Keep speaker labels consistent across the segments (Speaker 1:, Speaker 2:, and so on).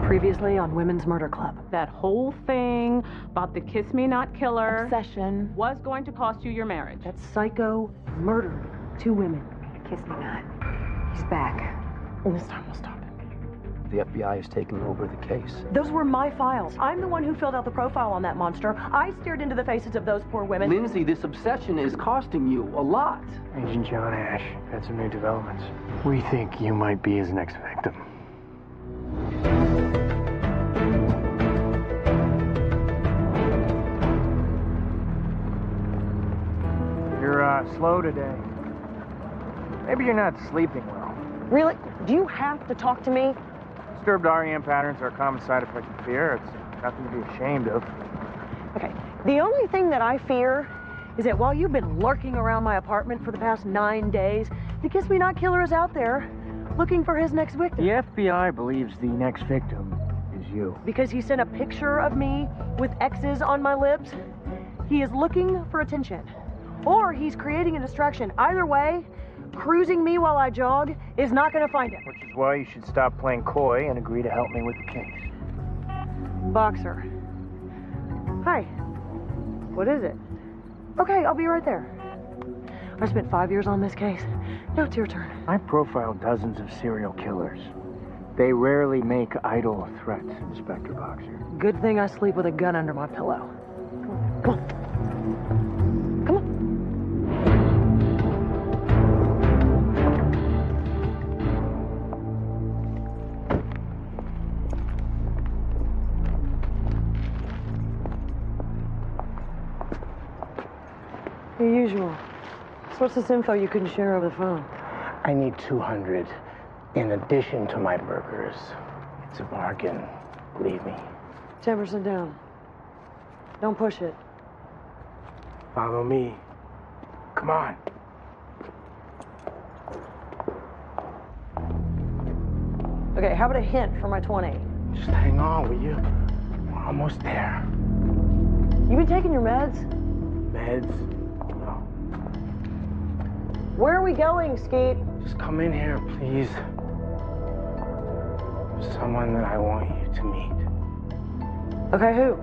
Speaker 1: Previously on Women's Murder Club.
Speaker 2: That whole thing about the kiss me not killer
Speaker 1: obsession
Speaker 2: was going to cost you your marriage.
Speaker 1: That psycho murdered 2 women.
Speaker 3: Kiss me not. He's back.
Speaker 1: And this time we'll stop him.
Speaker 4: The FBI is taking over the case.
Speaker 1: Those were my files. I'm the one who filled out the profile on that monster. I stared into the faces of those poor women.
Speaker 4: Lindsay, this obsession is costing you a lot.
Speaker 5: Agent John Ash, had some new developments. We think you might be his next victim. You're slow today. Maybe you're not sleeping well.
Speaker 1: Really? Do you have to talk to me?
Speaker 5: Disturbed REM patterns are a common side effect of fear. It's nothing to be ashamed of.
Speaker 1: Okay. The only thing that I fear is that while you've been lurking around my apartment for the past 9 days, the Kiss Me Not killer is out there looking for his next victim.
Speaker 5: The FBI believes the next victim is you.
Speaker 1: Because he sent a picture of me with X's on my lips, he is looking for attention. Or he's creating a distraction. Either way, cruising me while I jog is not going to find him.
Speaker 5: Which is why you should stop playing coy and agree to help me with the case.
Speaker 1: Boxer. Hi. What is it? Okay, I'll be right there. I spent 5 years on this case. Now it's your turn.
Speaker 5: I profiled dozens of serial killers. They rarely make idle threats, Inspector Boxer.
Speaker 1: Good thing I sleep with a gun under my pillow. Come on. Come on. The usual. So what's this info you couldn't share over the phone?
Speaker 5: I need 200 in addition to my burgers. It's a bargain, believe me.
Speaker 1: 10% down. Don't push it.
Speaker 5: Follow me. Come on.
Speaker 1: Okay, how about a hint for my 20?
Speaker 5: Just hang on, will you? We're almost there.
Speaker 1: You been taking your meds?
Speaker 5: Meds? No.
Speaker 1: Where are we going, Skeet?
Speaker 5: Just come in here, please. There's someone that I want you to meet.
Speaker 1: Okay, who?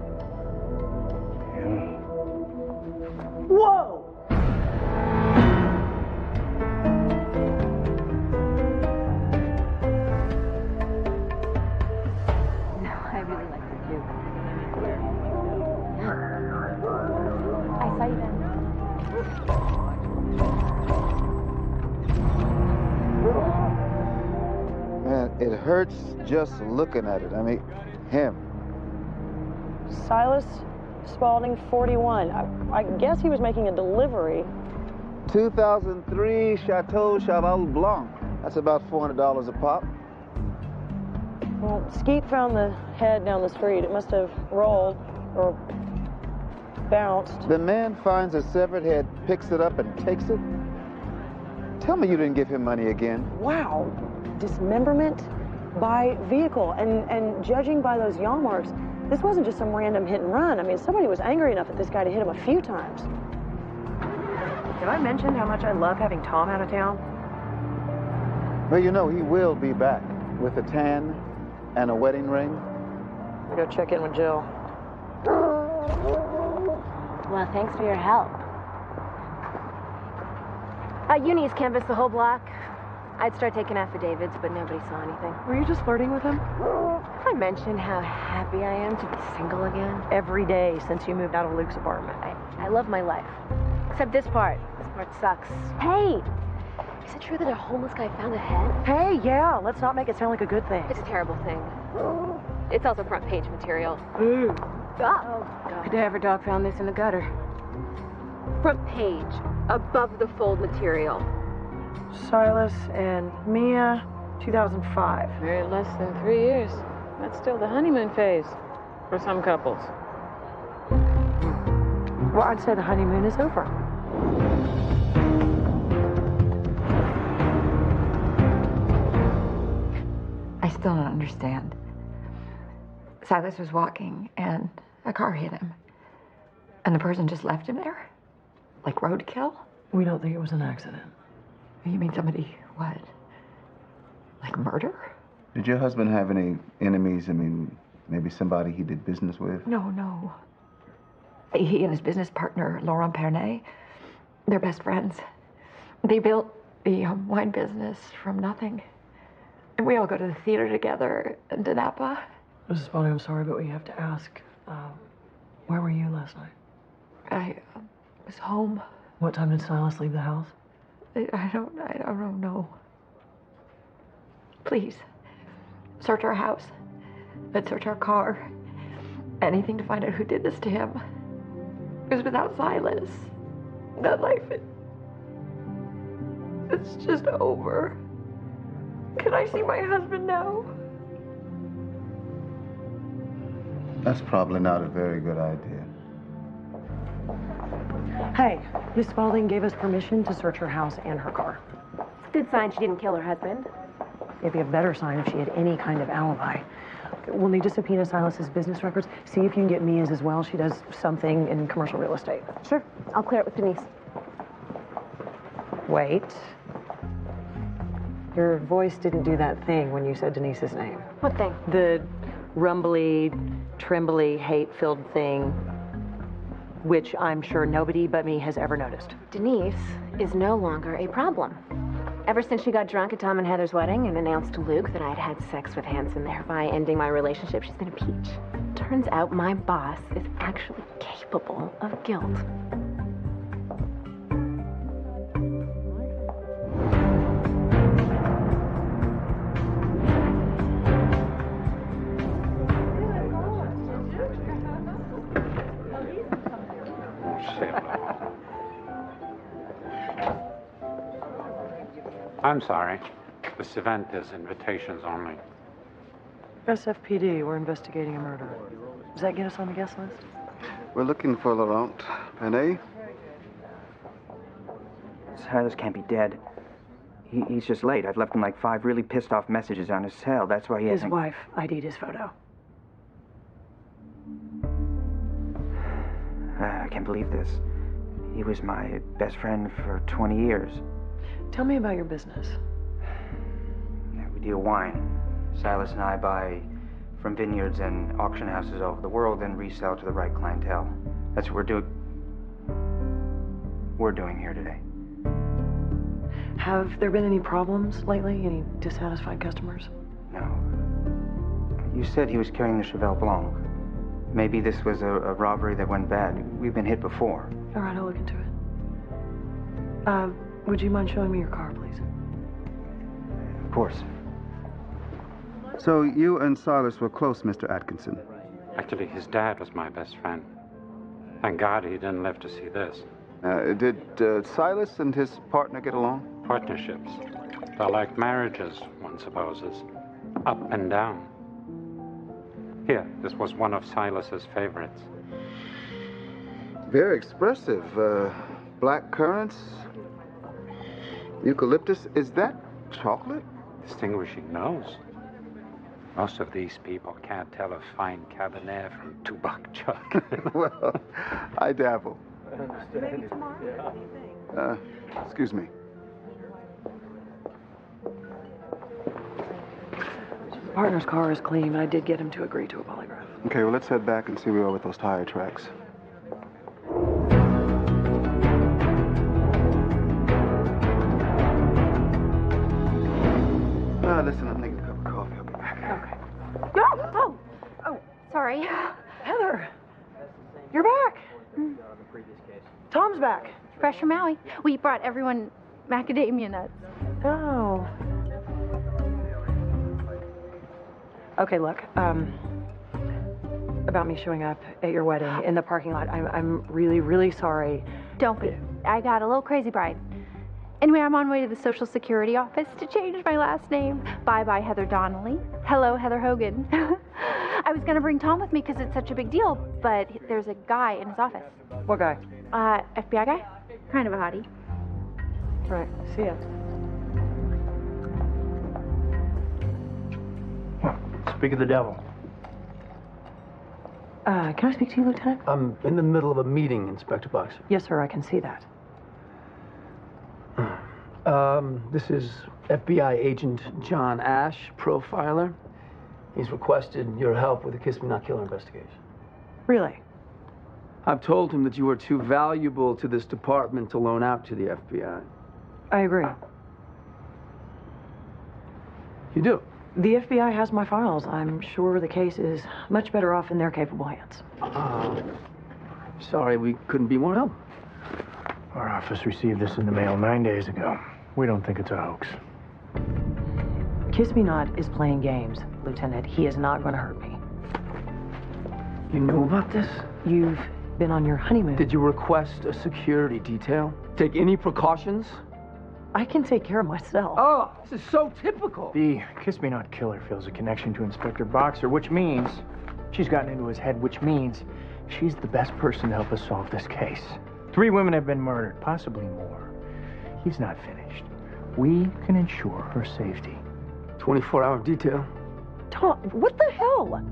Speaker 5: Him.
Speaker 1: Whoa!
Speaker 3: No, I really like you too. I saw you then.
Speaker 6: Man, it hurts just looking at it. I mean, him.
Speaker 1: Silas Spaulding, 41. I guess he was making a delivery.
Speaker 6: 2003 Chateau Cheval Blanc. That's about $400 a pop.
Speaker 1: Well, Skeet found the head down the street. It must have rolled or bounced.
Speaker 6: The man finds a severed head, picks it up, and takes it? Tell me you didn't give him money again.
Speaker 1: Wow. Dismemberment by vehicle. And judging by those yaw marks, this wasn't just some random hit and run. I mean, somebody was angry enough at this guy to hit him a few times. Did I mention how much I love having Tom out of town?
Speaker 6: Well, you know, he will be back with a tan and a wedding ring.
Speaker 1: I go check in with Jill.
Speaker 3: Well, thanks for your help. Uni's canvassed the whole block. I'd start taking affidavits, but nobody saw anything.
Speaker 1: Were you just flirting with him?
Speaker 3: I mentioned how happy I am to be single again.
Speaker 1: Every day since you moved out of Luke's apartment.
Speaker 3: I love my life. Except this part. This part sucks. Hey! Is it true that a homeless guy found a head?
Speaker 1: Hey, yeah, let's not make it sound like a good thing.
Speaker 3: It's a terrible thing. It's also front page material.
Speaker 1: Ooh.
Speaker 3: Oh, God.
Speaker 2: Cadaver dog found this in the gutter.
Speaker 3: Front page. Above the fold material.
Speaker 1: Silas and Mia, 2005.
Speaker 2: Married less than 3 years. That's still the honeymoon phase for some couples.
Speaker 1: Well, I'd say the honeymoon is over.
Speaker 7: I still don't understand. Silas was walking and a car hit him. And the person just left him there? Like roadkill?
Speaker 1: We don't think it was an accident.
Speaker 7: You mean somebody, what? Like murder?
Speaker 6: Did your husband have any enemies? I mean, maybe somebody he did business with?
Speaker 7: No. He and his business partner, Laurent Pernet, they're best friends. They built the wine business from nothing. And we all go to the theater together in Napa.
Speaker 1: Mrs. Bonnie, I'm sorry, but we have to ask, where were you last night?
Speaker 7: I was home.
Speaker 1: What time did Silas leave the house?
Speaker 7: I don't know. Please, search our house. Let's search our car. Anything to find out who did this to him. Because without Silas, that life, it's just over. Can I see my husband now?
Speaker 6: That's probably not a very good idea.
Speaker 1: Hey, Miss Spaulding gave us permission to search her house and her car.
Speaker 3: It's a good sign she didn't kill her husband.
Speaker 1: It'd be a better sign if she had any kind of alibi. We'll need to subpoena Silas's business records. See if you can get Mia's as well. She does something in commercial real estate.
Speaker 3: Sure, I'll clear it with Denise.
Speaker 1: Wait. Your voice didn't do that thing when you said Denise's name.
Speaker 3: What thing?
Speaker 1: The rumbly, trembly, hate-filled thing, which I'm sure nobody but me has ever noticed.
Speaker 3: Denise is no longer a problem. Ever since she got drunk at Tom and Heather's wedding and announced to Luke that I'd had sex with Hanson, thereby ending my relationship, she's been a peach. Turns out my boss is actually capable of guilt.
Speaker 8: I'm sorry. This event is invitations only.
Speaker 1: SFPD, we're investigating a murder. Does that get us on the guest list?
Speaker 6: We're looking for Laurent Pernet.
Speaker 9: Silas can't be dead. He's just late. I've left him like 5 really pissed off messages on his cell. That's why he
Speaker 1: His
Speaker 9: hasn't...
Speaker 1: wife ID'd his photo.
Speaker 9: I can't believe this. He was my best friend for 20 years.
Speaker 1: Tell me about your business.
Speaker 9: We deal wine. Silas and I buy from vineyards and auction houses all over the world and resell to the right clientele. That's what we're doing here today.
Speaker 1: Have there been any problems lately? Any dissatisfied customers?
Speaker 9: No. You said he was carrying the Cheval Blanc. Maybe this was a robbery that went bad. We've been hit before.
Speaker 1: All right, I'll look into it. Would you mind showing me your car, please?
Speaker 9: Of course.
Speaker 6: So you and Silas were close, Mr. Atkinson.
Speaker 8: Actually, his dad was my best friend. Thank God he didn't live to see this.
Speaker 6: Did Silas and his partner get along?
Speaker 8: Partnerships. They're like marriages, one supposes. Up and down. Here, this was one of Silas's favorites.
Speaker 6: Very expressive. Black currants, eucalyptus. Is that chocolate?
Speaker 8: Distinguishing nose. Most of these people can't tell a fine Cabernet from Tubac Chuck.
Speaker 6: Well, I dabble.
Speaker 1: Maybe tomorrow. What do you think?
Speaker 6: Excuse me.
Speaker 1: Partner's car is clean, but I did get him to agree to a polygraph.
Speaker 6: Okay, well, let's head back and see where we are with those tire tracks. Listen, I'm making a cup of coffee. I'll be back.
Speaker 3: Oh! Sorry.
Speaker 1: Heather, you're back. Tom's back.
Speaker 10: Fresh from Maui. We brought everyone macadamia nuts.
Speaker 1: Oh. Okay, look, about me showing up at your wedding in the parking lot, I'm really, really sorry.
Speaker 10: Don't be. I got a little crazy bride. Anyway, I'm on my way to the Social Security office to change my last name. Bye-bye, Heather Donnelly. Hello, Heather Hogan. I was going to bring Tom with me because it's such a big deal, but there's a guy in his office.
Speaker 1: What guy?
Speaker 10: FBI guy. Kind of a hottie.
Speaker 1: Right, see ya.
Speaker 5: Speak of the devil.
Speaker 1: Can I speak to you, Lieutenant?
Speaker 4: I'm in the middle of a meeting, Inspector Boxer.
Speaker 1: Yes, sir, I can see that.
Speaker 4: This is FBI agent John Ash, profiler. He's requested your help with the Kiss Me Not Killer investigation.
Speaker 1: Really?
Speaker 4: I've told him that you are too valuable to this department to loan out to the FBI.
Speaker 1: I agree.
Speaker 4: You do?
Speaker 1: The FBI has my files. I'm sure the case is much better off in their capable hands.
Speaker 4: Sorry we couldn't be more help.
Speaker 5: Our office received this in the mail 9 days ago. We don't think it's a hoax.
Speaker 1: Kiss Me Not is playing games, Lieutenant. He is not going to hurt me.
Speaker 4: You knew about this?
Speaker 1: You've been on your honeymoon.
Speaker 4: Did you request a security detail? Take any precautions?
Speaker 1: I can take care of myself.
Speaker 4: Oh, this is so typical.
Speaker 5: The Kiss Me Not Killer feels a connection to Inspector Boxer, which means she's gotten into his head, which means she's the best person to help us solve this case. 3 women have been murdered, possibly more. He's not finished. We can ensure her safety.
Speaker 4: 24-hour detail.
Speaker 1: Tom, what the hell?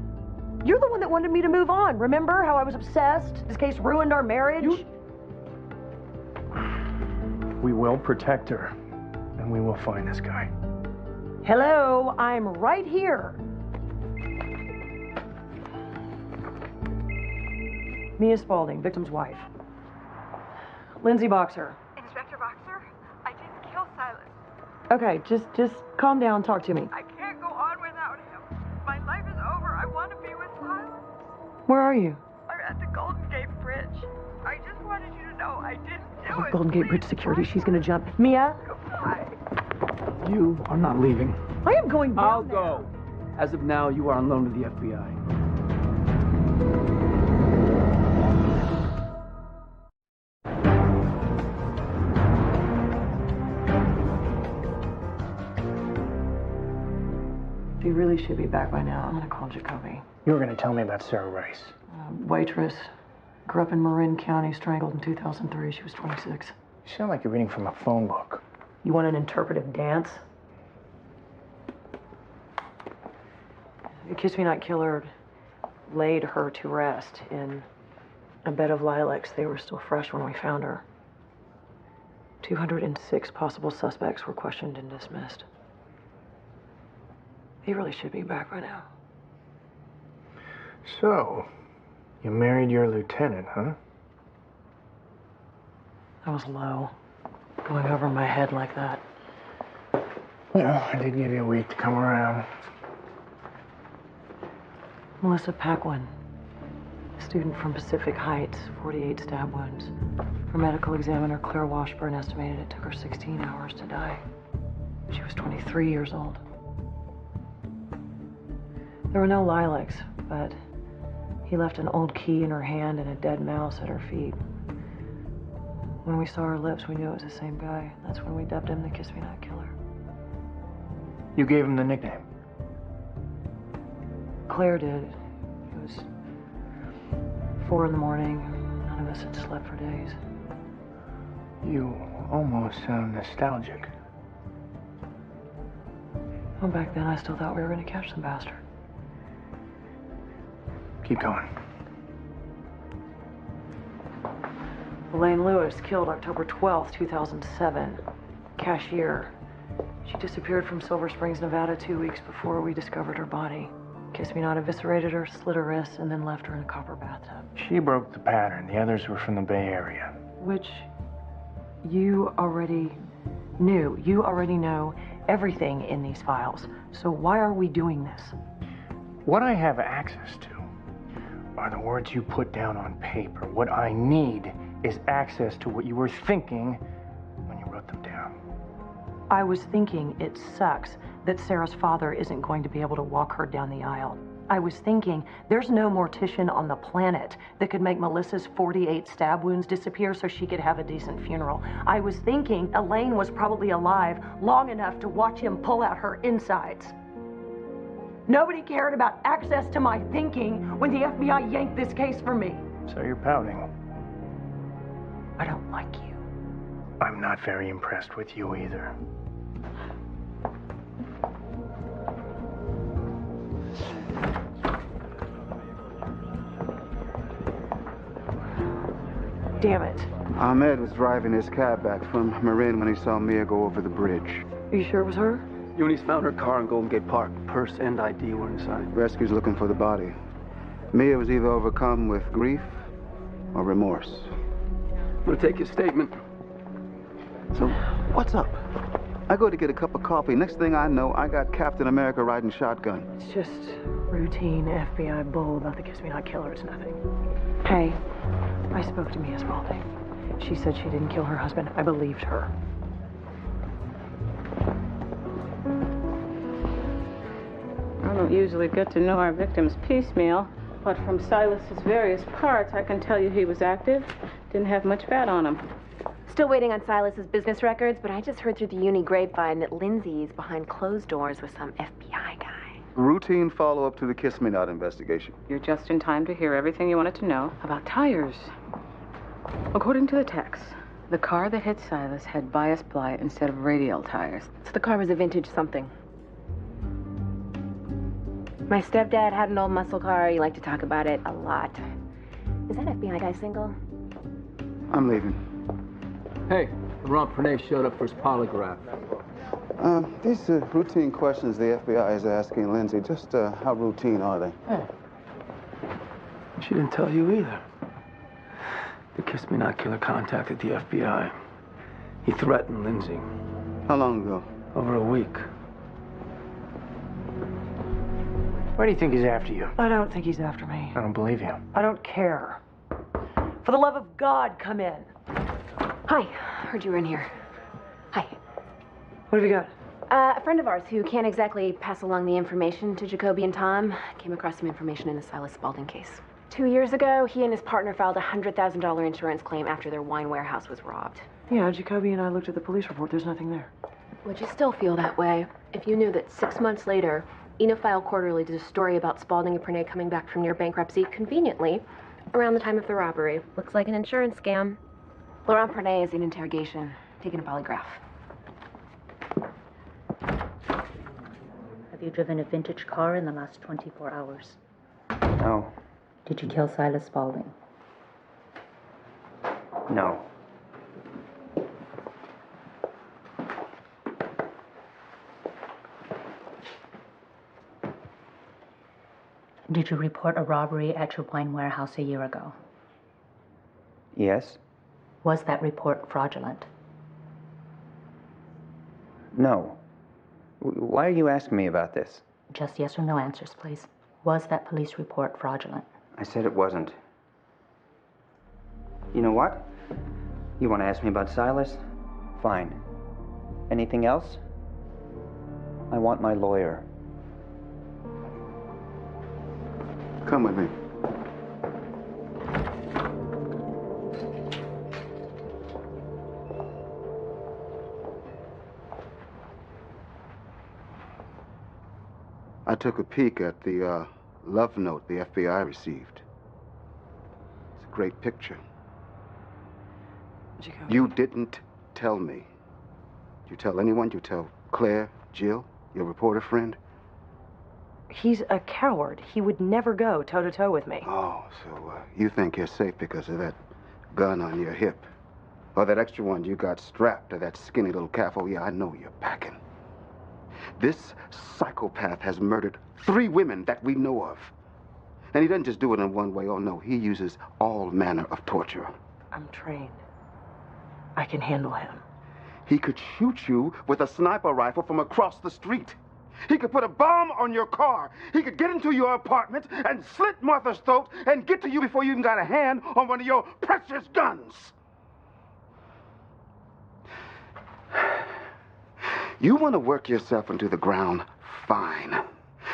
Speaker 1: You're the one that wanted me to move on. Remember how I was obsessed? This case ruined our marriage?
Speaker 5: We will protect her, and we will find this guy.
Speaker 1: Hello, I'm right here. Mia Spaulding, victim's wife. Lindsay Boxer.
Speaker 11: Inspector Boxer, I didn't kill Silas.
Speaker 1: Okay, just calm down, talk to me.
Speaker 11: I can't go on without him. My life is over. I want to be with Silas.
Speaker 1: Where are you?
Speaker 11: I'm at the Golden Gate Bridge. I just wanted you to know I didn't do it.
Speaker 1: Golden Gate Bridge security, she's gonna jump. Mia?
Speaker 11: Goodbye.
Speaker 4: You are not leaving.
Speaker 1: I am going down
Speaker 4: I'll
Speaker 1: there.
Speaker 4: go. As of now, you are on loan to the FBI.
Speaker 1: She really should be back by now. I'm gonna call Jacoby.
Speaker 5: You were going to tell me about Sarah Rice.
Speaker 1: Waitress. Grew up in Marin County, strangled in 2003. She was 26.
Speaker 5: You sound like you're reading from a phone book.
Speaker 1: You want an interpretive dance? The Kiss Me Not Killer laid her to rest in a bed of lilacs. They were still fresh when we found her. 206 possible suspects were questioned and dismissed. He really should be back by now.
Speaker 5: So, you married your lieutenant, huh?
Speaker 1: That was low. Going over my head like that.
Speaker 5: Well, I did give you a week to come around.
Speaker 1: Melissa Paquin, student from Pacific Heights, 48 stab wounds. Her medical examiner, Claire Washburn, estimated it took her 16 hours to die. She was 23 years old. There were no lilacs, but he left an old key in her hand and a dead mouse at her feet. When we saw her lips, we knew it was the same guy. That's when we dubbed him the Kiss Me Not Killer.
Speaker 5: You gave him the nickname.
Speaker 1: Claire did. It was 4 in the morning. None of us had slept for days.
Speaker 5: You almost sound nostalgic.
Speaker 1: Well, back then I still thought we were going to catch the bastard.
Speaker 5: Keep going.
Speaker 1: Elaine Lewis, killed October 12th, 2007. Cashier. She disappeared from Silver Springs, Nevada 2 weeks before we discovered her body. Kiss Me Not eviscerated her, slit her wrists, and then left her in a copper bathtub.
Speaker 5: She broke the pattern. The others were from the Bay Area.
Speaker 1: Which you already knew. You already know everything in these files. So why are we doing this?
Speaker 5: What I have access to are the words you put down on paper. What I need is access to what you were thinking when you wrote them down.
Speaker 1: I was thinking it sucks that Sarah's father isn't going to be able to walk her down the aisle. I was thinking there's no mortician on the planet that could make Melissa's 48 stab wounds disappear so she could have a decent funeral. I was thinking Elaine was probably alive long enough to watch him pull out her insides. Nobody cared about access to my thinking when the FBI yanked this case from me.
Speaker 5: So you're pouting.
Speaker 1: I don't like you.
Speaker 5: I'm not very impressed with you either.
Speaker 1: Damn it.
Speaker 6: Ahmed was driving his cab back from Marin when he saw Mia go over the bridge.
Speaker 1: Are you sure it was her?
Speaker 4: Unis found her car in Golden Gate Park. Purse and ID were inside.
Speaker 6: Rescue's looking for the body. Mia was either overcome with grief or remorse.
Speaker 4: I'm gonna take his statement.
Speaker 6: So, what's up? I go to get a cup of coffee. Next thing I know, I got Captain America riding shotgun.
Speaker 1: It's just routine FBI bull about the Kiss Me Not Killer. It's nothing. Hey, I spoke to Mia Spaulding. She said she didn't kill her husband. I believed her.
Speaker 2: I don't usually get to know our victims piecemeal, but from Silas's various parts, I can tell you he was active, didn't have much fat on him.
Speaker 3: Still waiting on Silas's business records, but I just heard through the uni grapevine that Lindsay's behind closed doors with some FBI guy.
Speaker 6: Routine follow-up to the Kiss Me Not investigation.
Speaker 2: You're just in time to hear everything you wanted to know about tires. According to the text, the car that hit Silas had bias ply instead of radial tires.
Speaker 3: So the car was a vintage something. My stepdad had an old muscle car. He liked to talk about it a lot. Is that FBI guy single?
Speaker 6: I'm leaving.
Speaker 4: Hey, Laurent Pernay showed up for his polygraph.
Speaker 6: These routine questions the FBI is asking Lindsay, just how routine are they?
Speaker 4: Hey. She didn't tell you either. The Kiss Me Not Killer contacted the FBI. He threatened Lindsay.
Speaker 6: How long ago?
Speaker 4: Over a week.
Speaker 5: Why do you think he's after you?
Speaker 1: I don't think he's after me.
Speaker 5: I don't believe you.
Speaker 1: I don't care. For the love of God, come in.
Speaker 3: Hi, heard you were in here. Hi.
Speaker 1: What have you got?
Speaker 3: A friend of ours who can't exactly pass along the information to Jacoby and Tom came across some information in the Silas Spaulding case. 2 years ago, he and his partner filed a $100,000 insurance claim after their wine warehouse was robbed.
Speaker 1: Yeah, Jacoby and I looked at the police report. There's nothing there.
Speaker 3: Would you still feel that way if you knew that 6 months later, Enophile Quarterly did a story about Spaulding and Pernay coming back from near bankruptcy conveniently around the time of the robbery? Looks like an insurance scam. Laurent Pernay is in interrogation, taking a polygraph.
Speaker 12: Have you driven a vintage car in the last 24 hours?
Speaker 9: No.
Speaker 12: Did you kill Silas Spaulding?
Speaker 9: No.
Speaker 12: Did you report a robbery at your wine warehouse a year ago?
Speaker 9: Yes?
Speaker 12: Was that report fraudulent?
Speaker 9: No. Why are you asking me about this?
Speaker 12: Just yes or no answers, please. Was that police report fraudulent?
Speaker 9: I said it wasn't. You know what? You want to ask me about Silas? Fine. Anything else? I want my lawyer.
Speaker 6: Come with me. I took a peek at the love note the FBI received. It's a great picture.
Speaker 1: Jacoby.
Speaker 6: You didn't tell me. You tell anyone? You tell Claire, Jill, your reporter friend?
Speaker 1: He's a coward. He would never go toe-to-toe with me.
Speaker 6: Oh, so you think you're safe because of that gun on your hip. Or that extra one you got strapped to that skinny little calf. Oh, yeah, I know you're packing. This psychopath has murdered 3 women that we know of. And he doesn't just do it in one way. Oh, no, he uses all manner of torture.
Speaker 1: I'm trained. I can handle him.
Speaker 6: He could shoot you with a sniper rifle from across the street. He could put a bomb on your car. He could get into your apartment and slit Martha's throat and get to you before you even got a hand on one of your precious guns. You want to work yourself into the ground? Fine.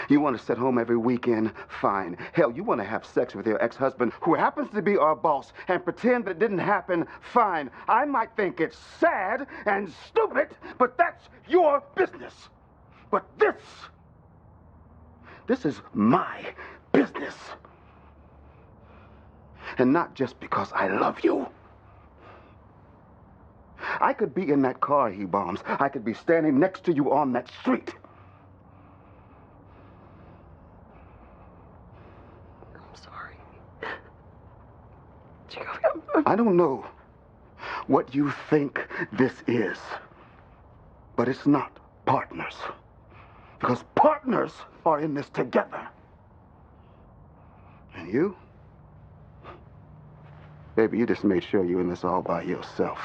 Speaker 6: You want to sit home every weekend? Fine. Hell, you want to have sex with your ex-husband, who happens to be our boss, and pretend that it didn't happen? Fine. I might think it's sad and stupid, but that's your business. But this is my business. And not just because I love you. I could be in that car he bombs. I could be standing next to you on that street.
Speaker 1: I'm sorry.
Speaker 6: I don't know what you think this is. But it's not partners. Because partners are in this together. And you? Baby, you just made sure you're in this all by yourself.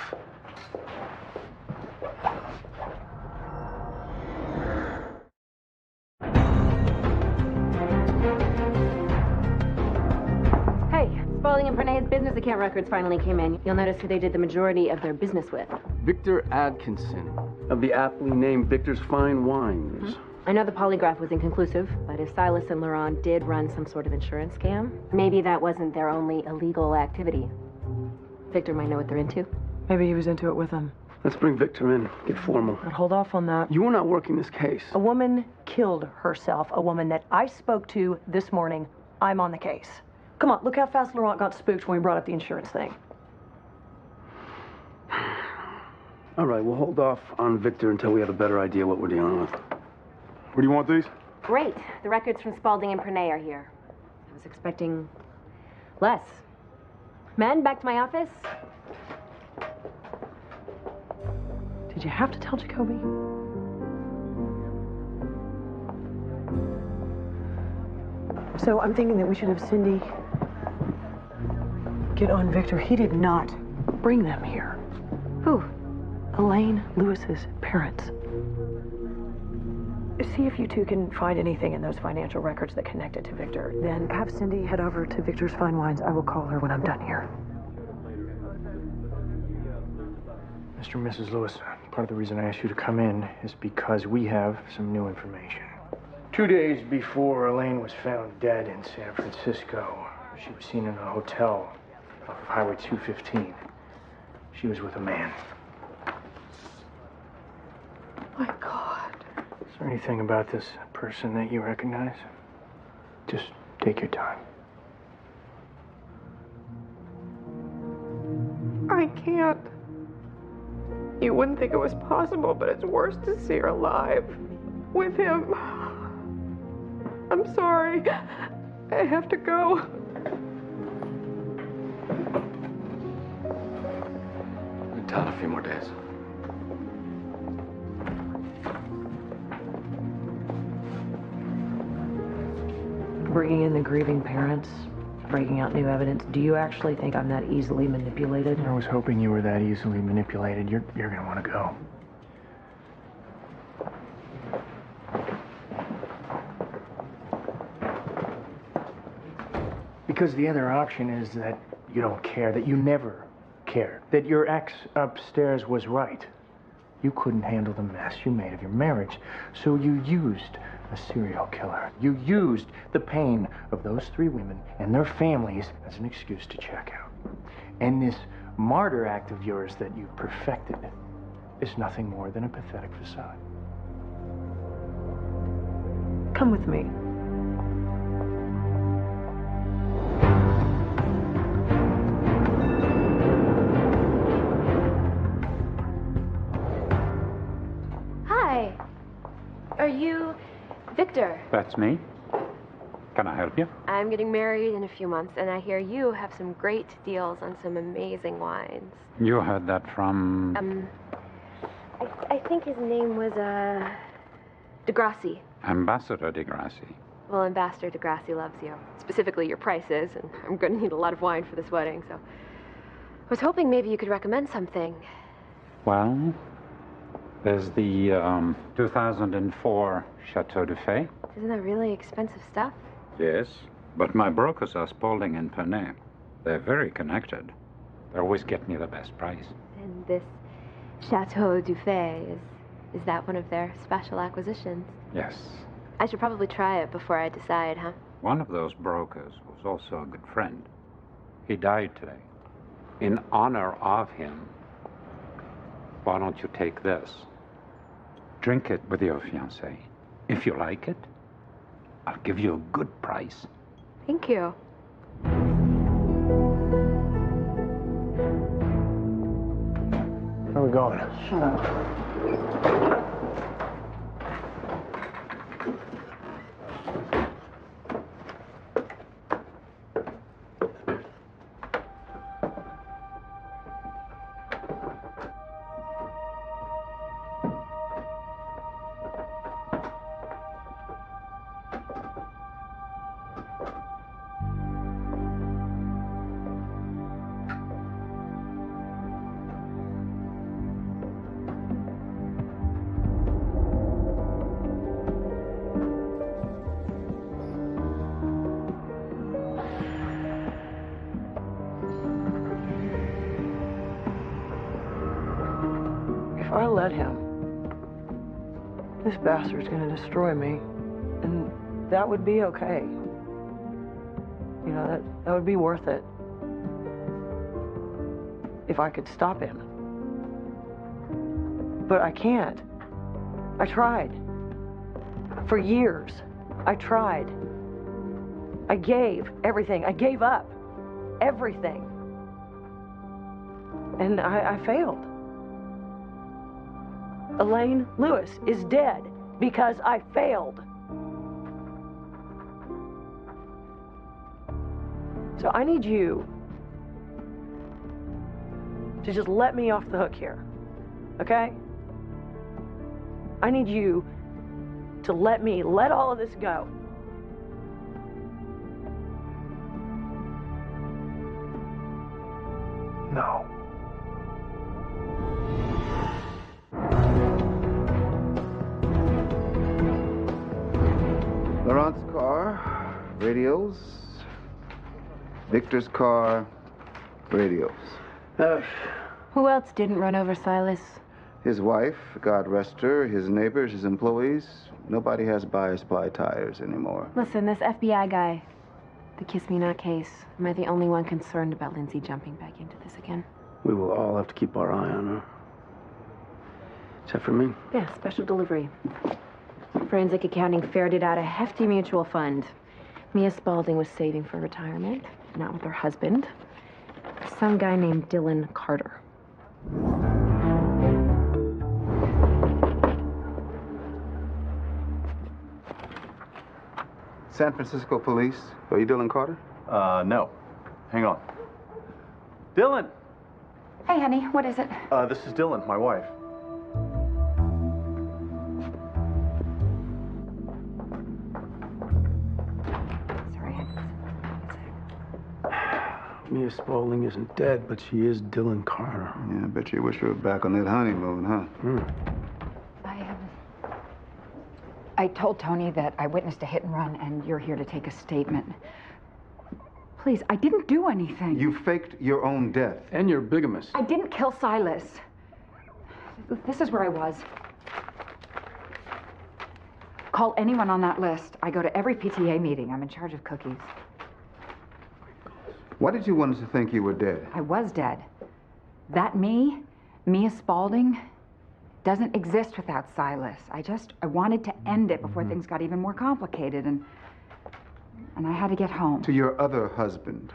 Speaker 3: Spalding and Pernay's business account records finally came in. You'll notice who they did the majority of their business with.
Speaker 4: Victor Atkinson, of the aptly named Victor's Fine Wines.
Speaker 3: I know the polygraph was inconclusive, but if Silas and Laurent did run some sort of insurance scam, maybe that wasn't their only illegal activity. Victor might know what they're into.
Speaker 1: Maybe he was into it with them.
Speaker 4: Let's bring Victor in. Get formal.
Speaker 1: I'd hold off on that.
Speaker 4: You were not working this case.
Speaker 1: A woman killed herself. A woman that I spoke to this morning. I'm on the case. Come on, look how fast Laurent got spooked when we brought up the insurance thing.
Speaker 4: All right, we'll hold off on Victor until we have a better idea what we're dealing with.
Speaker 13: Where do you want these?
Speaker 3: Great. The records from Spalding and Pernay are here. I was expecting less. Men, back to my office.
Speaker 1: Did you have to tell Jacoby? So I'm thinking that we should have Cindy get on Victor. He did not bring them here.
Speaker 3: Who?
Speaker 1: Elaine Lewis's parents. See if you two can find anything in those financial records that connect it to Victor. Then have Cindy head over to Victor's Fine Wines. I will call her when I'm done here.
Speaker 5: Mr. and Mrs. Lewis, part of the reason I asked you to come in is because we have some new information. 2 days before Elaine was found dead in San Francisco, she was seen in a hotel off of Highway 215. She was with a man.
Speaker 1: My God.
Speaker 5: Is there anything about this person that you recognize? Just take your time.
Speaker 7: I can't. You wouldn't think it was possible, but it's worse to see her alive with him. I'm sorry. I have to go.
Speaker 4: In town a few more days.
Speaker 1: Bringing in the grieving parents, breaking out new evidence. Do you actually think I'm that easily manipulated?
Speaker 5: I was hoping you were that easily manipulated. You're gonna want to go. Because the other option is that you don't care, that you never cared, that your ex upstairs was right. You couldn't handle the mess you made of your marriage, so you used a serial killer. You used the pain of those 3 women and their families as an excuse to check out. And this martyr act of yours that you perfected is nothing more than a pathetic facade.
Speaker 1: Come with me.
Speaker 10: Hi. Are you Victor?
Speaker 8: That's me. Can I help you?
Speaker 3: I'm getting married in a few months, and I hear you have some great deals on some amazing wines.
Speaker 8: You heard that from...
Speaker 3: I think his name was, Degrassi.
Speaker 8: Ambassador Degrassi.
Speaker 3: Well, Ambassador Degrassi loves you. Specifically your prices, and I'm going to need a lot of wine for this wedding, so... I was hoping maybe you could recommend something.
Speaker 8: Well, there's the 2004 Chateau de Fay.
Speaker 3: Isn't that really expensive stuff?
Speaker 8: Yes, but my brokers are Spalding and Pernay. They're very connected. They always get me the best price.
Speaker 3: And this Chateau du Fay, is that one of their special acquisitions?
Speaker 8: Yes.
Speaker 3: I should probably try it before I decide, huh?
Speaker 8: One of those brokers was also a good friend. He died today. In honor of him, why don't you take this? Drink it with your fiancé. If you like it, I'll give you a good price.
Speaker 3: Thank you.
Speaker 5: Where are we going?
Speaker 1: Shut up. if I let him, this bastard's gonna destroy me, and that would be okay. You know, that would be worth it. If I could stop him. But I can't. I tried. For years, I tried. I gave everything. I gave up everything. And I failed. Elaine Lewis is dead because I failed. So I need you to just let me off the hook here, okay? I need you to let all of this go.
Speaker 4: No.
Speaker 6: Laurent's car, radios. Victor's car, radios.
Speaker 3: Who else didn't run over Silas?
Speaker 6: His wife, God rest her, his neighbors, his employees. Nobody has bias ply tires anymore.
Speaker 3: Listen, this FBI guy, the Kiss Me Not case, am I the only one concerned about Lindsay jumping back into this again?
Speaker 4: We will all have to keep our eye on her. Except for me.
Speaker 3: Yeah, special delivery. Forensic accounting ferreted out a hefty mutual fund. Mia Spaulding was saving for retirement, not with her husband. Some guy named Dylan Carter.
Speaker 6: San Francisco police. Are you Dylan Carter?
Speaker 13: No. Hang on. Dylan!
Speaker 14: Hey, honey, what is it?
Speaker 13: This is Dylan, my wife.
Speaker 4: Mia Spaulding isn't dead, but she is Dylan Carter.
Speaker 6: Yeah, I bet you wish you were back on that honeymoon, huh?
Speaker 14: I told Tony that I witnessed a hit and run, and you're here to take a statement. Please, I didn't do anything.
Speaker 6: You faked your own death.
Speaker 4: And you're bigamous.
Speaker 14: I didn't kill Silas. This is where I was. Call anyone on that list. I go to every PTA meeting. I'm in charge of cookies.
Speaker 6: Why did you want us to think you were dead?
Speaker 14: I was dead. That me, Mia Spaulding, doesn't exist without Silas. I wanted to end it before things got even more complicated, and I had to get home.
Speaker 6: To your other husband.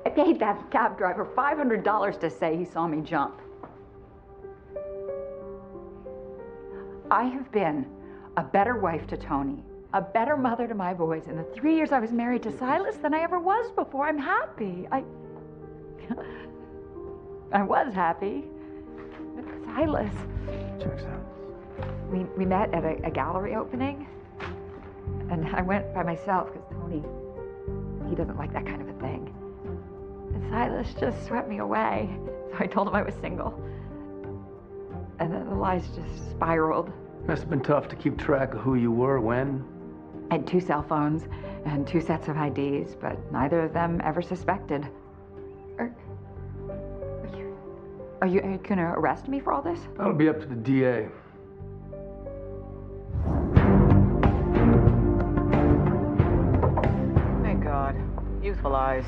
Speaker 14: I paid that cab driver $500 to say he saw me jump. I have been a better wife to Tony, a better mother to my boys in the 3 years I was married to Silas than I ever was before. I'm happy. I was happy. But Silas.
Speaker 4: Checks out.
Speaker 14: We met at a gallery opening, and I went by myself because Tony, he doesn't like that kind of a thing. And Silas just swept me away, so I told him I was single. And then the lies just spiraled.
Speaker 4: Must have been tough to keep track of who you were when.
Speaker 14: I had 2 cell phones and 2 sets of IDs, but neither of them ever suspected. Are you going to arrest me for all this?
Speaker 4: That'll be up to the DA.
Speaker 2: Thank God. Youthful eyes.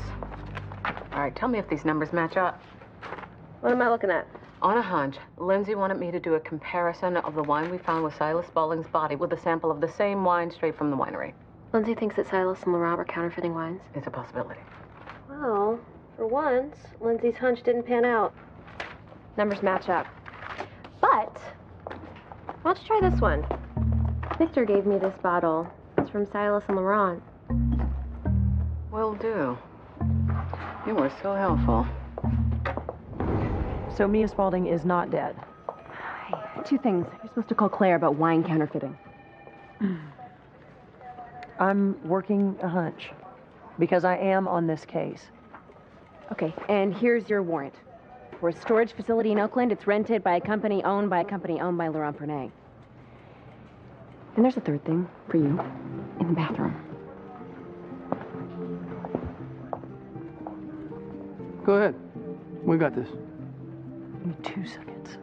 Speaker 2: All right, tell me if these numbers match up.
Speaker 3: What am I looking at?
Speaker 2: On a hunch, Lindsay wanted me to do a comparison of the wine we found with Silas Spaulding's body with a sample of the same wine straight from the winery.
Speaker 3: Lindsay thinks that Silas and Laurent were counterfeiting wines.
Speaker 2: It's a possibility.
Speaker 3: Well, for once, Lindsay's hunch didn't pan out. Numbers match up. But, why don't you try this one? Victor gave me this bottle. It's from Silas and Laurent.
Speaker 2: Will do. You were so helpful.
Speaker 1: So Mia Spaulding is not dead.
Speaker 3: 2 things. You're supposed to call Claire about wine counterfeiting.
Speaker 1: I'm working a hunch because I am on this case.
Speaker 3: Okay, and here's your warrant. For a storage facility in Oakland, it's rented by a company owned by Laurent Pernay. And there's a 3rd thing for you in the bathroom.
Speaker 4: Go ahead. We got this.
Speaker 1: Give me 2 seconds.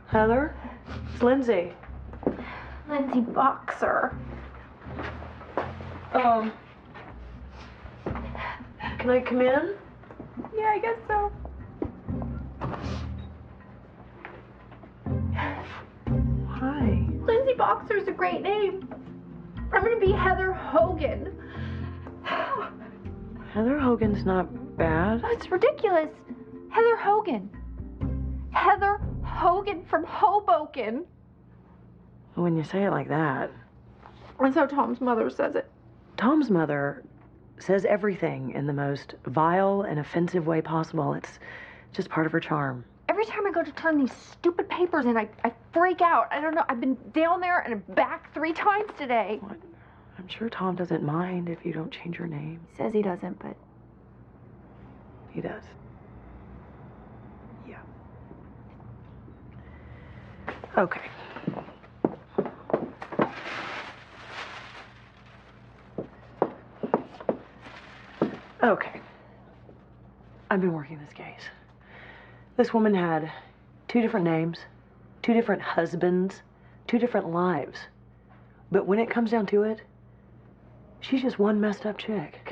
Speaker 1: Heather? It's Lindsay.
Speaker 10: Lindsay Boxer.
Speaker 1: Can I come in?
Speaker 10: Yeah, I guess so.
Speaker 1: Hi.
Speaker 10: Lindsay Boxer's a great name. I'm gonna be Heather Hogan.
Speaker 1: Heather Hogan's not bad.
Speaker 10: That's ridiculous. Heather Hogan. Heather Hogan from Hoboken.
Speaker 1: When you say it like that.
Speaker 10: That's how Tom's mother says it.
Speaker 1: Tom's mother says everything in the most vile and offensive way possible. It's just part of her charm.
Speaker 10: Every time I go to turn these stupid papers in, I freak out. I don't know. I've been down there and back 3 times today.
Speaker 1: What? I'm sure Tom doesn't mind if you don't change your name.
Speaker 10: He says he doesn't, but...
Speaker 1: He does. Yeah. Okay. Okay. I've been working this case. This woman had 2 different names, 2 different husbands, 2 different lives. But when it comes down to it, she's just one messed up chick.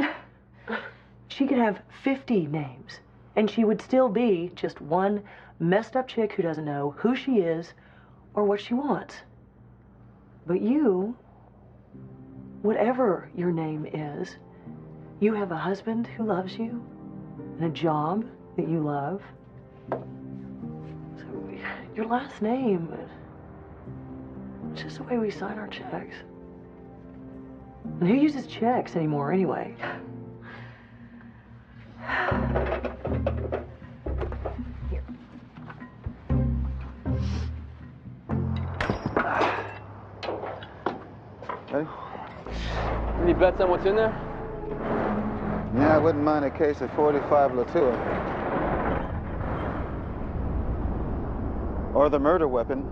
Speaker 1: She could have 50 names, and she would still be just one messed up chick who doesn't know who she is or what she wants. But you, whatever your name is, you have a husband who loves you and a job that you love. So your last name, it's just the way we sign our checks. And who uses checks anymore anyway? Here.
Speaker 6: Hey?
Speaker 4: Any bets on what's in there?
Speaker 6: Yeah, I wouldn't mind a case of 45 Latour. Or the murder weapon.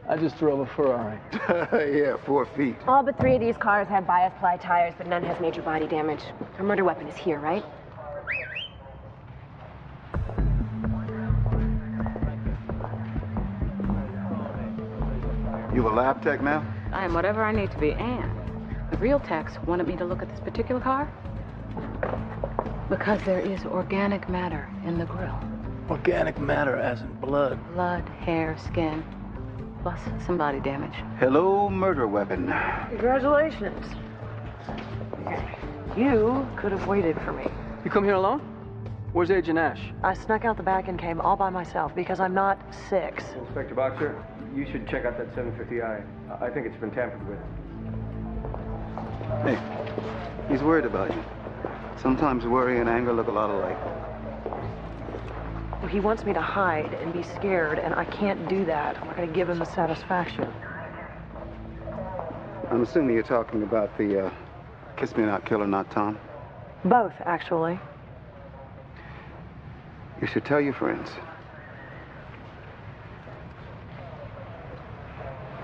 Speaker 4: I just drove a Ferrari.
Speaker 6: Yeah, 4 feet.
Speaker 3: All but 3 of these cars have bias-ply tires, but none has major body damage. Her murder weapon is here, right?
Speaker 6: You a lab tech now?
Speaker 2: I am whatever I need to be, and the real techs wanted me to look at this particular car because there is organic matter in the grill.
Speaker 4: Organic matter as in blood.
Speaker 2: Blood, hair, skin, plus some body damage.
Speaker 6: Hello, murder weapon.
Speaker 1: Congratulations. You could have waited for me.
Speaker 4: You come here alone? Where's Agent Ash?
Speaker 1: I snuck out the back and came all by myself because I'm not 6.
Speaker 5: Inspector Boxer, you should check out that 750i. I think it's been tampered with.
Speaker 6: Hey, he's worried about you. Sometimes worry and anger look a lot alike.
Speaker 1: Well, he wants me to hide and be scared, and I can't do that. I'm not going to give him the satisfaction.
Speaker 6: I'm assuming you're talking about the Kiss Me Not Killer, not Tom?
Speaker 1: Both, actually.
Speaker 6: You should tell your friends.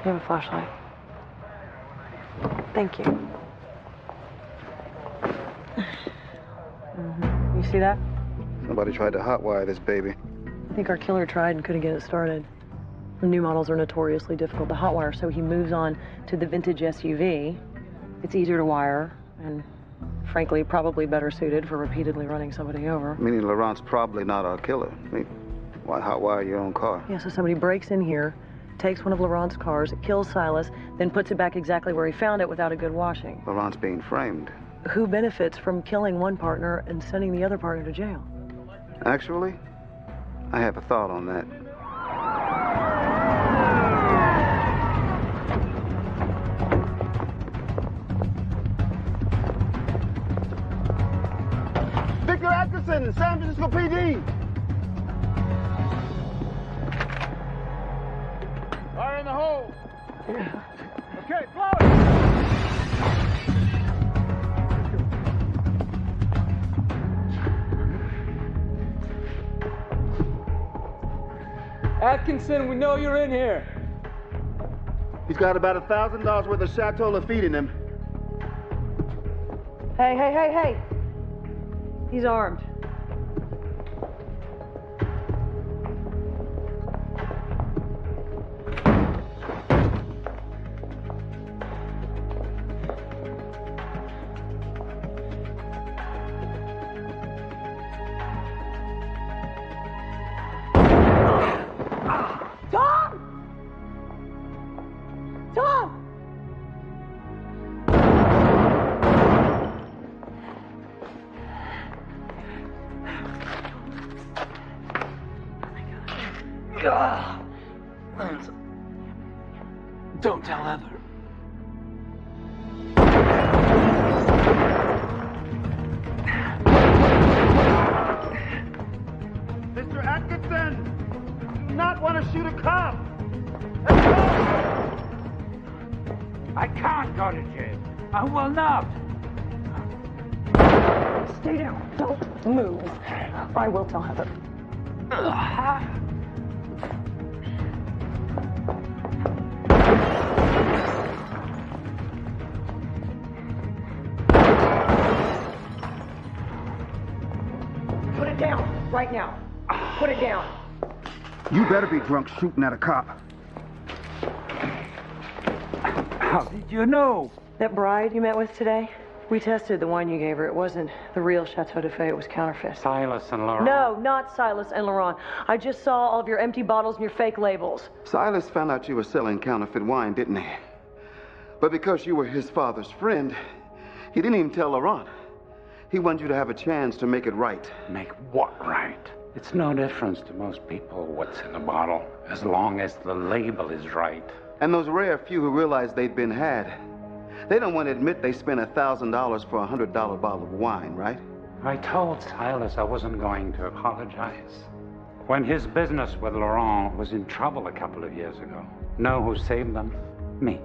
Speaker 1: You have a flashlight? Thank you. You see that?
Speaker 6: Somebody tried to hotwire this baby.
Speaker 1: I think our killer tried and couldn't get it started. The new models are notoriously difficult to hotwire, so he moves on to the vintage SUV. It's easier to wire, and frankly, probably better suited for repeatedly running somebody over.
Speaker 6: Meaning Laurent's probably not our killer. I mean, why hotwire your own car?
Speaker 1: Yeah, so somebody breaks in here, takes one of Laurent's cars, kills Silas, then puts it back exactly where he found it without a good washing.
Speaker 6: Laurent's being framed.
Speaker 1: Who benefits from killing one partner and sending the other partner to jail?
Speaker 6: Actually, I have a thought on that.
Speaker 15: Victor Atkinson, San Francisco PD. Fire in the hole. Okay, blow it.
Speaker 4: Atkinson, we know you're in here.
Speaker 6: He's got about $1,000 worth of Chateau Lafite in him.
Speaker 1: Hey. He's armed.
Speaker 4: Don't tell Heather.
Speaker 6: Mr. Atkinson! You do not want to shoot a cop!
Speaker 8: I can't go to jail. I will not.
Speaker 1: Stay down. Don't move. I will tell Heather.
Speaker 16: Put it down, right now. Put it down.
Speaker 6: You better be drunk shooting at a cop.
Speaker 8: How did you know?
Speaker 1: That bride you met with today? We tested the wine you gave her. It wasn't the real Chateau de Fay. It was counterfeit.
Speaker 8: Silas and Laurent.
Speaker 1: No, not Silas and Laurent. I just saw all of your empty bottles and your fake labels.
Speaker 6: Silas found out you were selling counterfeit wine, didn't he? But because you were his father's friend, he didn't even tell Laurent. He wanted you to have a chance to make it right.
Speaker 8: Make what right? It's no difference to most people what's in a bottle, as long as the label is right.
Speaker 6: And those rare few who realized they'd been had, they don't want to admit they spent $1,000 for a $100 bottle of wine, right?
Speaker 8: I told Silas I wasn't going to apologize. When his business with Laurent was in trouble a couple of years ago, know who saved them? Me.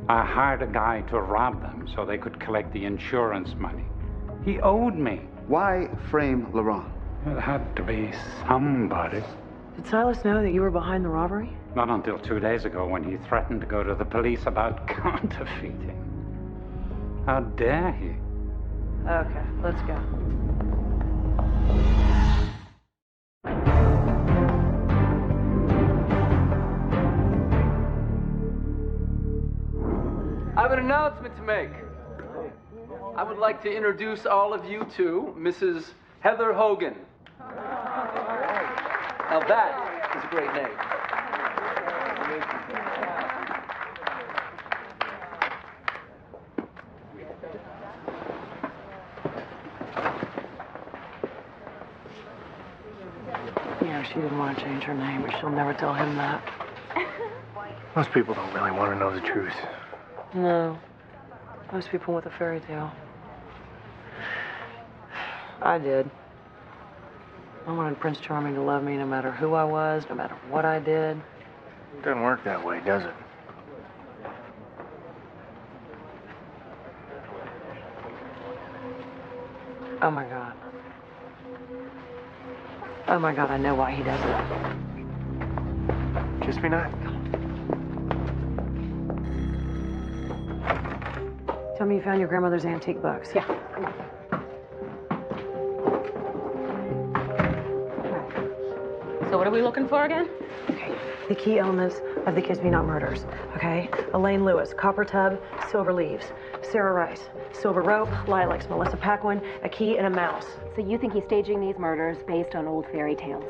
Speaker 8: I hired a guy to rob them so they could collect the insurance money. He owed me.
Speaker 6: Why frame Laurent?
Speaker 8: It had to be somebody.
Speaker 1: Did Silas know that you were behind the robbery?
Speaker 8: Not until 2 days ago when he threatened to go to the police about counterfeiting. How dare he?
Speaker 1: Okay, let's go.
Speaker 17: I have an announcement to make. I would like to introduce all of you to Mrs. Heather Hogan. Now that is a great name.
Speaker 1: Yeah, she didn't want to change her name, but she'll never tell him that.
Speaker 5: Most people don't really want to know the truth.
Speaker 1: No. Most people want a fairy tale. I did. I wanted Prince Charming to love me no matter who I was, no matter what I did.
Speaker 5: It doesn't work that way, does it?
Speaker 1: Oh my God. Oh my God, I know why he does it.
Speaker 5: Kiss me not.
Speaker 1: Tell me you found your grandmother's antique books.
Speaker 2: Yeah. So what are we looking for again?
Speaker 1: Okay, the key elements of the Kiss Me Not murders, okay? Elaine Lewis, copper tub, silver leaves. Sarah Rice, silver rope, lilacs. Melissa Paquin, a key and a mouse.
Speaker 3: So you think he's staging these murders based on old fairy tales?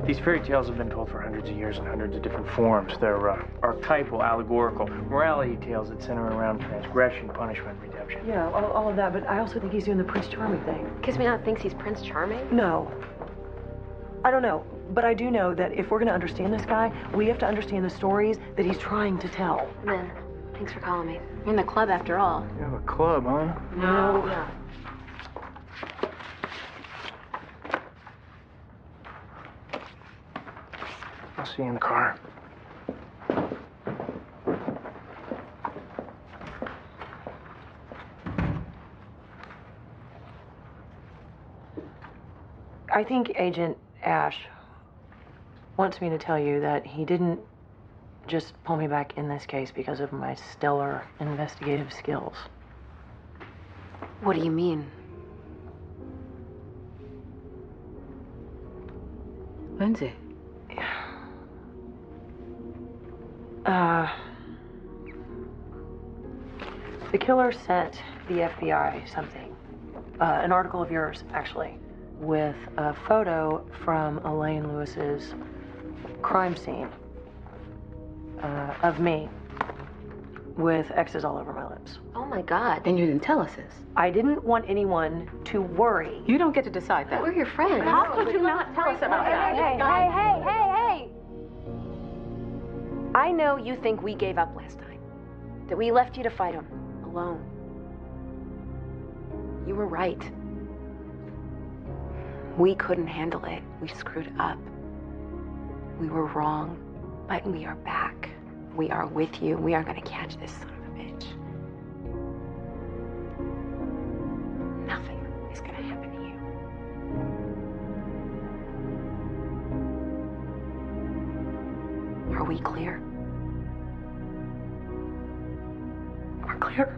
Speaker 5: These fairy tales have been told for hundreds of years in hundreds of different forms. They're archetypal, allegorical, morality tales that center around transgression, punishment, redemption.
Speaker 1: Yeah, all of that, but I also think he's doing the Prince Charming thing.
Speaker 3: Kiss Me Not thinks he's Prince Charming?
Speaker 1: No. I don't know, but I do know that if we're going to understand this guy, we have to understand the stories that he's trying to tell.
Speaker 3: Lynn, thanks for calling me. You're in the club after all.
Speaker 5: You have a club, huh?
Speaker 1: No.
Speaker 5: I'll see you in the car.
Speaker 1: I think Agent Ash wants me to tell you that he didn't just pull me back in this case because of my stellar investigative skills.
Speaker 3: What do you mean?
Speaker 2: Lindsay.
Speaker 1: The killer sent the FBI something. An article of yours, actually, with a photo from Elaine Lewis's crime scene of me with X's all over my lips.
Speaker 3: Oh my God.
Speaker 2: And you didn't tell us this.
Speaker 1: I didn't want anyone to worry.
Speaker 2: You don't get to decide that.
Speaker 3: We're your friends.
Speaker 2: How could you not tell us about that?
Speaker 3: Hey. I know you think we gave up last time. That we left you to fight him alone. You were right. We couldn't handle it. We screwed up. We were wrong, but we are back. We are with you. We are gonna catch this son of a bitch. Nothing is gonna happen to you. Are we clear?
Speaker 1: We're clear.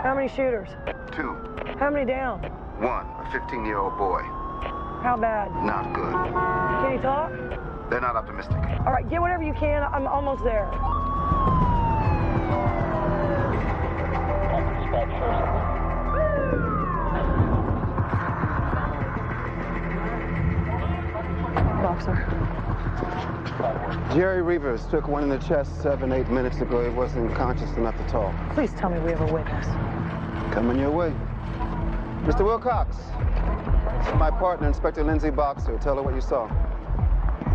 Speaker 1: How many shooters?
Speaker 6: 2.
Speaker 1: How many down?
Speaker 6: 1, a 15-year-old boy.
Speaker 1: How bad?
Speaker 6: Not good.
Speaker 1: Can you talk?
Speaker 6: They're not optimistic.
Speaker 1: All right, get whatever you can. I'm almost there. Boxer.
Speaker 6: Jerry Reavers took one in the chest 7-8 minutes ago. He wasn't conscious enough to talk.
Speaker 1: Please tell me we have a witness.
Speaker 6: Coming your way. Mr. Wilcox, this is my partner, Inspector Lindsay Boxer. Tell her what you saw.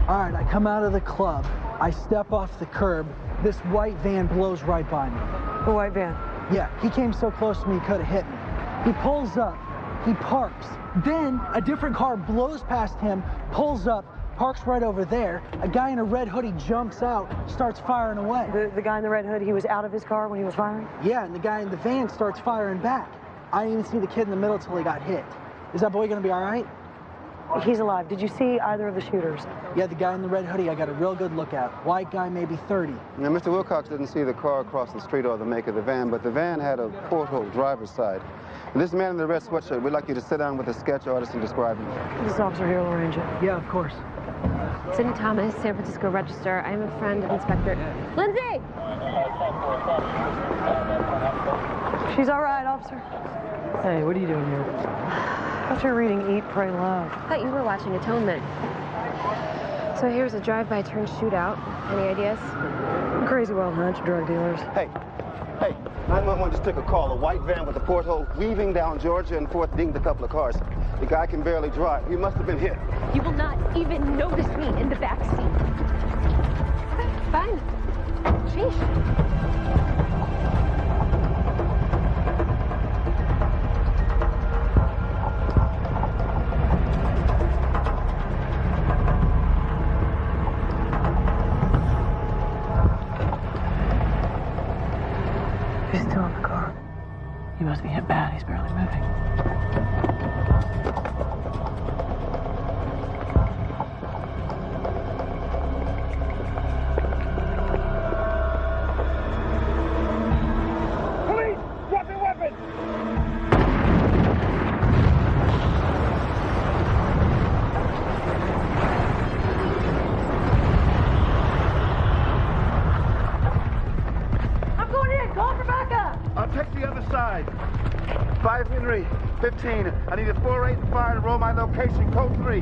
Speaker 18: All right, I come out of the club. I step off the curb. This white van blows right by me.
Speaker 1: The white van?
Speaker 18: Yeah, he came so close to me he could have hit me. He pulls up. He parks. Then a different car blows past him, pulls up, parks right over there. A guy in a red hoodie jumps out, starts firing away.
Speaker 1: The guy in the red hood, he was out of his car when he was firing?
Speaker 18: Yeah, and the guy in the van starts firing back. I didn't even see the kid in the middle till he got hit. Is that boy gonna be all right?
Speaker 1: He's alive. Did you see either of the shooters?
Speaker 18: Yeah, the guy in the red hoodie I got a real good look at. White guy, maybe 30.
Speaker 6: Now, Mr. Wilcox didn't see the car across the street or the make of the van, but the van had a porthole driver's side. And this man in the red sweatshirt, we'd like you to sit down with the sketch artist and describe him.
Speaker 1: This officer here will arrange it.
Speaker 18: Yeah, of course.
Speaker 3: Sydney Thomas, San Francisco Register. I'm a friend of Inspector Lindsay!
Speaker 1: She's all right, officer. Hey, what are you doing here? After you're reading Eat, Pray, Love.
Speaker 3: I thought you were watching Atonement. So here's a drive-by turned shootout. Any ideas?
Speaker 1: Crazy Wild Hunch, drug dealers.
Speaker 6: Hey, 911 just took a call. A white van with a porthole weaving down Georgia and 4th dinged a couple of cars. The guy can barely drive. He must have been hit.
Speaker 3: You will not even notice me in the back seat. Okay, fine. Sheesh.
Speaker 1: He's still in the car. He must be hit bad. He's barely moving.
Speaker 15: Police! Drop your weapons!
Speaker 1: I'm going in. Call for backup.
Speaker 6: I'll take the other side. 5 Henry, 15. I need a 4-8 and fire to roll my location. Code 3.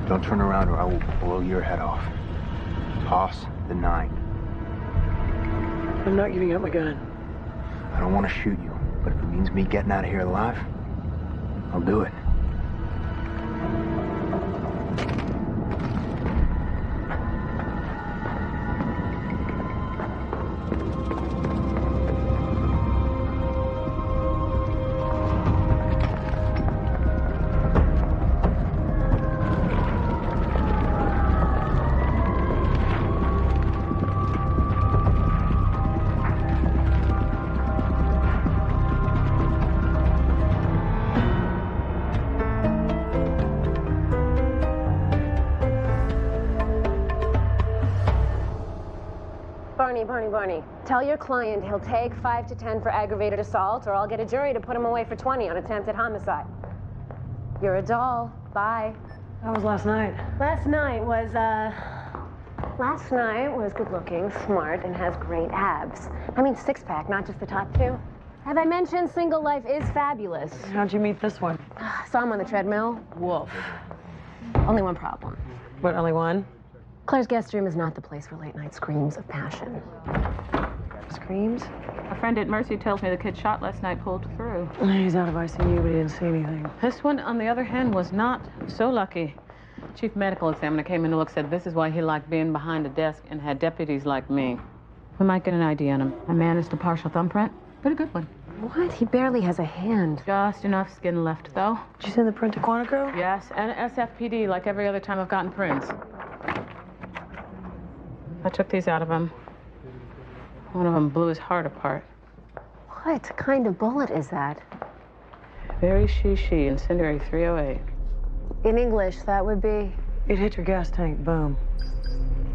Speaker 5: Don't turn around or I will blow your head off. Toss the 9.
Speaker 1: I'm not giving up my gun.
Speaker 5: I don't want to shoot you, but if it means me getting out of here alive, I'll do it.
Speaker 3: Barney. Tell your client he'll take 5 to 10 for aggravated assault, or I'll get a jury to put him away for 20 on attempted homicide. You're a doll. Bye.
Speaker 1: How was last night?
Speaker 3: Last night was good looking, smart, and has great abs. I mean, six-pack, not just the top two. Have I mentioned single life is fabulous?
Speaker 1: How'd you meet this one?
Speaker 3: Saw him on the treadmill. Woof. Only one problem.
Speaker 1: What, only one?
Speaker 3: Claire's guest room is not the place for late-night screams of passion.
Speaker 1: Screams?
Speaker 2: A friend at Mercy tells me the kid shot last night pulled through.
Speaker 1: He's out of ICU, but he didn't see anything.
Speaker 2: This one, on the other hand, was not so lucky. Chief medical examiner came in to look, said this is why he liked being behind a desk and had deputies like me. We might get an ID on him. I managed a partial thumbprint, but a good one.
Speaker 3: What? He barely has a hand.
Speaker 2: Just enough skin left, though.
Speaker 1: Did you send the print to Quantico?
Speaker 2: Yes, and SFPD, like every other time I've gotten prints. I took these out of him. One of them blew his heart apart.
Speaker 3: What kind of bullet is that?
Speaker 2: Very she, incendiary 308.
Speaker 3: In English, that would be?
Speaker 1: It hit your gas tank, boom.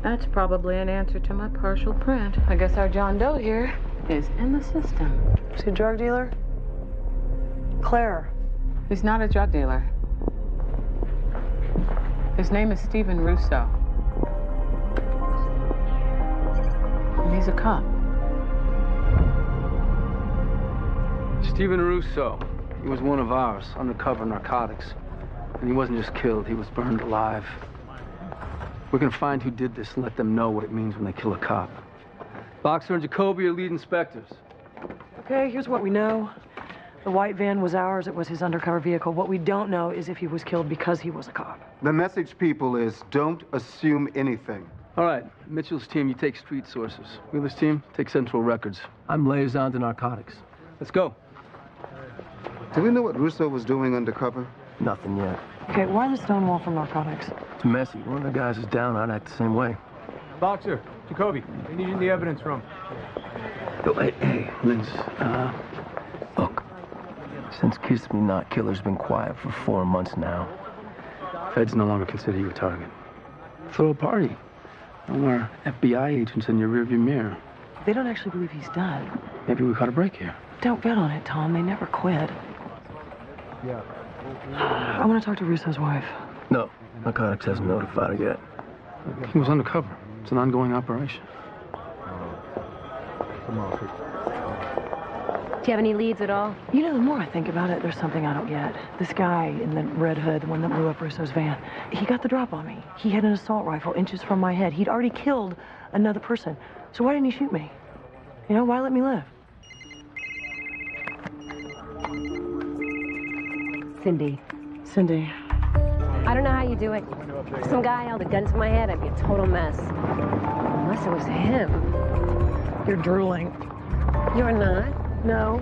Speaker 2: That's probably an answer to my partial print. I guess our John Doe here is in the system.
Speaker 1: Is he a drug dealer? Claire.
Speaker 2: He's not a drug dealer. His name is Stephen Russo. And he's a cop.
Speaker 4: Stephen Russo. He was one of ours, undercover narcotics. And he wasn't just killed, he was burned alive. We're gonna find who did this and let them know what it means when they kill a cop. Boxer and Jacoby are lead inspectors.
Speaker 1: Okay, here's what we know. The white van was ours. It was his undercover vehicle. What we don't know is if he was killed because he was a cop.
Speaker 6: The message, people, is don't assume anything.
Speaker 4: All right, Mitchell's team, you take street sources. Wheeler's team, take central records. I'm liaison to narcotics. Let's go.
Speaker 6: Do we know what Russo was doing undercover?
Speaker 4: Nothing yet.
Speaker 1: Okay, why the stonewall from narcotics?
Speaker 4: It's messy. One of the guys is down. I'd act the same way.
Speaker 5: Boxer, Jacoby, we need you in the evidence room.
Speaker 4: Oh, hey, Linz. Look, since Kiss Me Not Killer's been quiet for 4 months now, Feds no longer consider you a target. Throw a party. No more FBI agents in your rearview mirror.
Speaker 1: They don't actually believe he's dead.
Speaker 4: Maybe we caught a break here.
Speaker 1: Don't bet on it, Tom. They never quit.
Speaker 5: Yeah.
Speaker 1: I want to talk to Russo's wife.
Speaker 4: No, narcotics hasn't notified her yet. He was undercover. It's an ongoing operation.
Speaker 3: Do you have any leads at all?
Speaker 1: You know, the more I think about it, there's something I don't get. This guy in the red hood, the one that blew up Russo's van, he got the drop on me. He had an assault rifle inches from my head. He'd already killed another person. So why didn't he shoot me? You know, why let me live?
Speaker 3: Cindy.
Speaker 1: Cindy.
Speaker 3: I don't know how you do it. If some guy held a gun to my head, I'd be a total mess. Unless it was him.
Speaker 1: You're drooling.
Speaker 3: You're not?
Speaker 1: No.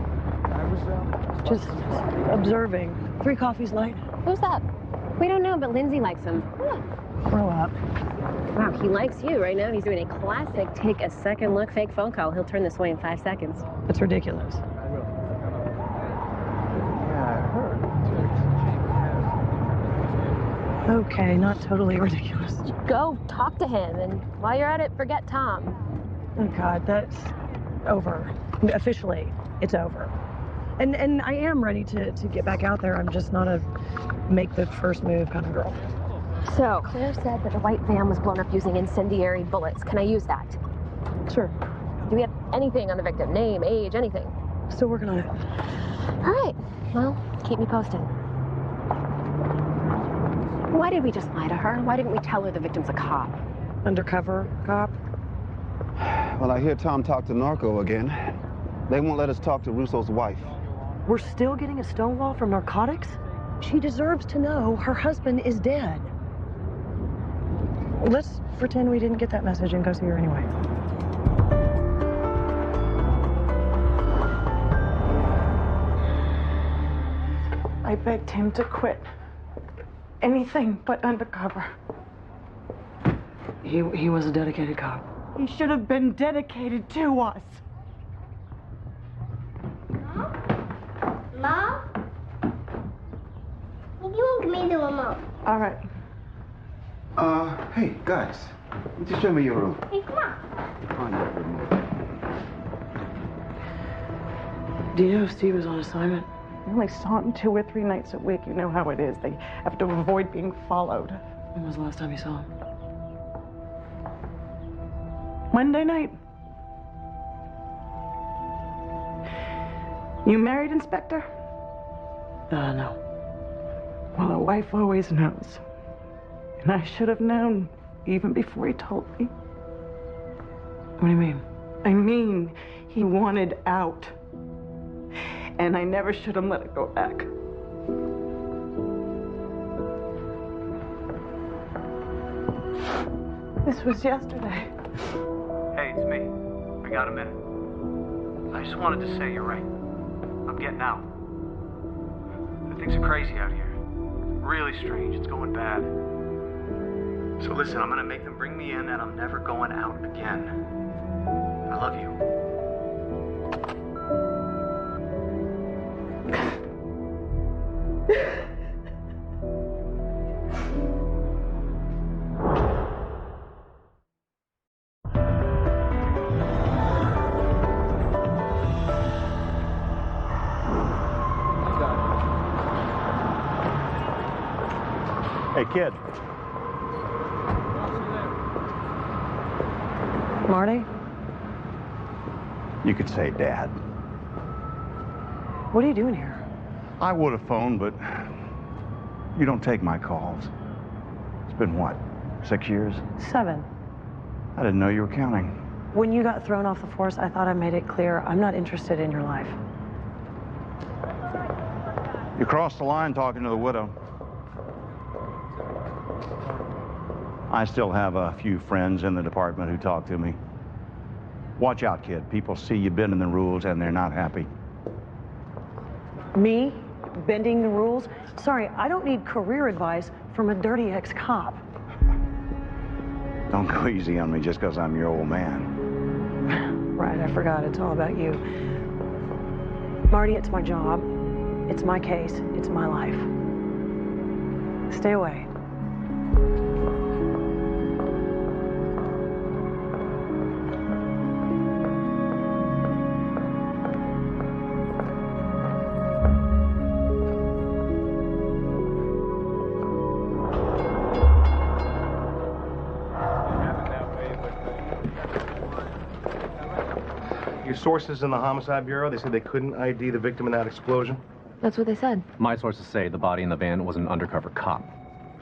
Speaker 1: Just observing. 3 coffees light.
Speaker 3: Who's that? We don't know, but Lindsay likes him.
Speaker 1: Grow up.
Speaker 3: Wow, he likes you right now. He's doing a classic take a second look fake phone call. He'll turn this way in 5 seconds.
Speaker 1: That's ridiculous. Okay, not totally ridiculous.
Speaker 3: Go talk to him, and while you're at it, forget Tom.
Speaker 1: Oh, God, that's over. Officially, it's over. And I am ready to get back out there. I'm just not a make the first move kind of girl.
Speaker 3: So, Claire said that the white van was blown up using incendiary bullets. Can I use that?
Speaker 1: Sure.
Speaker 3: Do we have anything on the victim? Name, age, anything?
Speaker 1: Still working on it.
Speaker 3: All right. Well, keep me posted. Why did we just lie to her? Why didn't we tell her the victim's a cop?
Speaker 1: Undercover cop?
Speaker 6: Well, I hear Tom talk to Narco again. They won't let us talk to Russo's wife.
Speaker 1: We're still getting a stonewall from narcotics? She deserves to know her husband is dead. Let's pretend we didn't get that message and go see her anyway. I begged him to quit. Anything but undercover. He was a dedicated cop.
Speaker 11: He should have been dedicated to us.
Speaker 19: Mom? If you won't give me the remote.
Speaker 1: All right.
Speaker 6: Hey, guys. Just show me your room.
Speaker 19: Hey, come on.
Speaker 6: Find that remote.
Speaker 1: Do you know if Steve was on assignment?
Speaker 19: I only saw him 2 or 3 nights a week. You know how it is. They have to avoid being followed.
Speaker 1: When was the last time you saw him?
Speaker 19: Monday night. You married, Inspector?
Speaker 1: No.
Speaker 19: Well, a wife always knows. And I should have known even before he told me.
Speaker 1: What do you mean?
Speaker 19: I mean, he wanted out. And I never should have let it go back. This was yesterday.
Speaker 20: Hey, it's me. I got a minute. I just wanted to say you're right. I'm getting out. Things are crazy out here. Really strange. It's going bad. So listen, I'm gonna make them bring me in and I'm never going out again. I love you.
Speaker 13: Hey, kid.
Speaker 1: Marty?
Speaker 13: You could say Dad.
Speaker 1: What are you doing here?
Speaker 13: I would have phoned, but you don't take my calls. It's been what, 6 years?
Speaker 1: 7.
Speaker 13: I didn't know you were counting.
Speaker 1: When you got thrown off the force, I thought I made it clear I'm not interested in your life.
Speaker 13: You crossed the line talking to the widow. I still have a few friends in the department who talk to me. Watch out, kid. People see you bending the rules and they're not happy.
Speaker 1: Me? Bending the rules? Sorry, I don't need career advice from a dirty ex-cop.
Speaker 13: Don't go easy on me just because I'm your old man.
Speaker 1: Right, I forgot. It's all about you. Marty, it's my job. It's my case. It's my life. Stay away.
Speaker 21: Sources in the Homicide Bureau, they said they couldn't ID the victim in that explosion.
Speaker 3: That's what they said.
Speaker 22: My sources say the body in the van was an undercover cop.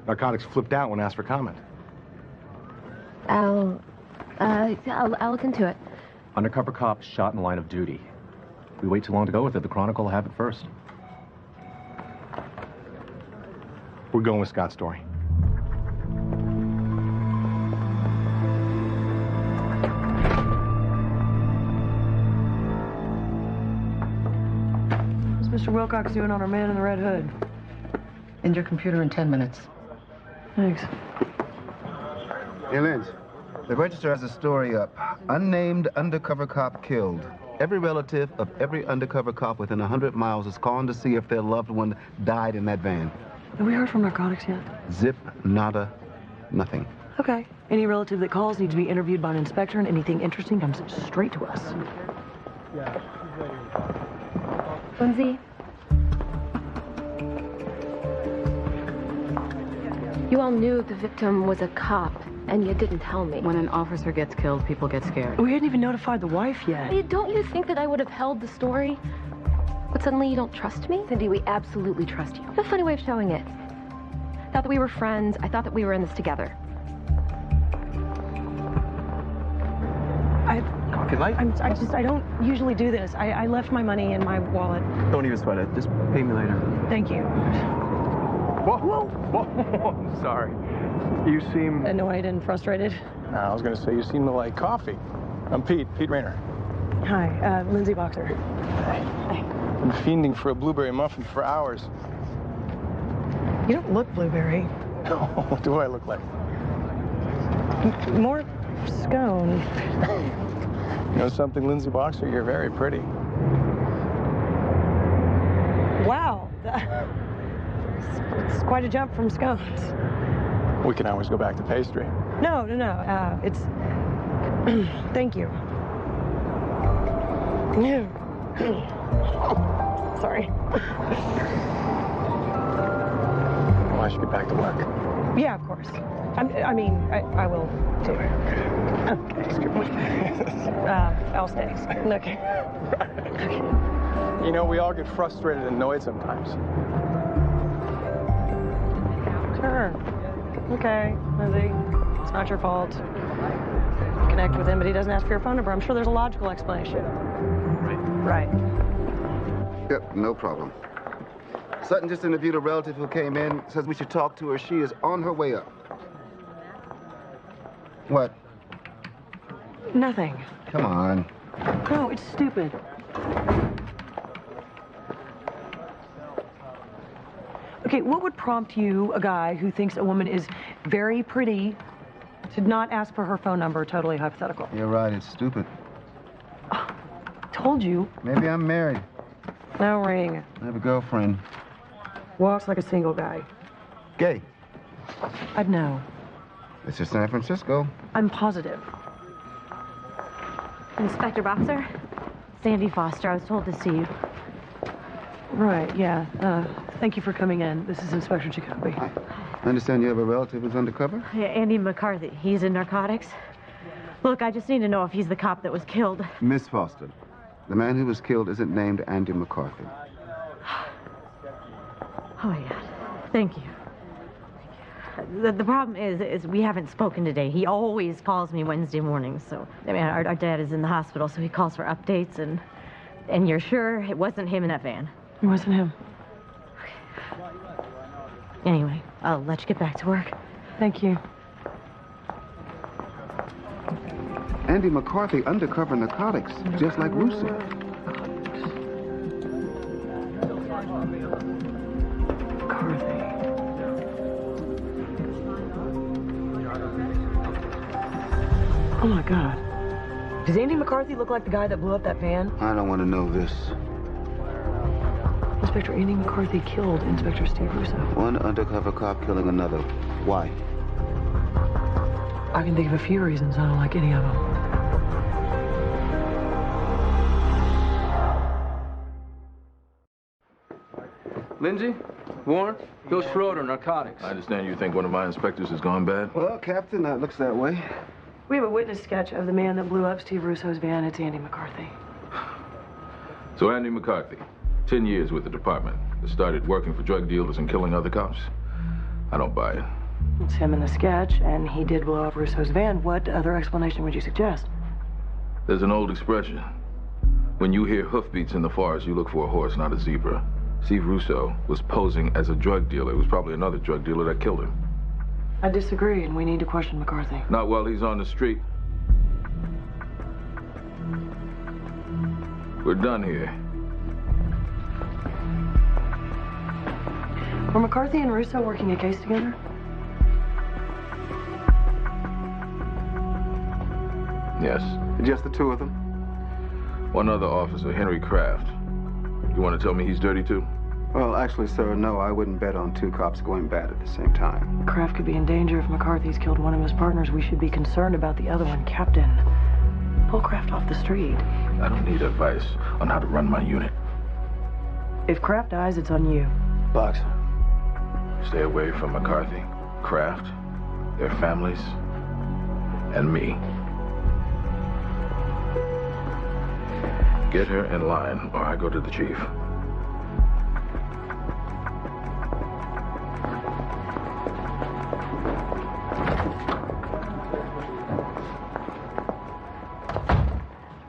Speaker 21: Narcotics flipped out when asked for comment.
Speaker 3: I'll look into it.
Speaker 22: Undercover cop shot in the line of duty. We wait too long to go with it. The Chronicle will have it first.
Speaker 21: We're going with Scott's story.
Speaker 1: What's Mr. Wilcox doing on our man in the red hood?
Speaker 2: In your computer in 10 minutes.
Speaker 1: Thanks.
Speaker 6: Hey, Lynch, the Register has a story up. Unnamed undercover cop killed. Every relative of every undercover cop within 100 miles is calling to see if their loved one died in that van.
Speaker 1: Have we heard from narcotics yet?
Speaker 6: Zip, nada, nothing.
Speaker 1: Okay. Any relative that calls needs to be interviewed by an inspector, and anything interesting comes straight to us.
Speaker 3: Lindsay? You all knew the victim was a cop, and you didn't tell me.
Speaker 2: When an officer gets killed, people get scared.
Speaker 1: We hadn't even notified the wife yet.
Speaker 3: Don't you think that I would have held the story? But suddenly you don't trust me? Cindy, we absolutely trust you. You have a funny way of showing it. Thought that we were friends. I thought that we were in this together.
Speaker 4: Coffee light?
Speaker 1: I don't usually do this. I left my money in my wallet.
Speaker 4: Don't even sweat it. Just pay me later.
Speaker 1: Thank you.
Speaker 5: Whoa. Sorry. You seem...
Speaker 1: Annoyed and frustrated?
Speaker 5: No, I was going to say you seem to like coffee. I'm Pete Rayner.
Speaker 1: Hi, Lindsay Boxer.
Speaker 5: Hey. Been fiending for a blueberry muffin for hours.
Speaker 1: You don't look blueberry.
Speaker 5: What do I look like?
Speaker 1: More scone.
Speaker 5: You know something, Lindsay Boxer? You're very pretty.
Speaker 1: Wow. It's quite a jump from scones.
Speaker 5: We can always go back to pastry.
Speaker 1: No. It's... Thank you. Sorry.
Speaker 5: Well, I should get back to work.
Speaker 1: Yeah, of course. I mean, I will too. Okay. I'll stay. Okay.
Speaker 5: You know, we all get frustrated and annoyed sometimes.
Speaker 1: Sure. Okay, Lizzie. It's not your fault. Connect with him, but he doesn't ask for your phone number. I'm sure there's a logical explanation. Right.
Speaker 6: Yep, no problem. Sutton just interviewed a relative who came in, says we should talk to her. She is on her way up. What?
Speaker 1: Nothing.
Speaker 6: Come on.
Speaker 1: No, it's stupid. Okay, what would prompt you, a guy who thinks a woman is very pretty, to not ask for her phone number? Totally hypothetical.
Speaker 6: You're right, it's stupid.
Speaker 1: Told you.
Speaker 6: Maybe I'm married.
Speaker 1: No ring.
Speaker 6: I have a girlfriend.
Speaker 1: Walks like a single guy.
Speaker 6: Gay.
Speaker 1: I'd know.
Speaker 6: This is San Francisco.
Speaker 1: I'm positive.
Speaker 9: Inspector Boxer? Sandy Foster, I was told to see you.
Speaker 1: Right, yeah. Thank you for coming in. This is Inspector Jacoby.
Speaker 6: Hi. I understand you have a relative who's undercover?
Speaker 9: Yeah, Andy McCarthy. He's in narcotics. Look, I just need to know if he's the cop that was killed.
Speaker 6: Miss Foster, the man who was killed isn't named Andy McCarthy.
Speaker 9: Oh, my God. Thank you. The problem is we haven't spoken today. He always calls me Wednesday mornings, so... I mean, our dad is in the hospital, so he calls for updates, and you're sure it wasn't him in that van?
Speaker 1: It wasn't him.
Speaker 9: Anyway, I'll let you get back to work.
Speaker 1: Thank you.
Speaker 6: Andy McCarthy, undercover narcotics, just like Russo.
Speaker 1: Oh, my God. Does Andy McCarthy look like the guy that blew up that van?
Speaker 6: I don't want to know this.
Speaker 1: Inspector Andy McCarthy killed Inspector Steve Russo.
Speaker 6: One undercover cop killing another. Why?
Speaker 1: I can think of a few reasons. I don't like any of them.
Speaker 17: Lindsay? Warren? Bill Schroeder, narcotics.
Speaker 12: I understand you think one of my inspectors has gone bad?
Speaker 6: Well, Captain, that looks that way.
Speaker 1: We have a witness sketch of the man that blew up Steve Russo's van. It's Andy McCarthy.
Speaker 12: So Andy McCarthy, 10 years with the department, started working for drug dealers and killing other cops. I don't buy it.
Speaker 1: It's him in the sketch, and he did blow up Russo's van. What other explanation would you suggest?
Speaker 12: There's an old expression. When you hear hoofbeats in the forest, you look for a horse, not a zebra. Steve Russo was posing as a drug dealer. It was probably another drug dealer that killed him.
Speaker 1: I disagree, and we need to question McCarthy.
Speaker 12: Not while he's on the street. We're done here.
Speaker 1: Were McCarthy and Russo working a case together?
Speaker 12: Yes.
Speaker 6: Just the two of them?
Speaker 12: One other officer, Henry Kraft. You want to tell me he's dirty too?
Speaker 6: Well, actually, sir, no. I wouldn't bet on two cops going bad at the same time.
Speaker 1: Kraft could be in danger if McCarthy's killed one of his partners. We should be concerned about the other one. Captain, pull Kraft off the street.
Speaker 12: I don't need advice on how to run my unit.
Speaker 1: If Kraft dies, it's on you.
Speaker 12: Boxer. Stay away from McCarthy, Kraft, their families, and me. Get her in line, or I go to the chief.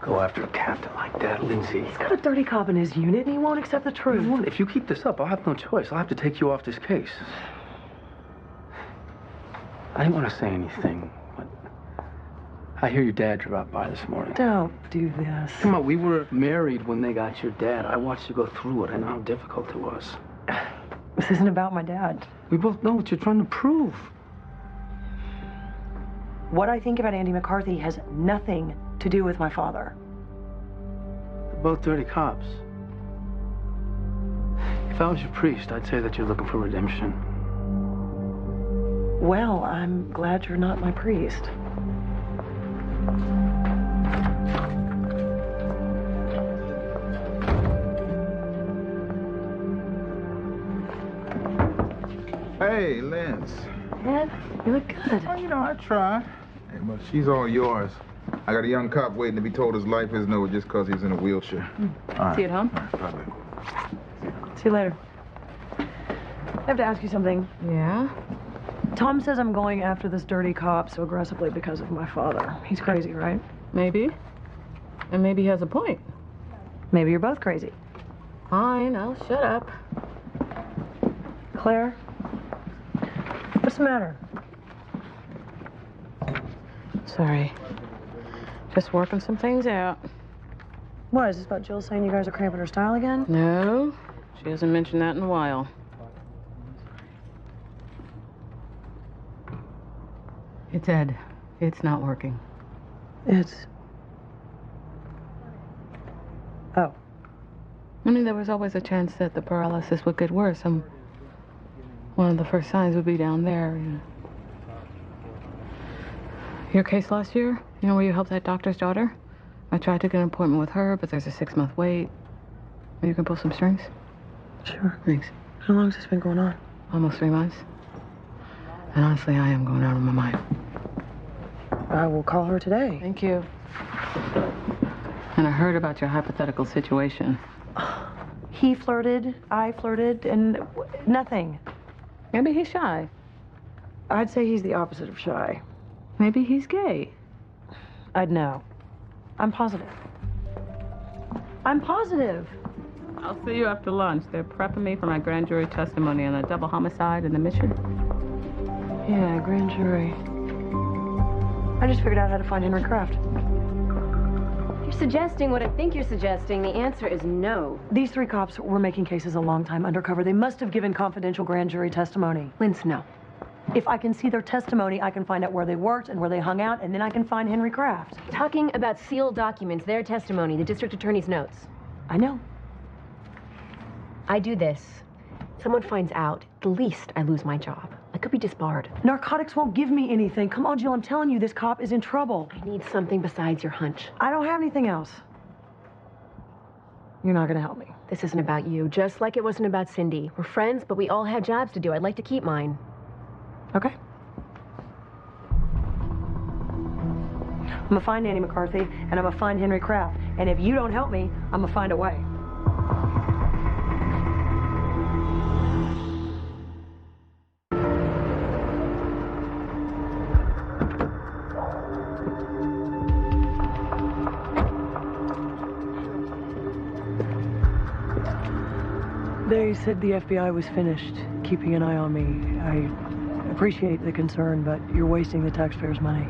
Speaker 17: Go after a captain like that, Lindsay.
Speaker 1: He's got a dirty cop in his unit, and he won't accept the truth.
Speaker 17: Warren, if you keep this up, I'll have no choice. I'll have to take you off this case. I didn't want to say anything, but I hear your dad drove by this morning.
Speaker 1: Don't do this.
Speaker 17: Come on, we were married when they got your dad. I watched you go through it. I know how difficult it was.
Speaker 1: This isn't about my dad.
Speaker 17: We both know what you're trying to prove.
Speaker 1: What I think about Andy McCarthy has nothing to do with my father.
Speaker 17: They're both dirty cops. If I was your priest, I'd say that you're looking for redemption.
Speaker 1: Well, I'm glad you're not my priest.
Speaker 7: Hey, Lance.
Speaker 1: Ed, you look good.
Speaker 7: Oh, you know, I try. Hey, but she's all yours. I got a young cop waiting to be told his life isn't over just because he's in a wheelchair. All right.
Speaker 2: See you at home?
Speaker 7: All right, bye.
Speaker 1: See you later. I have to ask you something.
Speaker 2: Yeah?
Speaker 1: Tom says I'm going after this dirty cop so aggressively because of my father. He's crazy, right?
Speaker 2: Maybe. And maybe he has a point.
Speaker 1: Maybe you're both crazy.
Speaker 2: Fine, I'll shut up.
Speaker 1: Claire? What's the matter?
Speaker 2: Sorry. Just working some things out.
Speaker 1: What, is this about Jill saying you guys are cramping her style again?
Speaker 2: No, she hasn't mentioned that in a while. It's Ed. It's not working.
Speaker 1: It's... Oh.
Speaker 2: I mean, there was always a chance that the paralysis would get worse. One of the first signs would be down there. You know. Your case last year, you know, where you helped that doctor's daughter? I tried to get an appointment with her, but there's a 6-month wait. Maybe you can pull some strings?
Speaker 1: Sure.
Speaker 2: Thanks.
Speaker 1: How long has this been going on?
Speaker 2: Almost 3 months. And honestly, I am going out of my mind.
Speaker 1: I will call her today.
Speaker 2: Thank you. And I heard about your hypothetical situation.
Speaker 1: He flirted, I flirted, and nothing.
Speaker 2: Maybe he's shy.
Speaker 1: I'd say he's the opposite of shy.
Speaker 2: Maybe he's gay.
Speaker 1: I'd know. I'm positive. I'm positive.
Speaker 2: I'll see you after lunch. They're prepping me for my grand jury testimony on a double homicide in the Mission.
Speaker 1: Yeah, grand jury. I just figured out how to find Henry Kraft.
Speaker 3: You're suggesting what I think you're suggesting. The answer is no.
Speaker 1: These 3 cops were making cases a long time undercover. They must have given confidential grand jury testimony.
Speaker 3: Linz, no.
Speaker 1: If I can see their testimony, I can find out where they worked and where they hung out, and then I can find Henry Kraft.
Speaker 3: Talking about sealed documents, their testimony, the district attorney's notes.
Speaker 1: I know.
Speaker 3: I do this. Someone finds out, the least I lose my job. I could be disbarred.
Speaker 1: Narcotics won't give me anything. Come on, Jill, I'm telling you, this cop is in trouble.
Speaker 3: I need something besides your hunch.
Speaker 1: I don't have anything else. You're not gonna help me.
Speaker 3: This isn't about you, just like it wasn't about Cindy. We're friends, but we all have jobs to do. I'd like to keep mine.
Speaker 1: Okay. I'm gonna find Annie McCarthy, and I'm gonna find Henry Kraft. And if you don't help me, I'm gonna find a way. They said the FBI was finished keeping an eye on me. I appreciate the concern, but you're wasting the taxpayers' money.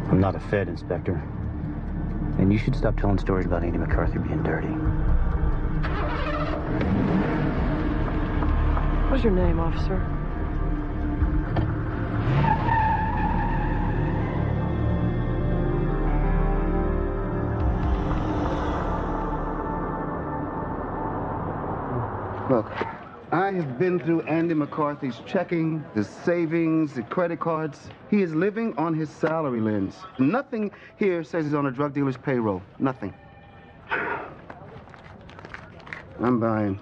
Speaker 14: I'm not a Fed, Inspector. And you should stop telling stories about Andy McCarthy being dirty.
Speaker 1: What's your name, officer?
Speaker 6: Look, I have been through Andy McCarthy's checking, his savings, the credit cards. He is living on his salary, Linz. Nothing here says he's on a drug dealer's payroll. Nothing. I'm buying.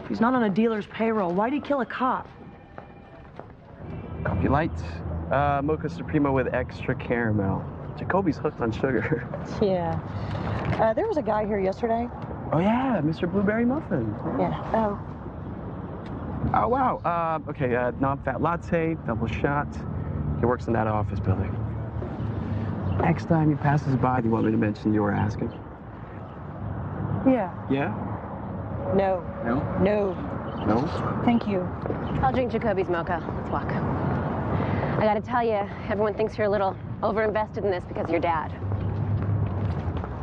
Speaker 1: He's not on a dealer's payroll. Why'd he kill a cop?
Speaker 23: Coffee Lights, Mocha Supremo with extra caramel. Jacoby's hooked on sugar.
Speaker 1: Yeah. There was a guy here yesterday.
Speaker 23: Oh, yeah, Mr. Blueberry Muffin.
Speaker 1: Yeah. Oh.
Speaker 23: Oh, wow. Okay, non-fat latte, double shot. He works in that office building. Next time he passes by, do you want me to mention you were asking?
Speaker 1: Yeah.
Speaker 23: Yeah?
Speaker 1: No.
Speaker 23: No?
Speaker 1: No.
Speaker 23: No?
Speaker 1: Thank you.
Speaker 3: I'll drink Jacoby's mocha. Let's walk. I gotta tell you, everyone thinks you're a little over-invested in this because of your dad.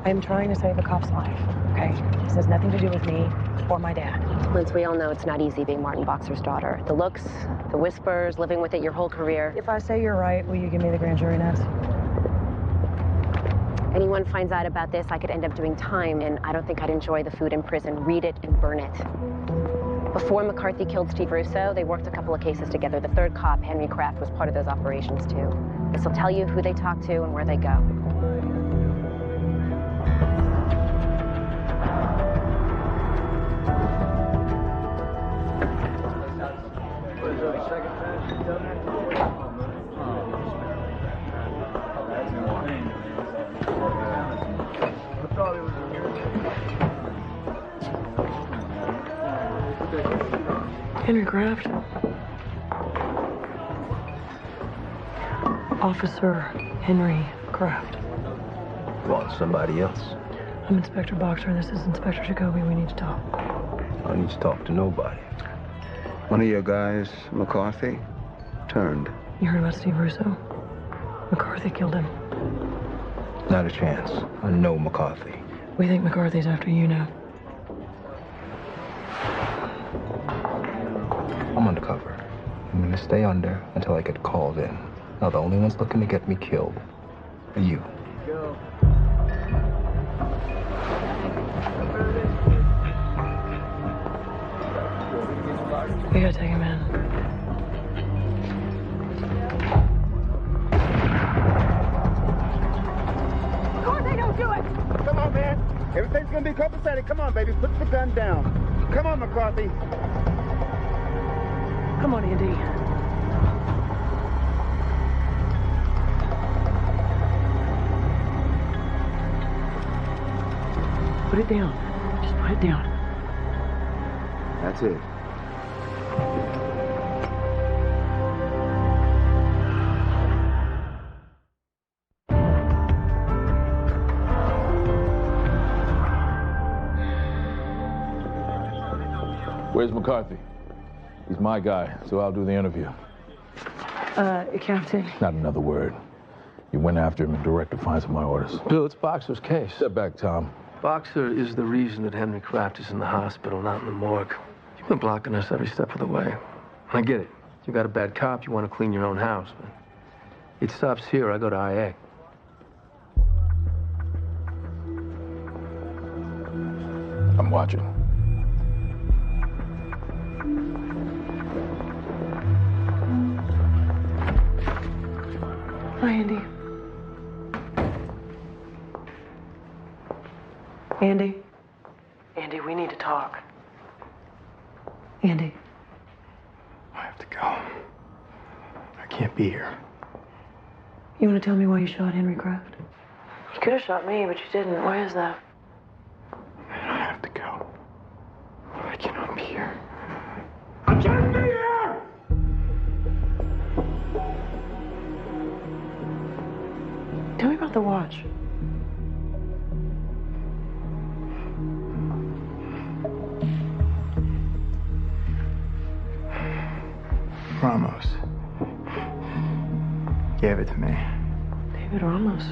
Speaker 1: I'm trying to save a cop's life, okay? This has nothing to do with me or my dad.
Speaker 3: Linz, we all know it's not easy being Martin Boxer's daughter. The looks, the whispers, living with it your whole career.
Speaker 1: If I say you're right, will you give me the grand jury notes?
Speaker 3: Anyone finds out about this, I could end up doing time, and I don't think I'd enjoy the food in prison. Read it and burn it. Before McCarthy killed Steve Russo, they worked a couple of cases together. The third cop, Henry Kraft, was part of those operations, too. This will tell you who they talk to and where they go.
Speaker 1: Henry Kraft. Officer Henry Kraft.
Speaker 4: You want somebody else?
Speaker 1: I'm Inspector Boxer, and this is Inspector Jacoby. We need to talk.
Speaker 4: I don't need to talk to nobody.
Speaker 6: One of your guys, McCarthy, turned.
Speaker 1: You heard about Steve Russo? McCarthy killed him.
Speaker 4: Not a chance. I know McCarthy.
Speaker 1: We think McCarthy's after you now.
Speaker 4: I'm undercover. I'm gonna stay under until I get called in. Now the only ones looking to get me killed are you.
Speaker 1: We gotta take him in.
Speaker 15: Of course they don't do it!
Speaker 21: Come on, man. Everything's gonna be copacetic. Come on, baby. Put the gun down. Come on, McCarthy.
Speaker 1: Come on, Andy. Put it down. Just put it down.
Speaker 6: That's it.
Speaker 12: Where's McCarthy? He's my guy, so I'll do the interview.
Speaker 1: Captain.
Speaker 12: Not another word. You went after him in direct defiance of my orders.
Speaker 4: Bill, it's Boxer's case.
Speaker 12: Step back, Tom.
Speaker 4: Boxer is the reason that Henry Kraft is in the hospital, not in the morgue. You've been blocking us every step of the way. I get it. You got a bad cop, you want to clean your own house, but it stops here. I go to IA.
Speaker 12: I'm watching.
Speaker 1: Hi, Andy. Andy? Andy, we need to talk. Andy.
Speaker 5: I have to go. I can't be here.
Speaker 1: You want to tell me why you shot Henry Kraft? You could have shot me, but you didn't. Why is that?
Speaker 5: I have to go. I cannot be here.
Speaker 15: I can't be here!
Speaker 1: Tell me about the watch.
Speaker 5: Ramos gave it to me.
Speaker 1: David Ramos.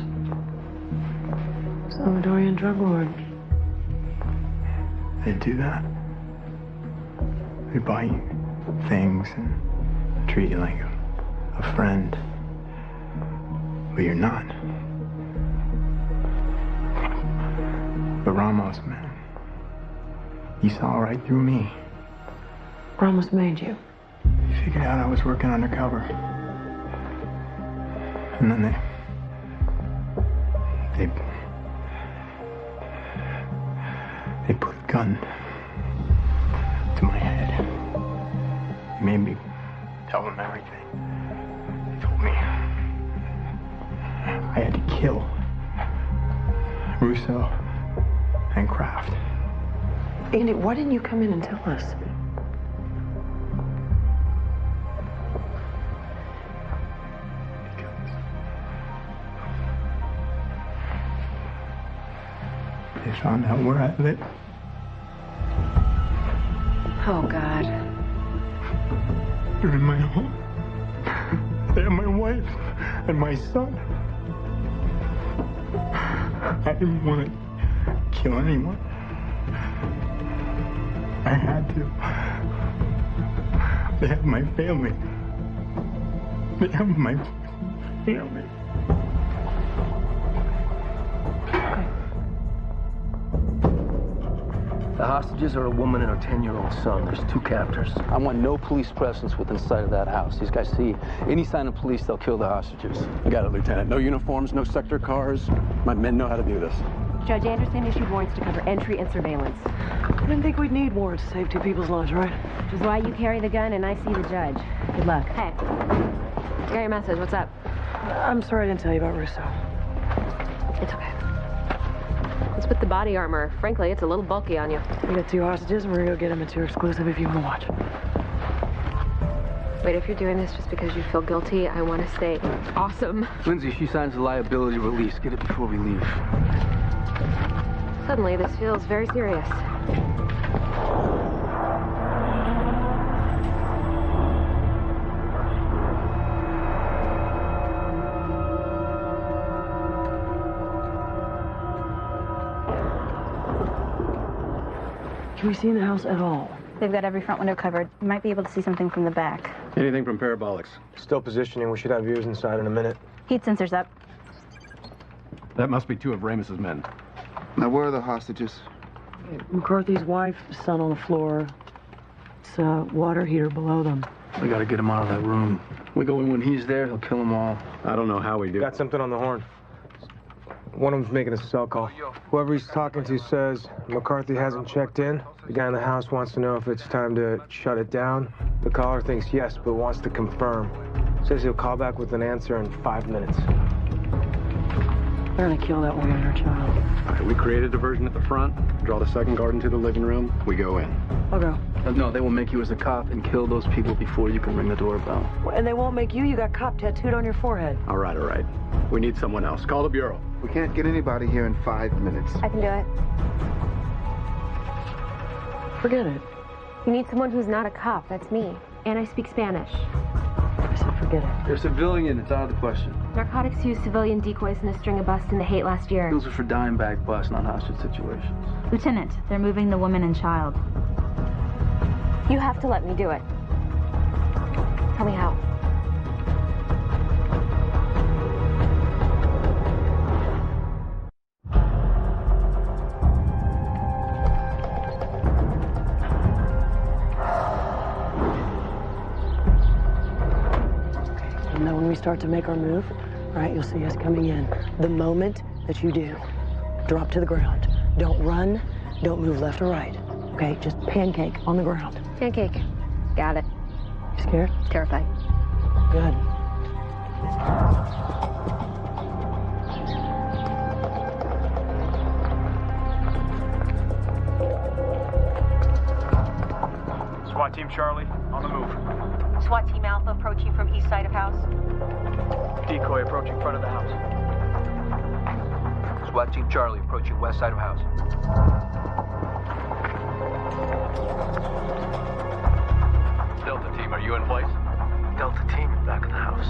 Speaker 1: Salvadorian drug lord.
Speaker 5: They do that. They buy you things and treat you like a friend. But you're not. But Ramos, man, he saw right through me.
Speaker 1: Ramos made you.
Speaker 5: He figured out I was working undercover. And then they put a gun to my head. They made me tell them everything. They told me I had to kill Russo and Kraft.
Speaker 1: Andy, why didn't you come in and tell us?
Speaker 5: They found out where I lived.
Speaker 3: Oh, God.
Speaker 5: They're in my home. They have my wife and my son. I didn't want to kill anyone. I had to. They have my family. They have my family.
Speaker 4: The hostages are a woman and her 10-year-old son. There's 2 captors.
Speaker 14: I want no police presence within sight of that house. These guys see any sign of police, they'll kill the hostages.
Speaker 23: I got it, Lieutenant. No uniforms, no sector cars. My men know how to do this.
Speaker 3: Judge Anderson issued warrants to cover entry and surveillance.
Speaker 1: I didn't think we'd need warrants to save 2 people's lives, right?
Speaker 3: Which is why you carry the gun and I see the judge. Good luck. Hey, got your message. What's up?
Speaker 1: I'm sorry I didn't tell you about Russo.
Speaker 3: It's okay. What's with the body armor? Frankly, it's a little bulky on you.
Speaker 1: We got 2 hostages, and we're gonna go get them. It's your exclusive if you want to watch.
Speaker 3: Wait, if you're doing this just because you feel guilty, I want to say awesome.
Speaker 14: Lindsay, she signs the liability release. Get it before we leave.
Speaker 3: Suddenly, this feels very serious.
Speaker 1: Can we see in the house at all?
Speaker 8: They've got every front window covered. You might be able to see something from the back.
Speaker 22: Anything from parabolics?
Speaker 5: Still positioning. We should have views inside in a minute.
Speaker 8: Heat sensors up.
Speaker 22: That must be 2 of Ramos's men.
Speaker 6: Now, where are the hostages?
Speaker 1: McCarthy's wife, son on the floor. It's a water heater below them.
Speaker 14: We gotta get him out of that room. We go in when he's there, he'll kill them all.
Speaker 22: I don't know how we do.
Speaker 5: Got something on the horn. One of them's making a cell call. Whoever he's talking to says McCarthy hasn't checked in. The guy in the house wants to know if it's time to shut it down. The caller thinks yes, but wants to confirm. Says he'll call back with an answer in 5 minutes.
Speaker 1: They're gonna kill that woman and her child.
Speaker 22: All right, we create a diversion at the front, draw the second guard into the living room, we go in.
Speaker 1: I'll go.
Speaker 14: No, they will make you as a cop and kill those people before you can ring the doorbell.
Speaker 1: And they won't make you. You got cop tattooed on your forehead.
Speaker 22: All right, all right. We need someone else. Call the bureau.
Speaker 6: We can't get anybody here in 5 minutes.
Speaker 3: I can do it.
Speaker 1: Forget it.
Speaker 3: You need someone who's not a cop. That's me. And I speak Spanish.
Speaker 1: I said forget it.
Speaker 14: You're a civilian. It's out of the question.
Speaker 3: Narcotics used civilian decoys in a string of busts in the Haight last year.
Speaker 14: Those are for dime bag busts, not hostage situations.
Speaker 8: Lieutenant, they're moving the woman and child.
Speaker 3: You have to let me do it. Tell me how.
Speaker 1: And then when we start to make our move, right, you'll see us coming in. The moment that you do, drop to the ground. Don't run, don't move left or right. Okay, just pancake on the ground.
Speaker 3: Pancake. Got it.
Speaker 1: You scared?
Speaker 3: Terrified.
Speaker 1: Good.
Speaker 20: SWAT Team Charlie, on the move.
Speaker 10: SWAT Team Alpha approaching from east side of house.
Speaker 20: Decoy approaching front of the house.
Speaker 16: SWAT Team Charlie approaching west side of house.
Speaker 22: Delta Team, are you in place?
Speaker 16: Delta Team, back of the house.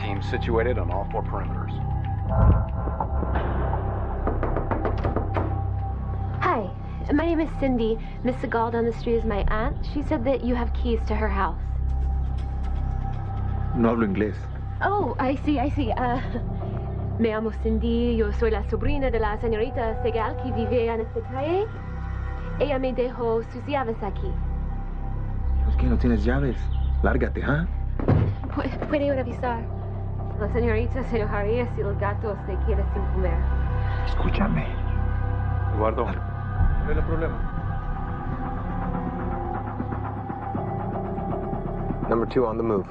Speaker 22: Team situated on all 4 perimeters.
Speaker 3: Hi, my name is Cindy. Miss Segal down the street is my aunt. She said that you have keys to her house.
Speaker 16: No hablo inglés.
Speaker 3: Oh, I see. Me llamo Cindy. Yo soy la sobrina de la señorita Segal que vive en esta calle. Ella me dejó sus llaves aquí.
Speaker 16: ¿Por qué no tienes llaves? Lárgate, ¿ah?
Speaker 3: ¿Puede avisar? La señorita se enojaría si el gato se queda sin comer.
Speaker 16: Escúchame.
Speaker 22: Eduardo.
Speaker 16: ¿Cuál es el problema?
Speaker 5: Number 2 on the move.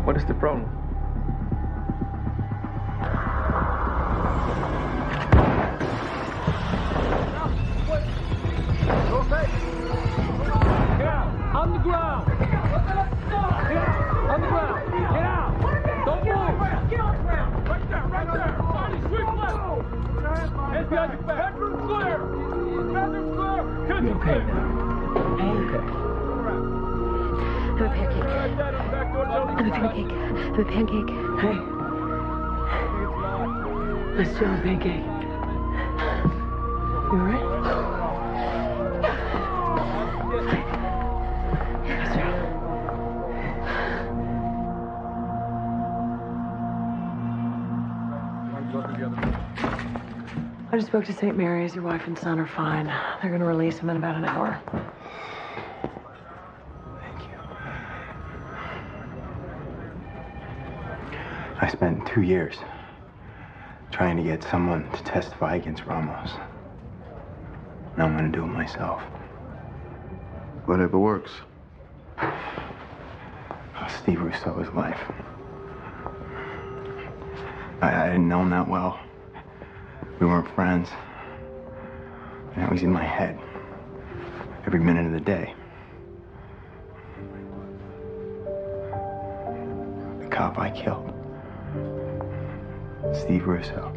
Speaker 14: What is the problem?
Speaker 15: Get out! On the ground! Get out! On the ground! Get out! Don't move! Get on the ground! Right there! Body sweep left! Hands behind your back! Bedroom clear! Bedroom clear! Kitchen clear!
Speaker 3: I'm a pancake.
Speaker 1: Hey. Let's do a pancake. You all right? Yes, sir. I just spoke to St. Mary's. Your wife and son are fine. They're going to release him in about an hour.
Speaker 24: I spent 2 years trying to get someone to testify against Ramos. Now I'm gonna do it myself.
Speaker 6: Whatever works.
Speaker 24: Steve Rousseau's life. I didn't know him that well. We weren't friends. And it was in my head. Every minute of the day. The cop I killed. Steve Russo.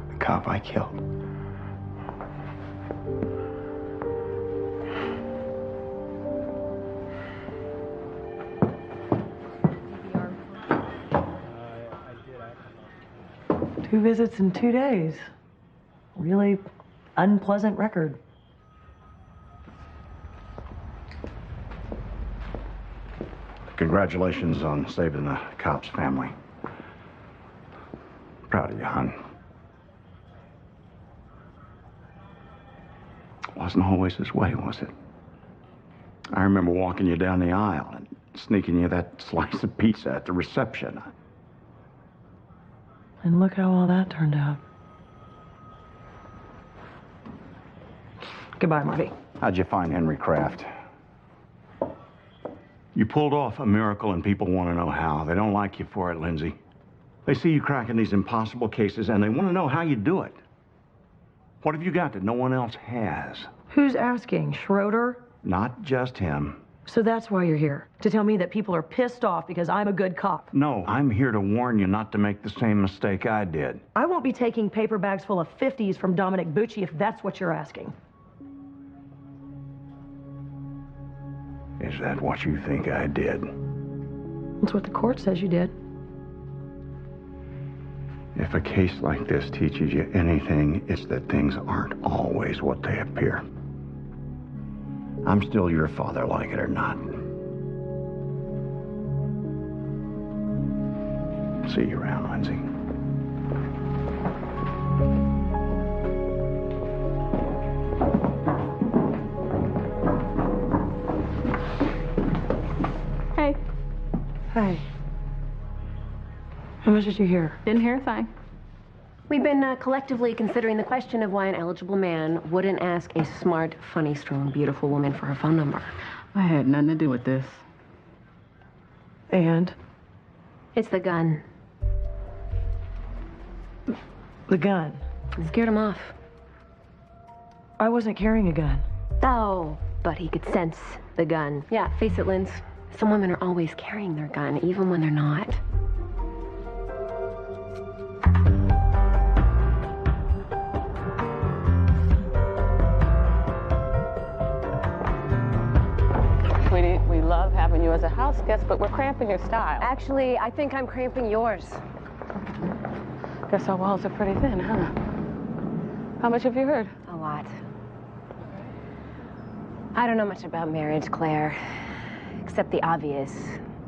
Speaker 24: The cop I killed.
Speaker 1: Two visits in 2 days. Really unpleasant record.
Speaker 11: Congratulations on saving the cop's family. Proud of you, hon. Wasn't always this way, was it? I remember walking you down the aisle and sneaking you that slice of pizza at the reception.
Speaker 1: And look how all that turned out. Goodbye, Marty.
Speaker 11: How'd you find Henry Kraft? You pulled off a miracle and people want to know how. They don't like you for it, Lindsay. They see you cracking these impossible cases and they want to know how you do it. What have you got that no one else has?
Speaker 1: Who's asking? Schroeder?
Speaker 11: Not just him.
Speaker 1: So that's why you're here. To tell me that people are pissed off because I'm a good cop.
Speaker 11: No, I'm here to warn you not to make the same mistake I did.
Speaker 1: I won't be taking paper bags full of 50s from Dominic Bucci if that's what you're asking.
Speaker 11: Is that what you think I did?
Speaker 1: That's what the court says you did.
Speaker 11: If a case like this teaches you anything, it's that things aren't always what they appear. I'm still your father, like it or not. See you around, Lindsay.
Speaker 2: Hey.
Speaker 1: Hi. How much did you hear?
Speaker 2: Didn't hear a thing.
Speaker 3: We've been collectively considering the question of why an eligible man wouldn't ask a smart, funny, strong, beautiful woman for her phone number.
Speaker 2: I had nothing to do with this.
Speaker 1: And?
Speaker 3: It's the gun.
Speaker 1: The gun?
Speaker 3: It scared him off.
Speaker 1: I wasn't carrying a gun.
Speaker 3: Oh, but he could sense the gun. Yeah, face it, Linz. Some women are always carrying their gun, even when they're not.
Speaker 2: Sweetie, we love having you as a house guest, but we're cramping your style.
Speaker 3: Actually, I think I'm cramping yours.
Speaker 2: Guess our walls are pretty thin, huh? How much have you heard?
Speaker 3: A lot. I don't know much about marriage, Claire, except the obvious.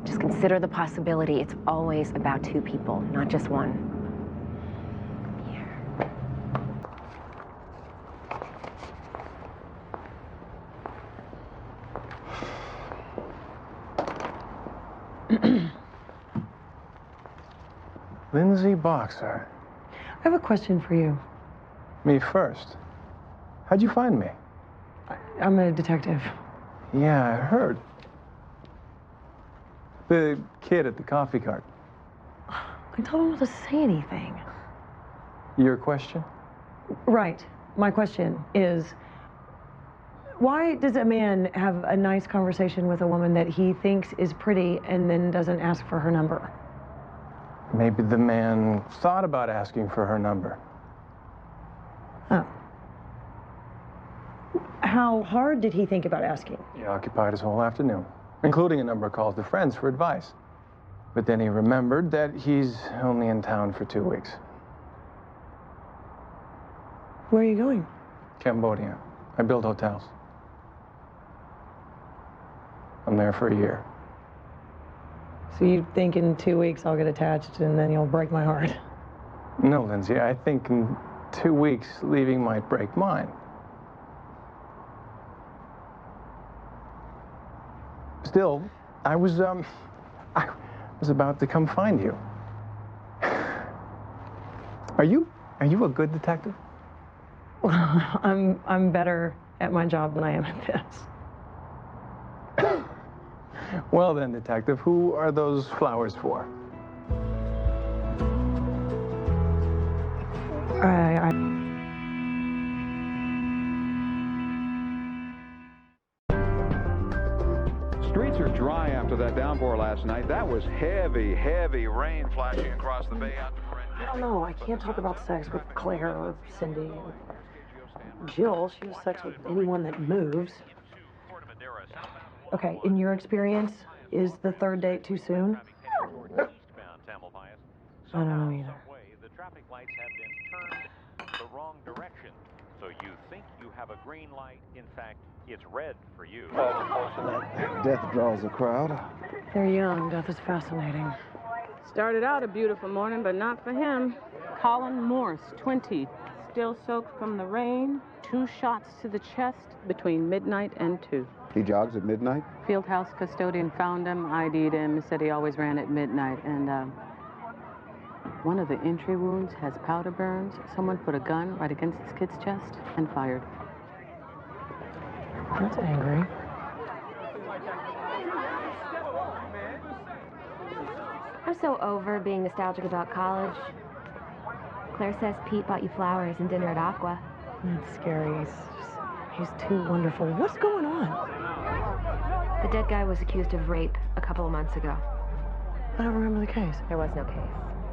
Speaker 3: Just consider the possibility it's always about two people, not just one.
Speaker 5: Lindsay Boxer.
Speaker 1: I have a question for you.
Speaker 5: Me first. How'd you find me?
Speaker 1: I'm a detective.
Speaker 5: Yeah, I heard. The kid at the coffee cart.
Speaker 1: I told him not to say anything.
Speaker 5: Your question?
Speaker 1: Right. My question is, why does a man have a nice conversation with a woman that he thinks is pretty and then doesn't ask for her number?
Speaker 5: Maybe the man thought about asking for her number.
Speaker 1: Oh. How hard did he think about asking?
Speaker 5: He occupied his whole afternoon, including a number of calls to friends for advice. But then he remembered that he's only in town for 2 weeks.
Speaker 1: Where are you going?
Speaker 5: Cambodia. I build hotels. I'm there for a year.
Speaker 1: So you think in 2 weeks I'll get attached and then you'll break my heart?
Speaker 5: No, Lindsay, I think in 2 weeks leaving might break mine. Still, I was about to come find you. Are you a good detective?
Speaker 1: I'm better at my job than I am at this.
Speaker 5: Well then, Detective, who are those flowers for?
Speaker 9: Streets are dry after that downpour last night. That was heavy, heavy rain flashing across the bay.
Speaker 1: I don't know. I can't talk about sex with Claire or Cindy. Jill, she has sex with anyone that moves. Okay, in your experience, is the third date too soon? I don't know either.
Speaker 13: The traffic lights have been turned the wrong direction. So you think you have a green light. In fact, it's red for you.
Speaker 6: Death draws a crowd.
Speaker 1: They're young. Death is fascinating.
Speaker 2: Started out a beautiful morning, but not for him. Colin Morse, 20, still soaked from the rain. 2 shots to the chest between midnight and 2.
Speaker 6: He jogs at midnight?
Speaker 2: Fieldhouse custodian found him, ID'd him, said he always ran at midnight. And one of the entry wounds has powder burns. Someone put a gun right against this kid's chest and fired.
Speaker 1: That's angry.
Speaker 3: I'm so over being nostalgic about college. Claire says Pete bought you flowers and dinner at Aqua.
Speaker 1: That's scary. He's too wonderful. What's going on?
Speaker 3: The dead guy was accused of rape a couple of months ago.
Speaker 1: I don't remember the case.
Speaker 3: There was no case.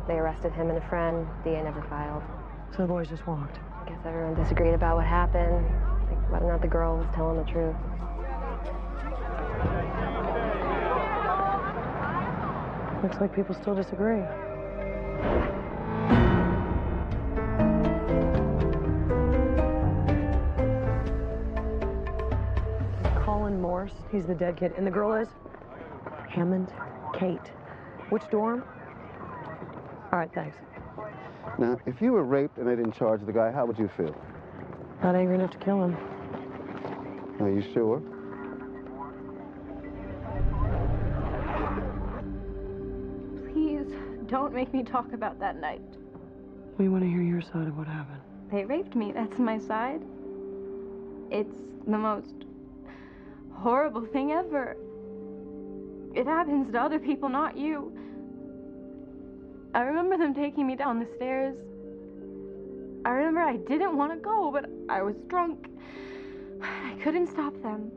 Speaker 3: They arrested him and a friend. DA never filed.
Speaker 1: So the boys just walked.
Speaker 3: I guess everyone disagreed about what happened, like whether or not the girl was telling the truth.
Speaker 1: Looks like people still disagree. Colin Morse, he's the dead kid. And the girl is? Hammond Kate. Which dorm? All right, thanks.
Speaker 6: Now, if you were raped and they didn't charge the guy, how would you feel?
Speaker 1: Not angry enough to kill him.
Speaker 6: Are you sure?
Speaker 8: Please, don't make me talk about that night.
Speaker 1: We want to hear your side of what happened.
Speaker 8: They raped me. That's my side. It's the most horrible thing ever. It happens to other people, not you. I remember them taking me down the stairs. I remember I didn't want to go, but I was drunk. I couldn't stop them.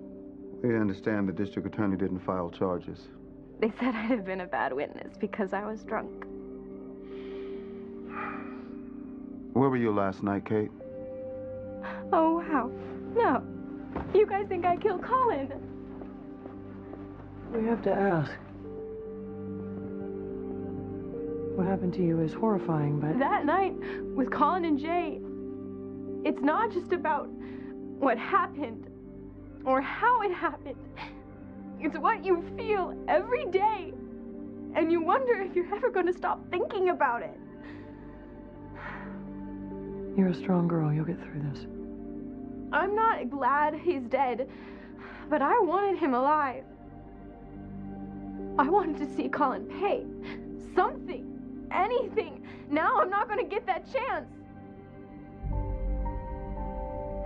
Speaker 6: We understand the district attorney didn't file charges.
Speaker 8: They said I'd have been a bad witness because I was drunk.
Speaker 6: Where were you last night, Kate?
Speaker 8: Oh, wow. No. You guys think I killed Colin?
Speaker 1: We have to ask. What happened to you is horrifying, but...
Speaker 8: That night with Colin and Jay, it's not just about what happened or how it happened. It's what you feel every day. And you wonder if you're ever going to stop thinking about it.
Speaker 1: You're a strong girl. You'll get through this.
Speaker 8: I'm not glad he's dead, but I wanted him alive. I wanted to see Colin pay. Something. Anything. Now I'm not going to get that chance.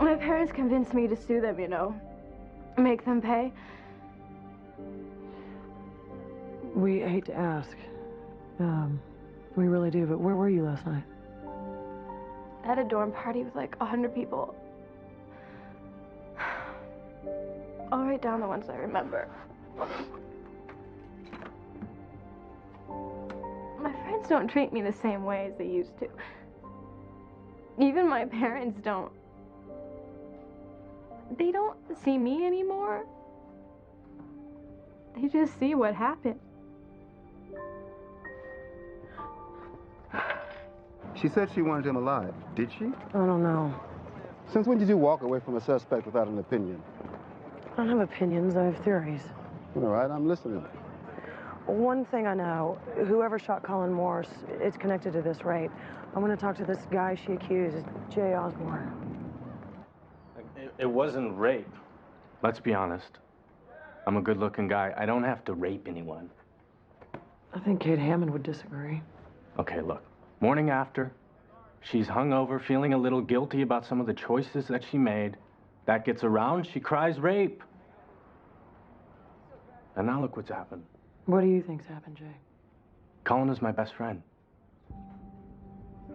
Speaker 8: My parents convinced me to sue them, you know. Make them pay.
Speaker 1: We hate to ask. We really do, but where were you last night?
Speaker 8: At a dorm party with like 100 people. I'll write down the ones I remember. My friends don't treat me the same way as they used to. Even my parents don't. They don't see me anymore. They just see what happened.
Speaker 6: She said she wanted him alive. Did she?
Speaker 1: I don't know.
Speaker 6: Since when did you walk away from a suspect without an opinion?
Speaker 1: I don't have opinions. I have theories.
Speaker 6: All right, I'm listening.
Speaker 1: One thing I know, whoever shot Colin Morse, it's connected to this rape. I want to talk to this guy she accused, Jay Osborne.
Speaker 18: It wasn't rape. Let's be honest. I'm a good-looking guy. I don't have to rape anyone.
Speaker 1: I think Kate Hammond would disagree.
Speaker 18: Okay, look. Morning after, she's hungover, feeling a little guilty about some of the choices that she made. That gets around, she cries rape. And now look what's happened.
Speaker 1: What do you think's happened, Jay?
Speaker 18: Colin is my best friend.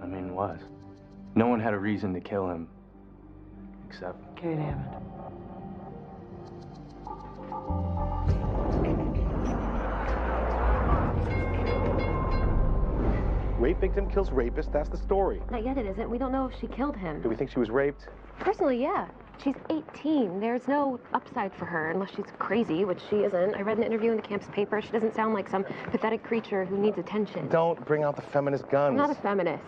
Speaker 18: I mean, was. No one had a reason to kill him. Except
Speaker 1: Kate Hammond.
Speaker 7: Rape victim kills rapist, that's the story.
Speaker 3: Not yet it isn't. We don't know if she killed him.
Speaker 7: Do we think she was raped?
Speaker 3: Personally, yeah. She's 18. There's no upside for her unless she's crazy, which she isn't. I read an interview in the campus paper. She doesn't sound like some pathetic creature who needs attention.
Speaker 7: Don't bring out the feminist guns.
Speaker 3: I'm not a feminist.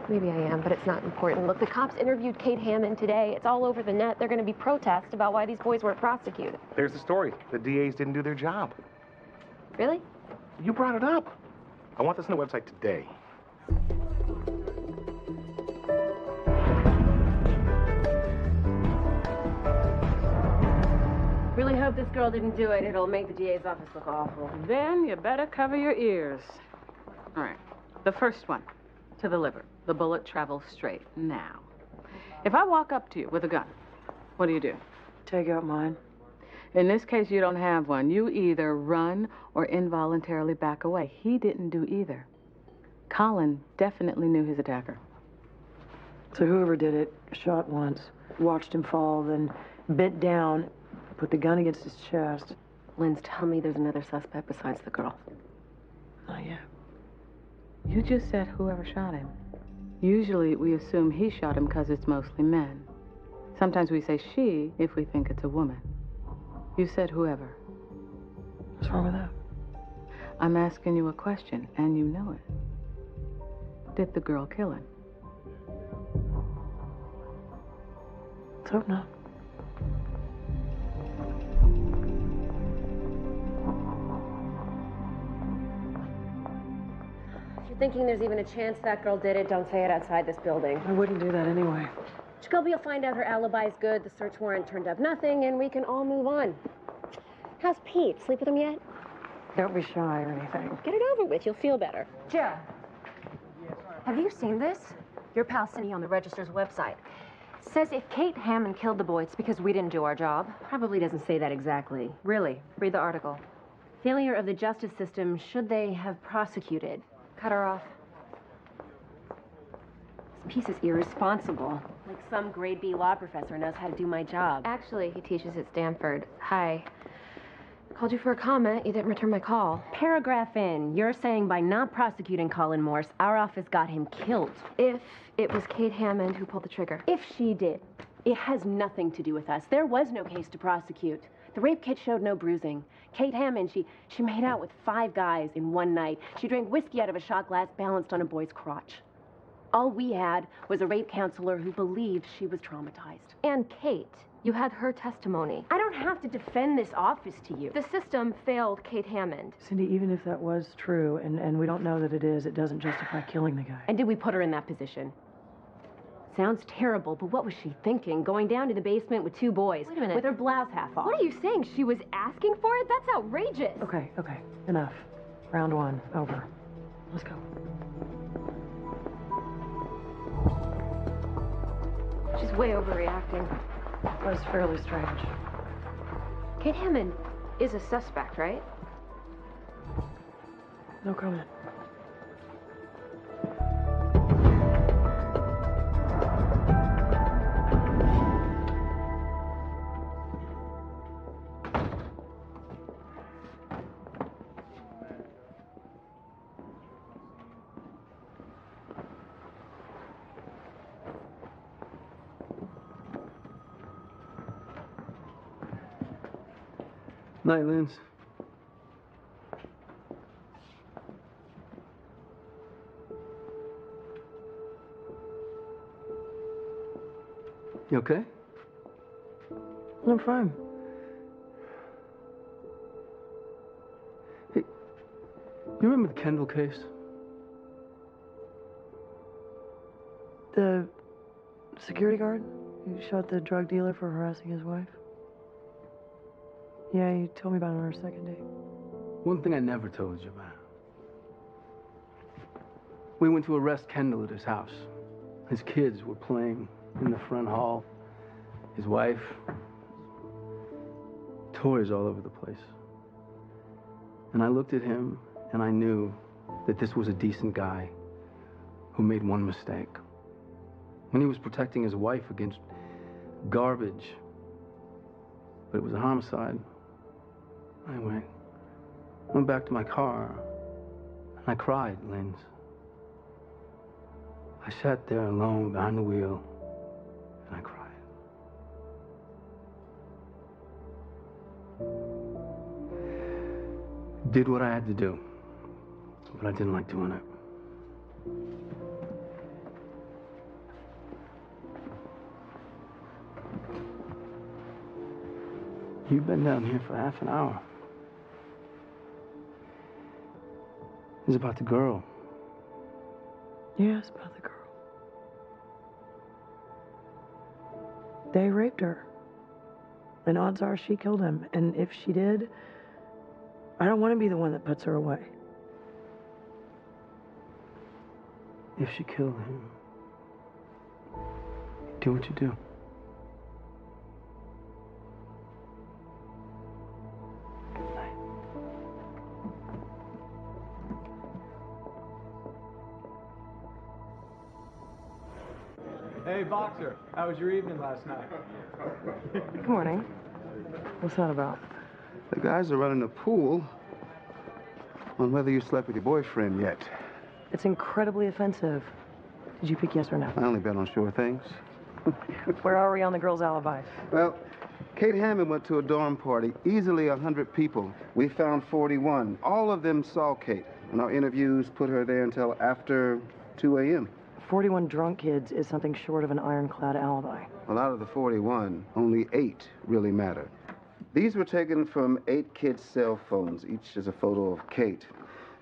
Speaker 3: Maybe I am, but it's not important. Look, the cops interviewed Kate Hammond today. It's all over the net. They're going to be protests about why these boys weren't prosecuted.
Speaker 7: There's the story. The DAs didn't do their job.
Speaker 3: Really?
Speaker 7: You brought it up. I want this on the website today.
Speaker 3: Really hope this girl didn't do it. It'll make the DA's office look awful.
Speaker 2: Then you better cover your ears. All right. The first one, to the liver. The bullet travels straight. Now, if I walk up to you with a gun, what do?
Speaker 1: Take out mine.
Speaker 2: In this case, you don't have one. You either run or involuntarily back away. He didn't do either. Colin definitely knew his attacker.
Speaker 1: So whoever did it shot once, watched him fall, then bent down, put the gun against his chest.
Speaker 3: Linz, tell me there's another suspect besides the girl.
Speaker 1: Not yet.
Speaker 2: You just said whoever shot him. Usually we assume he shot him because it's mostly men. Sometimes we say she if we think it's a woman. You said whoever.
Speaker 1: What's wrong with that?
Speaker 2: I'm asking you a question, and you know it. Did the girl kill him?
Speaker 1: Let's hope not.
Speaker 3: If you're thinking there's even a chance that girl did it, don't say it outside this building.
Speaker 1: I wouldn't do that anyway.
Speaker 3: Jacoby will find out her alibi is good, the search warrant turned up nothing, and we can all move on. How's Pete? Sleep with him yet?
Speaker 1: Don't be shy or anything.
Speaker 3: Get it over with. You'll feel better. Joe, have you seen this? Your pal Cindy on the Register's website says if Kate Hammond killed the boy, it's because we didn't do our job. Probably doesn't say that exactly. Really, read the article. Failure of the justice system, should they have prosecuted? Cut her off. This piece is irresponsible. Like some grade B law professor knows how to do my job. Actually, he teaches at Stanford. Hi. Called you for a comment. You didn't return my call. Paragraph in. You're saying by not prosecuting Colin Morse, our office got him killed. If it was Kate Hammond who pulled the trigger. If she did. It has nothing to do with us. There was no case to prosecute. The rape kit showed no bruising. Kate Hammond, she made out with 5 guys in one night. She drank whiskey out of a shot glass balanced on a boy's crotch. All we had was a rape counselor who believed she was traumatized. And Kate, you had her testimony. I don't have to defend this office to you. The system failed Kate Hammond.
Speaker 1: Cindy, even if that was true, and we don't know that it is, it doesn't justify killing the guy.
Speaker 3: And did we put her in that position? Sounds terrible, but what was she thinking? Going down to the basement with 2 boys. Wait a minute. With her blouse half off. What are you saying? She was asking for it? That's outrageous.
Speaker 1: Okay. Enough. Round 1, over. Let's go.
Speaker 3: She's way overreacting.
Speaker 1: That was fairly strange.
Speaker 3: Kate Hammond is a suspect, right?
Speaker 1: No comment.
Speaker 14: Night, Linz. You okay?
Speaker 1: I'm fine.
Speaker 14: Hey, you remember the Kendall case?
Speaker 1: The security guard who shot the drug dealer for harassing his wife? Yeah, you told me about it on our second date.
Speaker 14: One thing I never told you about. We went to arrest Kendall at his house. His kids were playing in the front hall. his wife, toys all over the place. And I looked at him and I knew that this was a decent guy who made one mistake. When he was protecting his wife against garbage, but it was a homicide. Anyway, I went back to my car and I cried, Linz. I sat there alone behind the wheel and I cried. Did what I had to do, but I didn't like doing it. You've been down here for half an hour. It's about the girl.
Speaker 1: Yes, about the girl. They raped her. And odds are she killed him. And if she did, I don't want to be the one that puts her away.
Speaker 14: If she killed him, do what you do.
Speaker 5: Hey, Boxer, how was your evening last night?
Speaker 1: Good morning. What's that about?
Speaker 6: The guys are running a pool on whether you slept with your boyfriend yet.
Speaker 1: It's incredibly offensive. Did you pick yes or no?
Speaker 6: I only bet on sure things.
Speaker 1: Where are we on the girl's alibi?
Speaker 6: Well, Kate Hammond went to a dorm party, easily 100 people. We found 41. All of them saw Kate, and our interviews put her there until after 2 a.m.
Speaker 1: 41 drunk kids is something short of an ironclad alibi.
Speaker 6: Well, out of the 41, only 8 really matter. These were taken from 8 kids' cell phones. Each is a photo of Kate.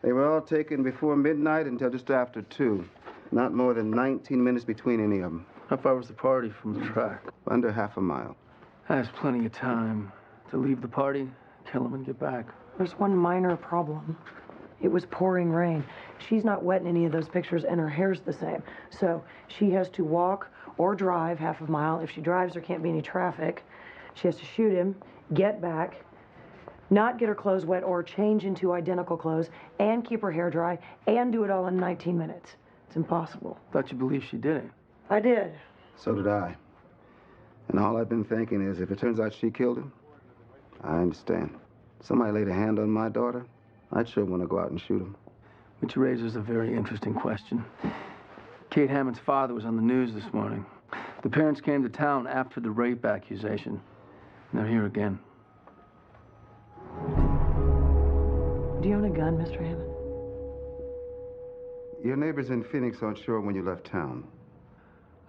Speaker 6: They were all taken before midnight until just after 2. Not more than 19 minutes between any of them.
Speaker 14: How far was the party from the track?
Speaker 6: Under half a mile.
Speaker 14: That's plenty of time to leave the party, kill him, and get back.
Speaker 1: There's one minor problem. It was pouring rain. She's not wet in any of those pictures, and her hair's the same. So she has to walk or drive half a mile. If she drives, there can't be any traffic. She has to shoot him, get back, not get her clothes wet or change into identical clothes, and keep her hair dry, and do it all in 19 minutes. It's impossible.
Speaker 14: Thought you believed she did it.
Speaker 1: I did.
Speaker 6: So did I. And all I've been thinking is, if it turns out she killed him, I understand. Somebody laid a hand on my daughter, I'd sure want to go out and shoot him.
Speaker 14: Which raises a very interesting question. Kate Hammond's father was on the news this morning. The parents came to town after the rape accusation. And they're here again.
Speaker 1: Do you own a gun, Mr. Hammond?
Speaker 6: Your neighbors in Phoenix aren't sure when you left town.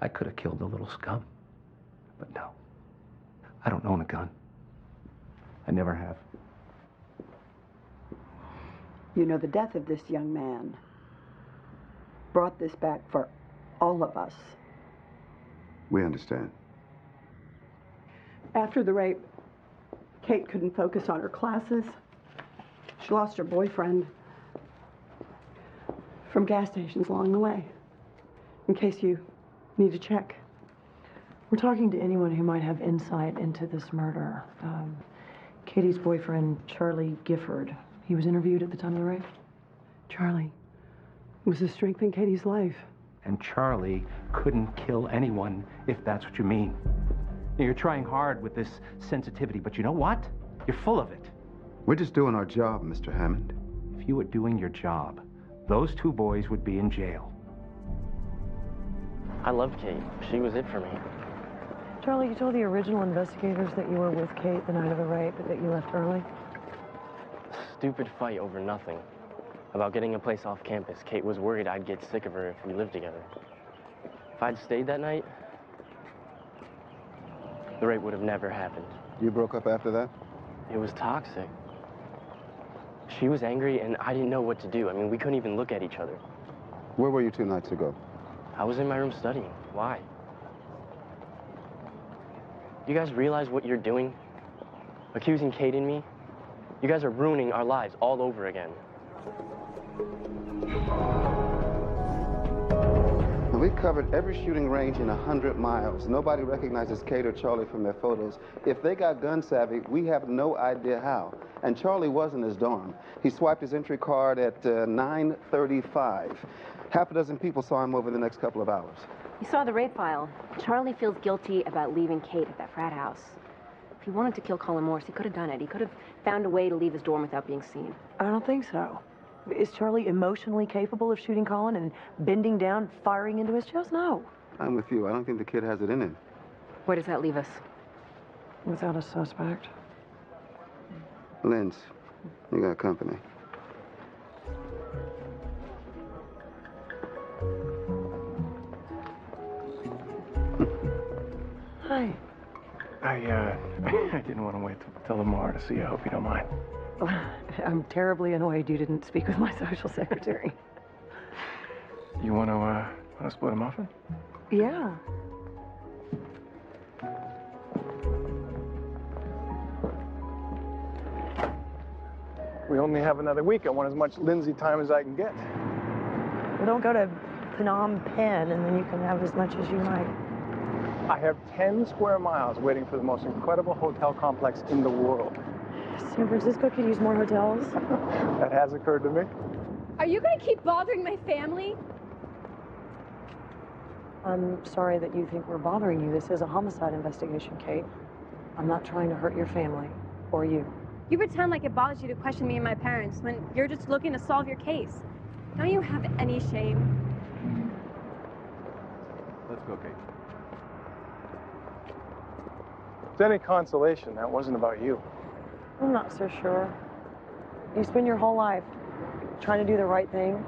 Speaker 22: I could have killed the little scum. But no. I don't own a gun. I never have.
Speaker 12: You know, the death of this young man brought this back for all of us.
Speaker 6: We understand.
Speaker 12: After the rape, Kate couldn't focus on her classes. She lost her boyfriend from gas stations along the way. In case you need to check.
Speaker 1: We're talking to anyone who might have insight into this murder. Katie's boyfriend, Charlie Gifford. He was interviewed at the time of the rape.
Speaker 12: Charlie was the strength in Katie's life.
Speaker 22: And Charlie couldn't kill anyone, if that's what you mean. You're trying hard with this sensitivity, but you know what? You're full of it.
Speaker 6: We're just doing our job, Mr. Hammond.
Speaker 22: If you were doing your job, those 2 boys would be in jail.
Speaker 17: I loved Kate. She was it for me.
Speaker 1: Charlie, you told the original investigators that you were with Kate the night of the rape, but that you left early?
Speaker 17: Stupid fight over nothing. About getting a place off campus. Kate was worried I'd get sick of her if we lived together. If I'd stayed that night, the rape would have never happened.
Speaker 6: You broke up after that?
Speaker 17: It was toxic. She was angry, and I didn't know what to do. I mean, we couldn't even look at each other.
Speaker 6: Where were you 2 nights ago?
Speaker 17: I was in my room studying. Why? You guys realize what you're doing? Accusing Kate and me? You guys are ruining our lives all over again.
Speaker 6: Now We covered every shooting range in 100 miles. Nobody recognizes Kate or Charlie from their photos. If they got gun savvy, we have no idea how. And Charlie was in his dorm. He swiped his entry card at 9:35. Half a dozen people saw him over the next couple of hours.
Speaker 3: You saw the rape file. Charlie feels guilty about leaving Kate at that frat house. If he wanted to kill Colin Morris, he could have done it. He could have found a way to leave his dorm without being seen.
Speaker 1: I don't think so. Is Charlie emotionally capable of shooting Colin and bending down, firing into his chest? No.
Speaker 6: I'm with you. I don't think the kid has it in him.
Speaker 3: Where does that leave us?
Speaker 1: Without a suspect.
Speaker 6: Linz, you got company.
Speaker 1: Hi.
Speaker 5: I didn't want to wait till tomorrow to see you. I hope you don't mind.
Speaker 1: I'm terribly annoyed you didn't speak with my social secretary.
Speaker 5: You want to split a muffin?
Speaker 1: Yeah.
Speaker 5: We only have another week. I want as much Lindsay time as I can get.
Speaker 1: Well, don't go to Phnom Penh and then you can have as much as you like.
Speaker 5: I have 10 square miles waiting for the most incredible hotel complex in the world.
Speaker 1: San Francisco could use more hotels.
Speaker 5: That has occurred to me.
Speaker 8: Are you going to keep bothering my family?
Speaker 1: I'm sorry that you think we're bothering you. This is a homicide investigation, Kate. I'm not trying to hurt your family or you.
Speaker 8: You pretend like it bothers you to question me and my parents when you're just looking to solve your case. Don't you have any shame?
Speaker 5: Let's go, Kate. If it's any consolation, that wasn't about you.
Speaker 1: I'm not so sure. You spend your whole life trying to do the right thing.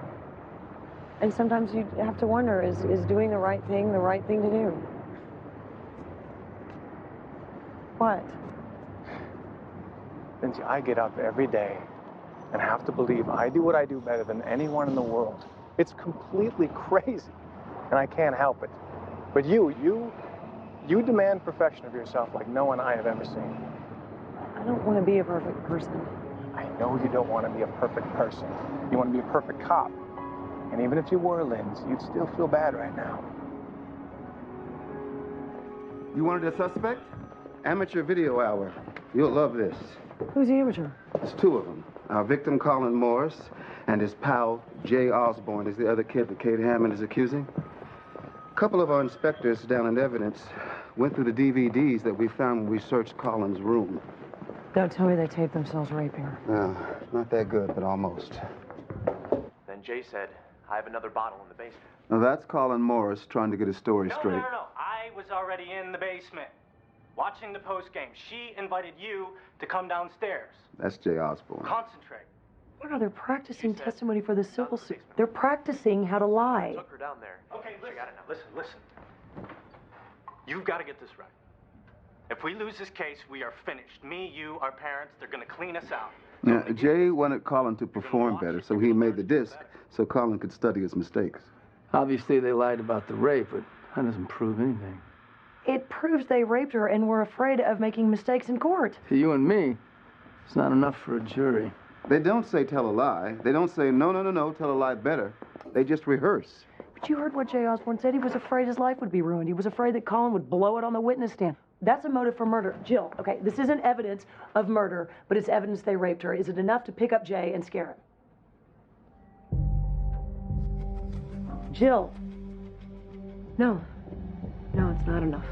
Speaker 1: And sometimes you have to wonder, is doing the right thing to do? What?
Speaker 5: Lindsay, I get up every day and have to believe I do what I do better than anyone in the world. It's completely crazy, and I can't help it. But you demand perfection of yourself like no one I have ever seen.
Speaker 1: I don't want to be a perfect person.
Speaker 5: I know you don't want to be a perfect person. You want to be a perfect cop. And even if you were, Linz, you'd still feel bad right now.
Speaker 6: You wanted a suspect? Amateur video hour. You'll love this.
Speaker 1: Who's the amateur?
Speaker 6: There's two of them. Our victim, Colin Morris, and his pal, Jay Osborne, is the other kid that Kate Hammond is accusing. A couple of our inspectors down in evidence went through the DVDs that we found when we searched Colin's room.
Speaker 1: Don't tell me they taped themselves raping her.
Speaker 6: No, not that good, but almost.
Speaker 17: Then Jay said, I have another bottle in the basement.
Speaker 6: Now, that's Colin Morris trying to get his story straight.
Speaker 4: No. I was already in the basement, watching the postgame. She invited you to come downstairs.
Speaker 6: That's Jay Osborne.
Speaker 4: Concentrate.
Speaker 1: What are they practicing testimony for the civil suit? They're practicing how to lie.
Speaker 17: I took her down there.
Speaker 4: Okay, listen. You've got to get this right. If we lose this case, we are finished. Me, you, our parents, they're going to clean us out.
Speaker 6: Now, Jay wanted Colin to perform better, so he made the disc so Colin could study his mistakes.
Speaker 14: Obviously, they lied about the rape, but that doesn't prove anything.
Speaker 1: It proves they raped her and were afraid of making mistakes in court.
Speaker 14: To you and me, it's not enough for a jury.
Speaker 6: They don't say tell a lie. They don't say, no, tell a lie better. They just rehearse.
Speaker 1: But you heard what Jay Osborne said. He was afraid his life would be ruined. He was afraid that Colin would blow it on the witness stand. That's a motive for murder. Jill, okay, this isn't evidence of murder, but it's evidence they raped her. Is it enough to pick up Jay and scare him? Jill.
Speaker 3: No, it's not enough.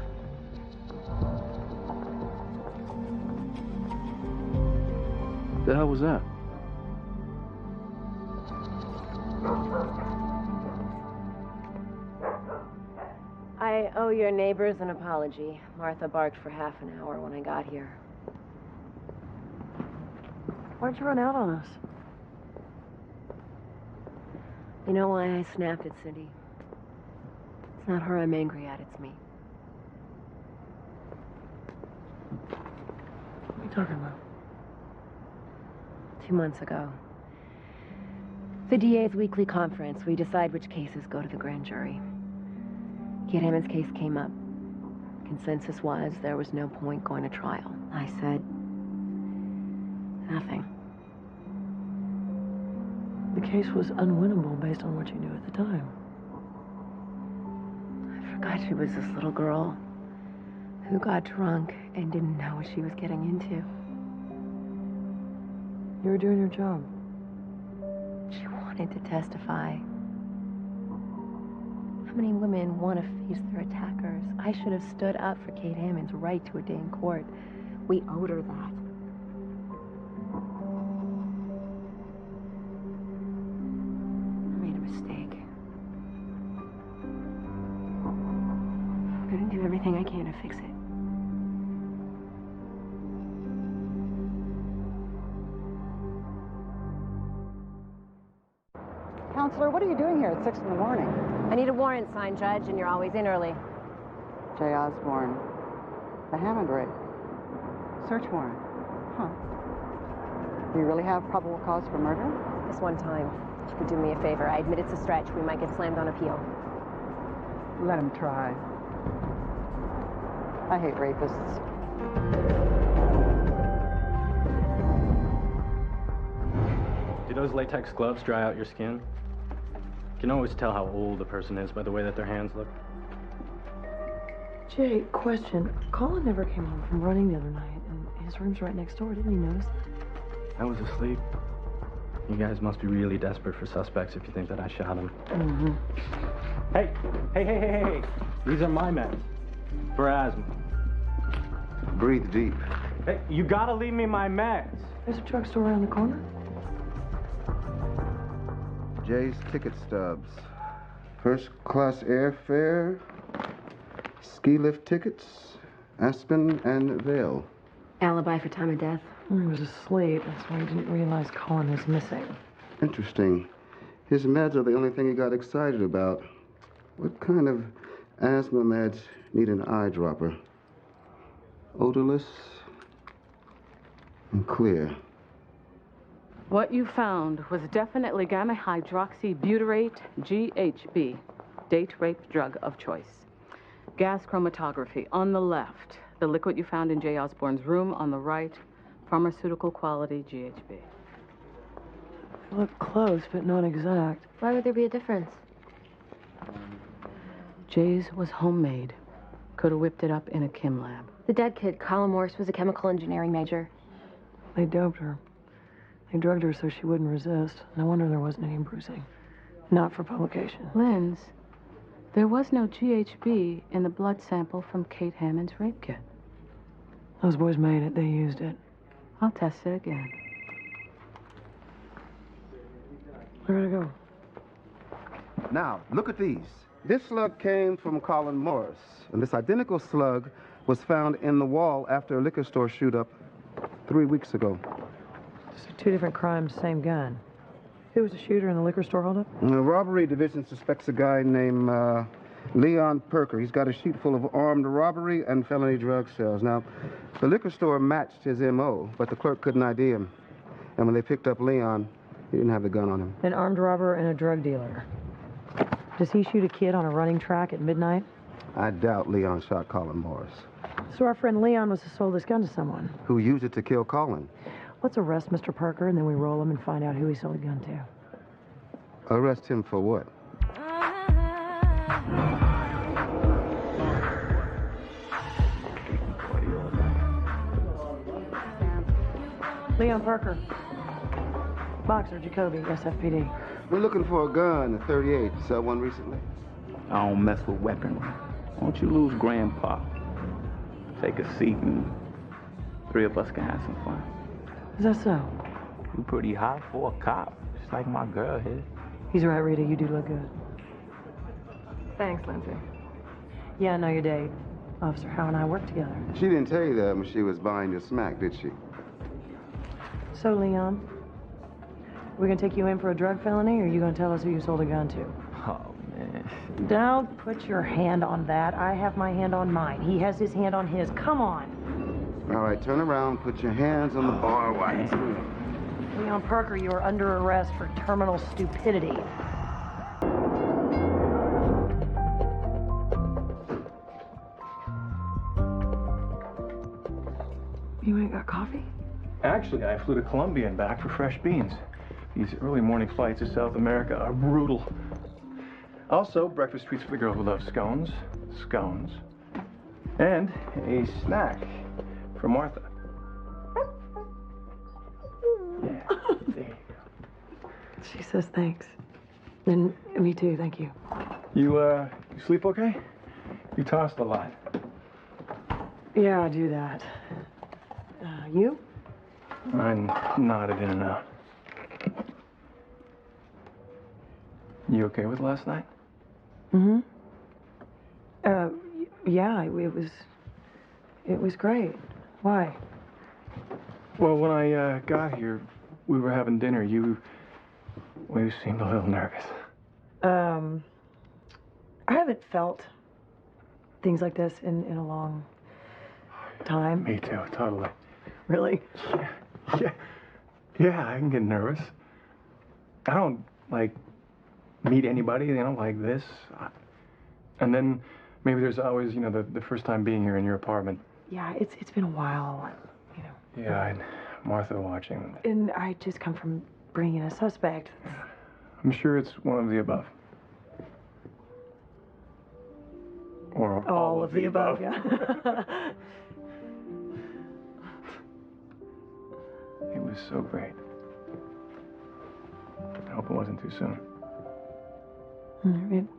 Speaker 14: The hell was that?
Speaker 3: I owe your neighbors an apology. Martha barked for half an hour when I got here.
Speaker 1: Why'd you run out on us?
Speaker 3: You know why I snapped at Cindy? It's not her I'm angry at, it's me.
Speaker 1: What are you talking about?
Speaker 3: 2 months ago. The DA's weekly conference, we decide which cases go to the grand jury. Kate Hammond's case came up. Consensus was there was no point going to trial. I said, nothing.
Speaker 1: The case was unwinnable based on what you knew at the time.
Speaker 3: forgot she was this little girl who got drunk and didn't know what she was getting into.
Speaker 1: You were doing your job.
Speaker 3: She wanted to testify. How many women want to face their attackers? I should have stood up for Kate Hammond's right to a day in court. We owed her that. I made a mistake. I'm gonna do everything I can to fix it.
Speaker 10: Counselor, what are you doing here at 6 in the morning?
Speaker 3: I need a warrant signed, Judge, and you're always in early.
Speaker 10: Jay Osborne. The Hammond raid. Search warrant. Huh. Do you really have probable cause for murder?
Speaker 3: This one time, if you could do me a favor, I admit it's a stretch. We might get slammed on appeal.
Speaker 10: Let him try. I hate rapists.
Speaker 17: Do those latex gloves dry out your skin? You can always tell how old a person is by the way that their hands look.
Speaker 1: Jay, question. Colin never came home from running the other night, and his room's right next door. Didn't you notice?
Speaker 17: I was asleep. You guys must be really desperate for suspects if you think that I shot him.
Speaker 1: Mm-hmm.
Speaker 17: Hey. These are my meds. For asthma.
Speaker 6: Breathe deep.
Speaker 17: Hey, you gotta leave me my meds.
Speaker 1: There's a drugstore around the corner.
Speaker 6: Jay's ticket stubs. First class airfare, ski lift tickets, Aspen and Vail.
Speaker 3: Alibi for time of death?
Speaker 1: He was asleep. That's why he didn't realize Colin was missing.
Speaker 6: Interesting. His meds are the only thing he got excited about. What kind of asthma meds need an eyedropper? Odorless and clear.
Speaker 2: What you found was definitely gamma hydroxybutyrate, GHB, date rape drug of choice. Gas chromatography on the left. The liquid you found in Jay Osborne's room on the right. Pharmaceutical quality GHB.
Speaker 1: Look close, but not exact.
Speaker 3: Why would there be a difference?
Speaker 2: Jay's was homemade. Could have whipped it up in a chem lab.
Speaker 3: The dead kid, Colin Morse, was a chemical engineering major.
Speaker 1: They doped her. They drugged her so she wouldn't resist. No wonder there wasn't any bruising. Not for publication.
Speaker 2: Linz, there was no GHB in the blood sample from Kate Hammond's rape kit.
Speaker 1: Those boys made it. They used it.
Speaker 2: I'll test it again.
Speaker 1: Where'd it go?
Speaker 6: Now, look at these. This slug came from Colin Morris, and this identical slug was found in the wall after a liquor store shoot-up 3 weeks ago.
Speaker 1: So 2 different crimes, same gun. Who was the shooter in the liquor store holdup?
Speaker 6: The robbery division suspects a guy named Leon Perker. He's got a sheet full of armed robbery and felony drug sales. Now, the liquor store matched his M.O., but the clerk couldn't ID him. And when they picked up Leon, he didn't have the gun on him.
Speaker 1: An armed robber and a drug dealer. Does he shoot a kid on a running track at midnight?
Speaker 6: I doubt Leon shot Colin Morris.
Speaker 1: So our friend Leon must have sold this gun to someone.
Speaker 6: Who used it to kill Colin?
Speaker 1: Let's arrest Mr. Parker, and then we roll him and find out who he sold the gun to.
Speaker 6: Arrest him for what?
Speaker 1: Leon Parker. Boxer, Jacoby, SFPD.
Speaker 6: We're looking for a gun, a .38. Sell one recently?
Speaker 19: I don't mess with weaponry. Won't you lose Grandpa? Take a seat and 3 of us can have some fun.
Speaker 1: Is that so?
Speaker 19: You pretty hot for a cop, just like my girl here.
Speaker 1: He's right, Rita. You do look good.
Speaker 3: Thanks, Lindsay.
Speaker 1: Yeah, I know your date. Officer Howe and I work together.
Speaker 6: She didn't tell you that when she was buying your smack, did she?
Speaker 1: So, Leon, we gonna take you in for a drug felony, or are you gonna tell us who you sold a gun to?
Speaker 19: Oh, man.
Speaker 1: Don't put your hand on that. I have my hand on mine. He has his hand on his. Come on.
Speaker 6: All right, turn around, put your hands on the bar while you do it.
Speaker 1: Leon Parker, you are under arrest for terminal stupidity. You ain't got coffee?
Speaker 18: Actually, I flew to Colombia and back for fresh beans. These early morning flights to South America are brutal. Also, breakfast treats for the girl who loves scones.
Speaker 5: scones, and a snack for Martha. Yeah, there you go.
Speaker 1: She says thanks. And me too, thank you.
Speaker 5: You sleep okay? You tossed a lot.
Speaker 1: Yeah, I do that. You?
Speaker 5: I nodded in and out. You okay with last night?
Speaker 1: Mm-hmm. Yeah, it was great. Why?
Speaker 5: Well, when I got here, we were having dinner. You seemed a little nervous.
Speaker 1: I haven't felt things like this in a long time.
Speaker 5: Me too, totally.
Speaker 1: Really?
Speaker 5: Yeah, I can get nervous. I don't, meet anybody, like this. And then maybe there's always, the first time being here in your apartment.
Speaker 1: Yeah, it's been a while,
Speaker 5: Yeah, and Martha watching.
Speaker 1: And I just come from bringing in a suspect.
Speaker 5: I'm sure it's one of the above. Or
Speaker 1: all of the above, yeah.
Speaker 5: It was so great. I hope it wasn't too soon.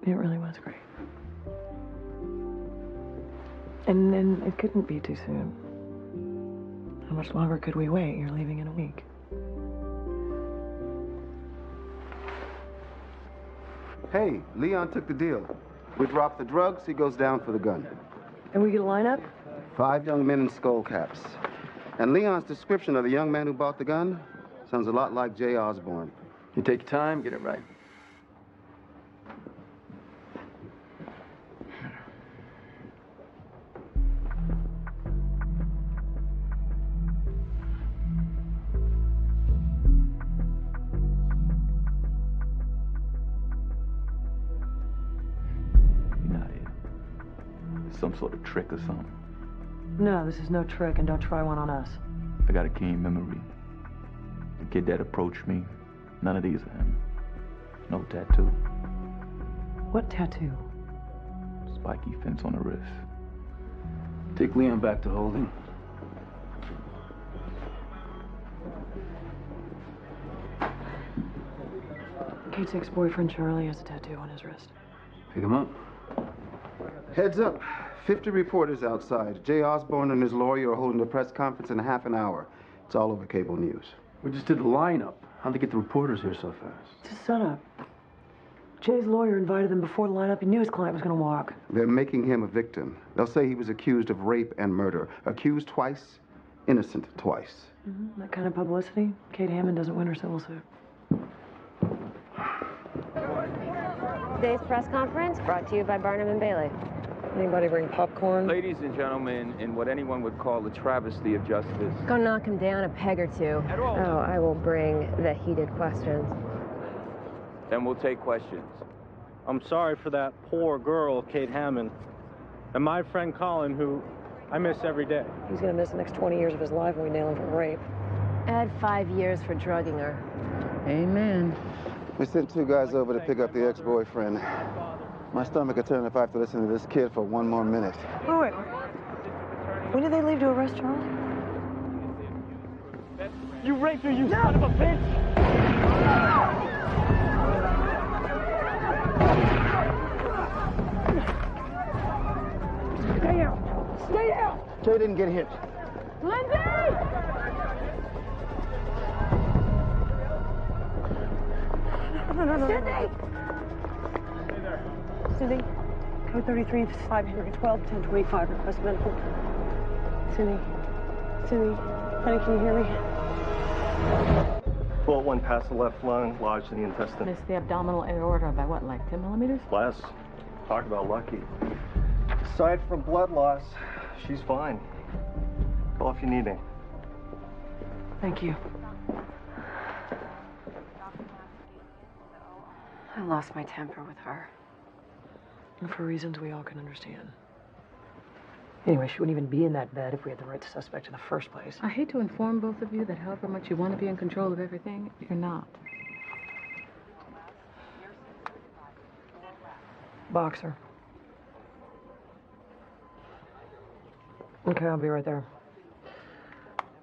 Speaker 1: It really was great. And then it couldn't be too soon. How much longer could we wait? You're leaving in a week.
Speaker 6: Hey, Leon took the deal. We drop the drugs, he goes down for the gun.
Speaker 1: And we get a lineup?
Speaker 6: 5 young men in skull caps. And Leon's description of the young man who bought the gun sounds a lot like Jay Osborne.
Speaker 14: You take your time, get it right.
Speaker 19: Some sort of trick or something.
Speaker 1: No, this is no trick, and don't try one on us.
Speaker 19: I got a keen memory. The kid that approached me, none of these are him. No tattoo.
Speaker 1: What tattoo?
Speaker 19: Spiky fence on the wrist.
Speaker 14: Take Leon back to holding.
Speaker 1: Kate's ex-boyfriend Charlie has a tattoo on his wrist.
Speaker 14: Pick him up.
Speaker 6: Heads up. 50 reporters outside. Jay Osborne and his lawyer are holding a press conference in half an hour. It's all over cable news.
Speaker 14: We just did the lineup. How'd they get the reporters here so fast?
Speaker 1: It's a setup. Jay's lawyer invited them before the lineup. He knew his client was going to walk.
Speaker 6: They're making him a victim. They'll say he was accused of rape and murder. Accused twice, innocent twice.
Speaker 1: That kind of publicity, Kate Hammond doesn't win her civil suit.
Speaker 16: Today's press conference brought to you by Barnum and Bailey.
Speaker 1: Anybody bring popcorn?
Speaker 20: Ladies and gentlemen, in what anyone would call a travesty of justice.
Speaker 16: Go knock him down a peg or two. Oh, I will bring the heated questions.
Speaker 20: Then we'll take questions.
Speaker 4: I'm sorry for that poor girl, Kate Hammond, and my friend Colin, who I miss every day.
Speaker 1: He's going to miss the next 20 years of his life when we nail him for rape.
Speaker 16: Add 5 years for drugging her.
Speaker 2: Amen.
Speaker 6: We sent 2 guys over to pick up the ex-boyfriend. My stomach could turn if I have to listen to this kid for 1 more minute.
Speaker 1: Wait. When did they leave to arrest Charlie?
Speaker 15: You raped her, you son of a bitch!
Speaker 1: Stay out! Stay out!
Speaker 6: Jay didn't get hit.
Speaker 16: Lindsay!
Speaker 1: No.
Speaker 16: Sydney!
Speaker 1: Cindy, code 33, this is 512, 1025, request medical. Cindy, honey, can you hear me?
Speaker 4: Bullet went past the left lung, lodged in the intestine.
Speaker 2: Missed the abdominal aorta by what, like 10 millimeters?
Speaker 4: Less. Talk about lucky. Aside from blood loss, she's fine. Call if you need me.
Speaker 1: Thank you.
Speaker 3: I lost my temper with her.
Speaker 1: And for reasons we all can understand. Anyway, she wouldn't even be in that bed if we had the right suspect in the first place.
Speaker 2: I hate to inform both of you that however much you want to be in control of everything, you're not.
Speaker 1: Boxer. Okay, I'll be right there.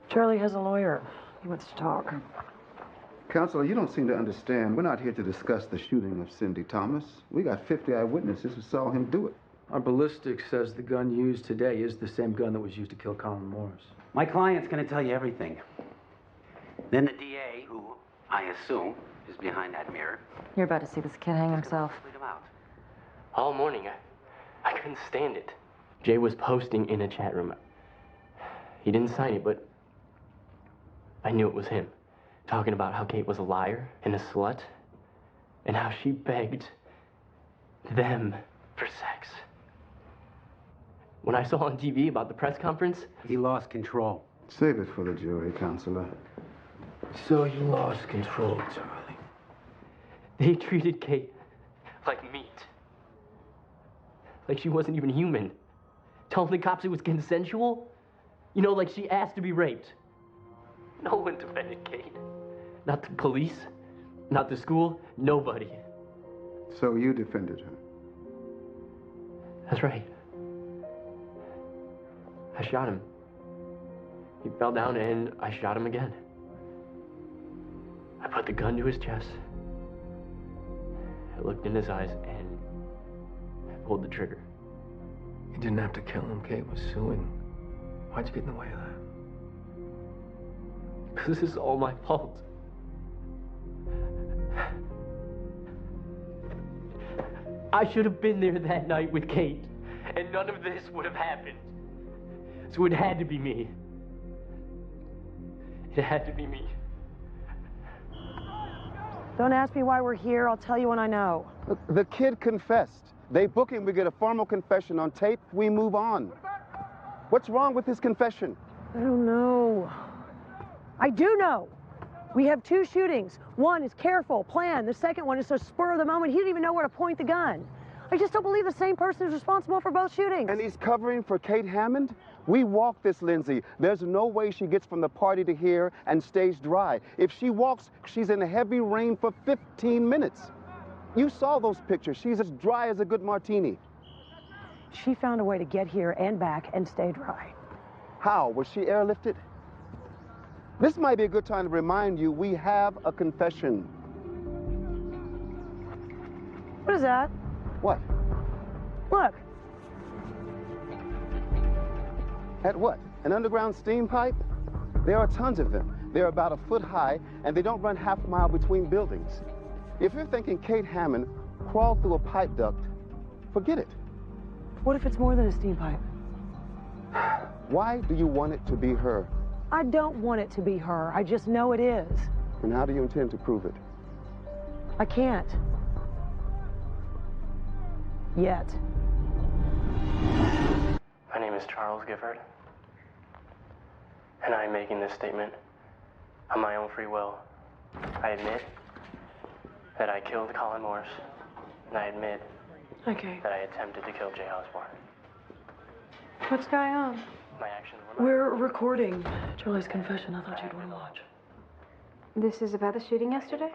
Speaker 1: Charlie has a lawyer. He wants to talk.
Speaker 6: Counselor, you don't seem to understand. We're not here to discuss the shooting of Cindy Thomas. We got 50 eyewitnesses who saw him do it.
Speaker 14: Our ballistics says the gun used today is the same gun that was used to kill Colin Morris.
Speaker 11: My client's going to tell you everything. Then the DA, who I assume is behind that mirror.
Speaker 16: You're about to see this kid hang himself.
Speaker 17: All morning, I couldn't stand it. Jay was posting in a chat room. He didn't sign it, but I knew it was him. Talking about how Kate was a liar and a slut, and how she begged them for sex. When I saw on TV about the press conference,
Speaker 11: he lost control.
Speaker 6: Save it for the jury, Counselor.
Speaker 14: So you lost control, Charlie.
Speaker 17: They treated Kate like meat. Like she wasn't even human. Telling the cops it was consensual? You know, like she asked to be raped. No one defended Kate. Not the police, not the school, nobody.
Speaker 6: So you defended her?
Speaker 17: That's right. I shot him. He fell down and I shot him again. I put the gun to his chest. I looked in his eyes and I pulled the trigger.
Speaker 14: You didn't have to kill him. Kate was suing. Why'd you get in the way of that?
Speaker 17: Because this is all my fault. I should have been there that night with Kate, and none of this would have happened. So it had to be me. It had to be me.
Speaker 1: Don't ask me why we're here. I'll tell you when I know.
Speaker 6: The kid confessed. They book him, we get a formal confession on tape, we move on. What's wrong with his confession?
Speaker 1: I don't know. I do know. We have 2 shootings. One is careful, planned. The second one is so spur of the moment, he didn't even know where to point the gun. I just don't believe the same person is responsible for both shootings.
Speaker 6: And he's covering for Kate Hammond? We walked this, Lindsay. There's no way she gets from the party to here and stays dry. If she walks, she's in heavy rain for 15 minutes. You saw those pictures. She's as dry as a good martini.
Speaker 1: She found a way to get here and back and stay dry.
Speaker 6: How? Was she airlifted? This might be a good time to remind you we have a confession.
Speaker 1: What is that?
Speaker 6: What?
Speaker 1: Look.
Speaker 6: At what? An underground steam pipe? There are tons of them. They're about a foot high, and they don't run half a mile between buildings. If you're thinking Kate Hammond crawled through a pipe duct, forget it.
Speaker 1: What if it's more than a steam pipe?
Speaker 6: Why do you want it to be her?
Speaker 1: I don't want it to be her. I just know it is.
Speaker 6: And how do you intend to prove it?
Speaker 1: I can't. Yet.
Speaker 17: My name is Charles Gifford, and I am making this statement on my own free will. I admit that I killed Colin Morris, and I admit that I attempted to kill Jay Osborne.
Speaker 1: What's going on?
Speaker 17: My actions were
Speaker 1: We're recording Charlie's confession. I thought you'd want to watch.
Speaker 8: This is about the shooting yesterday?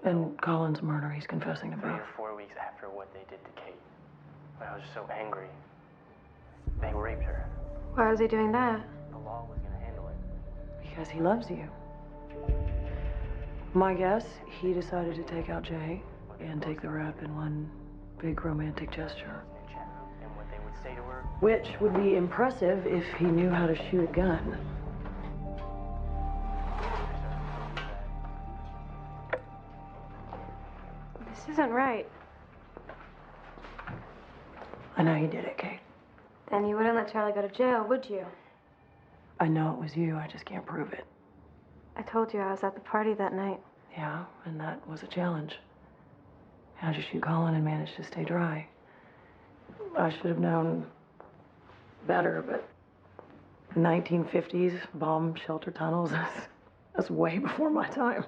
Speaker 1: And Colin's murder. He's confessing to
Speaker 17: 3
Speaker 1: both.
Speaker 17: or 4 weeks after what they did to Kate. When I was so angry, they raped her.
Speaker 8: Why was he doing that?
Speaker 17: The law was going to handle it.
Speaker 1: Because he loves you. My guess, he decided to take out Jay and take the rap in one big romantic gesture.
Speaker 17: And what they would say to her.
Speaker 1: Which would be impressive if he knew how to shoot a gun.
Speaker 8: This isn't right.
Speaker 1: I know you did it, Kate.
Speaker 8: Then you wouldn't let Charlie go to jail, would you?
Speaker 1: I know it was you. I just can't prove it.
Speaker 8: I told you I was at the party that night.
Speaker 1: Yeah, and that was a challenge. How'd you shoot Colin and manage to stay dry? I should have known better, but 1950s bomb shelter tunnels, that's way before my time.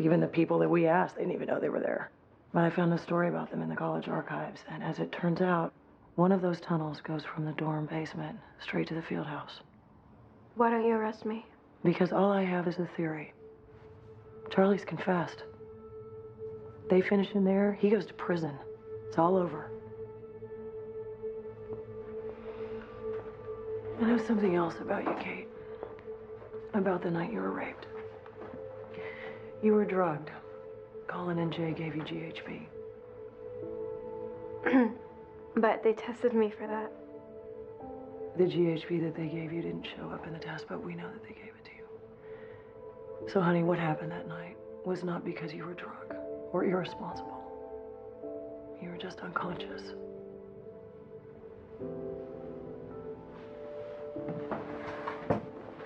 Speaker 1: Even the people that we asked, they didn't even know they were there. But I found a story about them in the college archives, and as it turns out, one of those tunnels goes from the dorm basement straight to the field house.
Speaker 8: Why don't you arrest me?
Speaker 1: Because all I have is a theory. Charlie's confessed. They finish in there, he goes to prison. It's all over. I know something else about you, Kate. About the night you were raped. You were drugged. Colin and Jay gave you GHB.
Speaker 8: But they tested me for that.
Speaker 1: The GHB that they gave you didn't show up in the test, but we know that they gave it to you. So, honey, what happened that night was not because you were drunk or irresponsible. You were just unconscious.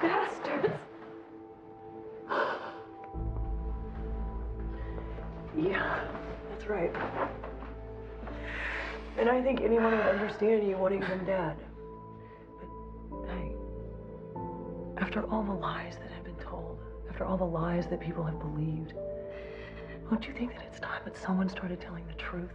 Speaker 8: Bastards!
Speaker 1: Yeah, that's right. And I think anyone would understand you wanting them dead. But, hey, after all the lies that have been told, after all the lies that people have believed, don't you think that it's time that someone started telling the truth?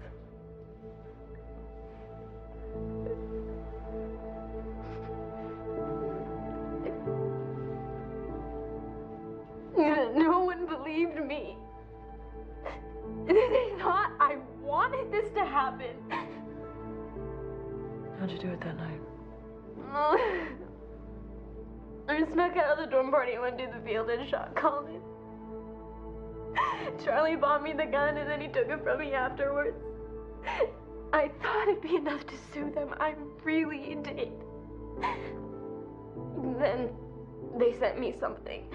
Speaker 8: No one believed me. They thought I wanted this to happen.
Speaker 1: How'd you do it that night?
Speaker 8: I snuck out of the dorm party and went to the field and shot Colin. Charlie bought me the gun and then he took it from me afterwards. I thought it'd be enough to sue them. I really did. Then they sent me something.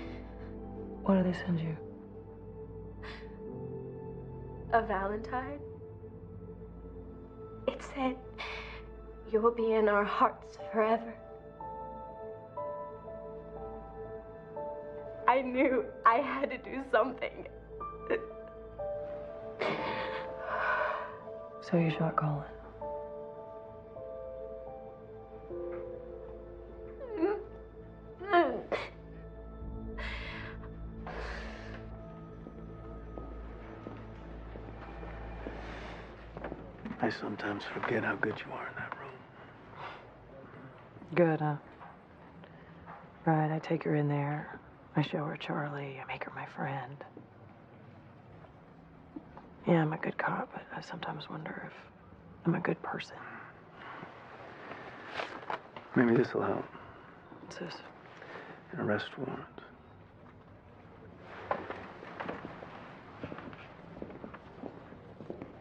Speaker 1: What did they send you?
Speaker 8: A Valentine. It said, "You'll be in our hearts forever." I knew I had to do something.
Speaker 1: So you shot Colin.
Speaker 14: I sometimes forget how good you are in that room.
Speaker 1: Good, huh? Right, I take her in there. I show her Charlie. I make her my friend. Yeah, I'm a good cop, but I sometimes wonder if I'm a good person.
Speaker 14: Maybe this will help.
Speaker 1: What's this?
Speaker 14: An arrest warrant.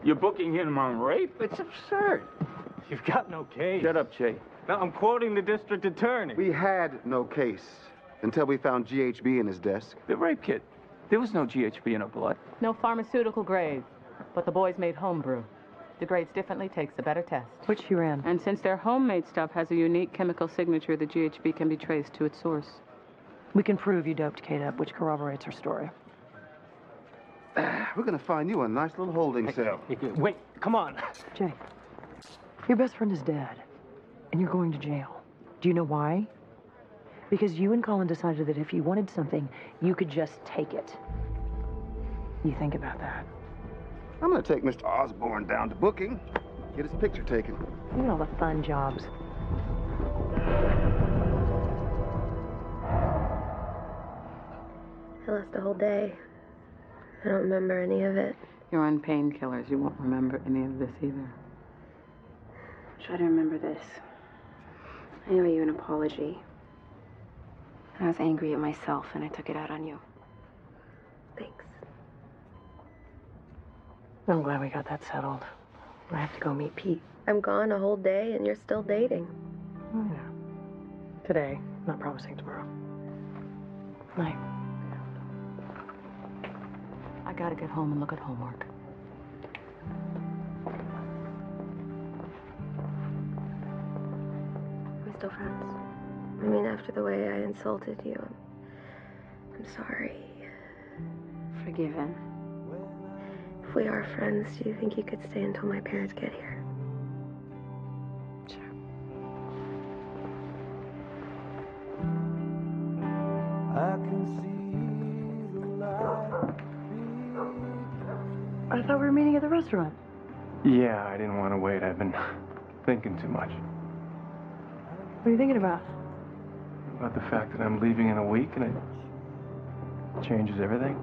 Speaker 19: You're booking him on rape? It's absurd.
Speaker 22: You've got no case.
Speaker 19: Shut up, Jay.
Speaker 22: Now, I'm quoting the district attorney.
Speaker 6: We had no case until we found GHB in his desk.
Speaker 19: The rape kit. There was no GHB in her blood.
Speaker 2: No pharmaceutical grade, but the boys made homebrew. Degrades differently, takes a better test.
Speaker 1: Which you ran.
Speaker 2: And since their homemade stuff has a unique chemical signature, the GHB can be traced to its source.
Speaker 1: We can prove you doped Kate up, which corroborates her story.
Speaker 6: We're gonna find you a nice little holding cell.
Speaker 22: Wait, come on.
Speaker 1: Jay, your best friend is dead, and you're going to jail. Do you know why? Because you and Colin decided that if you wanted something, you could just take it. You think about that.
Speaker 6: I'm gonna take Mr. Osborne down to booking, get his picture taken.
Speaker 1: You know all the fun jobs.
Speaker 16: I lost a whole day. I don't remember any of it.
Speaker 2: You're on painkillers. You won't remember any of this either.
Speaker 3: Try to remember this. I owe you an apology. I was angry at myself and I took it out on you.
Speaker 16: Thanks.
Speaker 1: I'm glad we got that settled. I have to go meet Pete.
Speaker 16: I'm gone a whole day and you're still dating.
Speaker 1: Oh, yeah. Today, not promising tomorrow. Night.
Speaker 2: I gotta get home and look at homework.
Speaker 16: We're still friends. I mean, after the way I insulted you, I'm sorry.
Speaker 3: Forgiven.
Speaker 16: If we are friends, do you think you could stay until my parents get here?
Speaker 3: Sure.
Speaker 15: I can see the light.
Speaker 1: I thought we were meeting at the restaurant.
Speaker 5: Yeah, I didn't want to wait. I've been thinking too much.
Speaker 1: What are you thinking about?
Speaker 5: About the fact that I'm leaving in a week and it changes everything.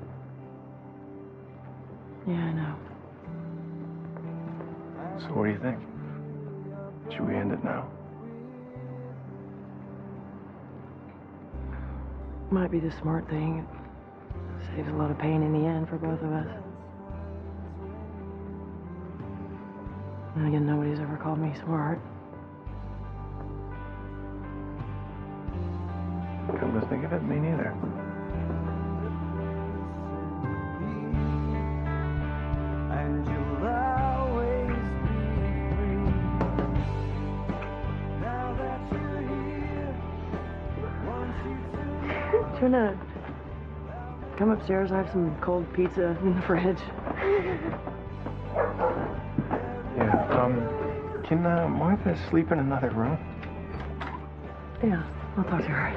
Speaker 1: Yeah, I know.
Speaker 5: So what do you think? Should we end it now?
Speaker 1: Might be the smart thing. It saves a lot of pain in the end for both of us. And again, nobody's ever called me smart.
Speaker 5: Come to think of it, me neither.
Speaker 15: And you'll always be free. Now that you're here, want you to...
Speaker 1: Do you wanna come upstairs? I have some cold pizza in the fridge.
Speaker 5: Yeah, can Martha sleep in another room?
Speaker 1: Yeah, I'll talk to her.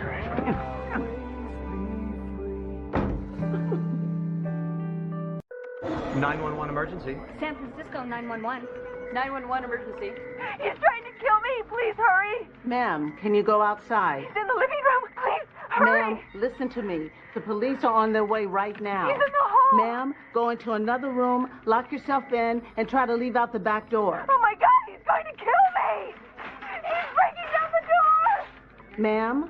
Speaker 9: 911 emergency.
Speaker 21: San Francisco 911.
Speaker 23: 911 emergency.
Speaker 21: He's trying to kill me. Please hurry.
Speaker 24: Ma'am, can you go outside?
Speaker 21: He's in the living room. Please hurry.
Speaker 24: Ma'am, listen to me. The police are on their way right now.
Speaker 21: He's in the hall.
Speaker 24: Ma'am, go into another room, lock yourself in, and try to leave out the back door.
Speaker 21: Oh my God, he's going to kill me. He's breaking down the door.
Speaker 24: Ma'am?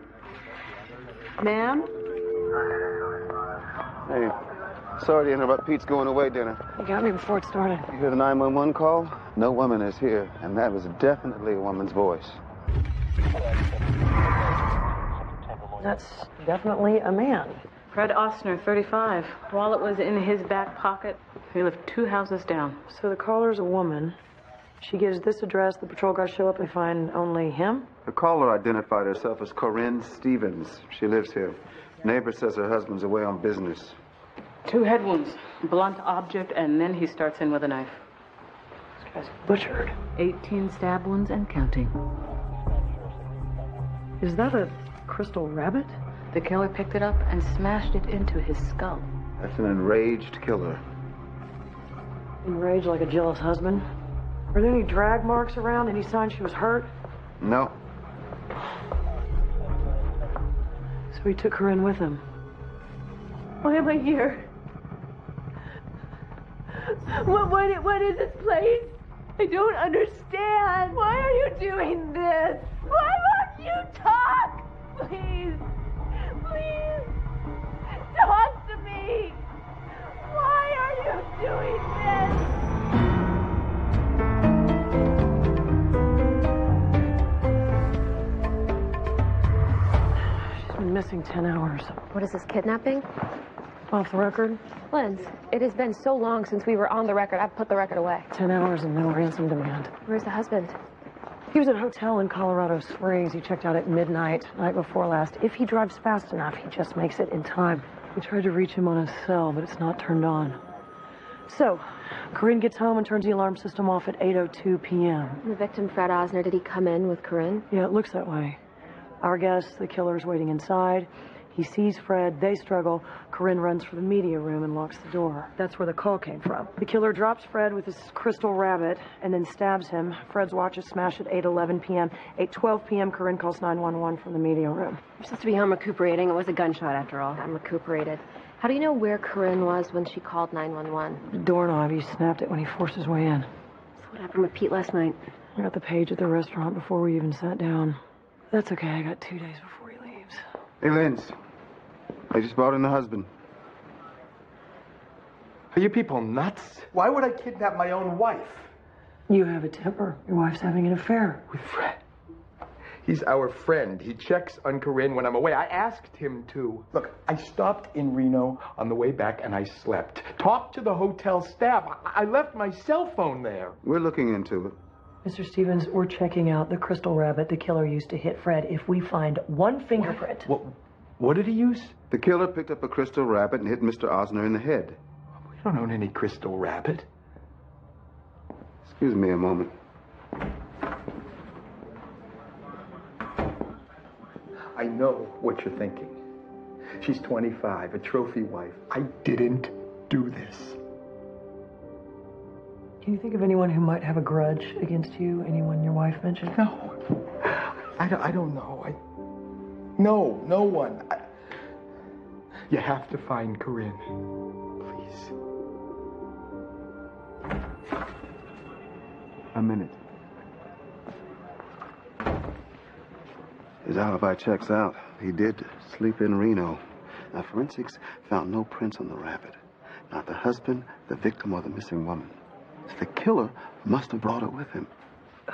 Speaker 24: Ma'am?
Speaker 6: Hey, sorry to interrupt Pete's going away dinner.
Speaker 1: You got me before it started.
Speaker 6: You hear the 911 call? No woman is here, and that was definitely a woman's voice.
Speaker 1: That's definitely a man.
Speaker 2: Fred Ostner, 35. Wallet was in his back pocket. He lived 2 houses down.
Speaker 1: So the caller's a woman. She gives this address. The patrol guys show up and find only him.
Speaker 6: The caller identified herself as Corinne Stevens. She lives here. Neighbor says her husband's away on business.
Speaker 2: 2 head wounds, blunt object, and then he starts in with a knife.
Speaker 1: This guy's butchered.
Speaker 2: 18 stab wounds and counting.
Speaker 1: Is that a crystal rabbit?
Speaker 2: The killer picked it up and smashed it into his skull.
Speaker 6: That's an enraged killer.
Speaker 1: Enraged like a jealous husband? Are there any drag marks around? Any sign she was hurt?
Speaker 6: No.
Speaker 1: So he took her in with him.
Speaker 21: Why am I here? What is this place? I don't understand. Why are you doing this? Why won't you talk? Please. Please. Talk to me. Why are you doing this?
Speaker 1: She's been missing 10 hours.
Speaker 3: What is this, kidnapping?
Speaker 1: Off the record?
Speaker 3: Linz, it has been so long since we were on the record, I've put the record away.
Speaker 1: 10 hours and no ransom demand.
Speaker 3: Where's the husband?
Speaker 1: He was at a hotel in Colorado Springs. He checked out at midnight, night before last. If he drives fast enough, he just makes it in time. We tried to reach him on his cell, but it's not turned on. So, Corinne gets home and turns the alarm system off at 8:02 p.m.
Speaker 3: The victim, Fred Osner, did he come in with Corinne?
Speaker 1: Yeah, it looks that way. Our guess, the killer's waiting inside. He sees Fred, they struggle. Corinne runs for the media room and locks the door. That's where the call came from. The killer drops Fred with his crystal rabbit and then stabs him. Fred's watch is smashed at 8:11 p.m. 8:12 p.m., Corinne calls 911 from the media room.
Speaker 3: You're supposed to be home recuperating. It was a gunshot after all. I'm recuperated. How do you know where Corinne was when she called 911?
Speaker 1: The doorknob, he snapped it when he forced his way in.
Speaker 3: So what happened with Pete last night?
Speaker 1: I got the page at the restaurant before we even sat down. That's okay, I got 2 days before he leaves.
Speaker 6: Hey, Linz. I just brought in the husband.
Speaker 7: Are you people nuts? Why would I kidnap my own wife?
Speaker 1: You have a temper. Your wife's having an affair.
Speaker 7: With Fred. He's our friend. He checks on Corinne when I'm away. I asked him to. Look, I stopped in Reno on the way back and I slept. Talked to the hotel staff. I left my cell phone there.
Speaker 6: We're looking into it.
Speaker 1: Mr. Stevens, we're checking out the crystal rabbit the killer used to hit Fred. If we find one fingerprint...
Speaker 7: What did he use?
Speaker 6: The killer picked up a crystal rabbit and hit Mr. Osner in the head.
Speaker 7: We don't own any crystal rabbit.
Speaker 6: Excuse me a moment.
Speaker 7: I know what you're thinking. She's 25, a trophy wife. I didn't do this.
Speaker 1: Can you think of anyone who might have a grudge against you? Anyone your wife mentioned?
Speaker 7: No. I don't know. No one. You have to find Corinne. Please.
Speaker 6: A minute. His alibi checks out. He did sleep in Reno. Now, forensics found no prints on the rabbit. Not the husband, the victim, or the missing woman. So the killer must have brought her with him.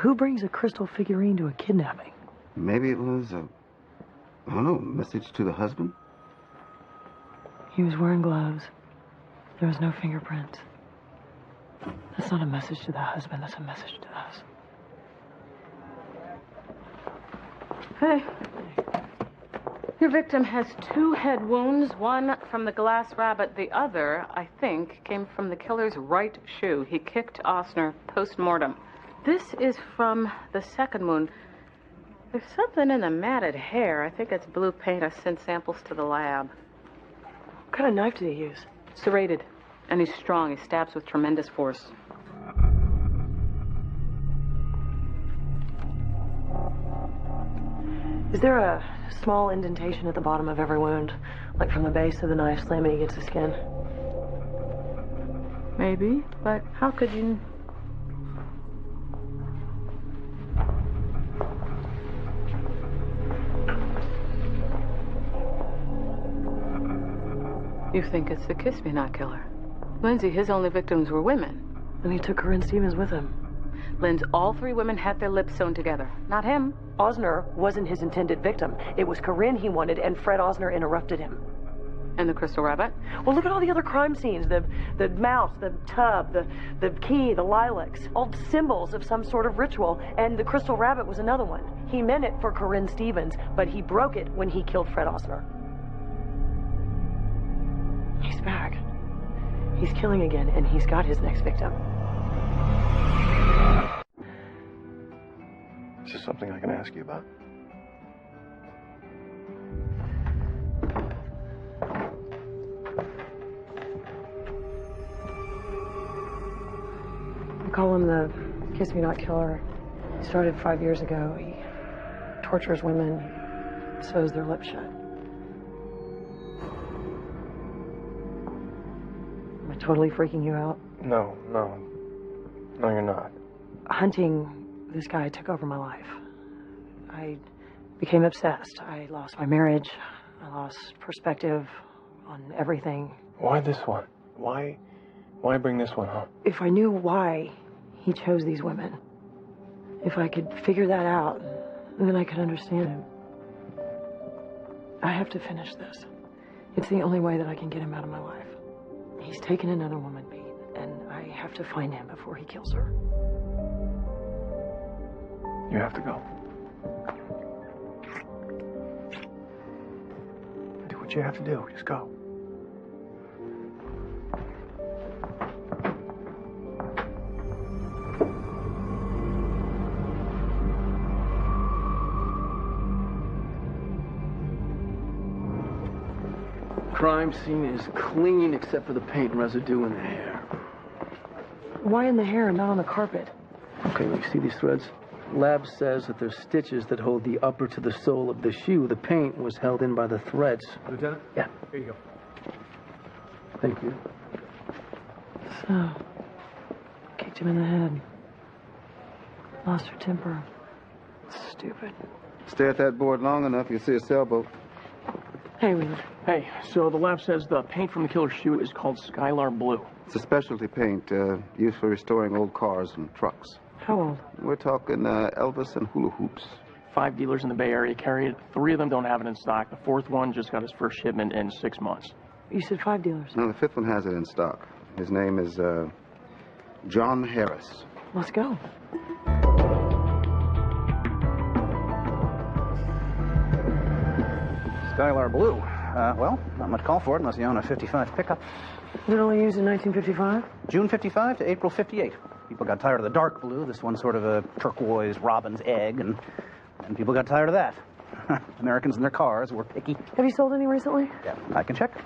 Speaker 1: Who brings a crystal figurine to a kidnapping?
Speaker 6: Maybe it was a, I don't know, message to the husband?
Speaker 1: He was wearing gloves. There was no fingerprints. That's not a message to the husband, that's a message to us.
Speaker 2: Hey. Your victim has 2 head wounds, one from the glass rabbit. The other, I think, came from the killer's right shoe. He kicked Osner post-mortem. This is from the second wound. There's something in the matted hair. I think it's blue paint. I sent samples to the lab.
Speaker 1: What kind of knife did he use?
Speaker 2: Serrated. And he's strong. He stabs with tremendous force.
Speaker 1: Is there a small indentation at the bottom of every wound? Like from the base of the knife slamming against the skin?
Speaker 2: Maybe, but how could you... You think it's the Kiss-Me-Not killer. Lindsay, his only victims were women.
Speaker 1: And he took Corinne Stevens with him.
Speaker 2: Linz, all 3 women had their lips sewn together. Not him.
Speaker 1: Osner wasn't his intended victim. It was Corinne he wanted, and Fred Osner interrupted him.
Speaker 2: And the crystal rabbit?
Speaker 1: Well, look at all the other crime scenes. The mouse, the tub, the key, the lilacs. All symbols of some sort of ritual. And the crystal rabbit was another one. He meant it for Corinne Stevens, but he broke it when he killed Fred Osner. He's back. He's killing again, and he's got his next victim.
Speaker 5: Is this something I can ask you about?
Speaker 1: I call him the Kiss-Me-Not killer. He started 5 years ago. He tortures women, sews their lips shut. Am I totally freaking you out?
Speaker 5: No, you're not.
Speaker 1: Hunting this guy took over my life. I became obsessed. I lost my marriage. I lost perspective on everything.
Speaker 5: Why this one? Why bring this one home?
Speaker 1: If I knew why he chose these women, if I could figure that out, then I could understand him. I have to finish this. It's the only way that I can get him out of my life. He's taken another woman, Pete, and I have to find him before he kills her.
Speaker 5: You have to go. Do what you have to do. Just go.
Speaker 14: Crime scene is clean except for the paint residue in the hair.
Speaker 1: Why in the hair and not on the carpet?
Speaker 14: Okay, well, you see these threads? Lab says that there's stitches that hold the upper to the sole of the shoe. The paint was held in by the threads.
Speaker 5: Lieutenant?
Speaker 14: Yeah.
Speaker 5: Here you go.
Speaker 14: Thank you.
Speaker 1: So, kicked him in the head. Lost her temper. Stupid.
Speaker 6: Stare at that board long enough, you'll see a sailboat.
Speaker 1: Hey, Wheeler.
Speaker 5: Hey, so the lab says the paint from the killer's shoe is called Skylar Blue.
Speaker 6: It's a specialty paint used for restoring old cars and trucks.
Speaker 1: How old?
Speaker 6: We're talking Elvis and hula hoops.
Speaker 5: 5 dealers in the Bay Area carry it. 3 of them don't have it in stock. The 4th one just got his first shipment in 6 months.
Speaker 1: You said 5 dealers.
Speaker 6: No, the 5th one has it in stock. His name is John Harris.
Speaker 1: Let's go.
Speaker 9: Skylar Blue. Well, not much call for it unless you own a 55 pickup.
Speaker 1: Was it only used in 1955?
Speaker 9: June 55 to April 58. People got tired of the dark blue. This one's sort of a turquoise robin's egg, and people got tired of that. Americans in their cars were picky.
Speaker 1: Have you sold any recently?
Speaker 9: Yeah, I can check.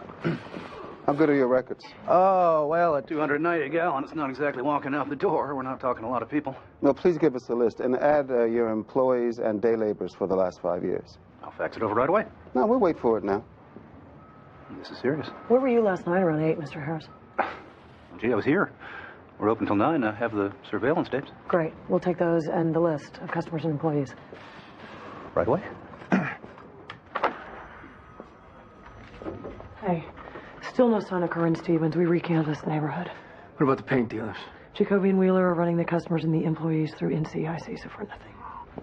Speaker 6: How good are your records?
Speaker 9: Oh, well, at 290 a gallon, it's not exactly walking out the door. We're not talking a lot of people.
Speaker 6: No, please give us a list and add your employees and day laborers for the last 5 years.
Speaker 9: I'll fax it over right away.
Speaker 6: No, we'll wait for it now.
Speaker 9: This is serious.
Speaker 1: Where were you last night around 8, Mr. Harris?
Speaker 9: Gee, I was here. We're open till 9. I have the surveillance tapes.
Speaker 1: Great. We'll take those and the list of customers and employees.
Speaker 9: Right away.
Speaker 1: Hey, still no sign of Corinne Stevens. We recanvassed the neighborhood.
Speaker 14: What about the paint dealers?
Speaker 1: Jacoby and Wheeler are running the customers and the employees through NCIC, so for nothing.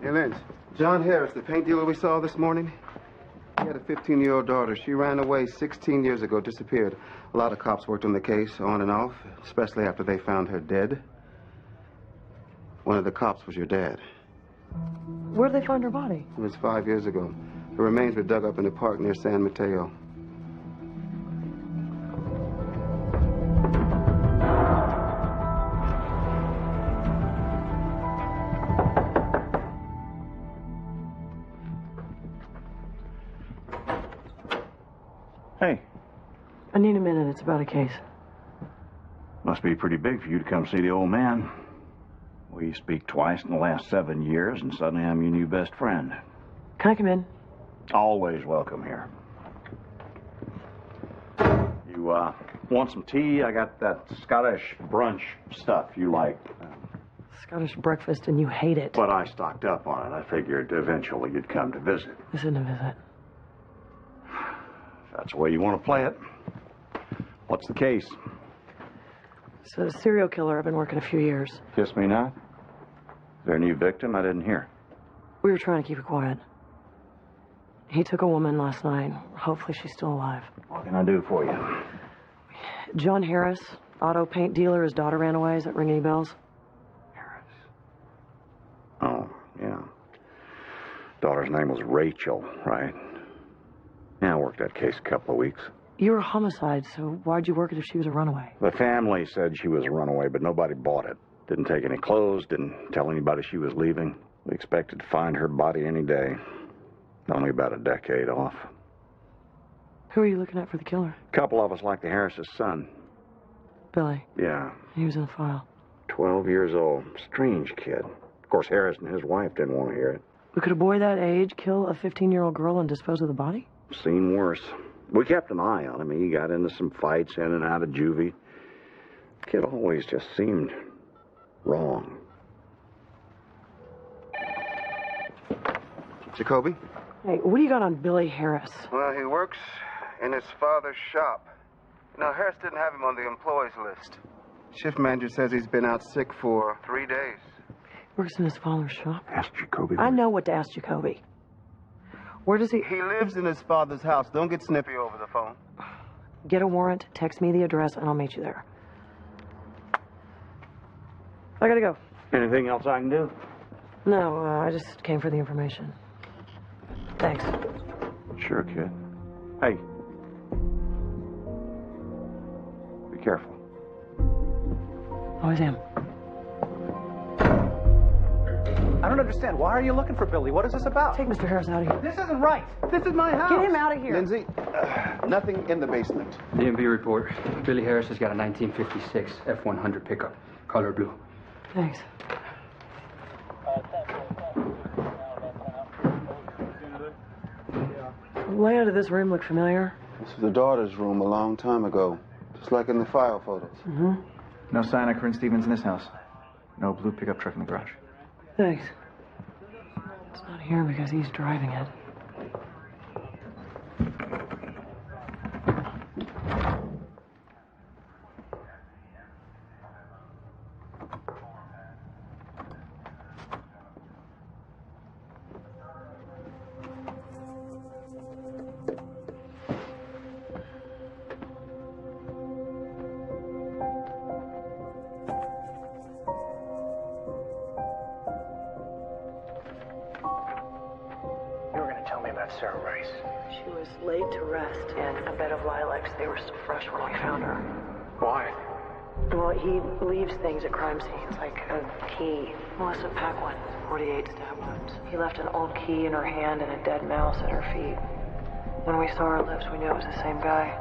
Speaker 6: Hey, Lynch. John Harris, the paint dealer we saw this morning, he had a 15-year-old daughter. She ran away 16 years ago, disappeared. A lot of cops worked on the case, on and off, especially after they found her dead. One of the cops was your dad.
Speaker 1: Where'd they find her body?
Speaker 6: It was 5 years ago. Her remains were dug up in a park near San Mateo.
Speaker 10: Hey.
Speaker 1: I need a minute. It's about a case.
Speaker 10: Must be pretty big for you to come see the old man. We speak twice in the last 7 years, and suddenly I'm your new best friend.
Speaker 1: Can I come in?
Speaker 10: Always welcome here. You, want some tea? I got that Scottish brunch stuff you like.
Speaker 1: Scottish breakfast, and you hate it.
Speaker 10: But I stocked up on it. I figured eventually you'd come to visit.
Speaker 1: This isn't a visit.
Speaker 10: If that's the way you want to play it. What's the case?
Speaker 1: So, a serial killer. I've been working a few years.
Speaker 10: Kiss me not? Is there a new victim? I didn't hear.
Speaker 1: We were trying to keep it quiet. He took a woman last night. Hopefully she's still alive.
Speaker 10: What can I do for you?
Speaker 1: John Harris, auto paint dealer. His daughter ran away. Does that ring any bells?
Speaker 10: Oh, yeah. Daughter's name was Rachel, right? Yeah, I worked that case a couple of weeks.
Speaker 1: You were a homicide, so why'd you work it if she was a runaway?
Speaker 10: The family said she was a runaway, but nobody bought it. Didn't take any clothes, didn't tell anybody she was leaving. We expected to find her body any day. Only about a decade off.
Speaker 1: Who are you looking at for the killer?
Speaker 10: A couple of us like the Harris's son.
Speaker 1: Billy.
Speaker 10: Yeah.
Speaker 1: He was in the file.
Speaker 10: 12 years old. Strange kid. Of course, Harris and his wife didn't want to hear it.
Speaker 1: But could a boy that age kill a 15-year-old girl and dispose of the body?
Speaker 10: Seen worse. We kept an eye on him. He got into some fights in and out of juvie. The kid always just seemed wrong.
Speaker 6: Jacoby?
Speaker 1: Hey, what do you got on Billy Harris?
Speaker 6: Well, he works in his father's shop. Now, Harris didn't have him on the employees list. Shift manager says he's been out sick for 3 days.
Speaker 1: Works in his father's shop?
Speaker 10: Ask Jacoby.
Speaker 1: I know what to ask Jacoby. Where does he...
Speaker 6: He lives in his father's house. Don't get snippy over the phone.
Speaker 1: Get a warrant, text me the address, and I'll meet you there. I gotta go.
Speaker 10: Anything else I can do?
Speaker 1: No, I just came for the information. Thanks.
Speaker 10: Sure, kid. Hey. Be careful.
Speaker 1: Always am.
Speaker 9: I don't understand. Why are you looking for Billy? What is this about?
Speaker 1: Take Mr. Harris out of here.
Speaker 9: This isn't right. This is my house.
Speaker 1: Get him out of here.
Speaker 6: Lindsay, nothing in the basement.
Speaker 14: DMV report. Billy Harris has got a 1956 F-100 pickup. Color blue.
Speaker 1: Thanks. The layout of this room look familiar?
Speaker 6: This was the daughter's room a long time ago. Just like in the file photos.
Speaker 1: Mm-hmm.
Speaker 5: No sign of Corinne Stevens in this house. No blue pickup truck in the garage.
Speaker 1: Thanks. It's not here because he's driving it.
Speaker 5: Sarah Rice.
Speaker 1: She was laid to rest in a bed of lilacs. They were still fresh when we found her.
Speaker 5: Why?
Speaker 1: Well, he leaves things at crime scenes, like a key. Melissa Paquin, 48 stab wounds. He left an old key in her hand and a dead mouse at her feet. When we saw her lips, we knew it was the same guy.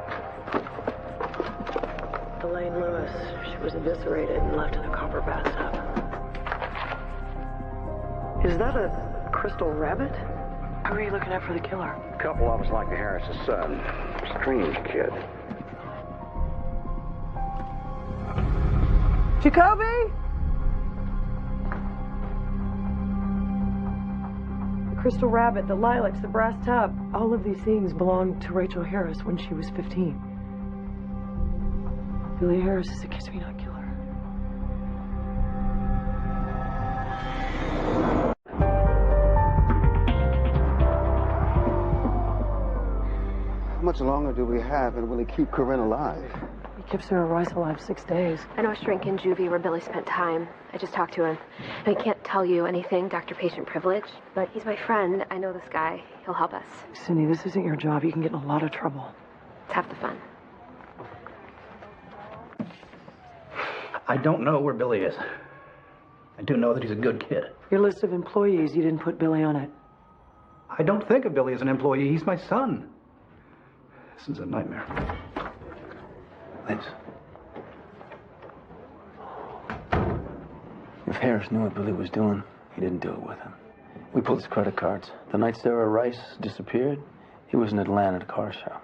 Speaker 1: Elaine Lewis. She was eviscerated and left in a copper bathtub. Is that a crystal rabbit? Who are you looking at for the killer?
Speaker 10: A couple of us like the Harris's son. Strange kid.
Speaker 1: Jacoby? crystal rabbit, the lilacs, the brass tub. All of these things belonged to Rachel Harris when she was 15. Billy Harris is a kiss-me-not killer.
Speaker 6: How much longer do we have, and will he keep Corinne alive?
Speaker 1: He keeps Sarah Rice alive 6 days.
Speaker 3: I know a shrink in juvie where Billy spent time. I just talked to him. I can't tell you anything, doctor-patient privilege, but he's my friend. I know this guy. He'll help us.
Speaker 1: Cindy, this isn't your job. You can get in a lot of trouble.
Speaker 3: It's half the fun.
Speaker 9: I don't know where Billy is. I do know that he's a good kid.
Speaker 1: Your list of employees, you didn't put Billy on it.
Speaker 9: I don't think of Billy as an employee. He's my son. This is a nightmare. Liz.
Speaker 14: If Harris knew what Billy was doing, he didn't do it with him. We pulled his credit cards. The night Sarah Rice disappeared, he was in Atlanta at a car show.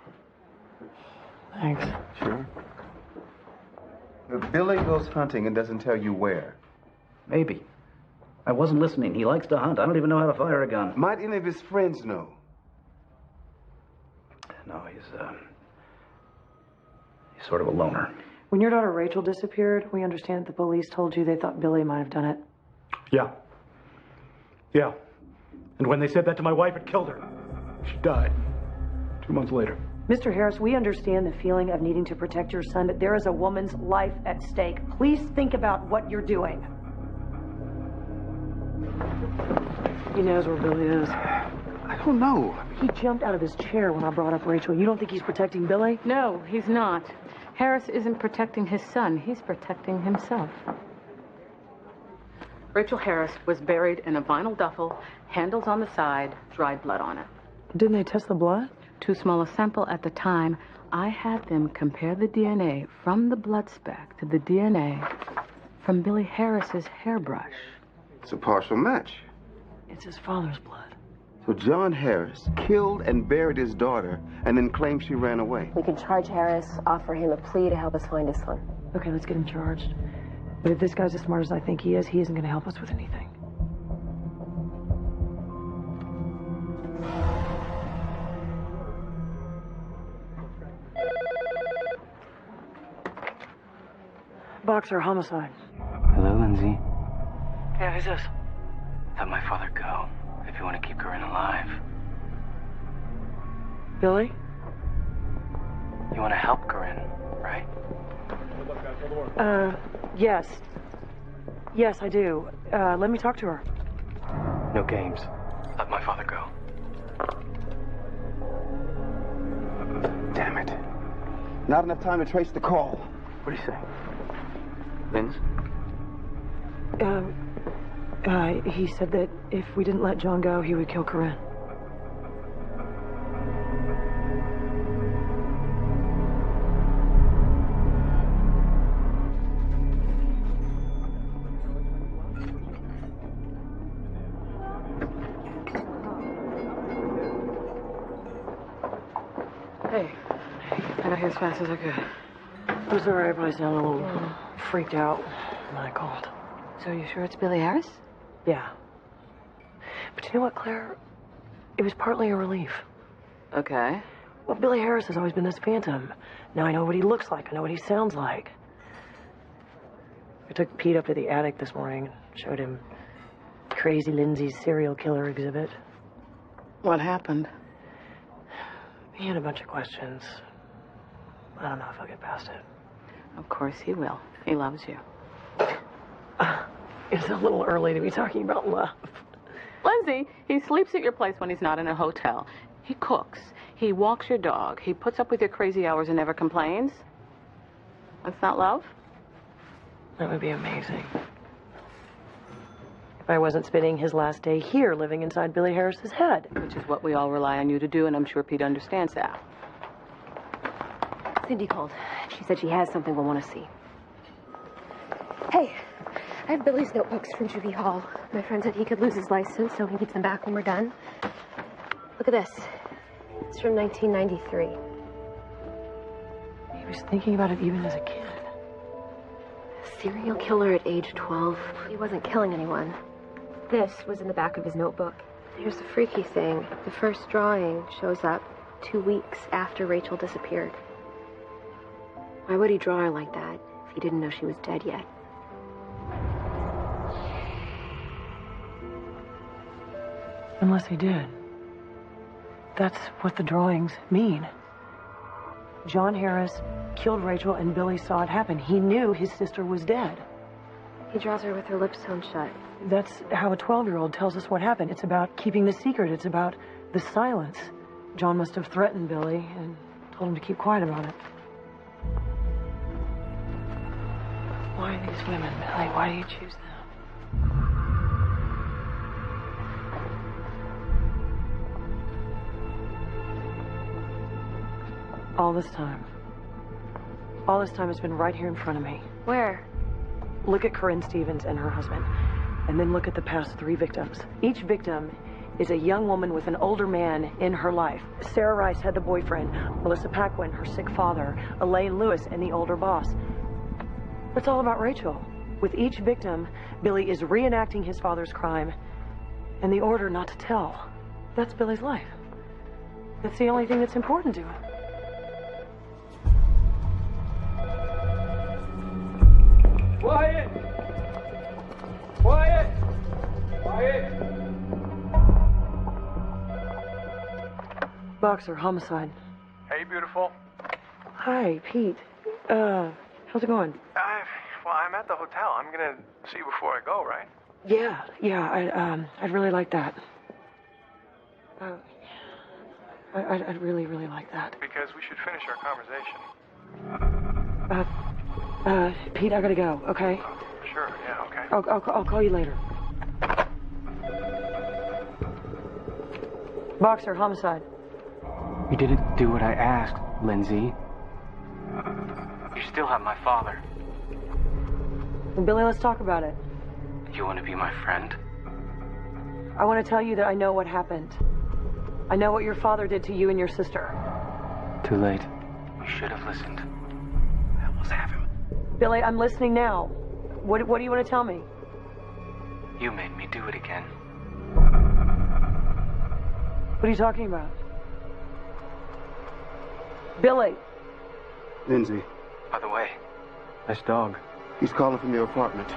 Speaker 1: Thanks.
Speaker 14: Sure.
Speaker 6: If Billy goes hunting and doesn't tell you where.
Speaker 9: Maybe. I wasn't listening. He likes to hunt. I don't even know how to fire a gun.
Speaker 6: Might any of his friends know?
Speaker 9: No, he's sort of a loner.
Speaker 1: When your daughter Rachel disappeared, we understand that the police told you they thought Billy might have done it.
Speaker 5: Yeah. Yeah. And when they said that to my wife, it killed her. She died 2 months later.
Speaker 1: Mr. Harris, we understand the feeling of needing to protect your son, but there is a woman's life at stake. Please think about what you're doing. He knows where Billy is.
Speaker 6: I don't know.
Speaker 1: He jumped out of his chair when I brought up Rachel. You don't think he's protecting Billy?
Speaker 2: No, he's not. Harris isn't protecting his son. He's protecting himself. Rachel Harris was buried in a vinyl duffel, handles on the side, dried blood on it.
Speaker 1: Didn't they test the blood?
Speaker 2: Too small a sample at the time. I had them compare the DNA from the blood speck to the DNA from Billy Harris's hairbrush.
Speaker 6: It's a partial match.
Speaker 1: It's his father's blood.
Speaker 6: So John Harris killed and buried his daughter and then claimed she ran away.
Speaker 3: We can charge Harris, offer him a plea to help us find his son.
Speaker 1: Okay, let's get him charged. But if this guy's as smart as I think he isn't going to help us with anything. Boxer, homicide.
Speaker 17: Hello, Lindsay.
Speaker 1: Yeah, who's this?
Speaker 17: Let my father go if you want to keep Corinne alive.
Speaker 1: Billy?
Speaker 17: You want to help Corinne, right?
Speaker 1: Yes. Yes, I do. Let me talk to her.
Speaker 17: No games. Let my father go.
Speaker 6: Damn it. Not enough time to trace the call.
Speaker 17: What do you say? Linz?
Speaker 1: He said that if we didn't let John go, he would kill Corinne.
Speaker 2: Hey, I got here as fast as I could.
Speaker 1: I'm sorry, I probably sounded a little freaked out when I called.
Speaker 2: So you sure it's Billy Harris?
Speaker 1: Yeah. But you know what, Claire? It was partly a relief.
Speaker 2: Okay.
Speaker 1: Well, Billy Harris has always been this phantom. Now I know what he looks like. I know what he sounds like. I took Pete up to the attic this morning and showed him Crazy Lindsay's serial killer exhibit.
Speaker 2: What happened?
Speaker 1: He had a bunch of questions. I don't know if I'll get past it.
Speaker 2: Of course he will. He loves you.
Speaker 1: It's a little early to be talking about love.
Speaker 2: Lindsay, he sleeps at your place when he's not in a hotel. He cooks. He walks your dog. He puts up with your crazy hours and never complains. That's not love?
Speaker 1: That would be amazing. If I wasn't spending his last day here living inside Billy Harris's head.
Speaker 2: Which is what we all rely on you to do, and I'm sure Pete understands that.
Speaker 3: Cindy called. She said she has something we'll want to see. Hey, I have Billy's notebooks from Juvie Hall. My friend said he could lose his license, so he needs them back when we're done. Look at this. It's from 1993.
Speaker 1: He was thinking about it even as a kid.
Speaker 3: Serial killer at age 12. He wasn't killing anyone. This was in the back of his notebook.
Speaker 16: Here's the freaky thing. The first drawing shows up 2 weeks after Rachel disappeared. Why would he draw her like that if he didn't know she was dead yet?
Speaker 1: Unless he did. That's what the drawings mean. John Harris killed Rachel and Billy saw it happen. He knew his sister was dead.
Speaker 16: He draws her with her lips sewn shut.
Speaker 1: That's how a 12-year-old tells us what happened. It's about keeping the secret. It's about the silence. John must have threatened Billy and told him to keep quiet about it. Why these women, Billy? Why do you choose them? All this time it's been right here in front of me.
Speaker 16: Where?
Speaker 1: Look at Corinne Stevens and her husband, and then look at the past 3 victims. Each victim is a young woman with an older man in her life. Sarah Rice had the boyfriend, Melissa Paquin, her sick father, Elaine Lewis, and the older boss. It's all about Rachel. With each victim, Billy is reenacting his father's crime and the order not to tell. That's Billy's life. That's the only thing that's important to him.
Speaker 15: Quiet! Quiet! Quiet!
Speaker 1: Boxer, homicide.
Speaker 5: Hey, beautiful.
Speaker 1: Hi, Pete. How's it going?
Speaker 5: Well, I'm at the hotel. I'm gonna see you before I go, right?
Speaker 1: Yeah, I'd really like that. I'd really like that.
Speaker 5: Because we should finish our conversation.
Speaker 1: Pete, I gotta go, okay?
Speaker 5: Sure, yeah, okay.
Speaker 1: I'll call you later. Boxer, homicide.
Speaker 5: You didn't do what I asked, Lindsay. You still have my father.
Speaker 1: Well, Billy, let's talk about it.
Speaker 5: You want to be my friend?
Speaker 1: I want to tell you that I know what happened. I know what your father did to you and your sister.
Speaker 5: Too late. You should have listened. I almost have him.
Speaker 1: Billy, I'm listening now. What do you want to tell me?
Speaker 5: You made me do it again.
Speaker 1: What are you talking about? Billy.
Speaker 6: Lindsay.
Speaker 5: By the way, nice dog.
Speaker 6: He's calling from your apartment.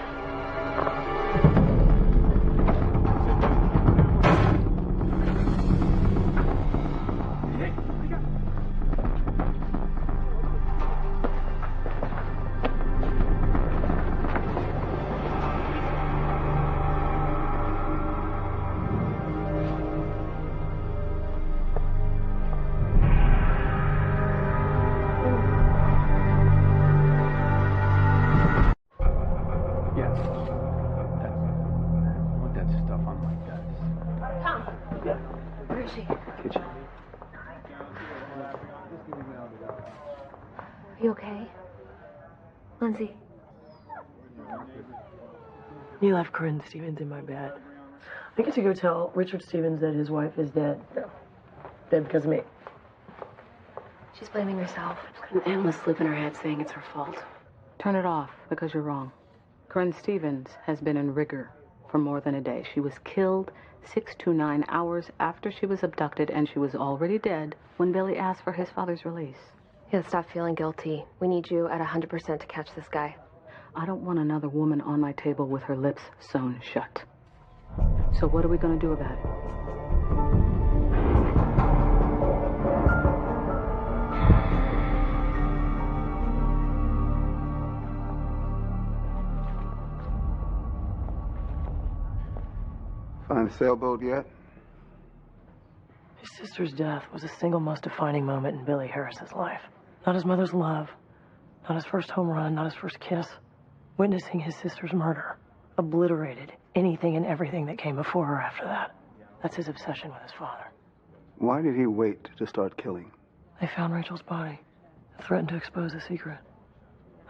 Speaker 16: Are you okay? Lindsay?
Speaker 1: You left Corinne Stevens in my bed. I get to go tell Richard Stevens that his wife is dead. Dead because of me.
Speaker 16: She's blaming herself. She's got an endless loop in her head saying it's her fault.
Speaker 2: Turn it off, because you're wrong. Corinne Stevens has been in rigor for more than a day. She was killed 6 to 9 hours after she was abducted, and she was already dead when Billy asked for his father's release.
Speaker 16: Yeah, stop feeling guilty. We need you at 100% to catch this guy.
Speaker 2: I don't want another woman on my table with her lips sewn shut. So what are we going to do about it?
Speaker 6: Find the sailboat yet?
Speaker 1: His sister's death was the single most defining moment in Billy Harris's life. Not his mother's love, not his first home run, not his first kiss. Witnessing his sister's murder obliterated anything and everything that came before or after that. That's his obsession with his father.
Speaker 6: Why did he wait to start killing?
Speaker 1: They found Rachel's body and threatened to expose the secret.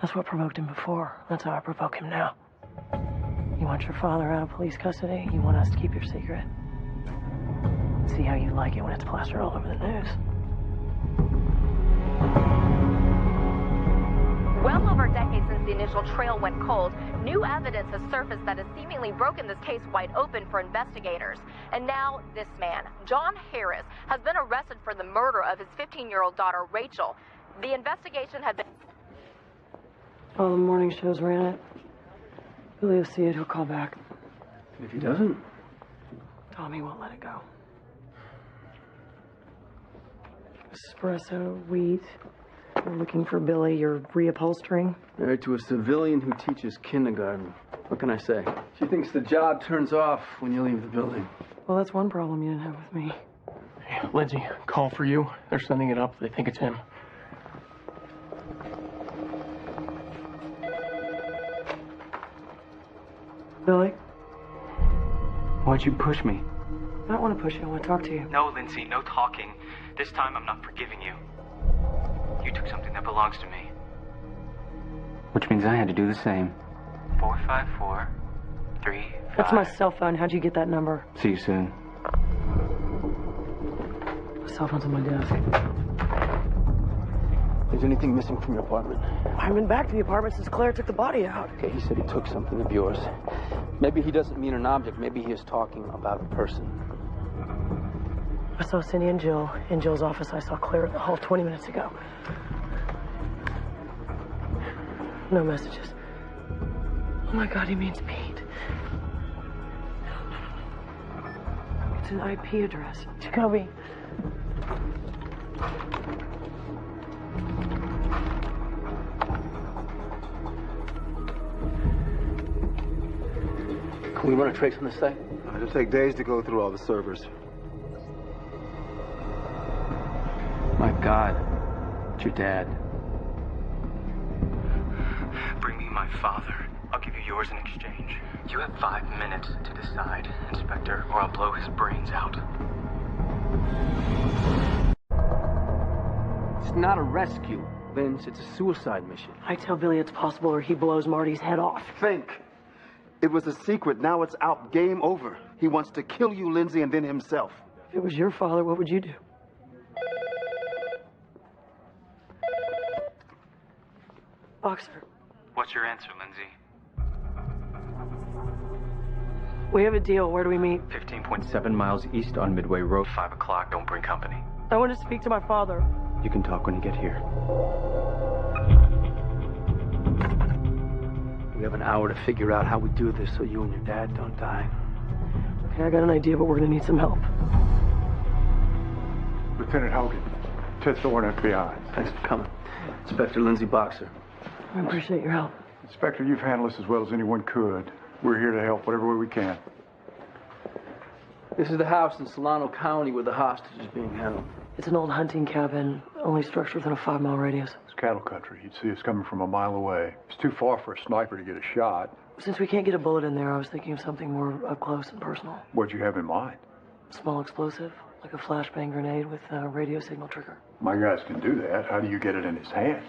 Speaker 1: That's what provoked him before. That's how I provoke him now. You want your father out of police custody? You want us to keep your secret? See how you like it when it's plastered all over the news.
Speaker 12: Well over a decade since the initial trail went cold, new evidence has surfaced that has seemingly broken this case wide open for investigators. And now this man, John Harris, has been arrested for the murder of his 15-year-old daughter, Rachel. The investigation had been...
Speaker 1: All the morning shows ran it. Billy will see it, he'll call back.
Speaker 14: If he doesn't?
Speaker 1: Tommy won't let it go. Espresso, wheat. You're looking for Billy, you're reupholstering.
Speaker 14: Married to a civilian who teaches kindergarten. What can I say? She thinks the job turns off when you leave the building.
Speaker 1: Well, that's one problem you didn't have with me.
Speaker 22: Hey, Lindsay, call for you. They're sending it up. They think it's him.
Speaker 1: Billy?
Speaker 22: Why'd you push me?
Speaker 1: I don't want to push you, I want to talk to you.
Speaker 4: No, Lindsay, no talking. This time I'm not forgiving you. You took something that belongs to me.
Speaker 11: Which means I had to do the same. 454-35.
Speaker 1: That's my cell phone. How'd you get that number?
Speaker 11: See you soon.
Speaker 1: My cell phone's on my desk.
Speaker 14: Is anything missing from your apartment?
Speaker 1: I haven't been back to the apartment since Claire took the body out.
Speaker 14: Okay, he said he took something of yours. Maybe he doesn't mean an object. Maybe he is talking about a person.
Speaker 1: I saw Cindy and Jill in Jill's office. I saw Claire in the hall 20 minutes ago. No messages. Oh my God, he means Pete. It's an IP address. Jacoby.
Speaker 14: Can we run a trace on this thing?
Speaker 6: It'll take days to go through all the servers.
Speaker 14: My God. It's your dad.
Speaker 4: Bring me my father. I'll give you yours in exchange. You have 5 minutes to decide, Inspector, or I'll blow his brains out.
Speaker 14: It's not a rescue, Vince. It's a suicide mission.
Speaker 1: I tell Billy it's possible or he blows Marty's head off.
Speaker 6: Think. It was a secret. Now it's out. Game over. He wants to kill you, Lindsay, and then himself.
Speaker 1: If it was your father, what would you do? Boxer.
Speaker 4: What's your answer, Lindsay?
Speaker 1: We have a deal. Where do we meet?
Speaker 22: 15.7 miles east on Midway Road.
Speaker 4: 5 o'clock. Don't bring company.
Speaker 1: I want to speak to my father.
Speaker 22: You can talk when you get here.
Speaker 14: We have an hour to figure out how we do this so you and your dad don't die.
Speaker 1: Okay, I got an idea, but we're going to need some help.
Speaker 13: Lieutenant Hogan, Ted Thorne, FBI.
Speaker 14: Thanks for coming. Inspector Lindsay Boxer.
Speaker 1: I appreciate your help.
Speaker 13: Inspector, you've handled this as well as anyone could. We're here to help whatever way we can.
Speaker 14: This is the house in Solano County where the hostage is being held.
Speaker 1: It's an old hunting cabin, only structured within a 5-mile radius.
Speaker 13: It's cattle country. You'd see us coming from a mile away. It's too far for a sniper to get a shot.
Speaker 1: Since we can't get a bullet in there, I was thinking of something more up close and personal.
Speaker 13: What'd you have in mind?
Speaker 1: Small explosive, like a flashbang grenade with a radio signal trigger.
Speaker 13: My guys can do that. How do you get it in his hand?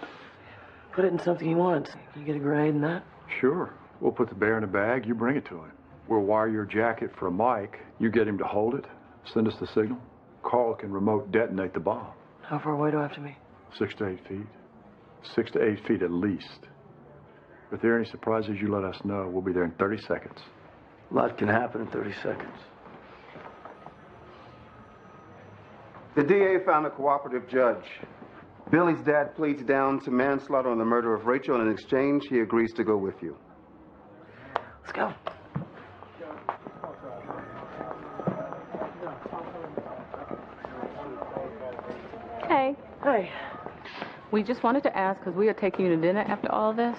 Speaker 1: Put it in something he wants. You get a grenade and that?
Speaker 13: Sure. We'll put the bear in a bag. You bring it to him. We'll wire your jacket for a mic. You get him to hold it. Send us the signal. Carl can remote detonate the bomb.
Speaker 1: How far away do I have to be?
Speaker 13: 6 to 8 feet. 6 to 8 feet at least. If there are any surprises, you let us know. We'll be there in 30 seconds.
Speaker 14: A lot can happen in 30 seconds.
Speaker 6: The DA found a cooperative judge. Billy's dad pleads down to manslaughter on the murder of Rachel, and in exchange, he agrees to go with you.
Speaker 1: Let's go.
Speaker 2: Hey.
Speaker 1: Hey.
Speaker 2: We just wanted to ask, because we are taking you to dinner after all this.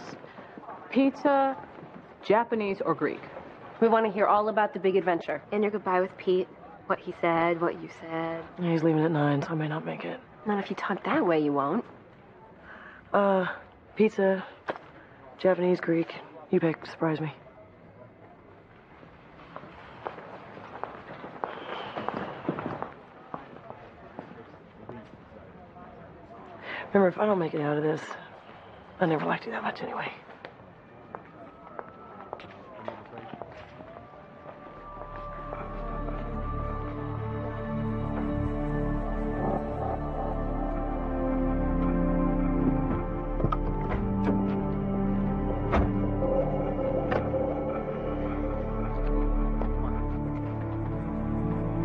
Speaker 2: Pizza, Japanese, or Greek?
Speaker 3: We want to hear all about the big adventure.
Speaker 16: And your goodbye with Pete. What he said, what you said.
Speaker 1: Yeah, he's leaving at 9, so I may not make it.
Speaker 3: Not if you talk that way, you won't.
Speaker 1: Pizza, Japanese, Greek. You pick. Surprise me. Remember, if I don't make it out of this, I never liked you that much anyway.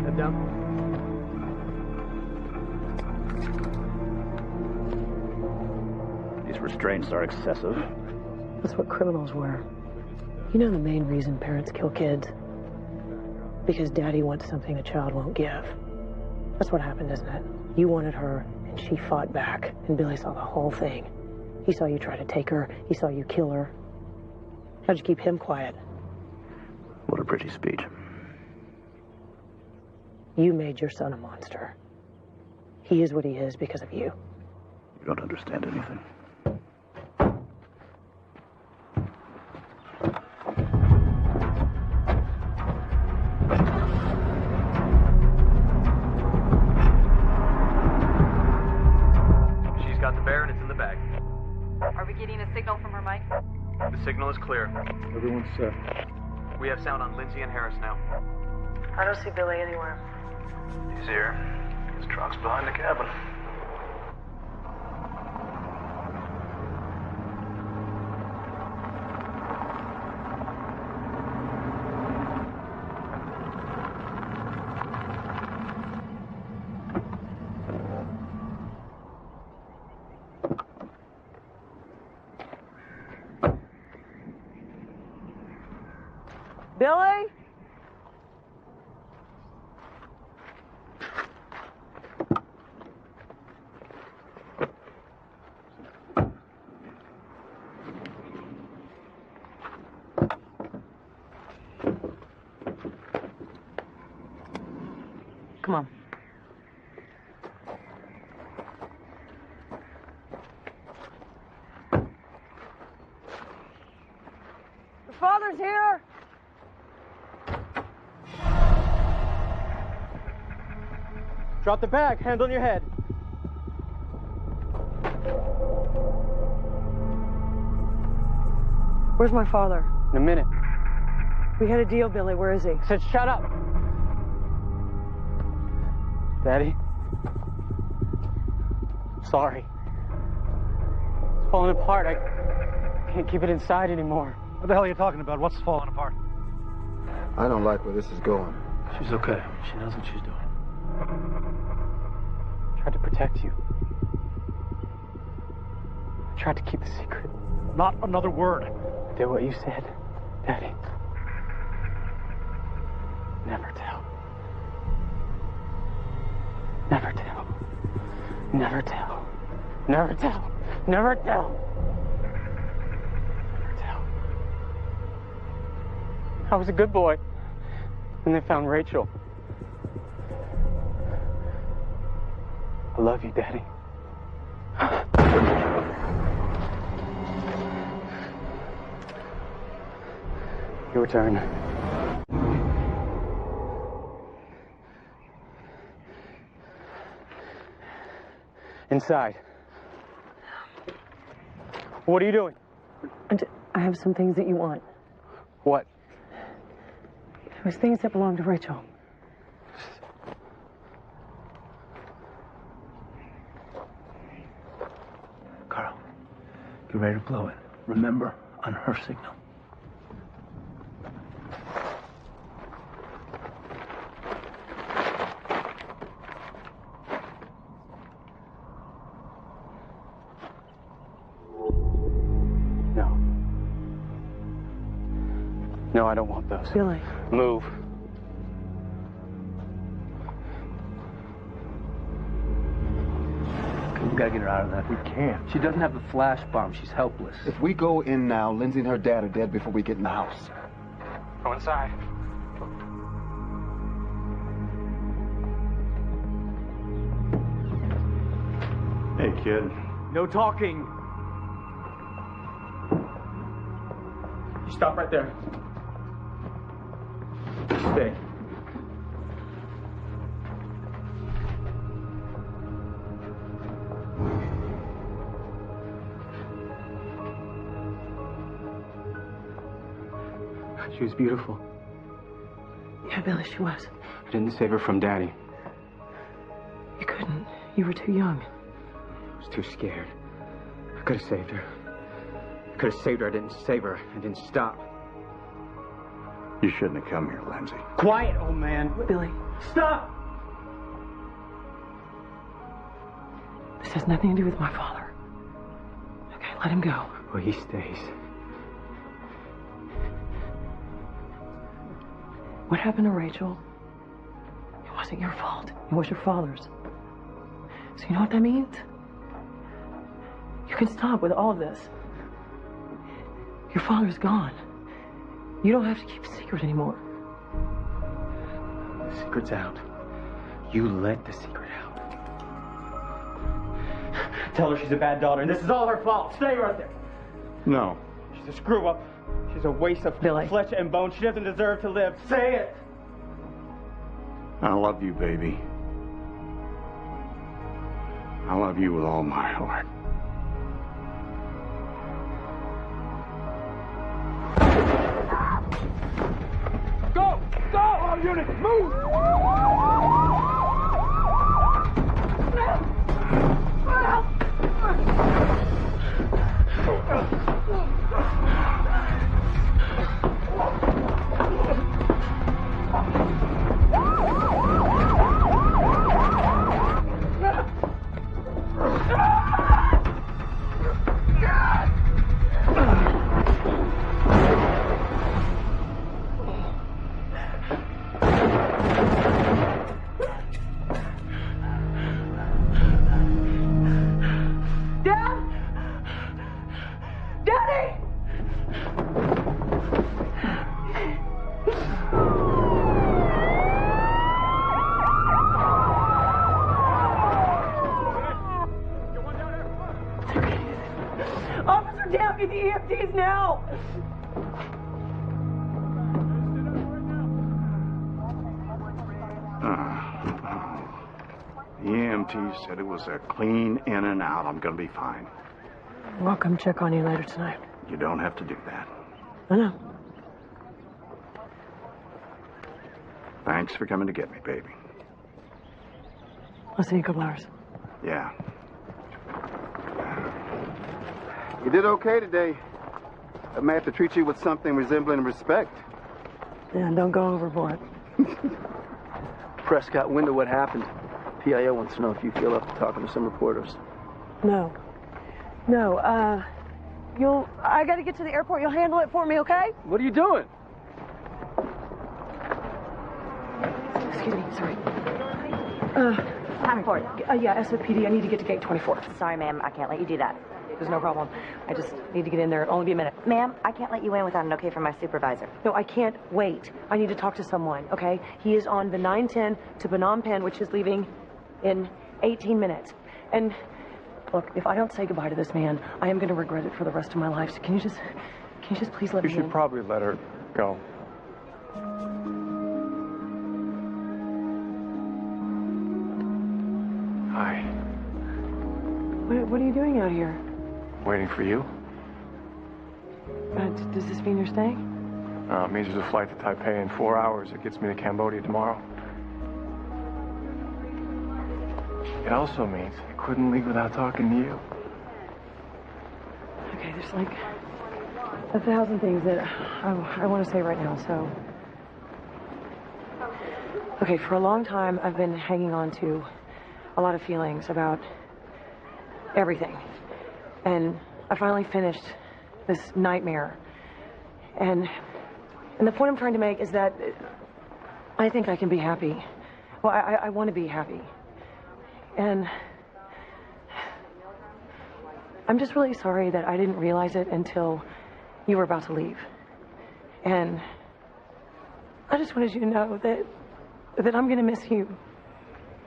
Speaker 14: Head down.
Speaker 9: These restraints are excessive.
Speaker 1: That's what criminals were. You know the main reason parents kill kids? Because daddy wants something a child won't give. That's what happened, isn't it? You wanted her, and she fought back, and Billy saw the whole thing. He saw you try to take her. He saw you kill her. How'd you keep him quiet?
Speaker 9: What a pretty speech.
Speaker 1: You made your son a monster. He is what he is because of you.
Speaker 9: You don't understand anything.
Speaker 8: She's got the bear and it's in the bag.
Speaker 12: Are we getting a signal from her mic?
Speaker 8: The signal is clear.
Speaker 14: Everyone's set.
Speaker 8: We have sound on Lindsay and Harris now.
Speaker 1: I don't see Billy anywhere.
Speaker 22: He's here. His trunk's behind the cabin.
Speaker 1: Billy? Come on. Your father's here.
Speaker 14: Drop the bag. Hand on your head.
Speaker 1: Where's my father?
Speaker 14: In a minute.
Speaker 1: We had a deal, Billy. Where is he?
Speaker 14: I said shut up. Daddy. Sorry. It's falling apart. I can't keep it inside anymore.
Speaker 9: What the hell are you talking about? What's falling apart?
Speaker 6: I don't like where this is going.
Speaker 14: She's okay. She knows what she's doing. I tried to protect you. I tried to keep the secret.
Speaker 9: Not another word.
Speaker 14: I did what you said, Daddy. Never tell. Never tell. Never tell. Never tell. Never tell. Never tell. I was a good boy. And they found Rachel. I love you, Daddy. Your turn. Inside. What are you doing?
Speaker 1: I have some things that you want.
Speaker 14: What?
Speaker 1: There's things that belong to Rachel.
Speaker 5: Carl, get ready to blow it. Remember, on her signal.
Speaker 14: No, I don't want those.
Speaker 1: Billy.
Speaker 14: Move.
Speaker 5: We gotta get her out of that. We can't.
Speaker 14: She doesn't have the flash bomb. She's helpless.
Speaker 6: If we go in now, Lindsay and her dad are dead before we get in the house.
Speaker 14: Go inside.
Speaker 13: Hey, kid.
Speaker 14: No talking. You stop right there. Stay. She was beautiful.
Speaker 1: Yeah, Billy, she was.
Speaker 14: I didn't save her from Daddy.
Speaker 1: You couldn't. You were too young.
Speaker 14: I was too scared. I could have saved her. I could have saved her. I didn't save her. I didn't stop.
Speaker 10: You shouldn't have come here, Lindsay.
Speaker 14: Quiet, old man.
Speaker 1: Billy, Stop! This has nothing to do with my father. Okay, let him go.
Speaker 5: Well, he stays.
Speaker 1: What happened to Rachel? It wasn't your fault. It was your father's. So you know what that means? You can stop with all of this. Your father's gone. You don't have to keep a secret anymore.
Speaker 5: The secret's out. You let the secret out. Tell her she's a bad daughter and this is all her fault. Stay right there.
Speaker 10: No.
Speaker 5: She's a screw up. She's a waste of flesh and bone. She doesn't deserve to live. Say it.
Speaker 10: I love you, baby. I love you with all my heart.
Speaker 15: Go! Go! All units, move!
Speaker 1: Officer down, get the EMTs now!
Speaker 10: The EMT said it was a clean in and out. I'm gonna be fine.
Speaker 1: I'll come check on you later tonight.
Speaker 10: You don't have to do that.
Speaker 1: I know.
Speaker 10: Thanks for coming to get me, baby.
Speaker 1: I'll see you in a couple hours.
Speaker 10: Yeah.
Speaker 6: You did okay today. I may have to treat you with something resembling respect.
Speaker 1: Yeah, and don't go overboard.
Speaker 14: Press got wind of what happened. PIO wants to know if you feel up to talking to some reporters.
Speaker 1: No. I gotta get to the airport. You'll handle it for me, okay?
Speaker 14: What are you doing?
Speaker 1: Excuse me, sorry. Time for it. Yeah, SFPD, I need to get to gate 24.
Speaker 18: Sorry, ma'am, I can't let you do that.
Speaker 1: There's no problem. I just need to get in there. It'll only be a minute.
Speaker 18: Ma'am, I can't let you in without an okay from my supervisor.
Speaker 1: No, I can't wait. I need to talk to someone, okay? He is on the 910 to Phnom Penh, which is leaving in 18 minutes. And look, if I don't say goodbye to this man, I am going to regret it for the rest of my life. So can you just please let me in?
Speaker 13: You should probably let her go. Hi.
Speaker 1: What are you doing out here?
Speaker 13: Waiting for you.
Speaker 1: Does this mean you're staying?
Speaker 13: It means there's a flight to Taipei in 4 hours. It gets me to Cambodia tomorrow. It also means I couldn't leave without talking to you.
Speaker 1: Okay, there's like 1,000 things that I want to say right now, so... Okay, for a long time, I've been hanging on to a lot of feelings about everything. And I finally finished this nightmare. And the point I'm trying to make is that I think I can be happy. Well, I want to be happy. And I'm just really sorry that I didn't realize it until you were about to leave. And I just wanted you to know that I'm going to miss you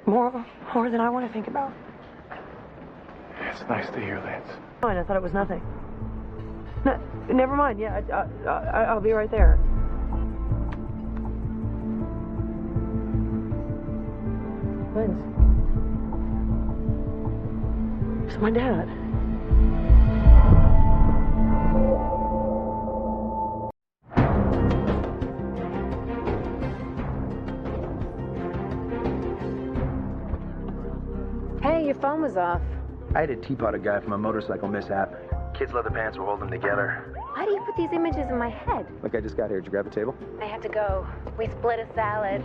Speaker 1: more than I want to think about.
Speaker 13: It's nice to hear, Lance.
Speaker 1: Fine, I thought it was nothing. No, never mind. Yeah, I'll be right there. Vince. It's my dad.
Speaker 3: Hey, your phone was off.
Speaker 9: I had to teapot a guy from a motorcycle mishap. Kids' leather pants were holding them together.
Speaker 3: Why do you put these images in my head?
Speaker 9: Look, I just got here. Did you grab a table?
Speaker 3: I had to go. We split a salad.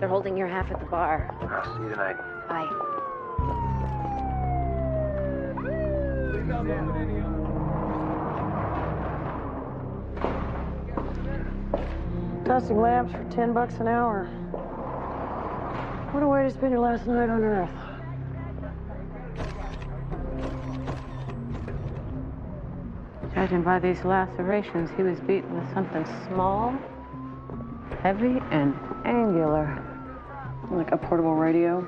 Speaker 3: They're holding your half at the bar.
Speaker 22: I'll see you tonight.
Speaker 3: Bye.
Speaker 1: Dusting lamps for $10 an hour. What a way to spend your last night on Earth.
Speaker 2: Judging by these lacerations, he was beaten with something small, heavy, and angular.
Speaker 1: Like a portable radio.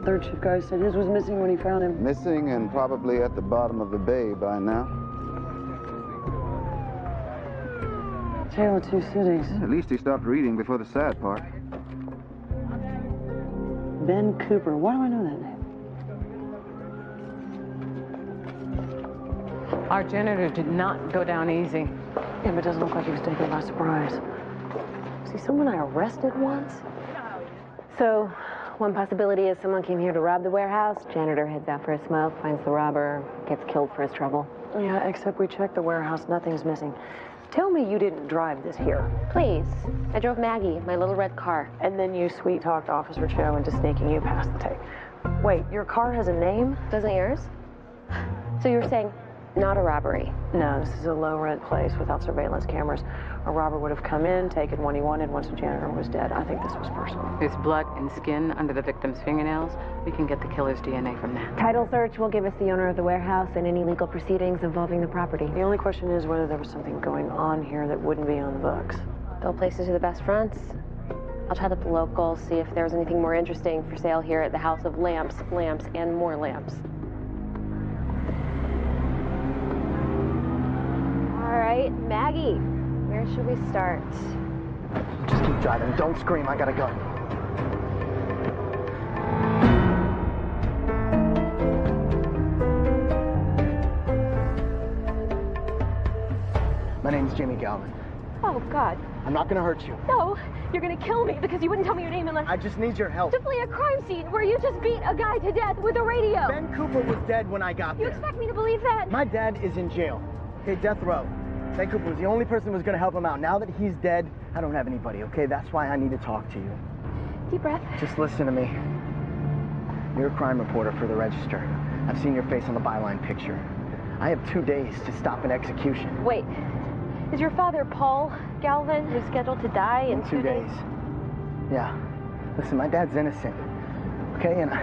Speaker 1: Third shift guy said his was missing when he found him.
Speaker 6: Missing and probably at the bottom of the bay by now.
Speaker 1: Tale of two cities.
Speaker 6: At least he stopped reading before the sad part.
Speaker 1: Ben Cooper. Why do I know that name?
Speaker 2: Our janitor did not go down easy.
Speaker 1: Yeah, but it doesn't look like he was taken by surprise. Was he someone I arrested once?
Speaker 3: So, one possibility is someone came here to rob the warehouse. Janitor heads out for a smoke, finds the robber, gets killed for his trouble.
Speaker 1: Yeah, except we checked the warehouse. Nothing's missing. Tell me you didn't drive this here.
Speaker 3: Please. I drove Maggie, my little red car.
Speaker 1: And then you sweet-talked Officer Cho into sneaking you past the tape. Wait, your car has a name?
Speaker 3: Doesn't yours? So you're saying not a robbery?
Speaker 1: No, this is a low-rent place without surveillance cameras. A robber would have come in, taken what he wanted once the janitor was dead. I think this was personal.
Speaker 2: There's blood and skin under the victim's fingernails. We can get the killer's DNA from that.
Speaker 3: Title search will give us the owner of the warehouse and any legal proceedings involving the property.
Speaker 1: The only question is whether there was something going on here that wouldn't be on the books.
Speaker 3: Bill places are the best fronts. I'll chat with the locals, see if there's anything more interesting for sale here at the House of Lamps, Lamps, and more lamps. All right, Maggie, where should we start?
Speaker 9: Just keep driving. Don't scream. I gotta go. My name's Jimmy Galvin.
Speaker 21: Oh, God.
Speaker 9: I'm not gonna hurt you.
Speaker 21: No, you're gonna kill me because you wouldn't tell me your name unless...
Speaker 9: I just need your help.
Speaker 21: To flee a crime scene where you just beat a guy to death with a radio.
Speaker 9: Ben Cooper was dead when I got there.
Speaker 21: You expect me to believe that?
Speaker 9: My dad is in jail. Okay, death row. Ben Cooper was the only person who was gonna help him out. Now that he's dead, I don't have anybody, okay? That's why I need to talk to you.
Speaker 21: Deep breath.
Speaker 9: Just listen to me. You're a crime reporter for the Register. I've seen your face on the byline picture. I have 2 days to stop an execution.
Speaker 21: Wait. Is your father Paul Galvin, who's scheduled to die in 2 days?
Speaker 9: Yeah. Listen, my dad's innocent. Okay, and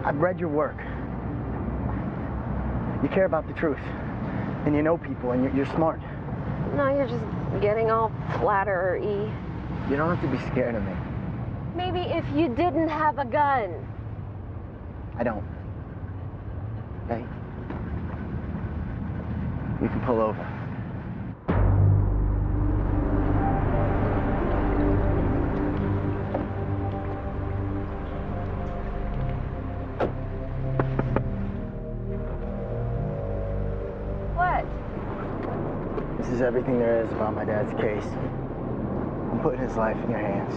Speaker 9: I've read your work. You care about the truth. And you know people, and you're smart.
Speaker 21: No, you're just getting all flattery.
Speaker 9: You don't have to be scared of me.
Speaker 21: Maybe if you didn't have a gun.
Speaker 9: I don't. Okay? You can pull over.
Speaker 21: What?
Speaker 9: This is everything there is about my dad's case. I'm putting his life in your hands.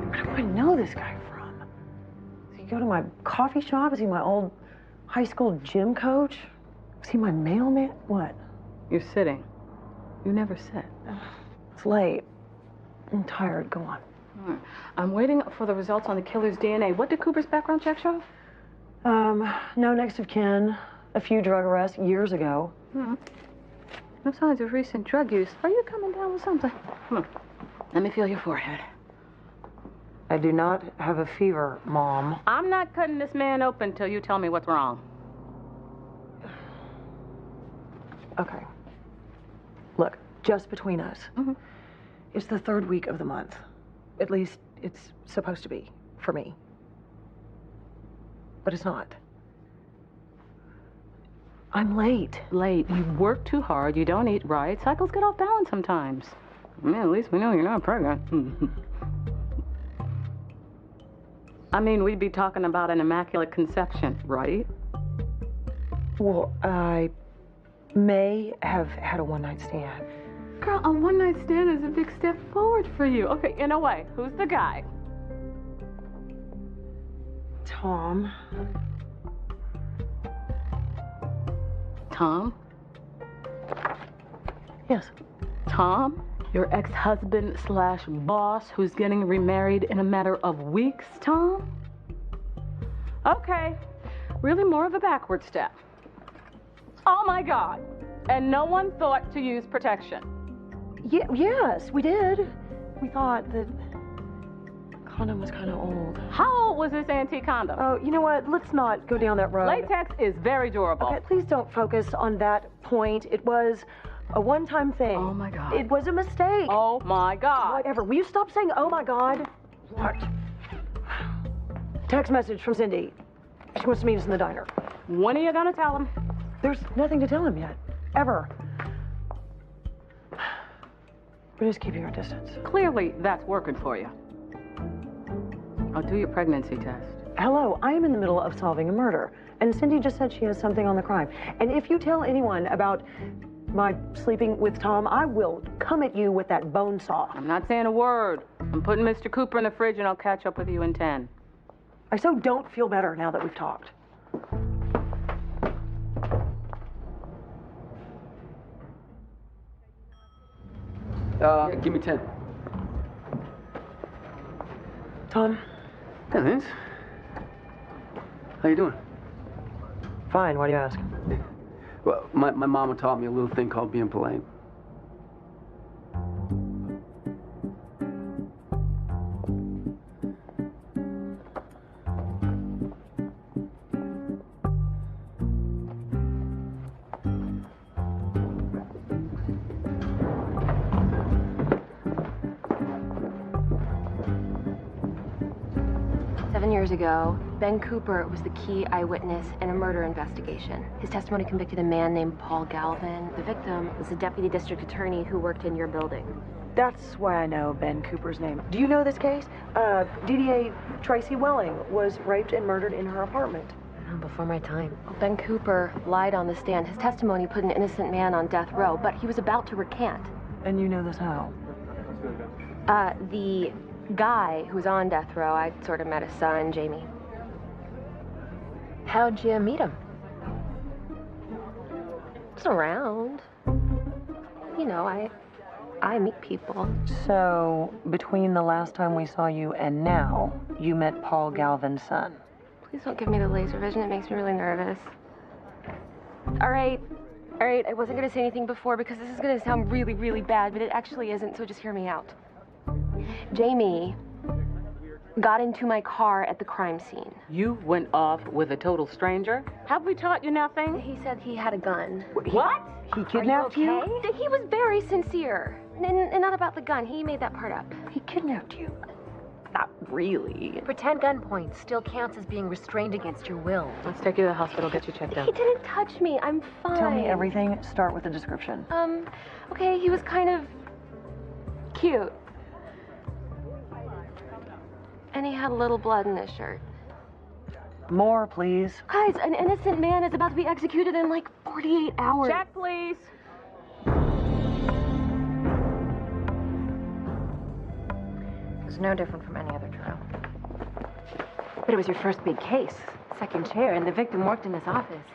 Speaker 1: Where do I know this guy from? Does he go to my coffee shop? Is he my old high school gym coach? Is he my mailman? What?
Speaker 2: You're sitting. You never sit.
Speaker 1: It's late. I'm tired. Go on.
Speaker 2: I'm waiting for the results on the killer's DNA. What did Cooper's background check show?
Speaker 1: No next of kin. A few drug arrests years ago.
Speaker 2: No signs of recent drug use. Are you coming down with something? Come on. Let me feel your forehead.
Speaker 1: I do not have a fever, Mom.
Speaker 2: I'm not cutting this man open till you tell me what's wrong.
Speaker 1: Okay. Look, just between us. It's the third week of the month. At least it's supposed to be, for me. But it's not. I'm late.
Speaker 2: Late. You work too hard. You don't eat right. Cycles get off balance sometimes. I mean, at least we know you're not pregnant. I mean, we'd be talking about an immaculate conception, right?
Speaker 1: Well, I may have had a one-night stand.
Speaker 2: Girl, a one-night stand is a big step forward for you. Okay, in a way, who's the guy?
Speaker 1: Tom.
Speaker 2: Tom?
Speaker 1: Yes.
Speaker 2: Tom? Your ex-husband slash boss who's getting remarried in a matter of weeks, Tom? Okay, really more of a backward step. Oh my God. And no one thought to use protection.
Speaker 1: Yes, we did. We thought that condom was kind of old.
Speaker 2: How old was this antique condom?
Speaker 1: Oh, you know what? Let's not go down that road.
Speaker 2: Latex is very durable.
Speaker 1: Okay, please don't focus on that point. It was a one-time thing.
Speaker 2: Oh my God.
Speaker 1: It was a mistake.
Speaker 2: Oh my God.
Speaker 1: Whatever. Will you stop saying, oh my God? What? Text message from Cindy. She wants to meet us in the diner.
Speaker 2: When are you gonna tell him?
Speaker 1: There's nothing to tell him yet. Ever. We're just keeping our distance.
Speaker 2: Clearly, that's working for you. I'll do your pregnancy test.
Speaker 1: Hello, I am in the middle of solving a murder, and Cindy just said she has something on the crime. And if you tell anyone about my sleeping with Tom, I will come at you with that bone saw.
Speaker 2: I'm not saying a word. I'm putting Mr. Cooper in the fridge, and I'll catch up with you in 10.
Speaker 1: I so don't feel better now that we've talked.
Speaker 14: Yeah, give me 10.
Speaker 1: Tom?
Speaker 14: Hey, Vince. How you doing?
Speaker 1: Fine, why do you ask?
Speaker 14: Well, my mama taught me a little thing called being polite.
Speaker 16: Years ago, Ben Cooper was the key eyewitness in a murder investigation. His testimony convicted a man named Paul Galvin. The victim was a deputy district attorney who worked in your building.
Speaker 1: That's why I know Ben Cooper's name. Do you know this case? DDA Tracy Welling was raped and murdered in her apartment.
Speaker 16: Before my time. Ben Cooper lied on the stand. His testimony put an innocent man on death row, but he was about to recant.
Speaker 1: And you know this how?
Speaker 16: The guy who's on death row, I sort of met his son, Jamie. How'd you meet him? Just around. You know, I meet people.
Speaker 1: So, between the last time we saw you and now, you met Paul Galvin's son.
Speaker 16: Please don't give me the laser vision. It makes me really nervous. All right. I wasn't going to say anything before because this is going to sound really, really bad, but it actually isn't, so just hear me out. Jamie got into my car at the crime scene.
Speaker 2: You went off with a total stranger? Have we taught you nothing?
Speaker 16: He said he had a gun.
Speaker 2: What?
Speaker 1: He kidnapped you?
Speaker 16: He was very sincere. And not about the gun. He made that part up.
Speaker 1: He kidnapped you?
Speaker 16: Not really. Pretend gunpoint still counts as being restrained against your will.
Speaker 2: Let's take you to the hospital, get you checked out.
Speaker 16: He didn't touch me. I'm fine.
Speaker 1: Tell me everything. Start with a description.
Speaker 16: Okay, he was kind of cute. And he had a little blood in his shirt.
Speaker 1: More, please.
Speaker 16: Guys, an innocent man is about to be executed in like 48 hours.
Speaker 2: Check, please.
Speaker 16: It was no different from any other trial. But it was your first big case. Second chair, and the victim worked in this office.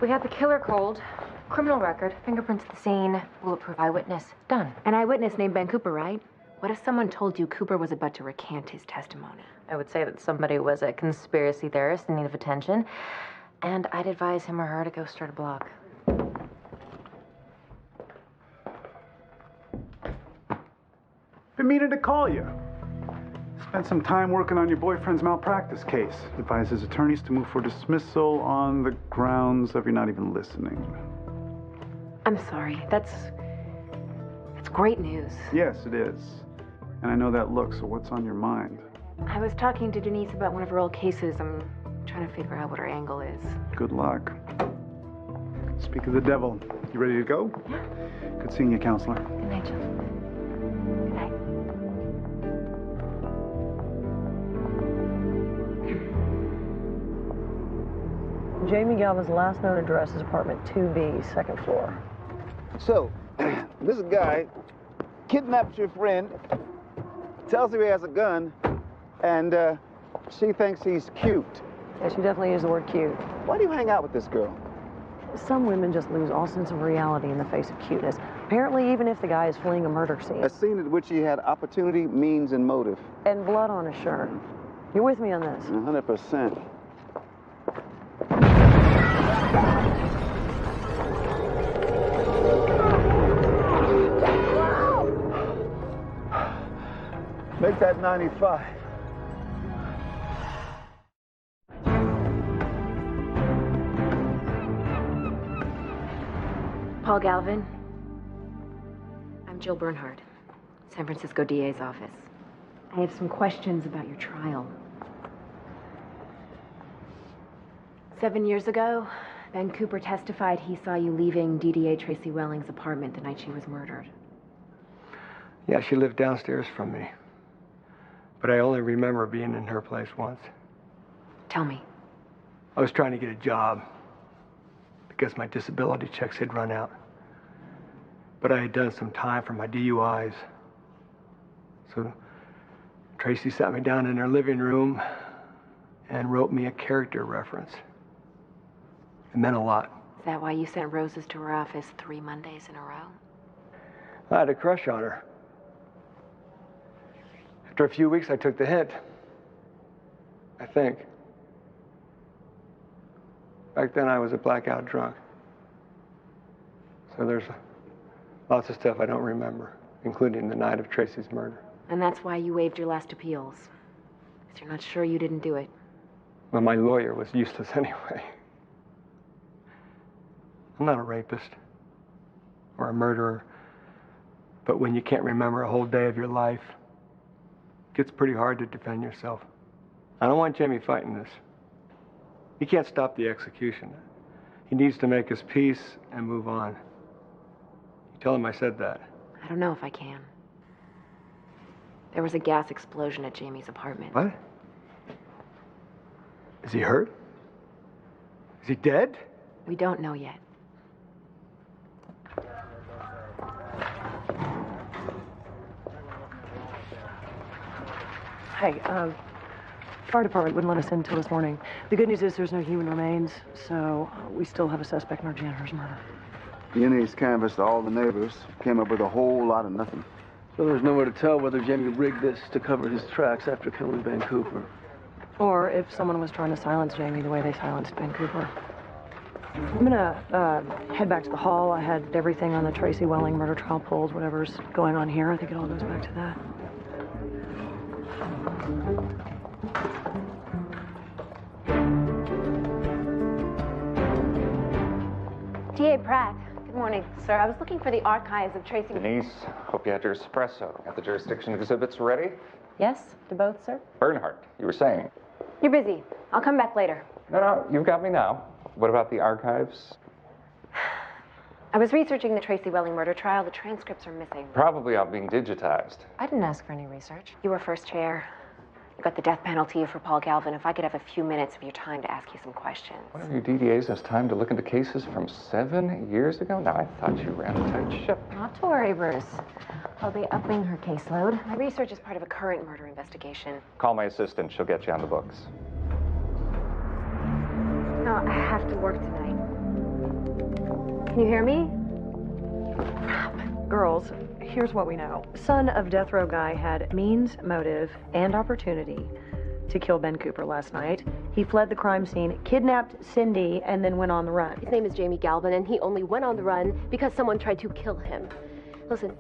Speaker 16: We got the killer cold, criminal record, fingerprints at the scene, bulletproof eyewitness. Done. An eyewitness named Ben Cooper, right? What if someone told you Cooper was about to recant his testimony? I would say that somebody was a conspiracy theorist in need of attention, and I'd advise him or her to go start a blog.
Speaker 19: Been meaning to call you. Spent some time working on your boyfriend's malpractice case. Advise his attorneys to move for dismissal on the grounds of you're not even listening.
Speaker 16: I'm sorry. That's great news.
Speaker 19: Yes, it is. And I know that look, so what's on your mind?
Speaker 16: I was talking to Denise about one of her old cases. I'm trying to figure out what her angle is.
Speaker 19: Good luck. Speak of the devil. You ready to go?
Speaker 16: Yeah.
Speaker 19: Good seeing you, counselor.
Speaker 16: Good night, Jill. Good night.
Speaker 1: Jamie Galvin's last known address is apartment 2B, second floor.
Speaker 6: So, This guy kidnaps your friend, tells her he has a gun, and she thinks he's cute.
Speaker 1: Yeah, she definitely used the word cute.
Speaker 6: Why do you hang out with this girl?
Speaker 1: Some women just lose all sense of reality in the face of cuteness. Apparently, even if the guy is fleeing a murder scene.
Speaker 6: A scene at which he had opportunity, means, and motive.
Speaker 1: And blood on his shirt. You're with me on this?
Speaker 6: 100%. Make that 95.
Speaker 3: Paul Galvin. I'm Jill Bernhardt, San Francisco DA's office. I have some questions about your trial. 7 years ago, Ben Cooper testified he saw you leaving DDA Tracy Welling's apartment the night she was murdered.
Speaker 14: Yeah, she lived downstairs from me. But I only remember being in her place once.
Speaker 3: Tell me.
Speaker 14: I was trying to get a job because my disability checks had run out. But I had done some time for my DUIs. So Tracy sat me down in her living room and wrote me a character reference. It meant a lot.
Speaker 3: Is that why you sent roses to her office 3 Mondays in a row?
Speaker 14: I had a crush on her. After a few weeks, I took the hint. I think. Back then, I was a blackout drunk. So there's lots of stuff I don't remember, including the night of Tracy's murder.
Speaker 3: And that's why you waived your last appeals. Because you're not sure you didn't do it.
Speaker 14: Well, my lawyer was useless anyway. I'm not a rapist or a murderer. But when you can't remember a whole day of your life, it gets pretty hard to defend yourself. I don't want Jamie fighting this. He can't stop the execution. He needs to make his peace and move on. You tell him I said that.
Speaker 3: I don't know if I can. There was a gas explosion at Jamie's apartment.
Speaker 14: What? Is he hurt? Is he dead?
Speaker 3: We don't know yet.
Speaker 1: Hey, fire department wouldn't let us in until this morning. The good news is there's no human remains, so we still have a suspect in our janitor's murder.
Speaker 6: DNA's canvassed all the neighbors, came up with a whole lot of nothing.
Speaker 14: So there's nowhere to tell whether Jamie rigged this to cover his tracks after killing Ben Cooper.
Speaker 1: Or if someone was trying to silence Jamie the way they silenced Ben Cooper. I'm gonna head back to the hall. I had everything on the Tracy Welling murder trial pulled, whatever's going on here. I think it all goes back to that.
Speaker 3: DA Pratt, good morning, sir. I was looking for the archives of Tracy...
Speaker 7: Denise, hope you had your espresso. Got the jurisdiction exhibits ready?
Speaker 3: Yes, to both, sir?
Speaker 7: Bernhardt, you were saying.
Speaker 3: You're busy. I'll come back later.
Speaker 7: No, you've got me now. What about the archives?
Speaker 3: I was researching the Tracy Welling murder trial. The transcripts are missing.
Speaker 7: Probably all being digitized.
Speaker 3: I didn't ask for any research. You were first chair. You got the death penalty for Paul Galvin. If I could have a few minutes of your time to ask you some questions.
Speaker 7: One of your DDAs has time to look into cases from 7 years ago? Now, I thought you ran a tight ship.
Speaker 3: Not to worry, Bruce. I'll be upping her caseload. My research is part of a current murder investigation.
Speaker 7: Call my assistant. She'll get you on the books.
Speaker 3: No, I have to work tonight. Can you hear me?
Speaker 1: Girls, here's what we know. Son of death row guy had means, motive, and opportunity to kill Ben Cooper last night. He fled the crime scene, kidnapped Cindy, and then went on the run.
Speaker 20: His name is Jamie Galvin, and he only went on the run because someone tried to kill him. Listen,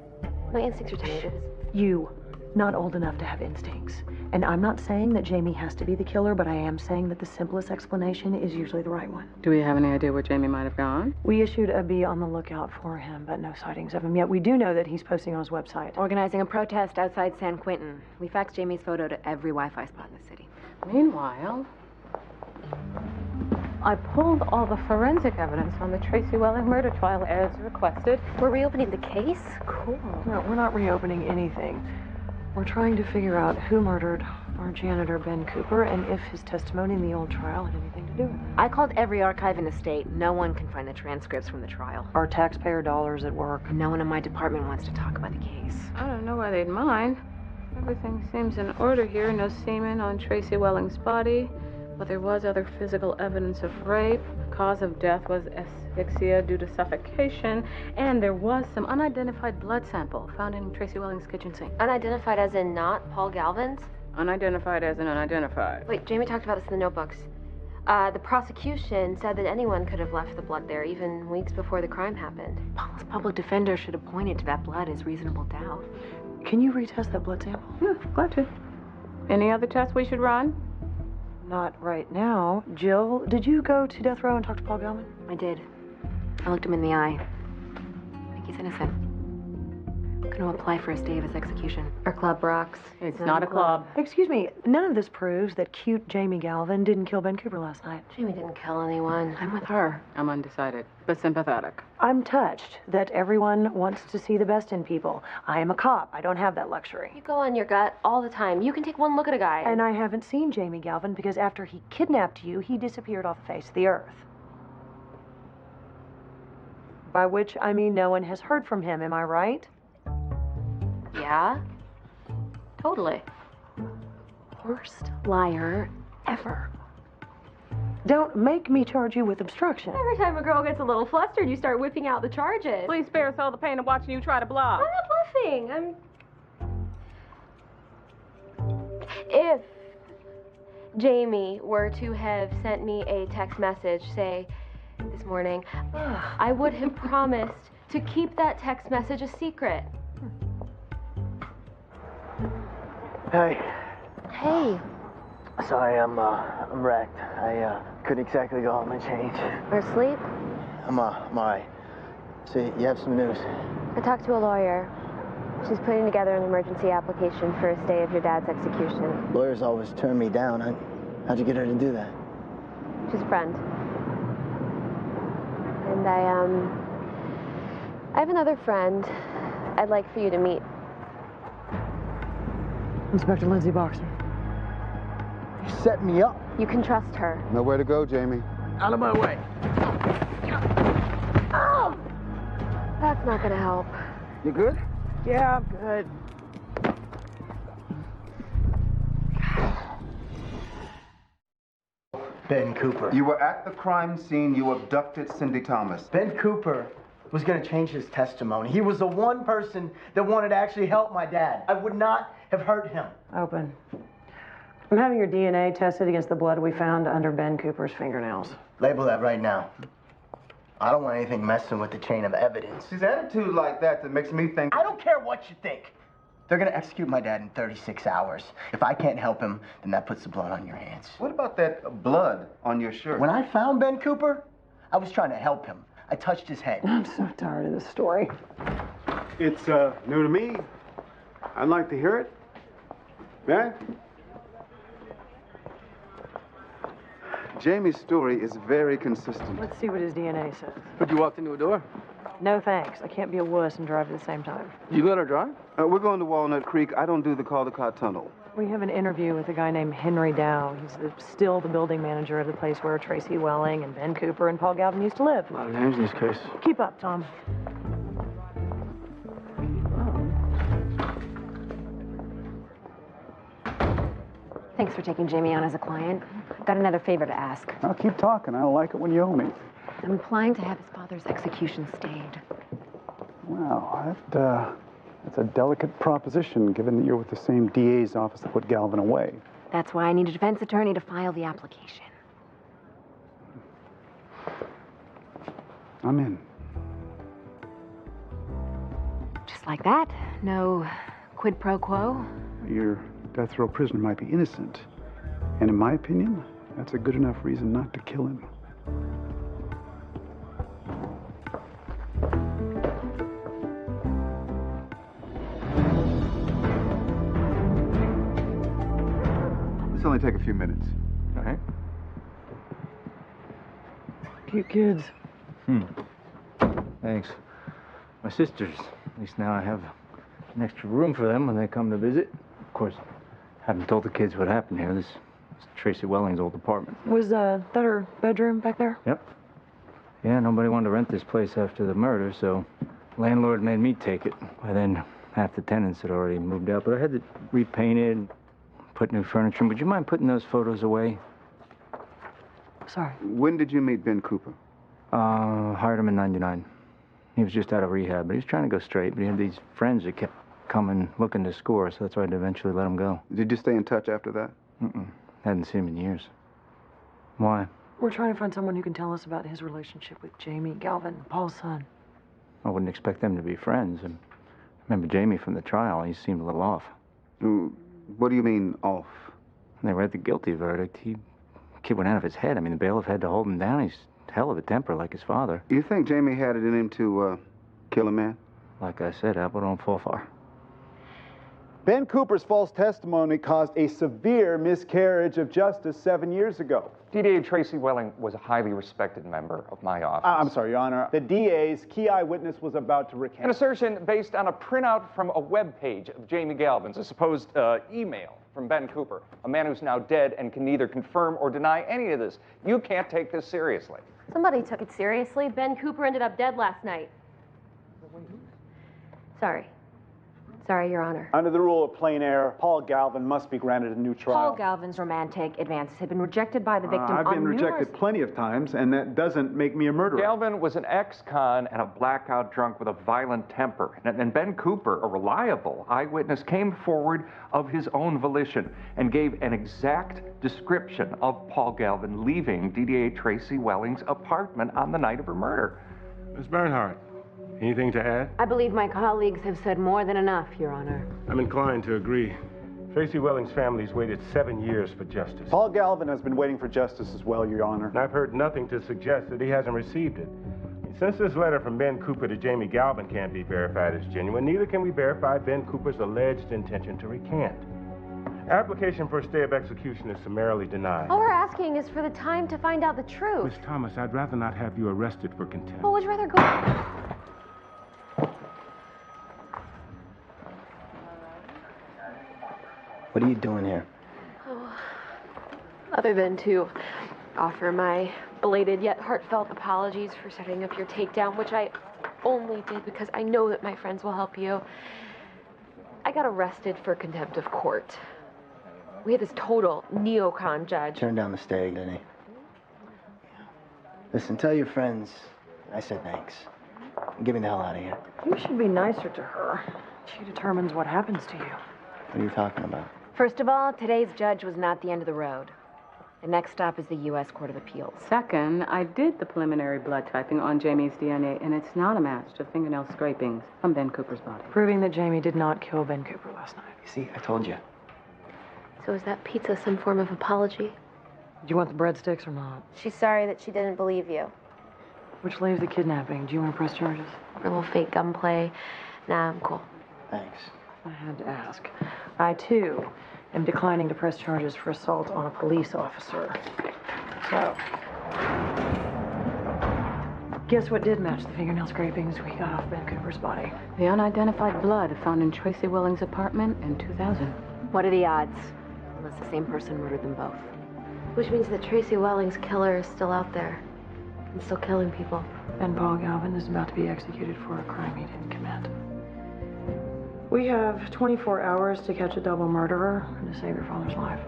Speaker 20: my instincts are telling me this.
Speaker 1: You, not old enough to have instincts. And I'm not saying that Jamie has to be the killer, but I am saying that the simplest explanation is usually the right one.
Speaker 2: Do we have any idea where Jamie might have gone?
Speaker 1: We issued a be on the lookout for him, but no sightings of him yet. We do know that he's posting on his website.
Speaker 3: Organizing a protest outside San Quentin. We faxed Jamie's photo to every Wi-Fi spot in the city.
Speaker 2: Meanwhile, I pulled all the forensic evidence on the Tracy Welling murder trial as requested.
Speaker 20: We're reopening the case? Cool.
Speaker 1: No, we're not reopening anything. We're trying to figure out who murdered our janitor, Ben Cooper, and if his testimony in the old trial had anything to do with it.
Speaker 3: I called every archive in the state. No one can find the transcripts from the trial.
Speaker 1: Our taxpayer dollars at work.
Speaker 3: No one in my department wants to talk about the case.
Speaker 2: I don't know why they'd mind. Everything seems in order here. No semen on Tracy Welling's body, but there was other physical evidence of rape. Cause of death was asphyxia due to suffocation, and there was some unidentified blood sample found in Tracy Welling's kitchen sink.
Speaker 20: Unidentified as in not Paul Galvin's?
Speaker 2: Unidentified as in unidentified.
Speaker 20: Wait, Jamie talked about this in the notebooks. The prosecution said that anyone could have left the blood there, even weeks before the crime happened.
Speaker 3: Paul's public defender should have pointed to that blood as reasonable doubt.
Speaker 1: Can you retest that blood sample?
Speaker 2: Yeah, glad to. Any other tests we should run?
Speaker 1: Not right now. Jill, did you go to death row and talk to Paul Galvin?
Speaker 3: I did. I looked him in the eye. I think he's innocent. I'm going to apply for a stay of his execution.
Speaker 20: Our club rocks.
Speaker 2: It's not a club.
Speaker 1: Excuse me, none of this proves that cute Jamie Galvin didn't kill Ben Cooper last night.
Speaker 20: Jamie didn't kill anyone.
Speaker 3: I'm with her.
Speaker 2: I'm undecided, but sympathetic.
Speaker 1: I'm touched that everyone wants to see the best in people. I am a cop. I don't have that luxury.
Speaker 20: You go on your gut all the time. You can take one look at a guy.
Speaker 1: And I haven't seen Jamie Galvin because after he kidnapped you, he disappeared off the face of the earth. By which I mean no one has heard from him, am I right?
Speaker 20: Yeah? Totally.
Speaker 3: Worst liar ever.
Speaker 1: Don't make me charge you with obstruction.
Speaker 20: Every time a girl gets a little flustered, you start whipping out the charges.
Speaker 2: Please spare us all the pain of watching you try to bluff.
Speaker 20: I'm not bluffing. If Jamie were to have sent me a text message, say, this morning, I would have promised to keep that text message a secret.
Speaker 5: Hey.
Speaker 20: Hey.
Speaker 5: Sorry, I'm wrecked. I couldn't exactly go out my change.
Speaker 20: Or sleep?
Speaker 5: I'm alright. So you have some news?
Speaker 20: I talked to a lawyer. She's putting together an emergency application for a stay of your dad's execution.
Speaker 5: Lawyers always turn me down. How'd you get her to do that?
Speaker 20: She's a friend. And I have another friend I'd like for you to meet.
Speaker 1: Inspector Lindsay Boxer.
Speaker 5: You set me up.
Speaker 20: You can trust her.
Speaker 6: Nowhere to go, Jamie.
Speaker 5: Out of my way.
Speaker 20: Oh! That's not gonna help.
Speaker 5: You good?
Speaker 1: Yeah, I'm good.
Speaker 5: Ben Cooper.
Speaker 6: You were at the crime scene. You abducted Cindy Thomas.
Speaker 5: Ben Cooper was going to change his testimony. He was the one person that wanted to actually help my dad. I would not have hurt him.
Speaker 1: Open. I'm having your DNA tested against the blood we found under Ben Cooper's fingernails.
Speaker 5: Label that right now. I don't want anything messing with the chain of evidence.
Speaker 6: His attitude like that makes me think...
Speaker 5: I don't care what you think. They're going to execute my dad in 36 hours. If I can't help him, then that puts the blood on your hands.
Speaker 6: What about that blood on your shirt?
Speaker 5: When I found Ben Cooper, I was trying to help him. I touched his head.
Speaker 1: I'm so tired of this story.
Speaker 19: It's new to me. I'd like to hear it. Yeah?
Speaker 6: Jamie's story is very consistent.
Speaker 1: Let's see what his DNA says.
Speaker 14: But you walked into a door.
Speaker 1: No thanks. I can't be a wuss and drive at the same time.
Speaker 14: You let her drive?
Speaker 6: We're going to Walnut Creek. I don't do the Caldecott Tunnel.
Speaker 1: We have an interview with a guy named Henry Dow. He's still the building manager of the place where Tracy Welling and Ben Cooper and Paul Galvin used to live.
Speaker 14: A lot of names in this case.
Speaker 1: Keep up, Tom.
Speaker 3: Thanks for taking Jamie on as a client. Got another favor to ask.
Speaker 19: I'll keep talking. I don't like it when you owe me.
Speaker 3: I'm applying to have his father's execution stayed.
Speaker 19: Wow, that's a delicate proposition, given that you're with the same DA's office that put Galvin away.
Speaker 3: That's why I need a defense attorney to file the application.
Speaker 19: I'm in.
Speaker 3: Just like that. No quid pro quo.
Speaker 19: Your death row prisoner might be innocent. And in my opinion, that's a good enough reason not to kill him.
Speaker 6: This will only take a few minutes.
Speaker 14: All right.
Speaker 1: Cute kids.
Speaker 22: Thanks. My sisters. At least now I have an extra room for them when they come to visit. Of course,
Speaker 14: Haven't told the kids what happened here. This is Tracy Welling's old apartment.
Speaker 1: Was that her bedroom back there?
Speaker 14: Yep. Yeah, nobody wanted to rent this place after the murder, so landlord made me take it. By then, half the tenants had already moved out, but I had it repainted, put new furniture in. Would you mind putting those photos away?
Speaker 1: Sorry.
Speaker 6: When did you meet Ben Cooper?
Speaker 14: Hired him in '99. He was just out of rehab, but he was trying to go straight, but he had these friends that kept coming looking to score, so that's why I'd eventually let him go.
Speaker 6: Did you stay in touch after that?
Speaker 14: Hadn't seen him in years. Why?
Speaker 1: We're trying to find someone who can tell us about his relationship with Jamie Galvin, Paul's son.
Speaker 14: I wouldn't expect them to be friends. I remember Jamie from the trial. He seemed a little off.
Speaker 6: What do you mean, off?
Speaker 14: When they read the guilty verdict, kid went out of his head. I mean, the bailiff had to hold him down. He's hell of a temper, like his father.
Speaker 6: You think Jamie had it in him to kill a man?
Speaker 14: Like I said, apple don't fall far.
Speaker 11: Ben Cooper's false testimony caused a severe miscarriage of justice 7 years ago.
Speaker 7: DDA Tracy Welling was a highly respected member of my office.
Speaker 11: I'm sorry, Your Honor. The DA's key eyewitness was about to recant.
Speaker 7: An assertion based on a printout from a web page of Jamie Galvin's, a supposed email from Ben Cooper, a man who's now dead and can neither confirm or deny any of this. You can't take this seriously.
Speaker 20: Somebody took it seriously. Ben Cooper ended up dead last night. Sorry, Your Honor.
Speaker 11: Under the rule of plain error, Paul Galvin must be granted a new trial.
Speaker 3: Paul Galvin's romantic advances had been rejected by the victim
Speaker 11: I've been rejected plenty of times, and that doesn't make me a murderer.
Speaker 7: Galvin was an ex-con and a blackout drunk with a violent temper. And Ben Cooper, a reliable eyewitness, came forward of his own volition and gave an exact description of Paul Galvin leaving DDA Tracy Welling's apartment on the night of her murder.
Speaker 17: Ms. Bernhardt, anything to add?
Speaker 3: I believe my colleagues have said more than enough, Your Honor.
Speaker 17: I'm inclined to agree. Tracy Welling's family's waited 7 years for justice.
Speaker 11: Paul Galvin has been waiting for justice as well, Your Honor.
Speaker 17: And I've heard nothing to suggest that he hasn't received it. Since this letter from Ben Cooper to Jamie Galvin can't be verified as genuine, neither can we verify Ben Cooper's alleged intention to recant. Application for a stay of execution is summarily denied.
Speaker 20: All we're asking is for the time to find out the truth.
Speaker 17: Miss Thomas, I'd rather not have you arrested for contempt.
Speaker 20: Well, would you rather go...
Speaker 14: What are you doing here?
Speaker 20: Other than to offer my belated yet heartfelt apologies for setting up your takedown, which I only did because I know that my friends will help you. I got arrested for contempt of court. We had this total neocon judge.
Speaker 14: Turned down the stay, didn't he? Listen, tell your friends I said thanks. Get me the hell out of here.
Speaker 1: You should be nicer to her. She determines what happens to you.
Speaker 14: What are you talking about?
Speaker 3: First of all, today's judge was not the end of the road. The next stop is the U.S. Court of Appeals.
Speaker 2: Second, I did the preliminary blood typing on Jamie's DNA, and it's not a match to fingernail scrapings from Ben Cooper's body.
Speaker 1: Proving that Jamie did not kill Ben Cooper last night.
Speaker 14: You see, I told you.
Speaker 20: So is that pizza some form of apology?
Speaker 1: Do you want the breadsticks or not?
Speaker 20: She's sorry that she didn't believe you.
Speaker 1: Which leaves the kidnapping. Do you want to press charges?
Speaker 20: For a little fake gunplay. Nah, I'm cool.
Speaker 14: Thanks.
Speaker 1: I had to ask. I, too, am declining to press charges for assault on a police officer. So, guess what did match the fingernail scrapings we got off Ben Cooper's body?
Speaker 2: The unidentified blood found in Tracy Welling's apartment in 2000.
Speaker 3: What are the odds? Unless the same person murdered them both.
Speaker 20: Which means that Tracy Welling's killer is still out there. And still killing people.
Speaker 1: And Paul Galvin is about to be executed for a crime he didn't commit. We have 24 hours to catch a double murderer and to save your father's life.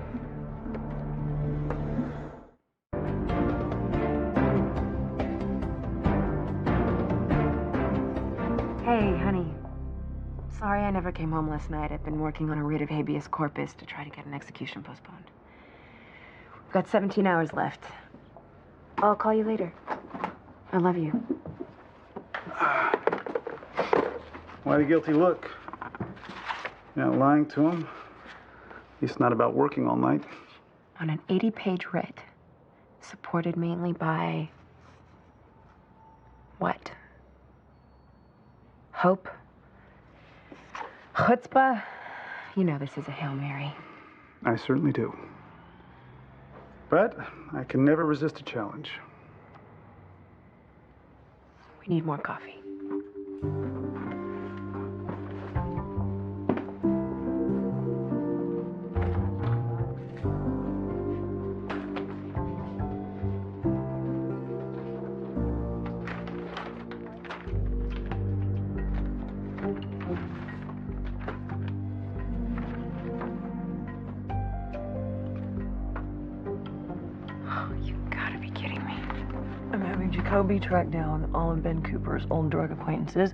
Speaker 3: Hey, honey. Sorry I never came home last night. I've been working on a writ of habeas corpus to try to get an execution postponed. We've got 17 hours left. I'll call you later. I love you.
Speaker 19: Why the guilty look? You're not lying to him. At least not about working all night.
Speaker 3: On an 80-page writ, supported mainly by... what? Hope? Chutzpah? You know this is a Hail Mary.
Speaker 19: I certainly do. But I can never resist a challenge.
Speaker 3: We need more coffee.
Speaker 1: Jacoby tracked down all of Ben Cooper's old drug acquaintances.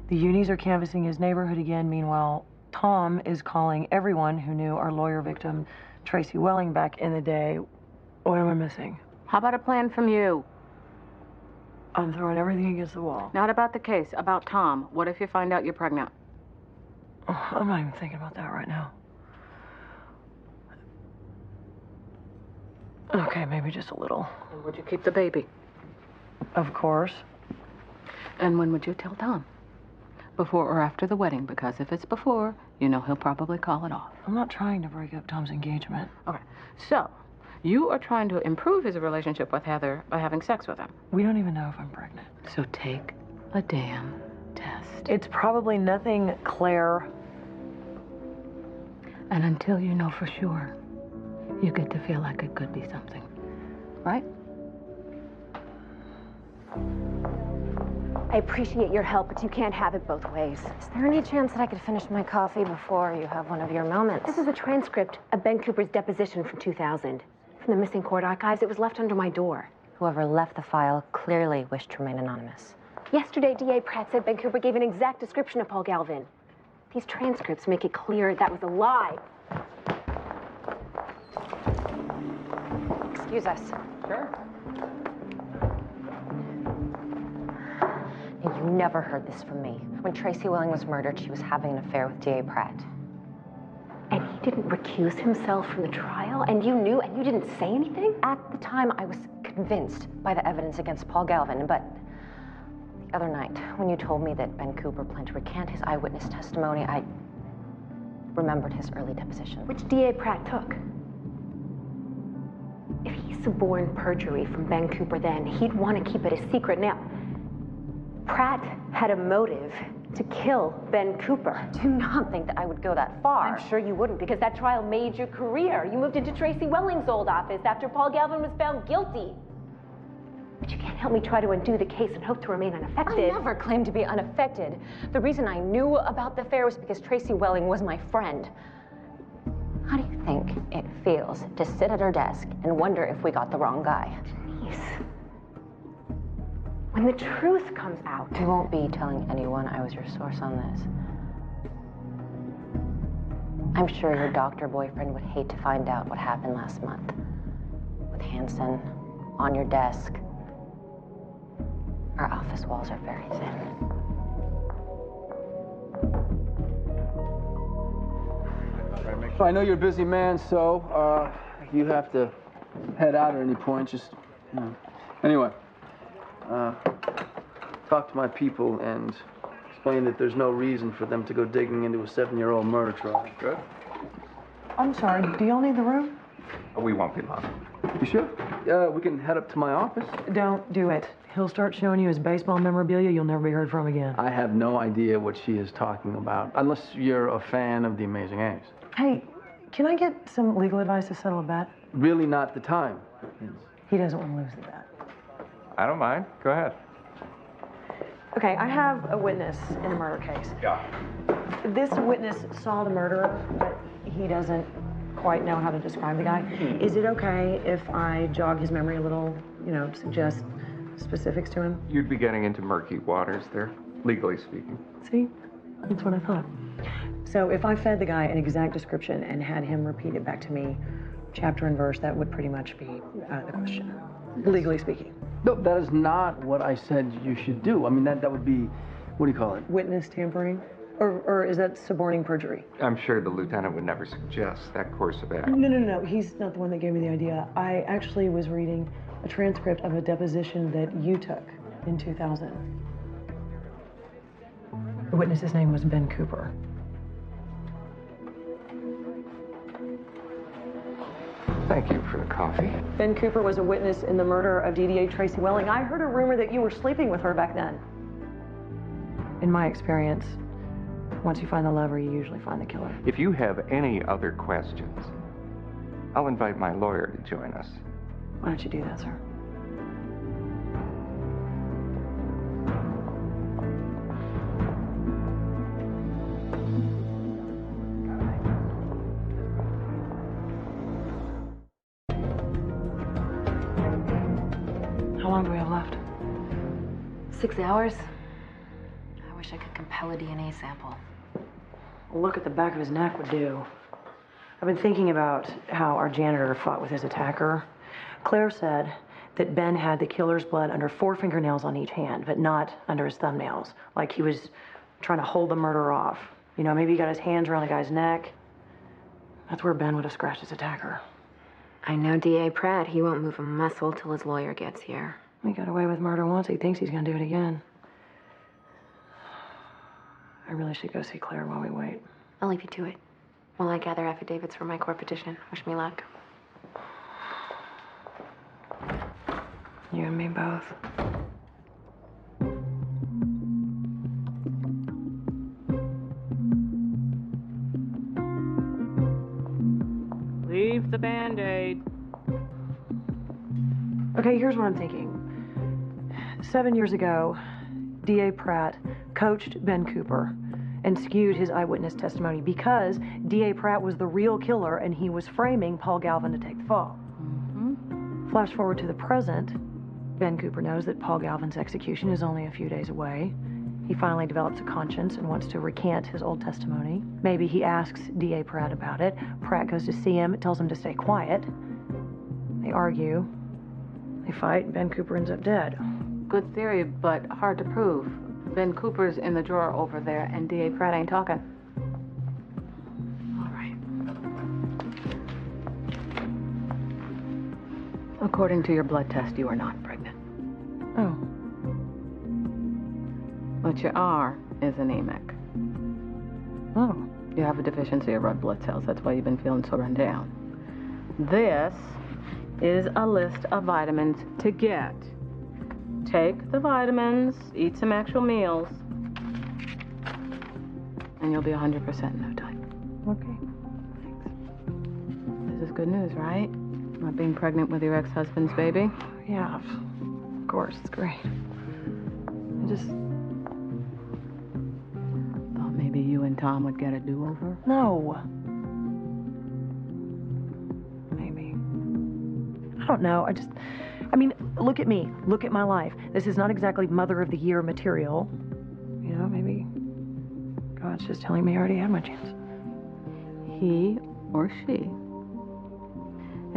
Speaker 1: The unis are canvassing his neighborhood again. Meanwhile, Tom is calling everyone who knew our lawyer victim, Tracy Welling, back in the day. What am I missing?
Speaker 2: How about a plan from you?
Speaker 1: I'm throwing everything against the wall.
Speaker 2: Not about the case, about Tom. What if you find out you're pregnant?
Speaker 1: Oh, I'm not even thinking about that right now. Okay, maybe just a little.
Speaker 2: And would you keep the baby?
Speaker 1: Of course.
Speaker 2: And when would you tell Tom? Before or after the wedding? Because if it's before, you know he'll probably call it off.
Speaker 1: I'm not trying to break up Tom's engagement.
Speaker 2: Okay, so you are trying to improve his relationship with Heather by having sex with him.
Speaker 1: We don't even know if I'm pregnant.
Speaker 2: So take a damn test.
Speaker 1: It's probably nothing, Claire.
Speaker 2: And until you know for sure, you get to feel like it could be something, right?
Speaker 3: I appreciate your help, but you can't have it both ways.
Speaker 16: Is there any chance that I could finish my coffee before you have one of your moments?
Speaker 3: This is a transcript of Ben Cooper's deposition from 2000. From the missing court archives, it was left under my door.
Speaker 16: Whoever left the file clearly wished to remain anonymous.
Speaker 3: Yesterday, D.A. Pratt said Ben Cooper gave an exact description of Paul Galvin. These transcripts make it clear that was a lie. Excuse us.
Speaker 2: Sure.
Speaker 16: You never heard this from me. When Tracy Welling was murdered, she was having an affair with D.A. Pratt.
Speaker 3: And he didn't recuse himself from the trial? And you knew and you didn't say anything?
Speaker 16: At the time, I was convinced by the evidence against Paul Galvin, but the other night, when you told me that Ben Cooper planned to recant his eyewitness testimony, I remembered his early deposition.
Speaker 3: Which D.A. Pratt took. If he suborned perjury from Ben Cooper then, he'd want to keep it a secret. Now, Pratt had a motive to kill Ben Cooper.
Speaker 16: Do not think that I would go that far.
Speaker 3: I'm sure you wouldn't, because that trial made your career. You moved into Tracy Welling's old office after Paul Galvin was found guilty. But you can't help me try to undo the case and hope to remain unaffected.
Speaker 16: I never claimed to be unaffected. The reason I knew about the affair was because Tracy Welling was my friend. How do you think it feels to sit at her desk and wonder if we got the wrong guy?
Speaker 3: Denise, when the truth comes out...
Speaker 16: You won't be telling anyone I was your source on this. I'm sure your doctor boyfriend would hate to find out what happened last month. With Hanson on your desk. Our office walls are very thin.
Speaker 14: I know you're a busy man, so if you have to head out at any point, just, you know. Anyway, talk to my people and explain that there's no reason for them to go digging into a 7-year-old murder trial.
Speaker 7: Good.
Speaker 1: I'm sorry, do y'all need the room?
Speaker 7: We won't be long.
Speaker 14: You sure? We can head up to my office.
Speaker 1: Don't do it. He'll start showing you his baseball memorabilia you'll never be heard from again.
Speaker 14: I have no idea what she is talking about, unless you're a fan of The Amazing Ace.
Speaker 1: Hey, can I get some legal advice to settle a bet?
Speaker 14: Really not the time.
Speaker 1: He doesn't want to lose the bet.
Speaker 7: I don't mind. Go ahead.
Speaker 1: Okay, I have a witness in a murder case.
Speaker 7: Yeah.
Speaker 1: This witness saw the murderer, but he doesn't quite know how to describe the guy. Is it okay if I jog his memory a little, you know, suggest specifics to him?
Speaker 7: You'd be getting into murky waters there, legally speaking.
Speaker 1: See? That's what I thought. So if I fed the guy an exact description and had him repeat it back to me, chapter and verse, that would pretty much be out of the question, legally speaking.
Speaker 14: No, that is not what I said you should do. I mean, that would be, what do you call it?
Speaker 1: Witness tampering? Or is that suborning perjury?
Speaker 7: I'm sure the lieutenant would never suggest that course of action.
Speaker 1: No. He's not the one that gave me the idea. I actually was reading a transcript of a deposition that you took in 2000. The witness's name was Ben Cooper.
Speaker 7: Thank you for the coffee.
Speaker 1: Ben Cooper was a witness in the murder of DDA Tracy Welling. I heard a rumor that you were sleeping with her back then. In my experience, once you find the lover, you usually find the killer.
Speaker 7: If you have any other questions, I'll invite my lawyer to join us.
Speaker 1: Why don't you do that, sir? How long do we have left?
Speaker 16: 6 hours? I wish I could compel a DNA sample.
Speaker 1: A look at the back of his neck would do. I've been thinking about how our janitor fought with his attacker. Claire said that Ben had the killer's blood under 4 fingernails on each hand, but not under his thumbnails, like he was trying to hold the murder off. You know, maybe he got his hands around the guy's neck. That's where Ben would have scratched his attacker.
Speaker 16: I know D.A. Pratt. He won't move a muscle till his lawyer gets here.
Speaker 1: He got away with murder once. He thinks he's gonna do it again. I really should go see Claire while we wait.
Speaker 16: I'll leave you to it while I gather affidavits for my court petition. Wish me luck.
Speaker 1: You and me both.
Speaker 2: Leave the Band-Aid.
Speaker 1: Okay, here's what I'm thinking. 7 years ago, D.A. Pratt coached Ben Cooper and skewed his eyewitness testimony because D.A. Pratt was the real killer and he was framing Paul Galvin to take the fall. Flash forward to the present, Ben Cooper knows that Paul Galvin's execution is only a few days away. He finally develops a conscience and wants to recant his old testimony. Maybe he asks D.A. Pratt about it. Pratt goes to see him, tells him to stay quiet. They argue. They fight. Ben Cooper ends up dead.
Speaker 2: Good theory, but hard to prove. Ben Cooper's in the drawer over there, and D.A. Pratt ain't talking.
Speaker 1: All right.
Speaker 2: According to your blood test, you are not pregnant.
Speaker 1: Oh.
Speaker 2: What you are is anemic.
Speaker 1: Oh.
Speaker 2: You have a deficiency of red blood cells. That's why you've been feeling so run down. This is a list of vitamins to get. Take the vitamins, eat some actual meals, and you'll be 100% in no time.
Speaker 1: Okay.
Speaker 2: This is good news, right? Not being pregnant with your ex-husband's baby?
Speaker 1: Yeah, of course. It's great. I just...
Speaker 2: thought maybe you and Tom would get a do-over?
Speaker 1: No. Maybe. I don't know. I mean, look at me. Look at my life. This is not exactly Mother of the Year material. You know, maybe God's just telling me I already had my chance.
Speaker 2: He or she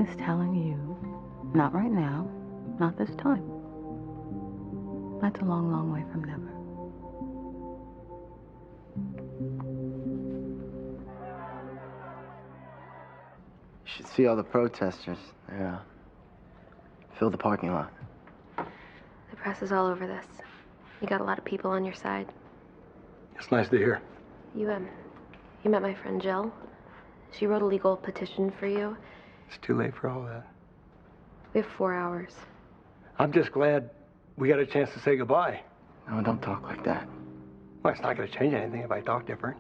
Speaker 2: is telling you, not right now, not this time. That's a long, long way from never.
Speaker 4: You should see all the protesters. They're, fill the parking lot.
Speaker 20: The press is all over this. You got a lot of people on your side.
Speaker 14: It's nice to hear.
Speaker 20: You met my friend Jill. She wrote a legal petition for you.
Speaker 14: It's too late for all that.
Speaker 20: We have 4 hours.
Speaker 14: I'm just glad we got a chance to say goodbye.
Speaker 4: No, don't talk like that.
Speaker 14: Well, it's not going to change anything if I talk different.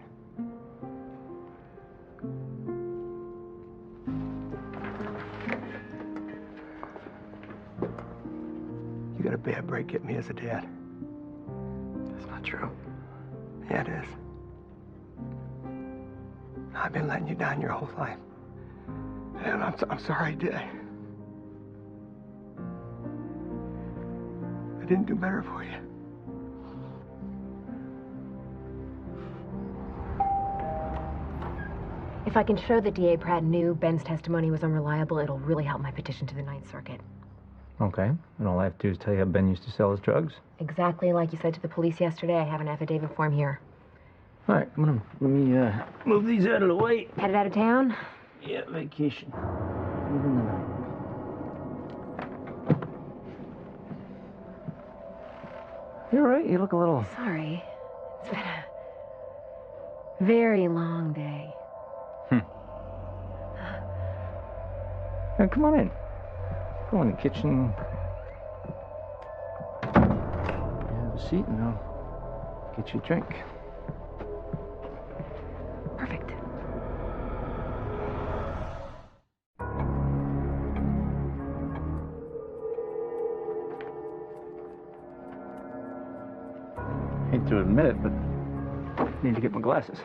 Speaker 14: You got a bad break at me as a dad.
Speaker 4: That's not true.
Speaker 14: Yeah, it is. I've been letting you down your whole life. And I'm sorry, did I? I didn't do better for you.
Speaker 3: If I can show that D.A. Pratt knew Ben's testimony was unreliable, it'll really help my petition to the Ninth Circuit.
Speaker 12: Okay, and all I have to do is tell you how Ben used to sell his drugs?
Speaker 3: Exactly like you said to the police yesterday. I have an affidavit form here.
Speaker 12: All right, come on. Let me move these out of the way.
Speaker 3: Headed out of town?
Speaker 12: Yeah, vacation. Even the night. You all right? You look a little...
Speaker 3: Sorry. It's been a very long day.
Speaker 12: Yeah, come on in. Go in the kitchen. Have a seat and I'll get you a drink.
Speaker 3: Perfect.
Speaker 12: Hate to admit it, but I need to get my glasses.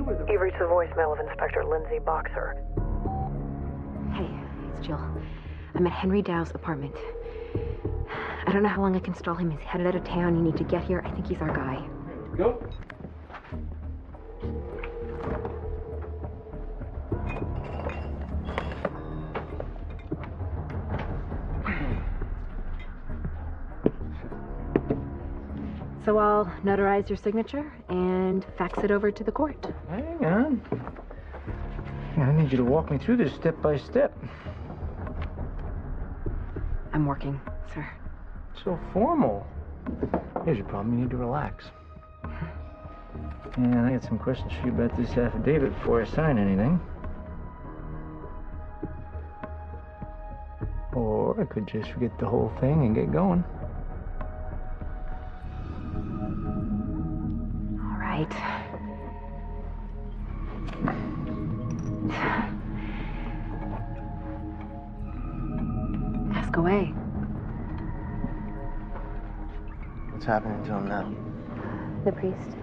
Speaker 1: You've reached the voicemail of Inspector Lindsay Boxer.
Speaker 3: Hey, it's Jill. I'm at Henry Dow's apartment. I don't know how long I can stall him. He's headed out of town. You need to get here. I think he's our guy.
Speaker 5: Go.
Speaker 3: So I'll notarize your signature and fax it over to the court.
Speaker 12: Hang on. I need you to walk me through this step by step.
Speaker 3: I'm working, sir.
Speaker 12: So formal. Here's your problem. You need to relax. And I got some questions for you about this affidavit before I sign anything. Or I could just forget the whole thing and get going.
Speaker 3: All right. Ask away.
Speaker 4: What's happening to him now?
Speaker 20: The priest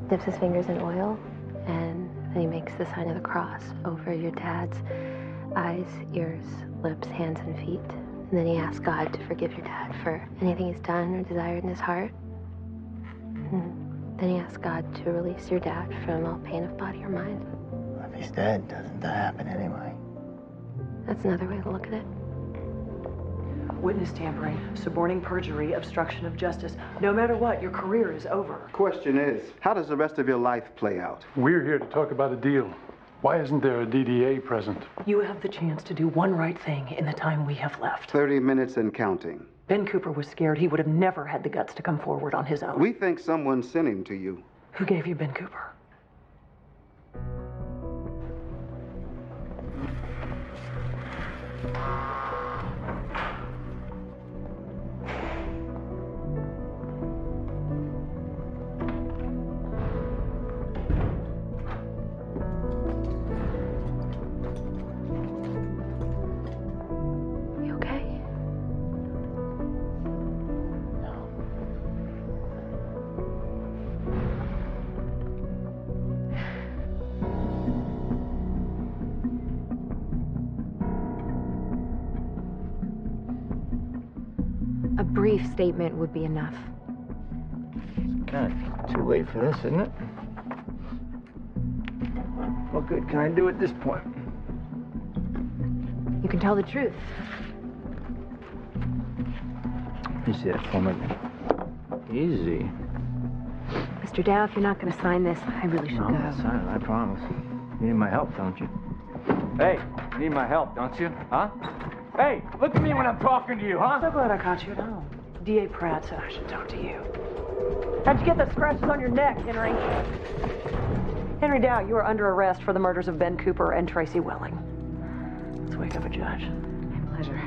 Speaker 20: dips his fingers in oil, and then he makes the sign of the cross over your dad's eyes, ears, lips, hands, and feet. And then he asks God to forgive your dad for anything he's done or desired in his heart. And then he asks God to release your dad from all pain of body or mind.
Speaker 4: If he's dead, doesn't that happen anyway?
Speaker 20: That's another way to look at it.
Speaker 1: Witness tampering, suborning perjury, obstruction of justice. No matter what, your career is over.
Speaker 6: Question is, how does the rest of your life play out?
Speaker 13: We're here to talk about a deal. Why isn't there a DDA present?
Speaker 1: You have the chance to do one right thing in the time we have left.
Speaker 6: 30 minutes and counting.
Speaker 1: Ben Cooper was scared he would have never had the guts to come forward on his own.
Speaker 6: We think someone sent him to you.
Speaker 1: Who gave you Ben Cooper?
Speaker 20: You okay?
Speaker 3: A brief statement would be enough.
Speaker 12: Kind of too late for this, isn't it? What good can I do at this point?
Speaker 3: You can tell the truth.
Speaker 12: You see that for me? Easy.
Speaker 3: Mr. Dow, if you're not going to sign this, I really should
Speaker 12: No,
Speaker 3: go.
Speaker 12: I'm not signing, I promise. You need my help, don't you? Hey, you need my help, don't you? Huh? Hey, look at me when I'm talking to you, huh?
Speaker 1: I'm so glad I caught you at home. D.A. Pratt said I should talk to you. How'd you get the scratches on your neck, Henry? Henry Dow, you are under arrest for the murders of Ben Cooper and Tracy Welling. Let's wake up a judge.
Speaker 3: My pleasure.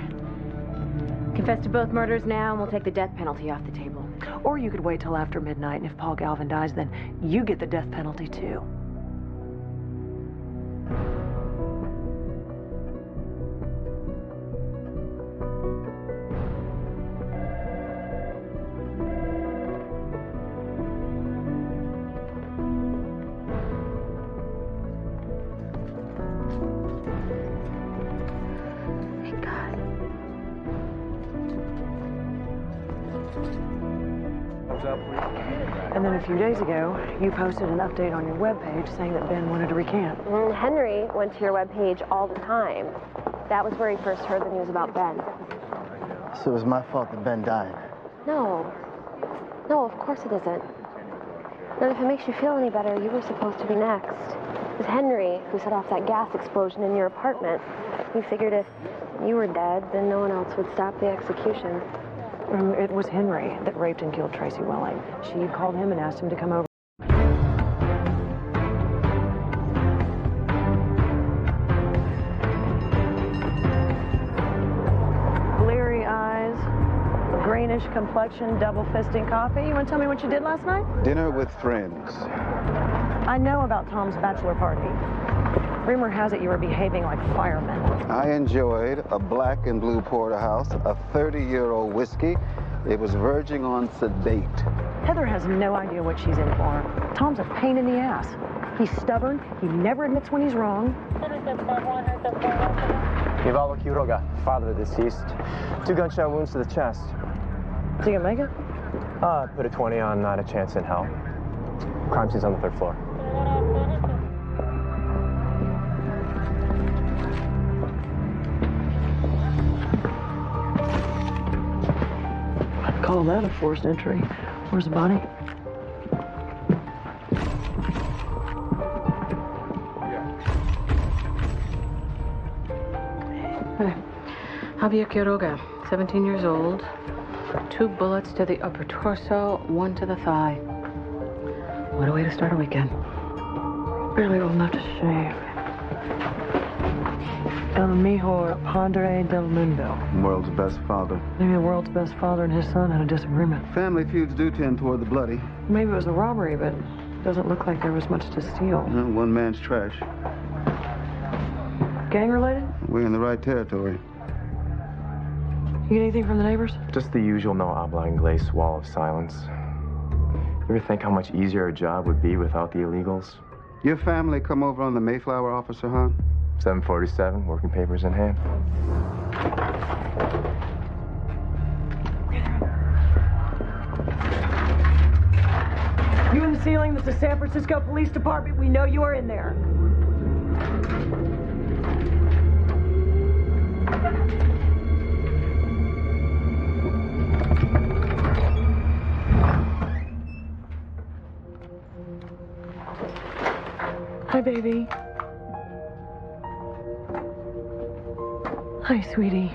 Speaker 3: Confess to both murders now, and we'll take the death penalty off the table.
Speaker 1: Or you could wait till after midnight, and if Paul Galvin dies, then you get the death penalty too.
Speaker 20: Thank God.
Speaker 1: And then a few days ago, you posted an update on your webpage saying that Ben wanted to recant.
Speaker 20: Henry went to your webpage all the time. That was where he first heard the news about Ben.
Speaker 4: So it was my fault that Ben died.
Speaker 20: No. No, of course it isn't. And if it makes you feel any better, you were supposed to be next. It was Henry who set off that gas explosion in your apartment. He figured if you were dead, then no one else would stop the execution.
Speaker 1: It was Henry that raped and killed Tracy Welling. She called him and asked him to come over. Bleary eyes, greenish complexion, double-fisting coffee. You want to tell me what you did last night?
Speaker 6: Dinner with friends.
Speaker 1: I know about Tom's bachelor party. Rumor has it you were behaving like firemen.
Speaker 6: I enjoyed a black and blue porterhouse, a 30-year-old whiskey. It was verging on sedate.
Speaker 1: Heather has no idea what she's in for. Tom's a pain in the ass. He's stubborn. He never admits when he's wrong.
Speaker 8: Ivaldo Quiroga, father of the deceased. 2 gunshot wounds to the chest.
Speaker 1: Is he gonna make it?
Speaker 8: Put a 20 on not a chance in hell. Crime scene's on the 3rd floor.
Speaker 1: I'd call that a forced entry. Where's the body?
Speaker 2: Javier Quiroga, 17 years old. 2 bullets to the upper torso, 1 to the thigh. What a way to start a weekend.
Speaker 1: Barely old enough to shave. El mejor padre del mundo.
Speaker 6: World's best father.
Speaker 1: Maybe the world's best father and his son had a disagreement.
Speaker 6: Family feuds do tend toward the bloody.
Speaker 1: Maybe it was a robbery, but it doesn't look like there was much to steal.
Speaker 6: One man's trash.
Speaker 1: Gang related?
Speaker 6: We're in the right territory.
Speaker 1: You get anything from the neighbors?
Speaker 8: Just the usual no habla inglés wall of silence. You ever think how much easier our job would be without the illegals?
Speaker 6: Your family come over on the Mayflower, Officer Hahn?
Speaker 8: 747, working papers in hand.
Speaker 1: You in the ceiling? That's the San Francisco Police Department. We know you are in there. Hi, baby. Hi, sweetie.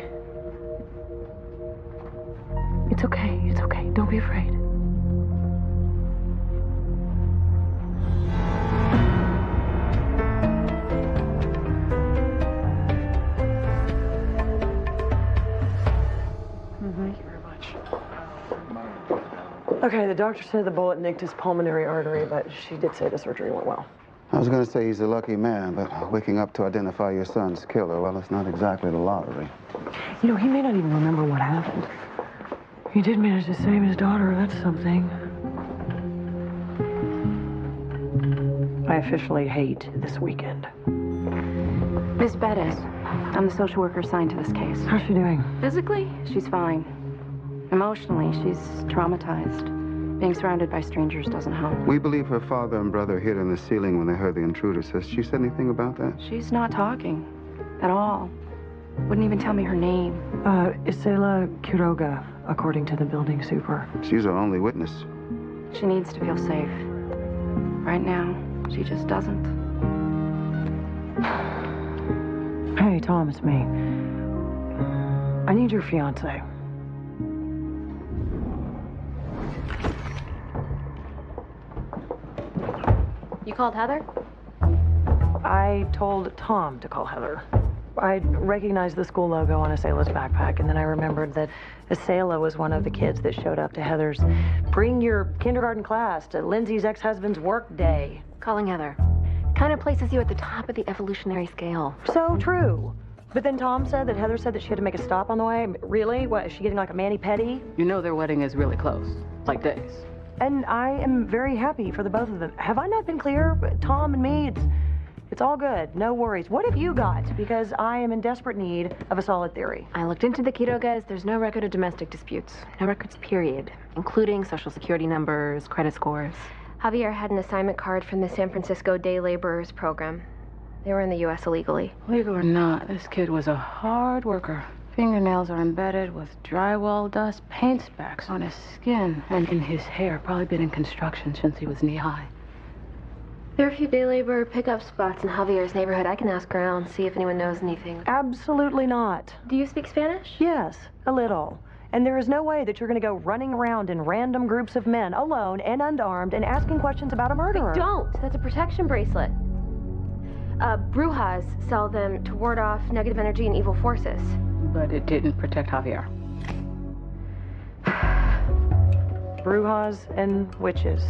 Speaker 1: It's okay. It's okay. Don't be afraid. Thank you very much. Okay, the doctor said the bullet nicked his pulmonary artery, but she did say the surgery went well.
Speaker 6: I was going to say he's a lucky man, but waking up to identify your son's killer, well, it's not exactly the lottery.
Speaker 1: You know, he may not even remember what happened. He did manage to save his daughter. That's something. I officially hate this weekend.
Speaker 3: Miss Bettis, I'm the social worker assigned to this case.
Speaker 1: How's she doing?
Speaker 3: Physically, she's fine. Emotionally, she's traumatized. Being surrounded by strangers doesn't help.
Speaker 6: We believe her father and brother hid in the ceiling when they heard the intruders. Has she said anything about that?
Speaker 3: She's not talking at all. Wouldn't even tell me her name.
Speaker 1: Isela Quiroga, according to the building super.
Speaker 6: She's our only witness.
Speaker 3: She needs to feel safe. Right now, she just doesn't.
Speaker 1: Hey, Tom, it's me. I need your fiance.
Speaker 20: You called Heather?
Speaker 1: I told Tom to call Heather. I recognized the school logo on Isela's backpack, and then I remembered that Isela was one of the kids that showed up to Heather's bring your kindergarten class to Lindsay's ex-husband's work day.
Speaker 3: Calling Heather kind of places you at the top of the evolutionary scale.
Speaker 1: So true. But then Tom said that Heather said that she had to make a stop on the way. Really? What, is she getting like a mani-pedi?
Speaker 2: You know their wedding is really close. Like days.
Speaker 1: And I am very happy for the both of them. Have I not been clear? Tom and me, it's all good. No worries. What have you got? Because I am in desperate need of a solid theory.
Speaker 3: I looked into the Quirogas. There's no record of domestic disputes. No records, period. Including social security numbers, credit scores.
Speaker 20: Javier had an assignment card from the San Francisco Day Laborers Program. They were in the U.S. illegally.
Speaker 2: Legal or not, this kid was a hard worker. Fingernails are embedded with drywall dust, paint specks on his skin, and in his hair. Probably been in construction since he was knee-high.
Speaker 20: There are a few day labor pickup spots in Javier's neighborhood. I can ask around, see if anyone knows anything.
Speaker 1: Absolutely not.
Speaker 20: Do you speak Spanish?
Speaker 1: Yes, a little. And there is no way that you're going to go running around in random groups of men, alone and unarmed, and asking questions about a murderer.
Speaker 20: Don't. That's a protection bracelet. Brujas sell them to ward off negative energy and evil forces.
Speaker 2: But it didn't protect Javier.
Speaker 1: Brujas and witches.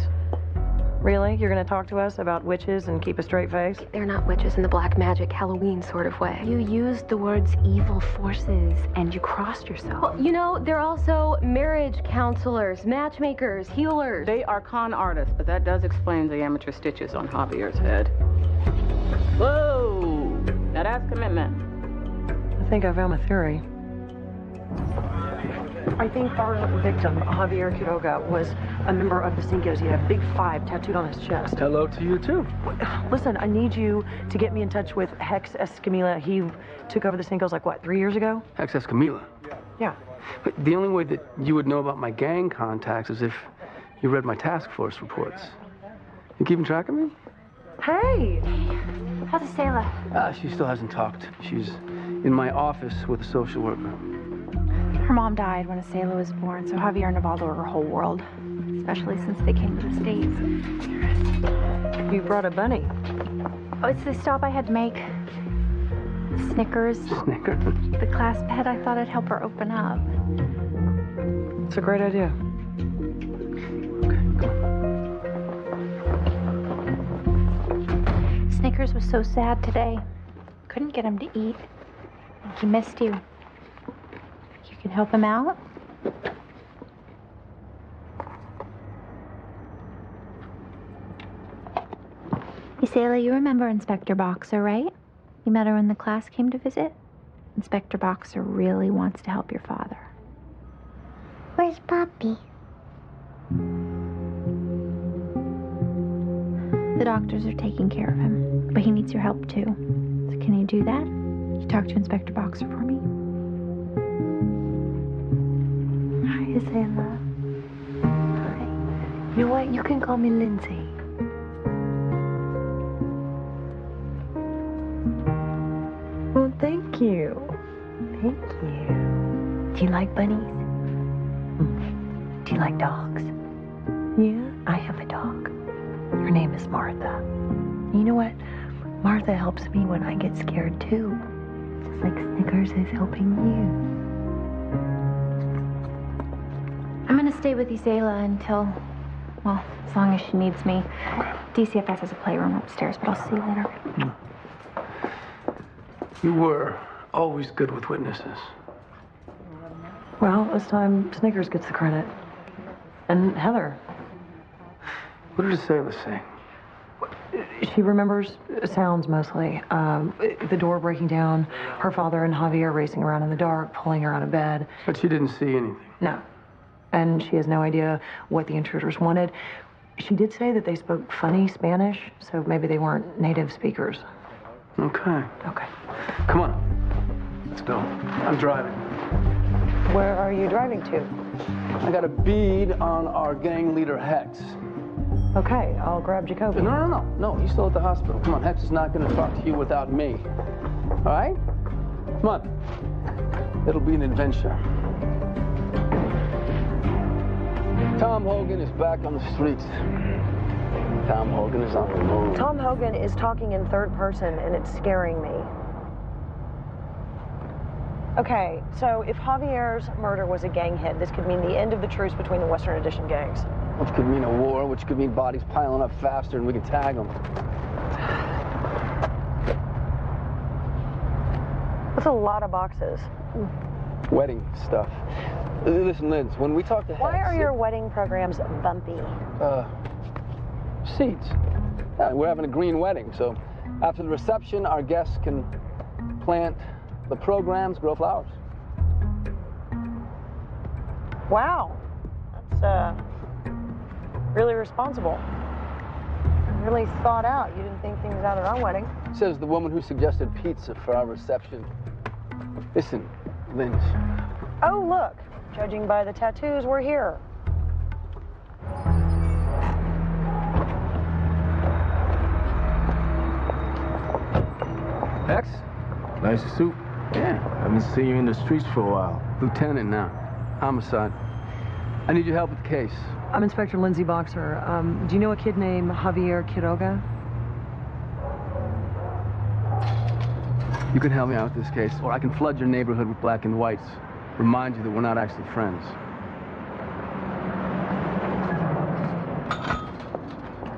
Speaker 1: Really? You're going to talk to us about witches and keep a straight face?
Speaker 3: They're not witches in the black magic Halloween sort of way. You used the words evil forces and you crossed yourself.
Speaker 20: Well, you know, they're also marriage counselors, matchmakers, healers.
Speaker 2: They are con artists, but that does explain the amateur stitches on Javier's head. Whoa! Now that's commitment.
Speaker 1: I think I found my theory. I think our victim, Javier Quiroga, was a member of the Cincos. He had a big 5 tattooed on his chest.
Speaker 14: Hello to you, too.
Speaker 1: Listen, I need you to get me in touch with Hex Escamilla. He took over the Cincos, like, what, 3 years ago?
Speaker 14: Hex Escamilla?
Speaker 1: Yeah.
Speaker 14: But the only way that you would know about my gang contacts is if you read my task force reports. You keeping track of me?
Speaker 1: Hey!
Speaker 16: How's Isela?
Speaker 14: She still hasn't talked. She's in my office with a social worker.
Speaker 16: Her mom died when Isela was born, so Javier and Ubaldo are her whole world, especially since they came to the States.
Speaker 1: You brought a bunny.
Speaker 16: Oh, it's the stop I had to make. Snickers.
Speaker 14: Snickers?
Speaker 16: The class pet, I thought it'd help her open up.
Speaker 1: It's a great idea.
Speaker 16: Snickers was so sad today. Couldn't get him to eat. He missed you. You can help him out? Isela, you remember Inspector Boxer, right? You met her when the class came to visit? Inspector Boxer really wants to help your father.
Speaker 10: Where's Papi?
Speaker 16: The doctors are taking care of him, but he needs your help too. So can you do that? You talk to Inspector Boxer for me?
Speaker 10: Hi, Isela. Hi. You know what? You can call me Lindsay. Oh, thank you. Thank you. Do you like bunnies? Do you like dogs? Yeah, I have a dog. Her name is Martha. You know what? Martha helps me when I get scared too. Just like Snickers is helping you.
Speaker 16: I'm gonna stay with Isela until, well, as long as she needs me. DCFS has a playroom upstairs, but I'll see you later.
Speaker 14: You were always good with witnesses.
Speaker 1: Well, this time Snickers gets the credit. And Heather.
Speaker 14: What did Isela say?
Speaker 1: She remembers sounds mostly. The door breaking down, her father and Javier racing around in the dark, pulling her out of bed.
Speaker 14: But she didn't see anything.
Speaker 1: No. And she has no idea what the intruders wanted. She did say that they spoke funny Spanish, so maybe they weren't native speakers.
Speaker 14: Okay.
Speaker 1: Okay.
Speaker 14: Come on. Let's go. I'm driving.
Speaker 1: Where are you driving to?
Speaker 14: I got a bead on our gang leader, Hex.
Speaker 1: Okay, I'll grab Jacoby.
Speaker 14: No, he's still at the hospital. Come on, Hex is not going to talk to you without me. All right? Come on. It'll be an adventure. Tom Hogan is back on the streets. Tom Hogan is on the move.
Speaker 1: Tom Hogan is talking in third person, and it's scaring me. Okay, so if Javier's murder was a gang hit, this could mean the end of the truce between the Western Addition gangs.
Speaker 14: Which could mean a war, which could mean bodies piling up faster and we could tag them.
Speaker 1: That's a lot of boxes.
Speaker 14: Wedding stuff. Listen, Liz, when we talk to Hex...
Speaker 1: Why are your wedding programs bumpy?
Speaker 14: Seeds. Yeah, we're having a green wedding, so after the reception, our guests can plant the programs, grow flowers.
Speaker 1: Wow. That's, really responsible. Really thought out. You didn't think things out at our wedding.
Speaker 14: Says the woman who suggested pizza for our reception. Listen, Linz.
Speaker 1: Oh, look. Judging by the tattoos, we're here.
Speaker 14: Hex?
Speaker 15: Nice suit.
Speaker 14: Yeah.
Speaker 15: Haven't seen you in the streets for a while.
Speaker 14: Lieutenant now. Homicide. I need your help with the case.
Speaker 1: I'm Inspector Lindsay Boxer. Do you know a kid named Javier Quiroga?
Speaker 14: You can help me out with this case, or I can flood your neighborhood with black and whites. Remind you that we're not actually friends.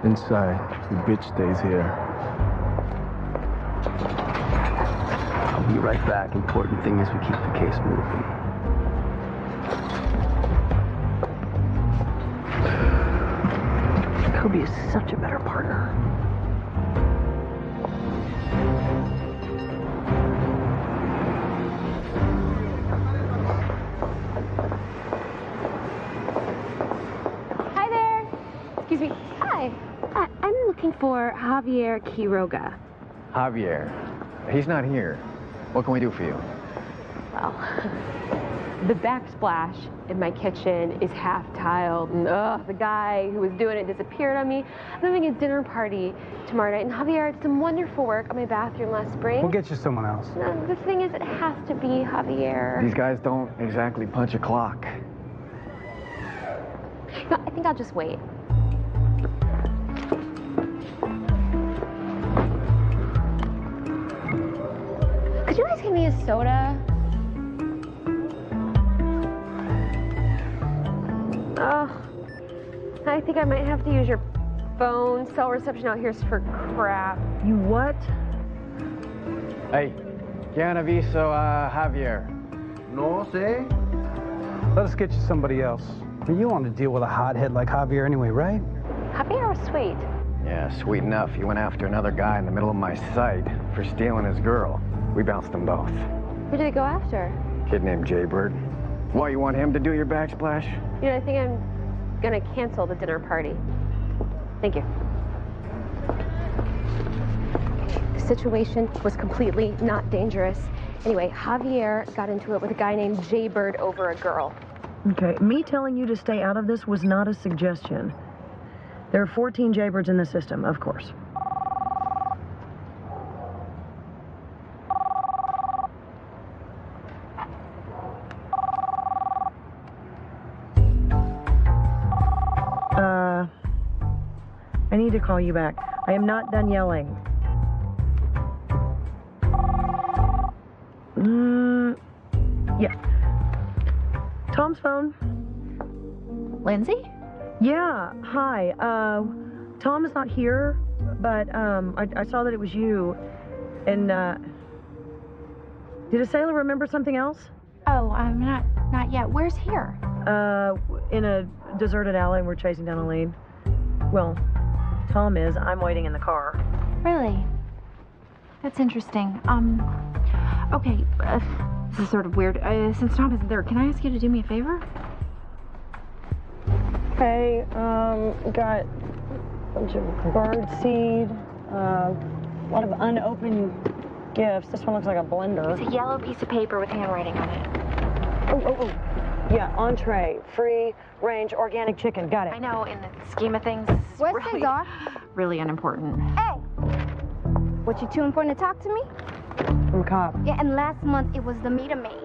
Speaker 15: Inside. The bitch stays here.
Speaker 14: I'll be right back. Important thing is we keep the case moving.
Speaker 1: Kobe is such a better partner.
Speaker 20: Hi there. Excuse me. Hi. I'm looking for Javier Quiroga.
Speaker 18: Javier. He's not here. What can we do for you?
Speaker 20: Well, the backsplash in my kitchen is half tiled, and the guy who was doing it disappeared on me. I'm having a dinner party tomorrow night, and Javier did some wonderful work on my bathroom last spring.
Speaker 5: We'll get you someone else.
Speaker 20: No, the thing is, it has to be Javier.
Speaker 18: These guys don't exactly punch a clock.
Speaker 20: No, I think I'll just wait. Could you guys give me a soda? I think I might have to use your phone. Cell reception out here is for crap.
Speaker 1: You what?
Speaker 18: Hey, ¿quién aviso a Javier?
Speaker 14: No sé.
Speaker 9: Let us get you somebody else. You want to deal with a hothead like Javier anyway, right?
Speaker 20: Javier was sweet.
Speaker 18: Yeah, sweet enough. He went after another guy in the middle of my site for stealing his girl. We bounced them both.
Speaker 20: Who did he go after?
Speaker 18: Kid named Jaybird. Why, you want him to do your backsplash?
Speaker 20: You know, I think I'm gonna cancel the dinner party. Thank you. The situation was completely not dangerous. Anyway, Javier got into it with a guy named Jaybird over a girl.
Speaker 1: Okay, me telling you to stay out of this was not a suggestion. There are 14 Jaybirds in the system, of course. I need to call you back. I am not done yelling. Yeah. Tom's phone.
Speaker 21: Lindsay?
Speaker 1: Yeah, hi. Tom is not here, but I saw that it was you. And did a sailor remember something else?
Speaker 21: Oh, not yet. Where's here?
Speaker 1: In a deserted alley, and we're chasing down a lead. Well, Tom is. I'm waiting in the car.
Speaker 21: Really? That's interesting. Okay, this is sort of weird. Since Tom isn't there, can I ask you to do me a favor?
Speaker 1: Hey, got a bunch of bird seed, a lot of unopened gifts. This one looks like a blender.
Speaker 21: It's a yellow piece of paper with handwriting on it.
Speaker 1: Oh. Yeah, entree, free range organic chicken. Got it.
Speaker 21: I know, in the scheme of things, it's
Speaker 23: Where's
Speaker 21: really,
Speaker 23: Cesar?
Speaker 21: really unimportant.
Speaker 23: Hey! What, you too important to talk to me?
Speaker 1: I'm a cop.
Speaker 23: Yeah, and last month it was the meter maid.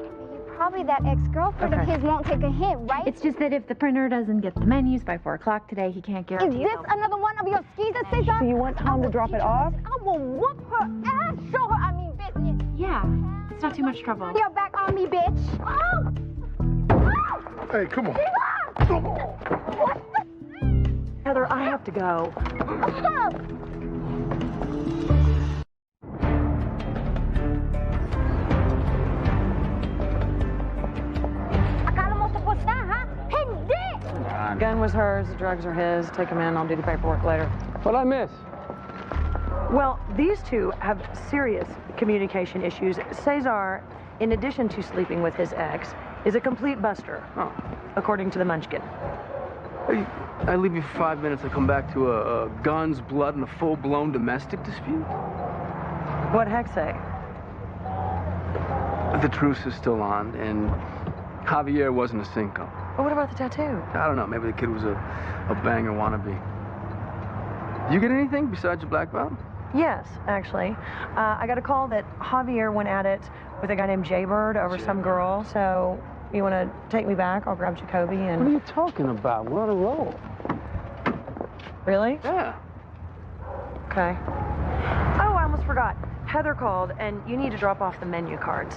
Speaker 23: Probably that ex-girlfriend of his won't take a hint, right?
Speaker 21: It's just that if the printer doesn't get the menus by 4 o'clock today, he can't
Speaker 23: Is
Speaker 21: guarantee
Speaker 23: this another one of your skeezers, Cesar?
Speaker 1: So you want Tom to drop it off?
Speaker 23: I will whoop her ass, show her business.
Speaker 21: Yeah, it's not too much trouble.
Speaker 23: You're back on me, bitch. Oh!
Speaker 13: Hey, come on.
Speaker 23: Come on.
Speaker 1: Heather, I have to go. Gun was hers, the drugs are his. Take him in, I'll do the paperwork later.
Speaker 12: What'd I miss?
Speaker 1: Well, these two have serious communication issues. Cesar, in addition to sleeping with his ex, is a complete buster, according to the Munchkin.
Speaker 14: Hey, I leave you for 5 minutes. I come back to a guns, blood, and a full-blown domestic dispute.
Speaker 1: What'd Heck say?
Speaker 14: The truce is still on, and Javier wasn't a Cinco.
Speaker 1: Well, what about the tattoo?
Speaker 14: I don't know. Maybe the kid was a banger wannabe. Did you get anything besides your black belt?
Speaker 1: Yes, actually. I got a call that Javier went at it with a guy named Jaybird over some girl. So, you want to take me back? I'll grab Jacoby and...
Speaker 15: What are you talking about? We're on a roll.
Speaker 1: Really?
Speaker 14: Yeah.
Speaker 1: Okay. Oh, I almost forgot. Heather called, and you need to drop off the menu cards.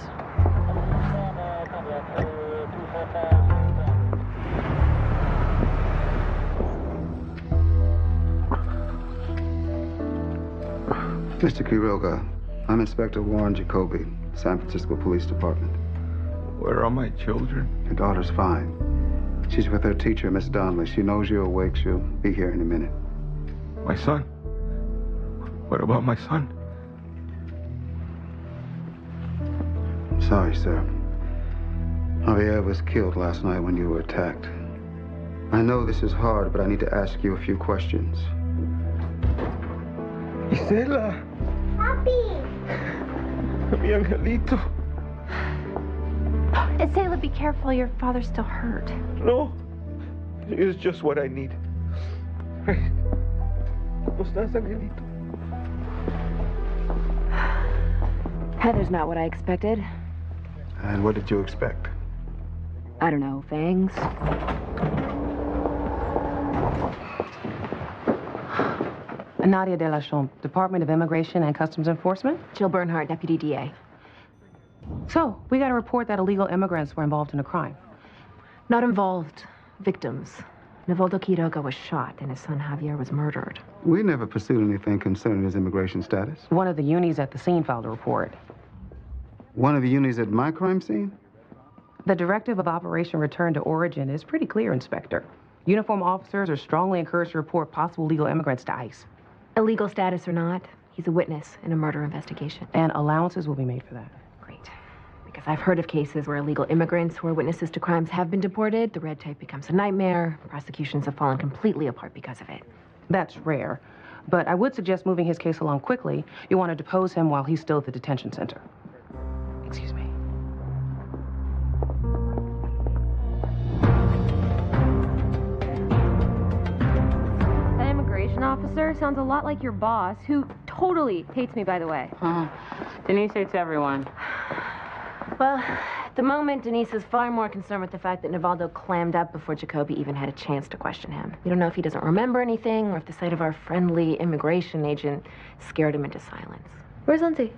Speaker 6: Mr. Quiroga, I'm Inspector Warren Jacoby, San Francisco Police Department.
Speaker 15: Where are my children?
Speaker 6: Your daughter's fine. She's with her teacher, Miss Donnelly. She knows you're awake. She'll be here in a minute.
Speaker 15: My son? What about my son?
Speaker 6: Sorry, sir. Javier was killed last night when you were attacked. I know this is hard, but I need to ask you a few questions.
Speaker 15: Isela.
Speaker 23: Papi.
Speaker 15: Mi angelito.
Speaker 21: Isela, be careful. Your father's still hurt.
Speaker 15: No. It's just what I need. ¿Cómo estás, angelito?
Speaker 3: Heather's not what I expected.
Speaker 6: And what did you expect?
Speaker 3: I don't know, fangs.
Speaker 11: Nadia De La Chambre, Department of Immigration and Customs Enforcement.
Speaker 3: Jill Bernhardt, Deputy DA.
Speaker 11: So, we got a report that illegal immigrants were involved in a crime.
Speaker 3: Not involved. Victims. Nivaldo Quiroga was shot and his son Javier was murdered.
Speaker 6: We never pursued anything concerning his immigration status.
Speaker 11: One of the unis at the scene filed a report.
Speaker 6: One of the unis at my crime scene?
Speaker 11: The directive of Operation Return to Origin is pretty clear, Inspector. Uniformed officers are strongly encouraged to report possible illegal immigrants to ICE.
Speaker 3: Illegal status or not, he's a witness in a murder investigation.
Speaker 11: And allowances will be made for that.
Speaker 3: Great. Because I've heard of cases where illegal immigrants who are witnesses to crimes have been deported. The red tape becomes a nightmare. Prosecutions have fallen completely apart because of it.
Speaker 11: That's rare. But I would suggest moving his case along quickly. You want to depose him while he's still at the detention center. Excuse me.
Speaker 20: That immigration officer sounds a lot like your boss, who totally hates me, by the way.
Speaker 2: Denise hates everyone.
Speaker 3: Well, at the moment, Denise is far more concerned with the fact that Nivaldo clammed up before Jacoby even had a chance to question him. You don't know if he doesn't remember anything or if the sight of our friendly immigration agent scared him into silence.
Speaker 20: Where's Lindsay?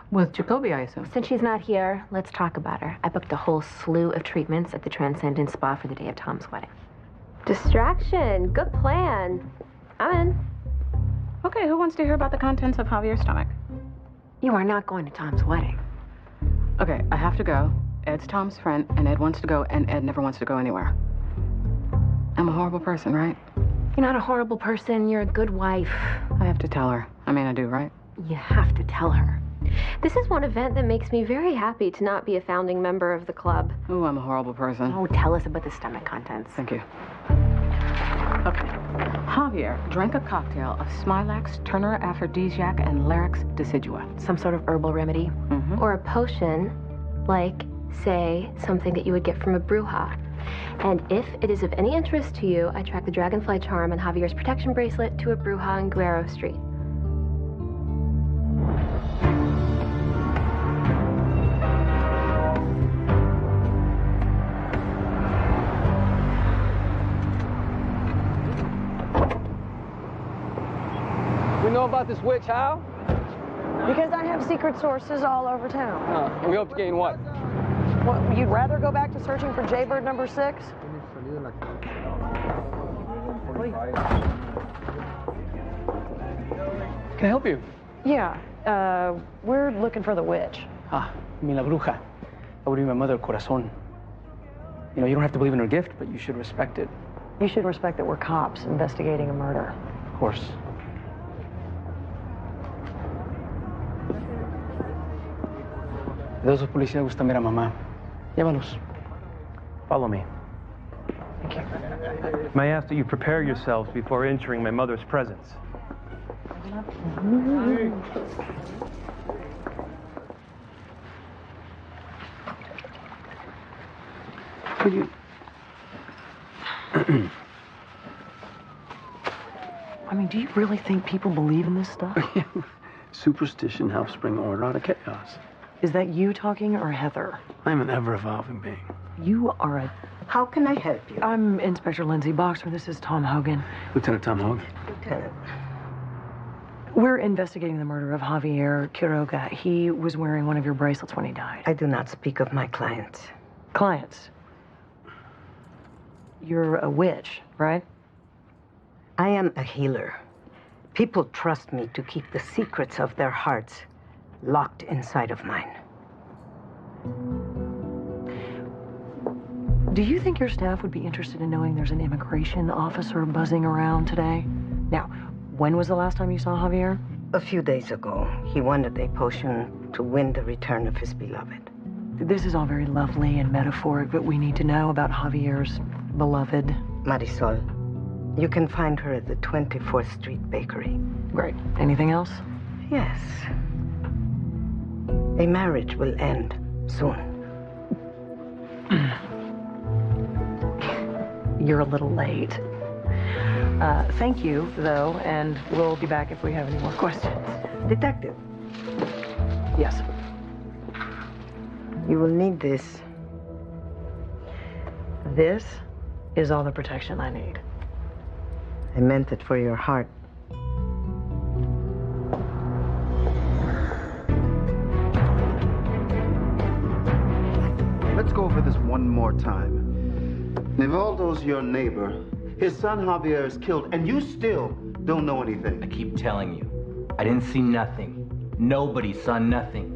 Speaker 2: With Jacoby, I assume.
Speaker 3: Since she's not here, let's talk about her. I booked a whole slew of treatments at the Transcendent Spa for the day of Tom's wedding.
Speaker 20: Distraction. Good plan. I'm in.
Speaker 2: Okay, who wants to hear about the contents of Javier's stomach?
Speaker 3: You are not going to Tom's wedding.
Speaker 2: Okay, I have to go. Ed's Tom's friend, and Ed wants to go, and Ed never wants to go anywhere. I'm a horrible person, right?
Speaker 3: You're not a horrible person. You're a good wife.
Speaker 2: I have to tell her. I mean, I do, right?
Speaker 3: You have to tell her.
Speaker 20: This is one event that makes me very happy to not be a founding member of the club.
Speaker 2: Ooh, I'm a horrible person.
Speaker 3: Oh, tell us about the stomach contents.
Speaker 2: Thank you. Okay. Javier drank a cocktail of Smilax, Turner aphrodisiac, and Larix decidua.
Speaker 3: Some sort of herbal remedy?
Speaker 2: Mm-hmm.
Speaker 20: Or a potion, like, say, something that you would get from a bruja. And if it is of any interest to you, I track the dragonfly charm and Javier's protection bracelet to a bruja on Guerrero Street.
Speaker 17: We know about this witch, how?
Speaker 1: Because I have secret sources all over town.
Speaker 17: And we hope to gain what?
Speaker 1: What, you'd rather go back to searching for Jaybird number 6?
Speaker 17: Can I help you?
Speaker 1: Yeah, we're looking for the witch.
Speaker 9: Ah, mi la bruja. That would be my mother, Corazon. You know, you don't have to believe in her gift, but you should respect it.
Speaker 1: You should respect that we're cops investigating a murder.
Speaker 9: Of course. De esos policías gusta ver a mamá. Llévalos. Follow me.
Speaker 1: Thank you.
Speaker 22: May I ask that you prepare yourselves before entering my mother's presence?
Speaker 14: Could you...
Speaker 1: I mean, do you really think people believe in this stuff?
Speaker 14: Superstition helps bring order out of chaos.
Speaker 1: Is that you talking or Heather?
Speaker 14: I'm an ever-evolving being.
Speaker 1: You are a...
Speaker 10: How can I help you?
Speaker 1: I'm Inspector Lindsay Boxer. This is Tom Hogan.
Speaker 14: Lieutenant Tom Hogan.
Speaker 10: Lieutenant.
Speaker 1: We're investigating the murder of Javier Quiroga. He was wearing one of your bracelets when he died.
Speaker 10: I do not speak of my clients.
Speaker 1: Clients? You're a witch, right?
Speaker 10: I am a healer. People trust me to keep the secrets of their hearts locked inside of mine.
Speaker 1: Do you think your staff would be interested in knowing there's an immigration officer buzzing around today? Now, when was the last time you saw Javier?
Speaker 10: A few days ago, he wanted a potion to win the return of his beloved.
Speaker 1: This is all very lovely and metaphoric, but we need to know about Javier's beloved.
Speaker 10: Marisol, you can find her at the 24th Street Bakery.
Speaker 1: Great. Anything else?
Speaker 10: Yes. A marriage will end soon.
Speaker 1: You're a little late. Thank you, though, and we'll be back if we have any more questions.
Speaker 10: Detective.
Speaker 1: Yes.
Speaker 10: You will need this.
Speaker 1: This is all the protection I need.
Speaker 10: I meant it for your heart.
Speaker 6: Let's go over this one more time. Nivaldo's your neighbor. His son Javier is killed, and you still don't know anything.
Speaker 4: I keep telling you, I didn't see nothing. Nobody saw nothing.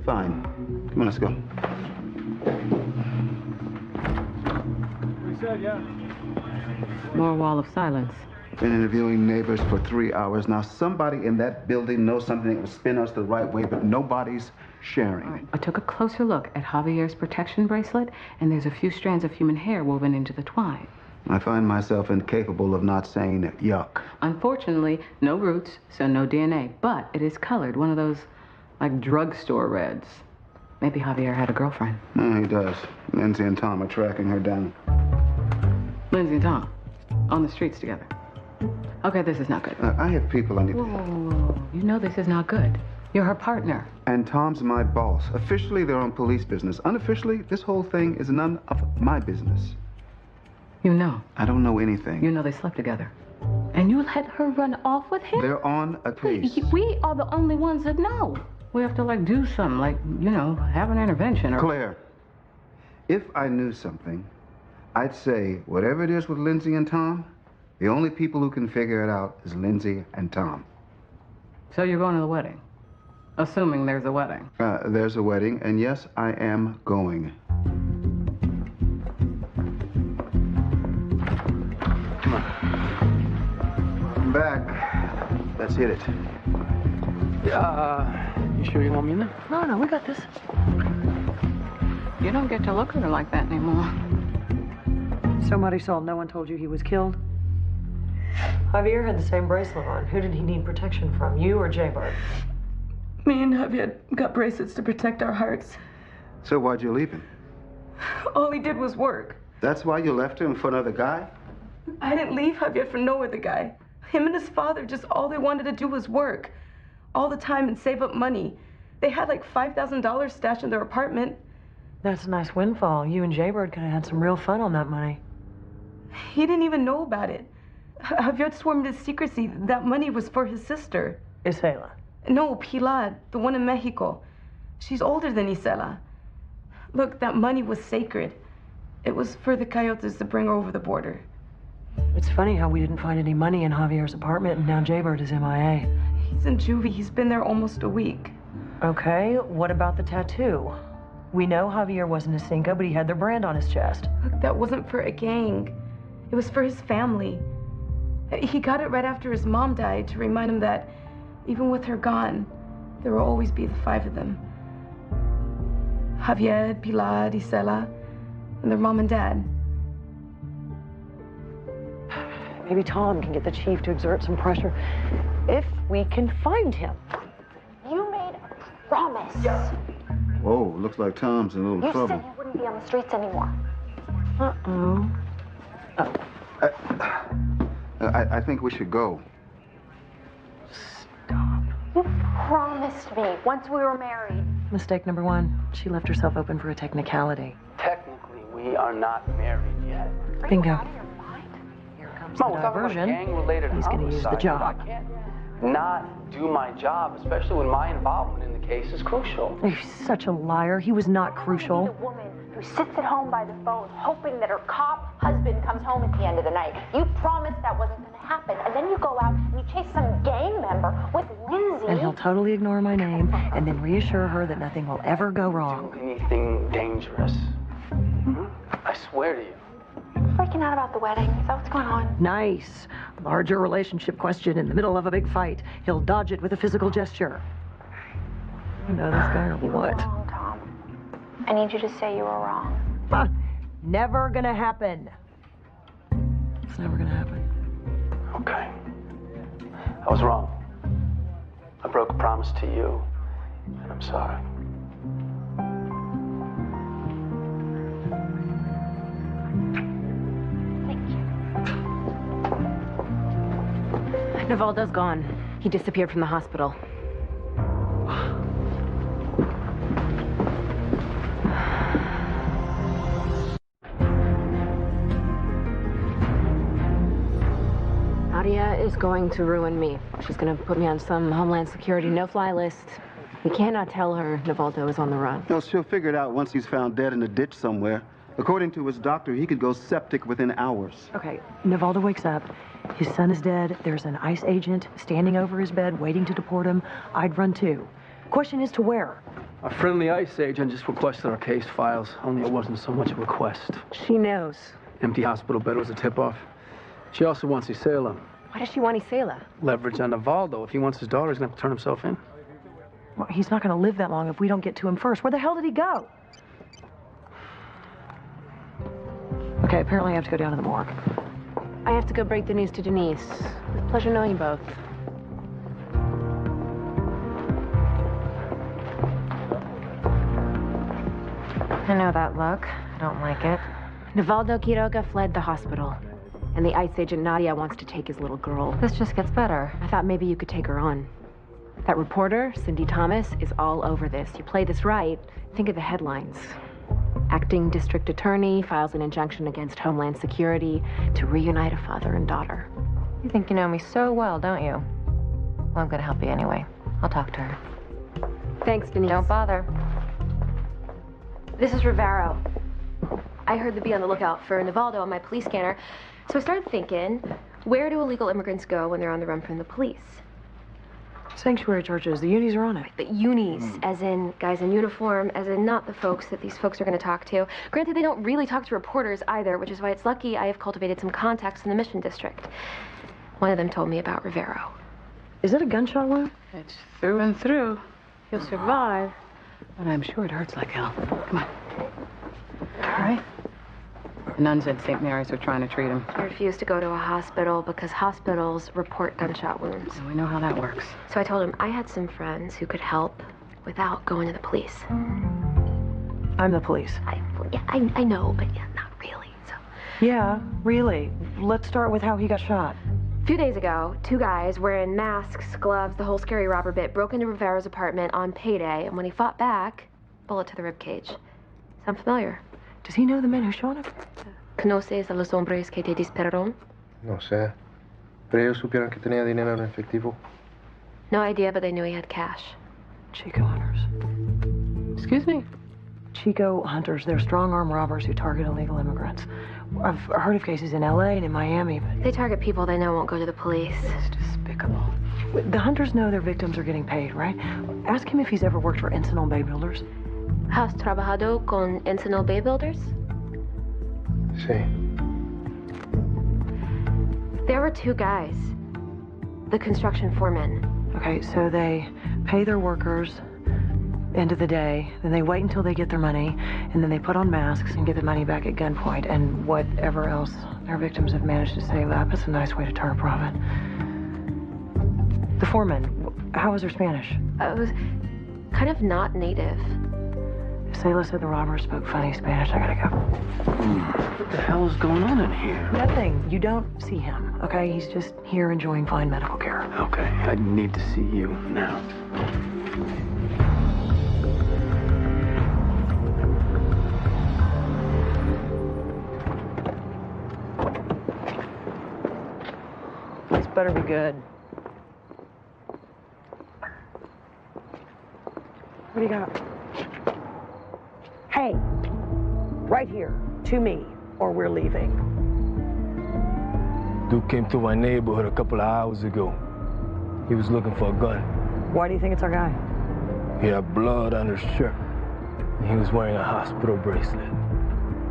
Speaker 6: Fine. Come on, let's go.
Speaker 22: We said, yeah.
Speaker 2: More wall of silence.
Speaker 6: Been interviewing neighbors for 3 hours. Now, somebody in that building knows something that will spin us the right way, but nobody's sharing.
Speaker 2: I took a closer look at Javier's protection bracelet, and there's a few strands of human hair woven into the twine.
Speaker 6: I find myself incapable of not saying yuck.
Speaker 2: Unfortunately, no roots, so no DNA, but it is colored, one of those, like, drugstore reds. Maybe Javier had a girlfriend.
Speaker 6: He does. Lindsay and Tom are tracking her down.
Speaker 2: Lindsay and Tom, on the streets together. Okay, this is not good.
Speaker 6: I have people I need to...
Speaker 2: Whoa. You know this is not good. You're her partner.
Speaker 6: And Tom's my boss. Officially, they're on police business. Unofficially, this whole thing is none of my business.
Speaker 2: You know.
Speaker 6: I don't know anything.
Speaker 2: You know they slept together. And you let her run off with him?
Speaker 6: They're on a case.
Speaker 2: We are the only ones that know. We have to, like, do something, like, you know, have an intervention or...
Speaker 6: Claire, if I knew something, I'd say whatever it is with Lindsay and Tom, the only people who can figure it out is Lindsay and Tom.
Speaker 2: So you're going to the wedding? Assuming there's a wedding.
Speaker 6: There's a wedding, and yes, I am going. Come on. I'm back. Let's hit it.
Speaker 14: You sure you want me in there?
Speaker 1: No, we got this.
Speaker 2: You don't get to look at her like that anymore.
Speaker 1: So, Marisol, no one told you he was killed? Javier had the same bracelet on. Who did he need protection from, you or Jaybird?
Speaker 11: Me and Javier got bracelets to protect our hearts.
Speaker 6: So why'd you leave him?
Speaker 11: All he did was work.
Speaker 6: That's why you left him for another guy?
Speaker 11: I didn't leave Javier for no other guy. Him and his father, just all they wanted to do was work. All the time and save up money. They had like $5,000 stashed in their apartment.
Speaker 1: That's a nice windfall. You and Jaybird could have had some real fun on that money.
Speaker 11: He didn't even know about it. Javier swore me to secrecy. That money was for his sister.
Speaker 1: Isela?
Speaker 11: No, Pilar, the one in Mexico. She's older than Isela. Look, that money was sacred. It was for the coyotes to bring her over the border.
Speaker 1: It's funny how we didn't find any money in Javier's apartment and now Jaybird is MIA.
Speaker 11: He's in juvie. He's been there almost a week.
Speaker 1: Okay, what about the tattoo? We know Javier wasn't a Cinco, but he had their brand on his chest.
Speaker 11: Look, that wasn't for a gang. It was for his family. He got it right after his mom died to remind him that even with her gone, there will always be the 5 of them. Javier, Pilar, Isela, and their mom and dad.
Speaker 1: Maybe Tom can get the chief to exert some pressure if we can find him.
Speaker 23: You made a promise.
Speaker 6: Whoa, looks like Tom's in a little
Speaker 23: You
Speaker 6: trouble.
Speaker 23: said you wouldn't be on the streets anymore.
Speaker 1: Uh-oh.
Speaker 6: I think we should go.
Speaker 23: You promised me once we were married.
Speaker 1: Mistake number 1. She left herself open for a technicality.
Speaker 14: Technically, we are not married yet.
Speaker 1: Bingo. Here comes the
Speaker 14: Come on, we're talking about a
Speaker 1: diversion.
Speaker 14: gang-related
Speaker 1: He's going to use the
Speaker 14: homicide.
Speaker 1: job.
Speaker 14: I can't not do my job, especially when my involvement in the case is crucial.
Speaker 1: You're such a liar. He was not crucial.
Speaker 23: A woman who
Speaker 7: who sits at home by the phone hoping that her cop husband comes home at the end of the night. You promised that wasn't going to happen, and then you go out and you chase some gang member with Lindsay.
Speaker 1: And he'll totally ignore my name and then reassure her that nothing will ever go wrong.
Speaker 14: Anything dangerous? I swear to you.
Speaker 7: Freaking out about the wedding. Is that what's going on?
Speaker 1: Nice. Larger relationship question in the middle of a big fight. He'll dodge it with a physical gesture. You know this guy or what?
Speaker 7: Wrong, Tom. I need you to say you were wrong.
Speaker 1: Never gonna happen. It's never gonna happen.
Speaker 14: Okay. I was wrong. I broke a promise to you, and I'm sorry.
Speaker 3: Navaldo's gone. He disappeared from the hospital. Nadia is going to ruin me. She's going to put me on some Homeland Security no-fly list. We cannot tell her Navaldo is on the run.
Speaker 6: No, she'll figure it out once he's found dead in a ditch somewhere. According to his doctor, he could go septic within hours.
Speaker 1: Okay, Navaldo wakes up. His son is dead. There's an ICE agent standing over his bed waiting to deport him. I'd run too. Question is to where?
Speaker 14: A friendly ICE agent just requested our case files, only it wasn't so much a request.
Speaker 3: She knows.
Speaker 14: Empty hospital bed was a tip-off. She also wants Isela.
Speaker 3: Why does she want Isela?
Speaker 14: Leverage on Navaldo. If he wants his daughter, he's going to have to turn himself in.
Speaker 1: Well, he's not going to live that long if we don't get to him first. Where the hell did he go? Okay, apparently I have to go down to the morgue.
Speaker 3: I have to go break the news to Denise. Pleasure knowing you both.
Speaker 16: I know that look. I don't like it.
Speaker 3: Navaldo Quiroga fled the hospital. And the ICE agent Nadia wants to take his little girl.
Speaker 16: This just gets better.
Speaker 3: I thought maybe you could take her on. That reporter, Cindy Thomas, is all over this. You play this right, think of the headlines. Acting district attorney files an injunction against Homeland Security to reunite a father and daughter.
Speaker 16: You think you know me so well, don't you? Well, I'm gonna help you anyway. I'll talk to her.
Speaker 3: Thanks, Denise.
Speaker 16: Don't bother.
Speaker 20: This is Rivero. I heard to be on the lookout for Navaldo on my police scanner, so I started thinking, where do illegal immigrants go when they're on the run from the police?
Speaker 1: Sanctuary churches, the unis are on it.
Speaker 20: But unis, as in guys in uniform, as in not the folks that these folks are going to talk to. Granted, they don't really talk to reporters either, which is why it's lucky I have cultivated some contacts in the Mission District. One of them told me about Rivero.
Speaker 1: Is it a gunshot wound?
Speaker 2: It's through and through. He'll survive, but I'm sure it hurts like hell. Come on. All right. The nuns at St. Mary's are trying to treat him.
Speaker 20: He refused to go to a hospital because hospitals report gunshot wounds.
Speaker 2: And we know how that works.
Speaker 20: So I told him I had some friends who could help without going to the police.
Speaker 1: I'm the police.
Speaker 20: I know, but yeah, not really. So.
Speaker 1: Yeah, really. Let's start with how he got shot.
Speaker 20: A few days ago, two guys wearing masks, gloves, the whole scary robber bit, broke into Rivero's apartment on payday, and when he fought back, bullet to the ribcage. Sound familiar?
Speaker 1: Does he know the men who shot him?
Speaker 20: ¿Conoces a los hombres que te dispararon?
Speaker 8: No sé. Pero ellos supieron que tenía dinero en efectivo.
Speaker 20: No idea, but they knew he had cash.
Speaker 1: Chico hunters.
Speaker 2: Excuse me?
Speaker 1: Chico hunters. They're strong-arm robbers who target illegal immigrants. I've heard of cases in L.A. and in Miami, but...
Speaker 20: They target people they know won't go to the police.
Speaker 1: It's despicable. The hunters know their victims are getting paid, right? Ask him if he's ever worked for Encinal Bay Builders.
Speaker 20: ¿Has trabajado con Encinal Bay Builders?
Speaker 8: Sí.
Speaker 20: There were two guys. The construction foremen.
Speaker 1: Okay, so they pay their workers end of the day, then they wait until they get their money, and then they put on masks and get the money back at gunpoint, and whatever else their victims have managed to save up. It's a nice way to turn a profit. The foreman, how was their Spanish?
Speaker 20: It was kind of not native.
Speaker 1: Isela said the robbers spoke funny Spanish. I gotta go.
Speaker 14: What the hell is going on in here?
Speaker 1: Nothing. You don't see him, okay? He's just here enjoying fine medical care.
Speaker 14: Okay, I need to see you now.
Speaker 1: This better be good. What do you got? Hey, Right here, to me, or we're leaving.
Speaker 15: Dude came to my neighborhood a couple of hours ago. He was looking for a gun.
Speaker 1: Why do you think it's our guy?
Speaker 15: He had blood on his shirt. And he was wearing a hospital bracelet.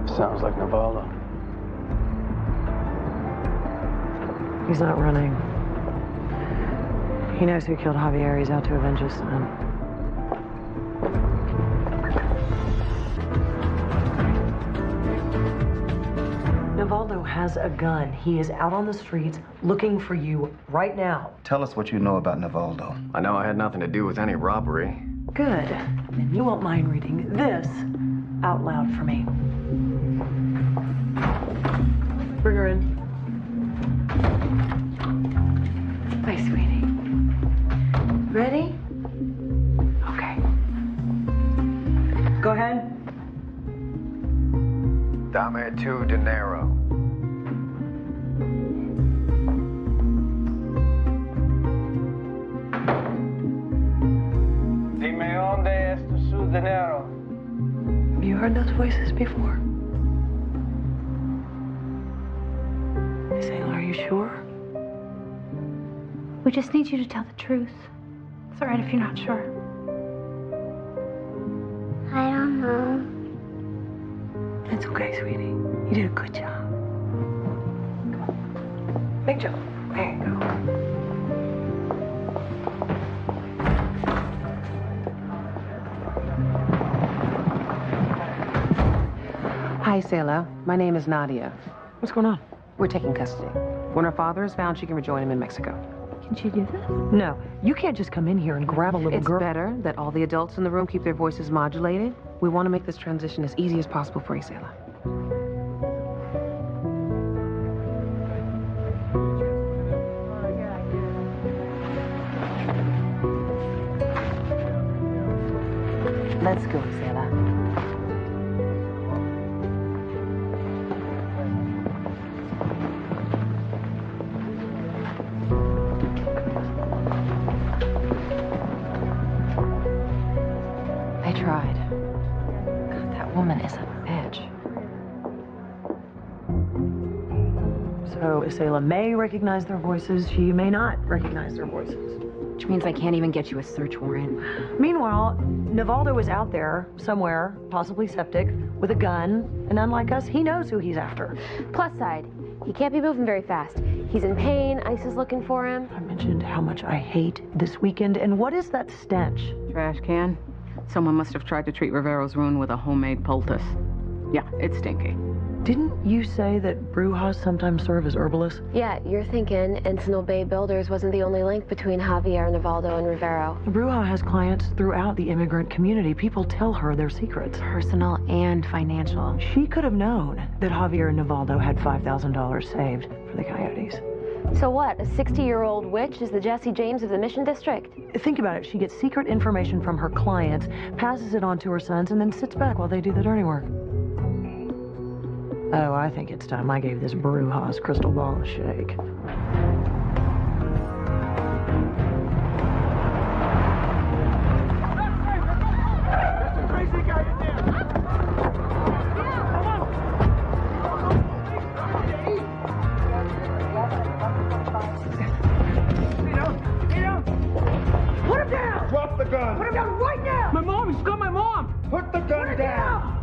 Speaker 14: Sounds like Navaldo.
Speaker 1: He's not running. He knows who killed Javier. He's out to avenge his son. Navaldo has a gun. He is out on the streets looking for you right now.
Speaker 6: Tell us what you know about Navaldo.
Speaker 5: I know I had nothing to do with any robbery.
Speaker 1: Good. Then you won't mind reading this out loud for me. Bring her in. Hi, sweetie. Ready? Okay. Go ahead.
Speaker 5: Dame 2 dinero.
Speaker 17: Dime dónde está su dinero.
Speaker 1: Have you heard those voices before? Sailor, are you sure?
Speaker 21: We just need you to tell the truth. It's all right if you're not sure.
Speaker 23: I don't know.
Speaker 1: It's okay, sweetie. You did a good job. Big jump. There you go.
Speaker 18: Hi, Selah. My name is Nadia.
Speaker 1: What's going on?
Speaker 18: We're taking custody. When her father is found, she can rejoin him in Mexico.
Speaker 21: Can she do this?
Speaker 1: No, you can't just come in here and grab a little girl.
Speaker 18: It's better that all the adults in the room keep their voices modulated. We want to make this transition as easy as possible for you, Selah. Let's go, Selah.
Speaker 16: I tried. God, that woman is a bitch.
Speaker 1: So Isela may recognize their voices. She may not recognize their voices.
Speaker 16: Which means I can't even get you a search warrant.
Speaker 1: Meanwhile, Navaldo is out there somewhere, possibly septic, with a gun, and unlike us, he knows who he's after.
Speaker 20: Plus side, he can't be moving very fast. He's in pain. ICE is looking for him.
Speaker 1: I mentioned how much I hate this weekend, and what is that stench?
Speaker 2: Trash can. Someone must have tried to treat Rivero's wound with a homemade poultice. Yeah, it's stinky.
Speaker 1: Didn't you say that Brujas sometimes serve as herbalists?
Speaker 20: Yeah, you're thinking Encinal Bay Builders wasn't the only link between Javier, Navaldo, and Rivero.
Speaker 1: Bruja has clients throughout the immigrant community. People tell her their secrets.
Speaker 16: Personal and financial.
Speaker 1: She could have known that Javier and Navaldo had $5,000 saved for the Coyotes.
Speaker 20: So what, a 60-year-old witch is the Jesse James of the Mission District?
Speaker 1: Think about it. She gets secret information from her clients, passes it on to her sons, and then sits back while they do the dirty work. Oh, I think it's time I gave this Brujas crystal ball a shake. Put him down!
Speaker 15: Drop the gun!
Speaker 1: Put him down right now!
Speaker 15: My mom! He's got my mom! Put the gun down!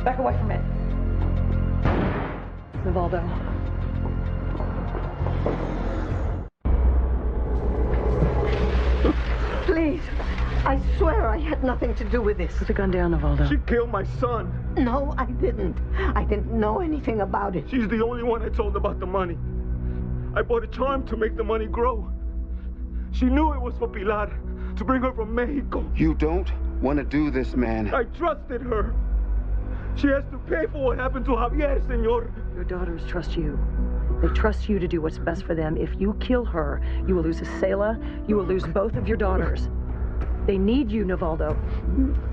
Speaker 1: Back away from it. Navaldo.
Speaker 19: Please, I swear I had nothing to do with this.
Speaker 1: Put the gun down, Navaldo.
Speaker 15: She killed my son.
Speaker 19: No, I didn't. I didn't know anything about it.
Speaker 15: She's the only one I told about the money. I bought a charm to make the money grow. She knew it was for Pilar, to bring her from Mexico.
Speaker 6: You don't want to do this, man.
Speaker 15: I trusted her. She has to pay for what happened to Javier, senor.
Speaker 1: Your daughters trust you. They trust you to do what's best for them. If you kill her, you will lose Isela. You will lose both of your daughters. They need you, Navaldo.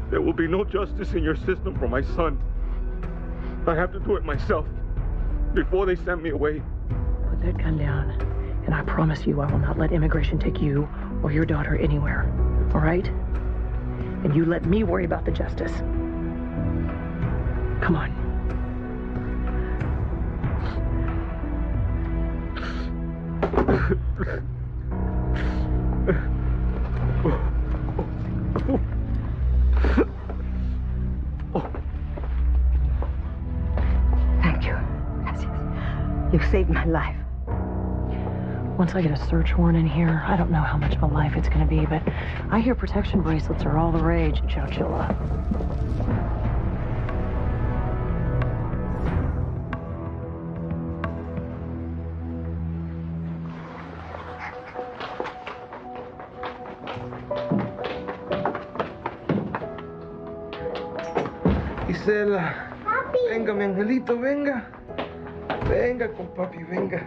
Speaker 15: There will be no justice in your system for my son. I have to do it myself before they send me away.
Speaker 1: Put that gun down, and I promise you I will not let immigration take you or your daughter anywhere. All right? and you let me worry about the justice. Come on.
Speaker 10: Thank you. You saved my life.
Speaker 1: Once I get a search warrant in here, I don't know how much of a life it's going to be, but I hear protection bracelets are all the rage in Chowchilla.
Speaker 8: Gisela, venga, mi angelito, venga. Venga con papi, venga.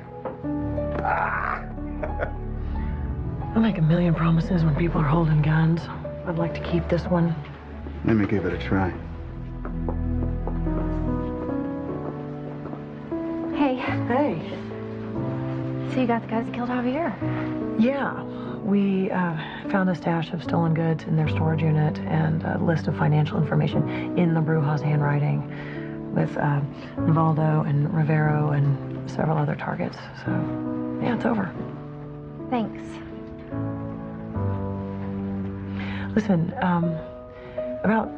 Speaker 8: Ah.
Speaker 1: I make a million promises when people are holding guns. I'd like to keep this one.
Speaker 6: Let me give it a try.
Speaker 21: Hey.
Speaker 1: Hey.
Speaker 21: So you got the guys that killed Javier?
Speaker 1: Yeah. We found a stash of stolen goods in their storage unit and a list of financial information in the Brujas handwriting with Navaldo and Rivero and several other targets. So, yeah, it's over.
Speaker 21: Thanks.
Speaker 1: Listen, about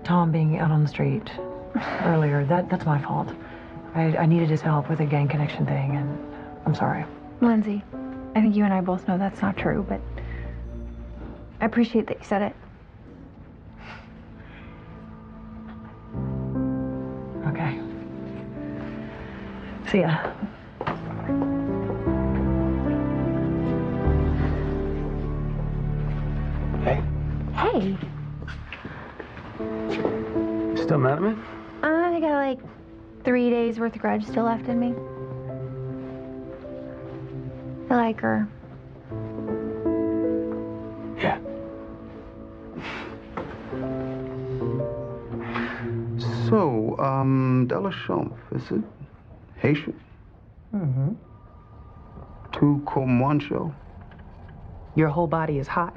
Speaker 1: Tom being out on the street earlier, that's my fault. I needed his help with a gang connection thing, and I'm sorry.
Speaker 21: Lindsay, I think you and I both know that's not true, but I appreciate that you said it.
Speaker 1: Okay. See ya.
Speaker 14: Hey.
Speaker 21: Hey.
Speaker 14: Still mad at me?
Speaker 21: I got like 3 days worth of grudge still left in me. I like her.
Speaker 14: Yeah.
Speaker 6: So, Delachaume, is it? Haitian?
Speaker 18: Mm-hmm.
Speaker 6: Tu Comancho?
Speaker 18: Your whole body is hot.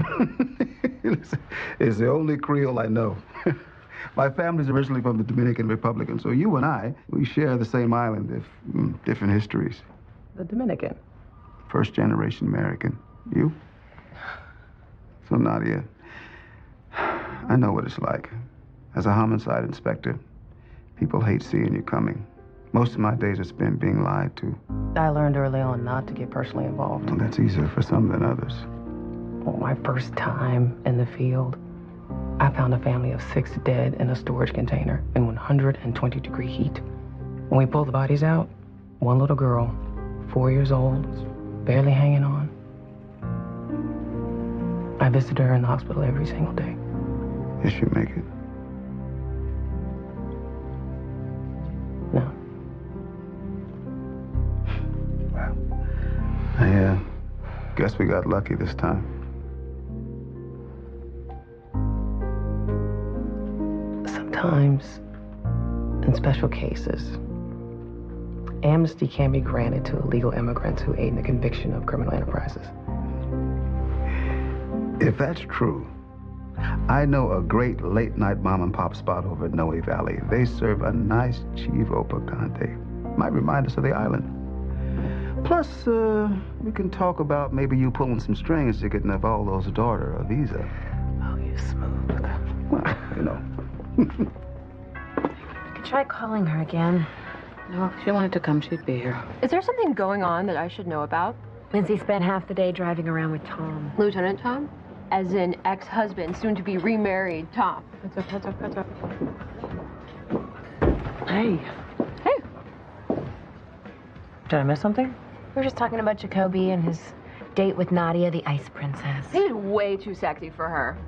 Speaker 6: It's the only Creole I know. My family's originally from the Dominican Republic, and so you and I, we share the same island, if different histories.
Speaker 18: The Dominican.
Speaker 6: First generation American. You? So, Nadia, I know what it's like. As a homicide inspector, people hate seeing you coming. Most of my days are spent being lied to.
Speaker 18: I learned early on not to get personally involved.
Speaker 6: Well, that's easier for some than others.
Speaker 18: Well, my first time in the field, I found a family of 6 dead in a storage container in 120-degree heat. When we pulled the bodies out, one little girl, 4 years old, barely hanging on. I visited her in the hospital every single day.
Speaker 6: Did she make it?
Speaker 18: No.
Speaker 6: Well, I guess we got lucky this time.
Speaker 18: Sometimes, in special cases, amnesty can be granted to illegal immigrants who aid in the conviction of criminal enterprises.
Speaker 6: If that's true, I know a great late-night mom-and-pop spot over at Noe Valley. They serve a nice chivo picante. Might remind us of the island. Plus, we can talk about maybe you pulling some strings to get Navaldo's daughter a visa.
Speaker 18: Oh, you smooth.
Speaker 6: Well, you know.
Speaker 18: You could try calling her again.
Speaker 2: No, if she wanted to come, she'd be here.
Speaker 16: Is there something going on that I should know about?
Speaker 3: Lindsay spent half the day driving around with Tom.
Speaker 16: Lieutenant Tom? As in ex-husband, soon to be remarried Tom.
Speaker 2: What's up?
Speaker 1: Hey.
Speaker 16: Hey.
Speaker 18: Did I miss something?
Speaker 3: We were just talking about Jacoby and his date with Nadia, the ice princess.
Speaker 16: He's way too sexy for her.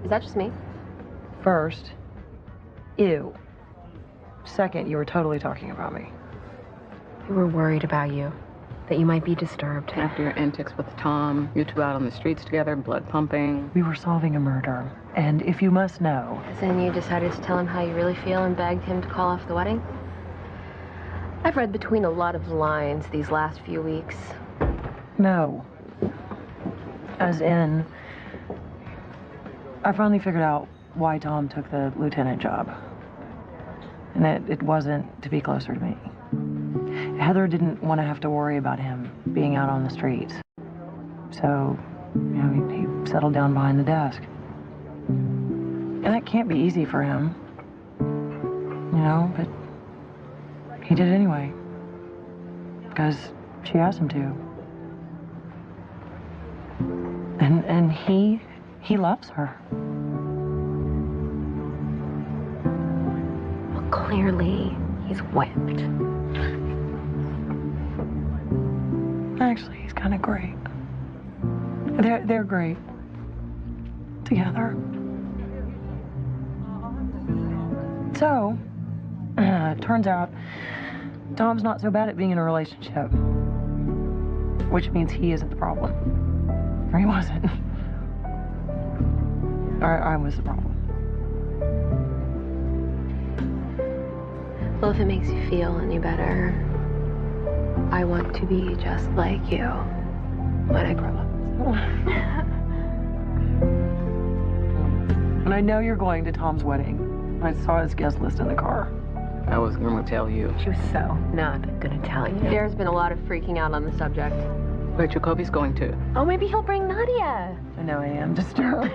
Speaker 16: Is that just me?
Speaker 1: First, ew. Second, you were totally talking about me.
Speaker 3: We were worried about you, that you might be disturbed.
Speaker 2: After your antics with Tom, you two out on the streets together, blood pumping.
Speaker 1: We were solving a murder, and if you must know...
Speaker 16: As in you decided to tell him how you really feel and begged him to call off the wedding? I've read between a lot of lines these last few weeks.
Speaker 1: No. As in, I finally figured out why Tom took the lieutenant job. And it wasn't to be closer to me. Heather didn't want to have to worry about him being out on the streets. So, he settled down behind the desk. And that can't be easy for him. But he did it anyway. Because she asked him to. And he loves her.
Speaker 3: Well, clearly, he's whipped.
Speaker 1: Actually, he's kind of great. They're great. Together. So, turns out, Tom's not so bad at being in a relationship. Which means he isn't the problem. Or he wasn't. I was the problem.
Speaker 3: Well, if it makes you feel any better, I want to be just like you when I grow up.
Speaker 1: And I know you're going to Tom's wedding. I saw his guest list in the car.
Speaker 18: I was going to tell you.
Speaker 3: She was so not going to tell you.
Speaker 20: There's been a lot of freaking out on the subject.
Speaker 18: But Jacoby's going to.
Speaker 20: Oh, maybe he'll bring Nadia.
Speaker 1: I know I am disturbed.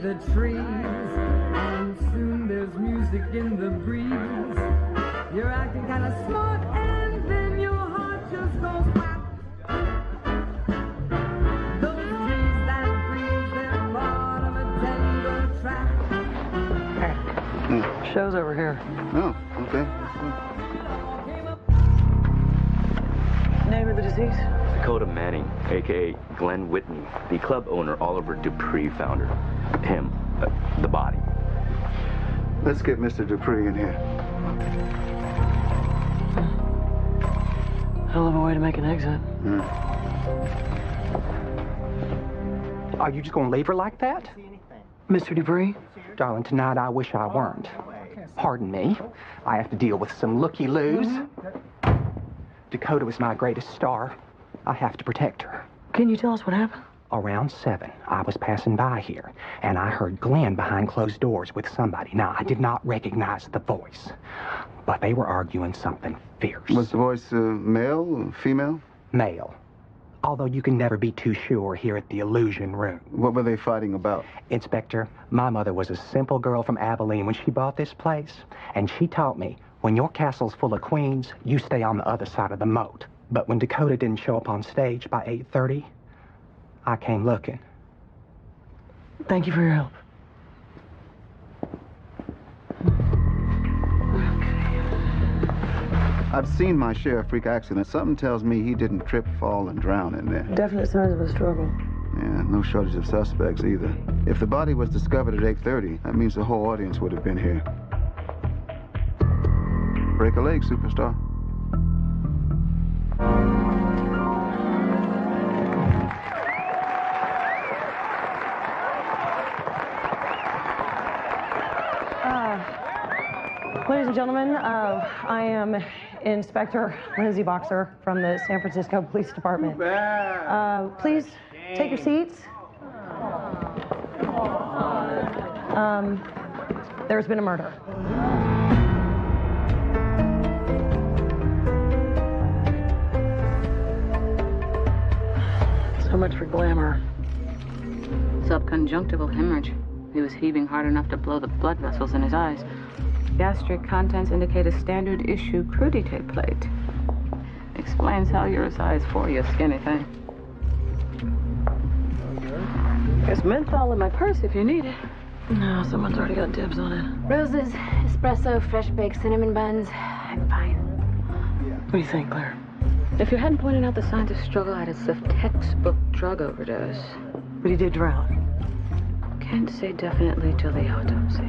Speaker 9: The trees, and soon there's music in the breeze. You're acting kind of smart, and then your heart just goes whack. Those trees that breeze, they're part of a tango track.
Speaker 1: Show's over here.
Speaker 6: Oh, okay.
Speaker 1: Name of the deceased?
Speaker 12: Dakota Manning, a.k.a. Glenn Whitney, the club owner Oliver Dupree founder. Him, the body.
Speaker 6: Let's get Mr. Dupree in here.
Speaker 1: Hell of a way to make an exit.
Speaker 13: Are you just gonna leave her like that?
Speaker 1: Mr. Dupree?
Speaker 13: Darling, tonight I wish I weren't. Pardon me. I have to deal with some looky-loos. Dakota was my greatest star. I have to protect her.
Speaker 1: Can you tell us what happened?
Speaker 13: Around 7, I was passing by here, and I heard Glenn behind closed doors with somebody. Now, I did not recognize the voice, but they were arguing something fierce.
Speaker 6: Was the voice male or female?
Speaker 13: Male. Although you can never be too sure here at the Illusion Room.
Speaker 6: What were they fighting about?
Speaker 13: Inspector, my mother was a simple girl from Abilene when she bought this place, and she taught me, when your castle's full of queens, you stay on the other side of the moat. But when Dakota didn't show up on stage by 8:30, I came looking.
Speaker 1: Thank you for your help.
Speaker 6: I've seen my share of freak accidents. Something tells me he didn't trip, fall, and drown in there.
Speaker 1: Definite signs of a struggle.
Speaker 6: Yeah, no shortage of suspects either. If the body was discovered at 8:30, that means the whole audience would have been here. Break a leg, superstar.
Speaker 1: Ladies and gentlemen, I am Inspector Lindsay Boxer from the San Francisco Police Department. Please take your seats. There's been a murder. So much for glamour.
Speaker 2: Subconjunctival hemorrhage. He was heaving hard enough to blow the blood vessels in his eyes. Gastric contents indicate a standard issue crudité plate. Explains how you're a size 4, you skinny thing. There's menthol in my purse if you need it.
Speaker 1: No, someone's already got dibs on it.
Speaker 3: Roses, espresso, fresh baked cinnamon buns. I'm fine.
Speaker 1: What do you think, Claire?
Speaker 2: If you hadn't pointed out the signs of struggle, I'd have said textbook drug overdose.
Speaker 1: But he did drown.
Speaker 2: Can't say definitely till the autopsy.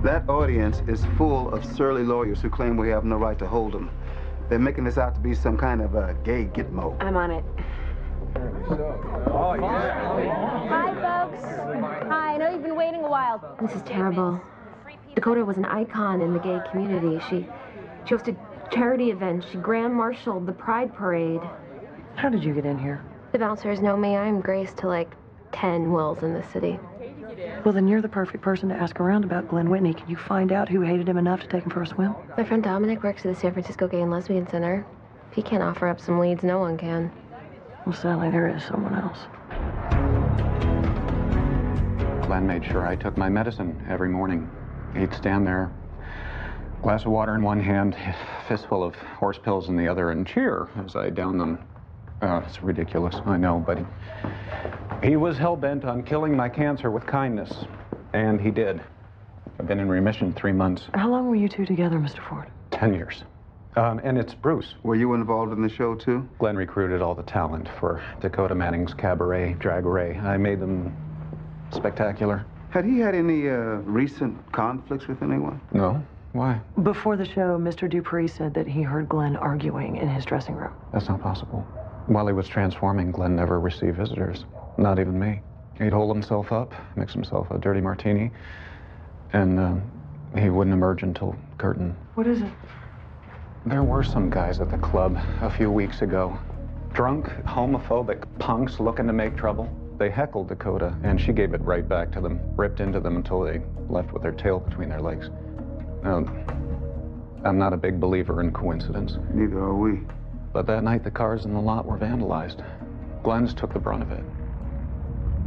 Speaker 6: That audience is full of surly lawyers who claim we have no right to hold them. They're making this out to be some kind of a gay gitmo.
Speaker 3: I'm on it.
Speaker 20: Hi, folks. Hi, I know you've been waiting a while.
Speaker 3: This is terrible. Dakota was an icon in the gay community. She hosted charity events. She grand marshaled the Pride Parade.
Speaker 1: How did you get in here?
Speaker 20: The bouncers know me. I'm Grace to like 10 Wills in this city.
Speaker 1: Well, then you're the perfect person to ask around about Glenn Whitney. Can you find out who hated him enough to take him for a swim?
Speaker 20: My friend Dominic works at the San Francisco Gay and Lesbian Center. If he can't offer up some leads, no one can.
Speaker 1: Well, sadly, there is someone else.
Speaker 4: Glenn made sure I took my medicine every morning. He'd stand there, glass of water in one hand, fistful of horse pills in the other, and cheer as I downed them. It's ridiculous, I know, but he was hell-bent on killing my cancer with kindness, and he did. I've been in remission 3 months.
Speaker 1: How long were you two together, Mr. Ford?
Speaker 4: 10 years. And it's Bruce.
Speaker 6: Were you involved in the show, too?
Speaker 4: Glenn recruited all the talent for Dakota Manning's cabaret, Drag-A-Ray. I made them spectacular.
Speaker 6: Had he had any recent conflicts with anyone?
Speaker 4: No. Why?
Speaker 1: Before the show, Mr. Dupree said that he heard Glenn arguing in his dressing room.
Speaker 4: That's not possible. While he was transforming, Glenn never received visitors. Not even me. He'd hold himself up, mix himself a dirty martini, and he wouldn't emerge until curtain.
Speaker 1: What is it?
Speaker 4: There were some guys at the club a few weeks ago. Drunk, homophobic punks looking to make trouble. They heckled Dakota, and she gave it right back to them, ripped into them until they left with their tail between their legs. Now, I'm not a big believer in coincidence.
Speaker 6: Neither are we.
Speaker 4: But that night, the cars in the lot were vandalized. Glenn's took the brunt of it.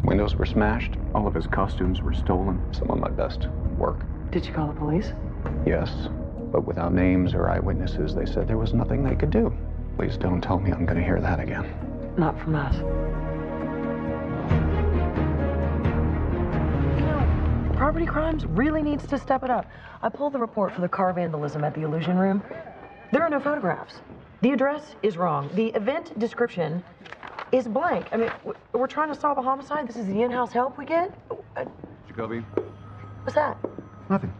Speaker 4: Windows were smashed. All of his costumes were stolen. Some of my best work.
Speaker 1: Did you call the police?
Speaker 4: Yes, but without names or eyewitnesses, they said there was nothing they could do. Please don't tell me I'm going to hear that again.
Speaker 1: Not from us. You know, property crimes really needs to step it up. I pulled the report for the car vandalism at the Illusion Room. There are no photographs. The address is wrong. The event description is blank. I mean, we're trying to solve a homicide. This is the in-house help we get?
Speaker 6: Jacoby?
Speaker 1: What's that?
Speaker 6: Nothing.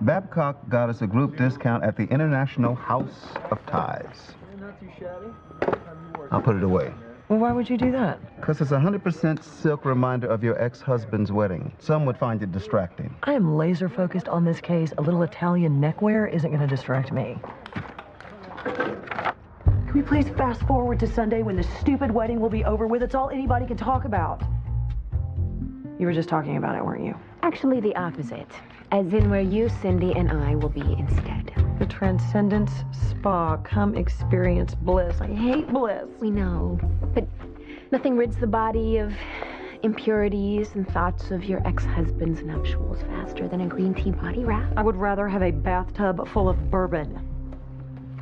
Speaker 6: Babcock got us a group discount at the International House of Ties. I'll put it away.
Speaker 1: Well, why would you do that?
Speaker 6: Because it's a 100% silk reminder of your ex-husband's wedding. Some would find it distracting.
Speaker 1: I am laser focused on this case. A little Italian neckwear isn't going to distract me. Can we please fast forward to Sunday when the stupid wedding will be over with? It's all anybody can talk about. You were just talking about it, weren't you?
Speaker 3: Actually, the opposite. As in where you, Cindy, and I will be instead.
Speaker 1: The Transcendence Spa. Come experience bliss. I hate bliss.
Speaker 3: We know. But nothing rids the body of impurities and thoughts of your ex-husband's nuptials faster than a green tea body wrap.
Speaker 1: I would rather have a bathtub full of bourbon.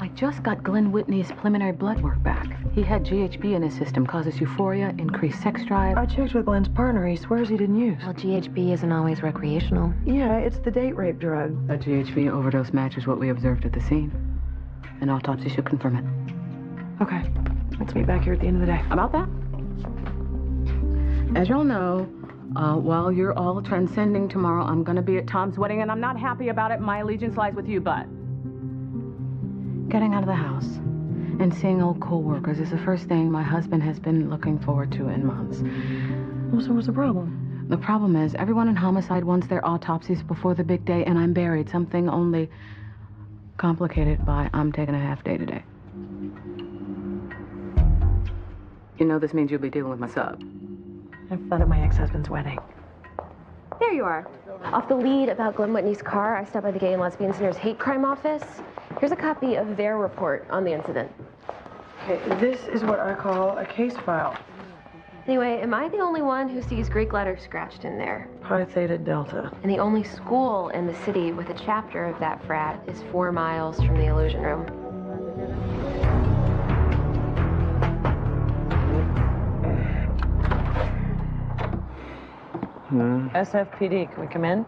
Speaker 2: I just got Glenn Whitney's preliminary blood work back. He had GHB in his system, causes euphoria, increased sex drive.
Speaker 1: I checked with Glenn's partner. He swears he didn't use.
Speaker 3: Well, GHB isn't always recreational.
Speaker 1: Yeah, it's the date rape drug.
Speaker 2: A GHB overdose matches what we observed at the scene. An autopsy should confirm it.
Speaker 1: Okay. Let's meet back here at the end of the day.
Speaker 2: About that? As y'all know, while you're all transcending tomorrow, I'm gonna be at Tom's wedding, and I'm not happy about it. My allegiance lies with you, but getting out of the house and seeing old co-workers is the first thing my husband has been looking forward to in months.
Speaker 1: Well, so what's the problem?
Speaker 2: The problem is everyone in homicide wants their autopsies before the big day, and I'm buried. Something only complicated by I'm taking a half day today. You know this means you'll be dealing with my sub.
Speaker 1: Have fun at my ex-husband's wedding.
Speaker 20: There you are. Off the lead about Glenn Whitney's car, I stopped by the Gay and Lesbian Center's hate crime office. Here's a copy of their report on the incident.
Speaker 1: Okay, this is what I call a case file.
Speaker 20: Anyway, am I the only one who sees Greek letters scratched in there?
Speaker 1: Pi Theta Delta.
Speaker 20: And the only school in the city with a chapter of that frat is 4 miles from the Illusion Room.
Speaker 1: SFPD, can we come in?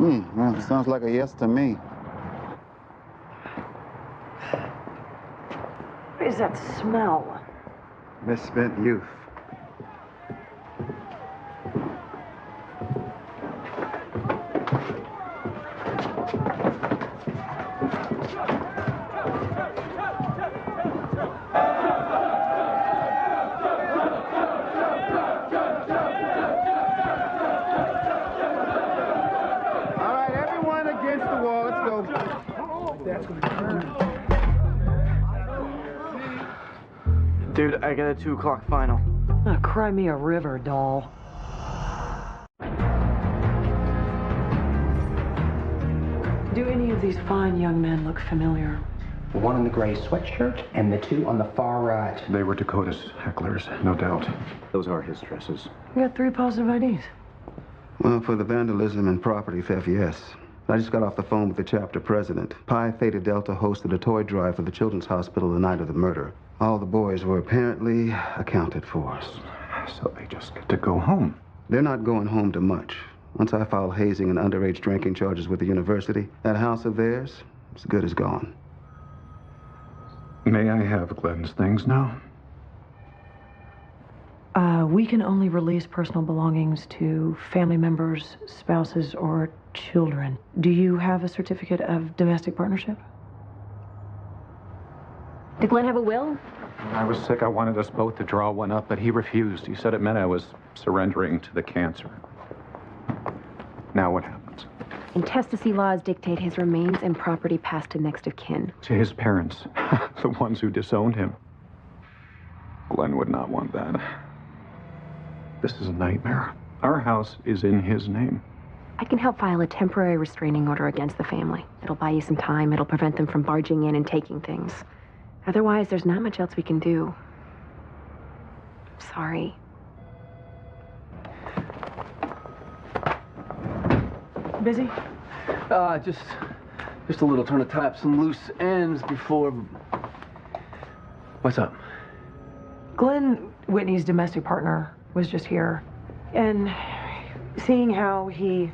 Speaker 6: Well, sounds like a yes to me.
Speaker 1: What is that smell?
Speaker 6: Misspent youth.
Speaker 8: Dude, I got a 2 o'clock final.
Speaker 1: Oh, cry me a river, doll. Do any of these fine young men look familiar?
Speaker 13: The one in the gray sweatshirt and the 2 on the far right.
Speaker 4: They were Dakota's hecklers, no doubt. Those are his dresses.
Speaker 1: We got 3 positive IDs.
Speaker 6: Well, for the vandalism and property theft, yes. I just got off the phone with the chapter president. Pi Theta Delta hosted a toy drive for the Children's Hospital the night of the murder. All the boys were apparently accounted for.
Speaker 4: So they just get to go home.
Speaker 6: They're not going home to much. Once I file hazing and underage drinking charges with the university, that house of theirs is as good as gone.
Speaker 4: May I have Glenn's things now?
Speaker 1: We can only release personal belongings to family members, spouses, or children. Do you have a certificate of domestic partnership?
Speaker 3: Did Glenn have a will?
Speaker 4: When I was sick, I wanted us both to draw one up, but he refused. He said it meant I was surrendering to the cancer. Now what happens?
Speaker 3: Intestacy laws dictate his remains and property passed to next of kin.
Speaker 4: To his parents, the ones who disowned him. Glenn would not want that. This is a nightmare. Our house is in his name.
Speaker 3: I can help file a temporary restraining order against the family. It'll buy you some time. It'll prevent them from barging in and taking things. Otherwise, there's not much else we can do. Sorry.
Speaker 1: Busy?
Speaker 14: Just a little, trying to tie up some loose ends before... What's up?
Speaker 1: Glenn Whitney's domestic partner was just here, and seeing how he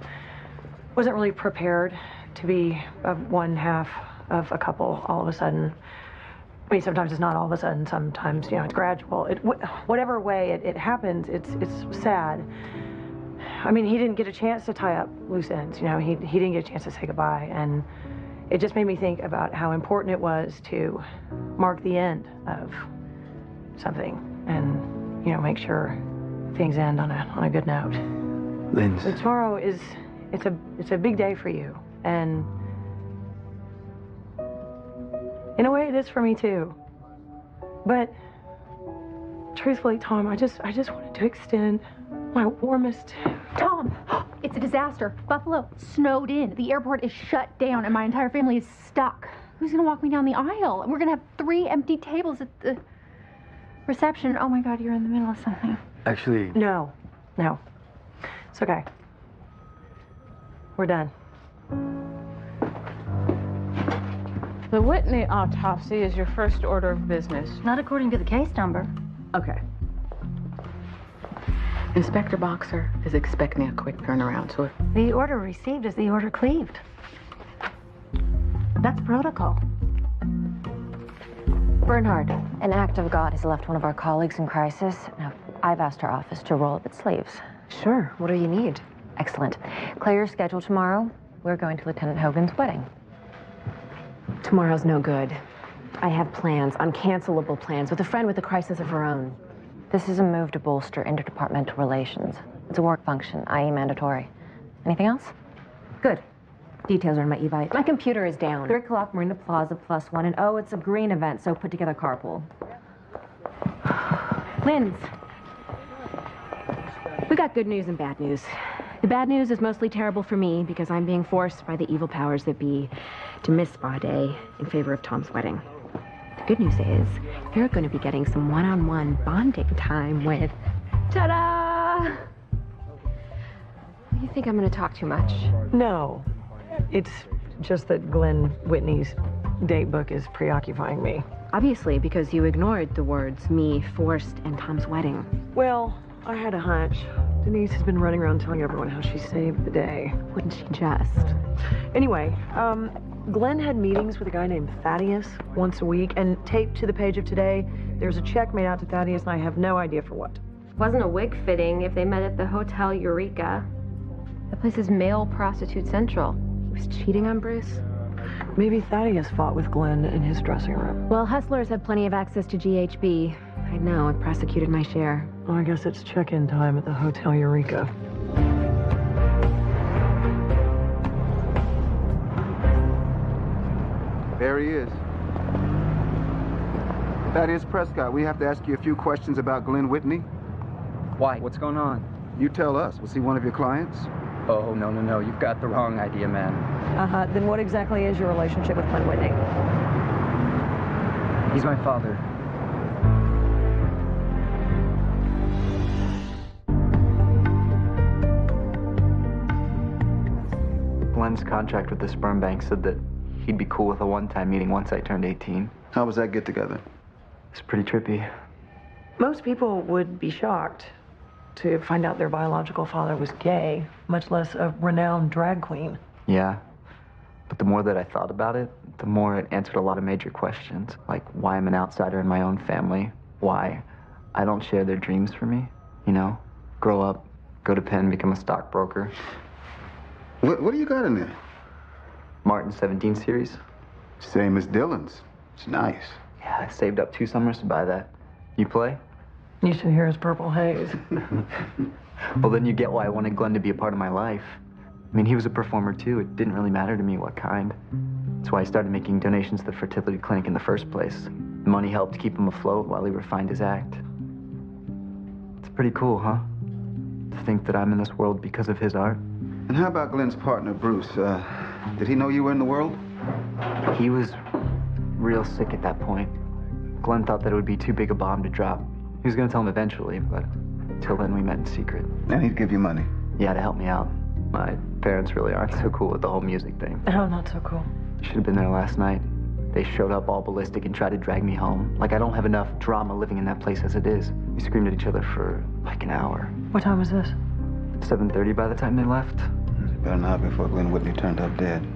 Speaker 1: wasn't really prepared to be one half of a couple all of a sudden. I mean, sometimes it's not all of a sudden, sometimes, you know, it's gradual. Whatever way it happens, it's sad. I mean, he didn't get a chance to tie up loose ends, you know, he didn't get a chance to say goodbye, and it just made me think about how important it was to mark the end of something and, you know, make sure things end on a good note.
Speaker 14: Linz.
Speaker 1: So tomorrow it's a big day for you, and in a way it is for me too. But truthfully, Tom, I just wanted to extend my warmest...
Speaker 21: Tom, it's a disaster. Buffalo snowed in. The airport is shut down, and my entire family is stuck. Who's gonna walk me down the aisle? And we're gonna have 3 empty tables at the reception. Oh my God, you're in the middle of something.
Speaker 14: Actually...
Speaker 1: No. It's okay. We're done.
Speaker 2: The Whitney autopsy is your first order of business.
Speaker 21: Not according to the case number.
Speaker 2: Okay. Inspector Boxer is expecting a quick turnaround, so...
Speaker 10: The order received is the order cleaved. That's protocol.
Speaker 16: Bernhard, an act of God has left one of our colleagues in crisis. Now, I've asked our office to roll up its sleeves.
Speaker 3: Sure. What do you need?
Speaker 16: Excellent. Clear your schedule tomorrow. We're going to Lieutenant Hogan's wedding.
Speaker 3: Tomorrow's no good. I have plans, uncancelable plans, with a friend with a crisis of her own.
Speaker 16: This is a move to bolster interdepartmental relations. It's a work function, i.e. mandatory. Anything else?
Speaker 3: Good. Details are in my e-bike. My computer is down.
Speaker 16: 3 o'clock, Marina Plaza, +1. And oh, it's a green event, so put together carpool.
Speaker 3: Linz. We got good news and bad news. The bad news is mostly terrible for me because I'm being forced by the evil powers that be to miss Spa Day in favor of Tom's wedding. The good news is you're going to be getting some one-on-one bonding time with... Ta-da! You think I'm going to talk too much?
Speaker 1: No. It's just that Glenn Whitney's date book is preoccupying me.
Speaker 3: Obviously, because you ignored the words me, forced, and Tom's wedding.
Speaker 1: Well, I had a hunch. Denise has been running around telling everyone how she saved the day.
Speaker 3: Wouldn't she just?
Speaker 1: Anyway, Glenn had meetings with a guy named Thaddeus once a week, and taped to the page of today, there's a check made out to Thaddeus, and I have no idea for what.
Speaker 20: Wasn't a wig fitting if they met at the Hotel Eureka. That place is male prostitute central.
Speaker 3: He was cheating on Bruce?
Speaker 1: Maybe Thaddeus fought with Glenn in his dressing room.
Speaker 3: Well, hustlers have plenty of access to GHB. I know, I've prosecuted my share.
Speaker 1: Well, I guess it's check-in time at the Hotel Eureka.
Speaker 6: There he is. Thaddeus Prescott, we have to ask you a few questions about Glenn Whitney.
Speaker 7: Why? What's going on?
Speaker 6: You tell us. Was he one of your clients?
Speaker 7: Oh, no. You've got the wrong idea, man.
Speaker 1: Then what exactly is your relationship with Glenn Whitney?
Speaker 7: He's my father.
Speaker 11: Glenn's contract with the sperm bank said that he'd be cool with a one-time meeting once I turned 18.
Speaker 6: How was that get-together?
Speaker 11: It's pretty trippy.
Speaker 1: Most people would be shocked to find out their biological father was gay, much less a renowned drag queen.
Speaker 11: Yeah. But the more that I thought about it, the more it answered a lot of major questions. Like why I'm an outsider in my own family. Why I don't share their dreams for me. You know? Grow up, go to Penn, become a stockbroker.
Speaker 6: What do you got in there?
Speaker 11: Martin 17 series.
Speaker 6: Same as Dylan's. It's nice.
Speaker 11: Yeah, I saved up 2 summers to buy that. You play?
Speaker 1: You should hear his Purple Haze.
Speaker 11: Well, then you get why I wanted Glenn to be a part of my life. I mean, he was a performer too. It didn't really matter to me what kind. That's why I started making donations to the fertility clinic in the first place. The money helped keep him afloat while he refined his act. It's pretty cool, huh? To think that I'm in this world because of his art.
Speaker 6: And how about Glenn's partner, Bruce? Did he know you were in the world?
Speaker 11: He was real sick at that point. Glenn thought that it would be too big a bomb to drop. He was going to tell him eventually, but till then we met in secret.
Speaker 6: And he'd give you money?
Speaker 11: Yeah, to help me out. My parents really aren't so cool with the whole music thing.
Speaker 1: Oh, not so cool.
Speaker 11: Should have been there last night. They showed up all ballistic and tried to drag me home. Like I don't have enough drama living in that place as it is. We screamed at each other for like an hour.
Speaker 1: What time was this?
Speaker 11: 7:30 by the time they left.
Speaker 6: Better not before Glenn Whitney turned up dead.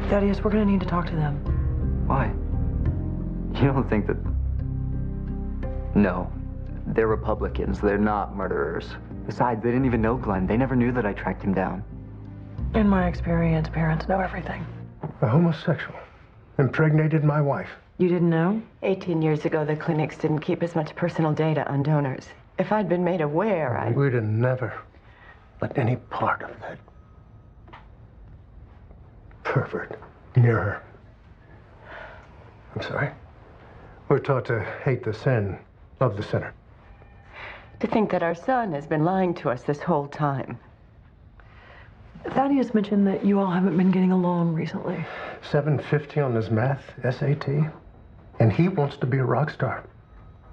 Speaker 1: Thaddeus, we're gonna need to talk to them.
Speaker 11: Why? You don't think that... No. They're Republicans. They're not murderers. Besides, they didn't even know Glenn. They never knew that I tracked him down.
Speaker 1: In my experience, parents know everything.
Speaker 22: A homosexual impregnated my wife.
Speaker 1: You didn't know?
Speaker 10: 18 years ago, the clinics didn't keep as much personal data on donors. If I'd been made aware, I...
Speaker 22: We'd have never let any part of that pervert near her. I'm sorry. We're taught to hate the sin, love the sinner.
Speaker 10: To think that our son has been lying to us this whole time.
Speaker 1: Thaddeus mentioned that you all haven't been getting along recently.
Speaker 22: 750 on his math, SAT, and he wants to be a rock star.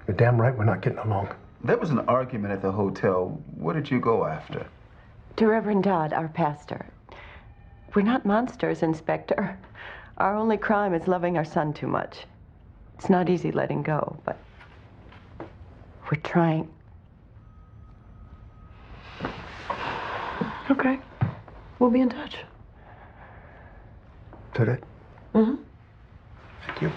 Speaker 22: You're damn right we're not getting along.
Speaker 6: There was an argument at the hotel. What did you go after?
Speaker 10: To Reverend Dodd, our pastor. We're not monsters, Inspector. Our only crime is loving our son too much. It's not easy letting go, but we're trying.
Speaker 1: Okay. We'll be in touch.
Speaker 22: Today?
Speaker 1: Mm-hmm.
Speaker 22: Thank you.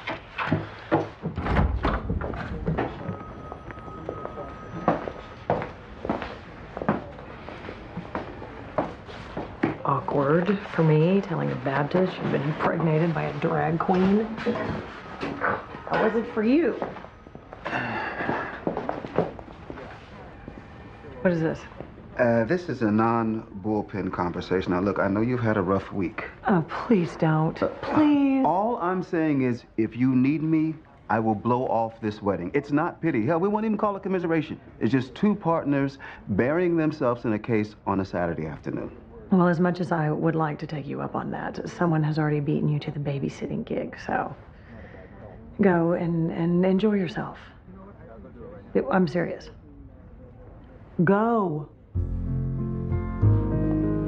Speaker 1: Awkward for me, telling a Baptist she'd been impregnated by a drag queen. That wasn't for you. What is this?
Speaker 6: This is a non-bullpen conversation. Now, look, I know you've had a rough week.
Speaker 1: Oh, please don't. Please.
Speaker 6: All I'm saying is, if you need me, I will blow off this wedding. It's not pity. Hell, we won't even call it commiseration. It's just 2 partners burying themselves in a case on a Saturday afternoon.
Speaker 1: Well, as much as I would like to take you up on that, someone has already beaten you to the babysitting gig, so go and enjoy yourself. I'm serious. Go.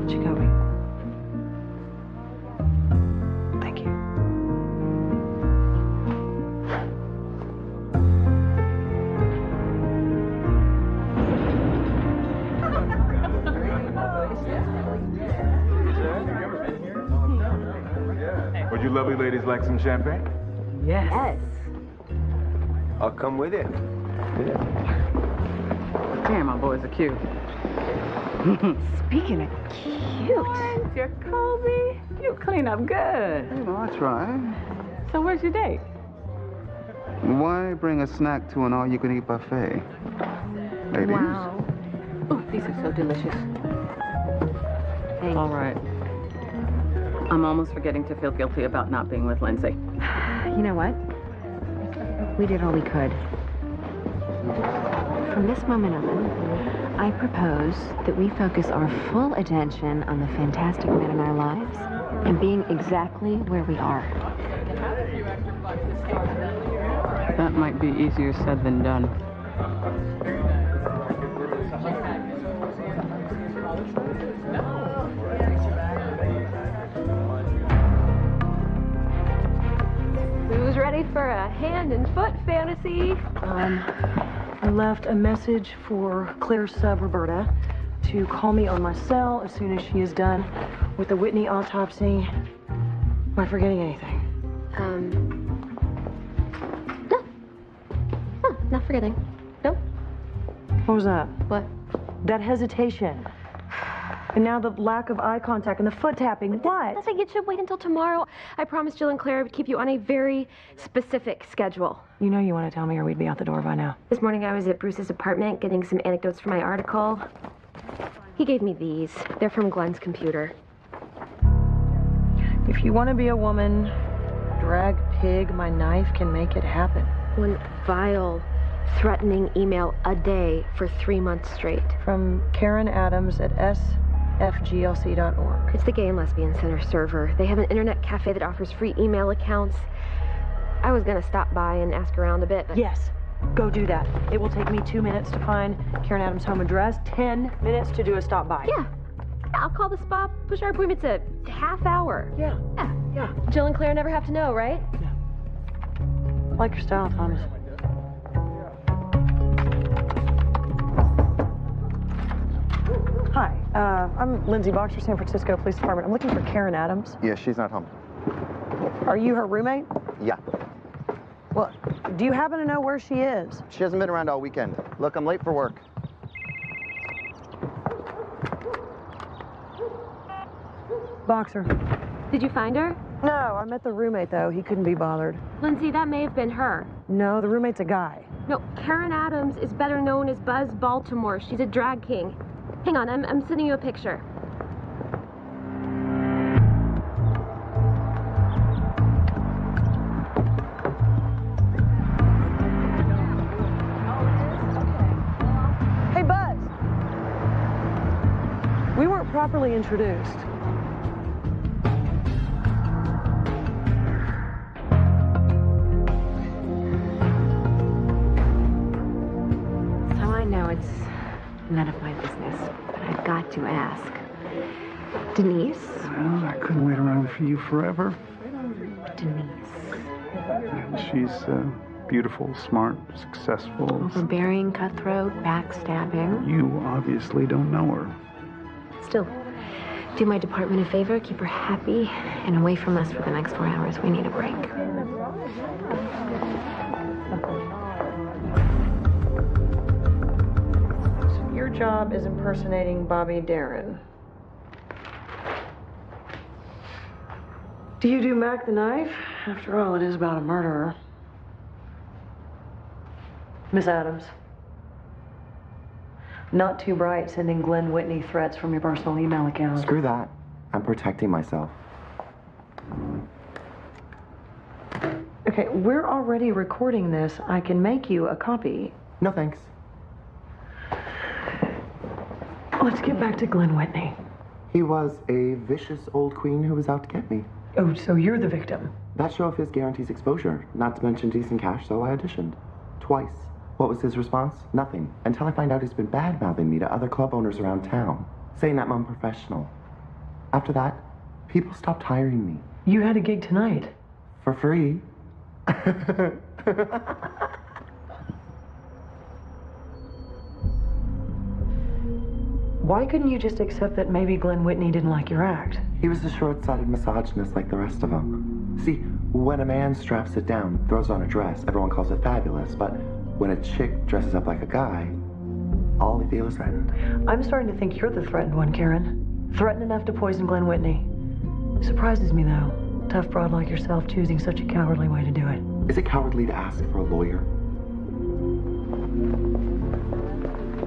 Speaker 1: Jacoby. Thank you.
Speaker 24: Would you lovely ladies like some champagne?
Speaker 1: Yes.
Speaker 24: I'll come with you.
Speaker 2: Damn, my boys are cute.
Speaker 1: Speaking of cute.
Speaker 2: Jacoby, you clean up good.
Speaker 6: You know, I try.
Speaker 2: So where's your date?
Speaker 6: Why bring a snack to an all-you-can-eat buffet? Ladies?
Speaker 2: Wow. Oh, these are so delicious.
Speaker 20: Thank
Speaker 2: All right. I'm almost forgetting to feel guilty about not being with Lindsay.
Speaker 3: You know what? We did all we could. From this moment on, I propose that we focus our full attention on the fantastic men in our lives and being exactly where we are.
Speaker 2: That might be easier said than done.
Speaker 20: Who's ready for a hand and foot fantasy?
Speaker 1: I left a message for Claire's sub, Roberta, to call me on my cell as soon as she is done with the Whitney autopsy. Am I forgetting anything?
Speaker 20: No, not forgetting. No.
Speaker 1: What was that?
Speaker 20: What?
Speaker 1: That hesitation. And now the lack of eye contact and the foot tapping. What?
Speaker 20: Nothing. It should wait until tomorrow. I promised Jill and Claire I would keep you on a very specific schedule.
Speaker 1: You know you want to tell me or we'd be out the door by now.
Speaker 20: This morning I was at Bruce's apartment getting some anecdotes for my article. He gave me these. They're from Glenn's computer.
Speaker 1: If you want to be a woman, drag pig, my knife can make it happen.
Speaker 20: One vile, threatening email a day for 3 months straight.
Speaker 1: From Karen Adams at sfglc.org.
Speaker 20: It's the Gay and Lesbian Center server. They have an internet cafe that offers free email accounts. I was gonna stop by and ask around a bit, but...
Speaker 1: Yes, go do that. It will take me 2 minutes to find Karen Adams' home address, 10 minutes to do a stop by.
Speaker 20: Yeah, I'll call the spot, push our appointment to half hour.
Speaker 1: Yeah.
Speaker 20: Jill and Claire never have to know, right?
Speaker 1: Yeah. I like your style, Thomas. Hi, I'm Lindsay Boxer, San Francisco Police Department. I'm looking for Karen Adams.
Speaker 5: Yeah, she's not home.
Speaker 1: Are you her roommate?
Speaker 5: Yeah.
Speaker 1: Well, do you happen to know where she is?
Speaker 5: She hasn't been around all weekend. Look, I'm late for work.
Speaker 1: Boxer.
Speaker 20: Did you find her?
Speaker 1: No, I met the roommate, though. He couldn't be bothered.
Speaker 20: Lindsay, that may have been her.
Speaker 1: No, the roommate's a guy.
Speaker 20: No, Karen Adams is better known as Buzz Baltimore. She's a drag king. Hang on, I'm sending you a picture.
Speaker 1: Hey, Buzz. We weren't properly introduced.
Speaker 3: So I know it's none of my business, but I've got to ask. Denise?
Speaker 17: Well, I couldn't wait around for you forever.
Speaker 3: Denise.
Speaker 17: She's beautiful, smart, successful.
Speaker 3: Overbearing, cutthroat, backstabbing.
Speaker 17: You obviously don't know her.
Speaker 3: Still, do my department a favor, keep her happy and away from us for the next 4 hours. We need a break.
Speaker 1: So your job is impersonating Bobby Darin. Do you do Mac the Knife? After all, it is about a murderer. Miss Adams. Not too bright sending Glenn Whitney threats from your personal email account.
Speaker 5: Screw that. I'm protecting myself.
Speaker 1: Okay, we're already recording this. I can make you a copy.
Speaker 5: No, thanks.
Speaker 1: Let's get back to Glenn Whitney.
Speaker 5: He was a vicious old queen who was out to get me.
Speaker 1: Oh, so you're the victim?
Speaker 5: That show of his guarantees exposure, not to mention decent cash, so I auditioned. Twice. What was his response? Nothing. Until I find out he's been bad-mouthing me to other club owners around town, saying that I'm unprofessional. After that, people stopped hiring me.
Speaker 1: You had a gig tonight.
Speaker 5: For free.
Speaker 1: Why couldn't you just accept that maybe Glenn Whitney didn't like your act?
Speaker 5: He was a short-sighted misogynist like the rest of them. See, when a man straps it down, throws on a dress, everyone calls it fabulous, but when a chick dresses up like a guy, all they feel is threatened.
Speaker 1: I'm starting to think you're the threatened one, Karen. Threatened enough to poison Glenn Whitney. Surprises me, though. Tough broad like yourself choosing such a cowardly way to do it.
Speaker 5: Is it cowardly to ask for a lawyer?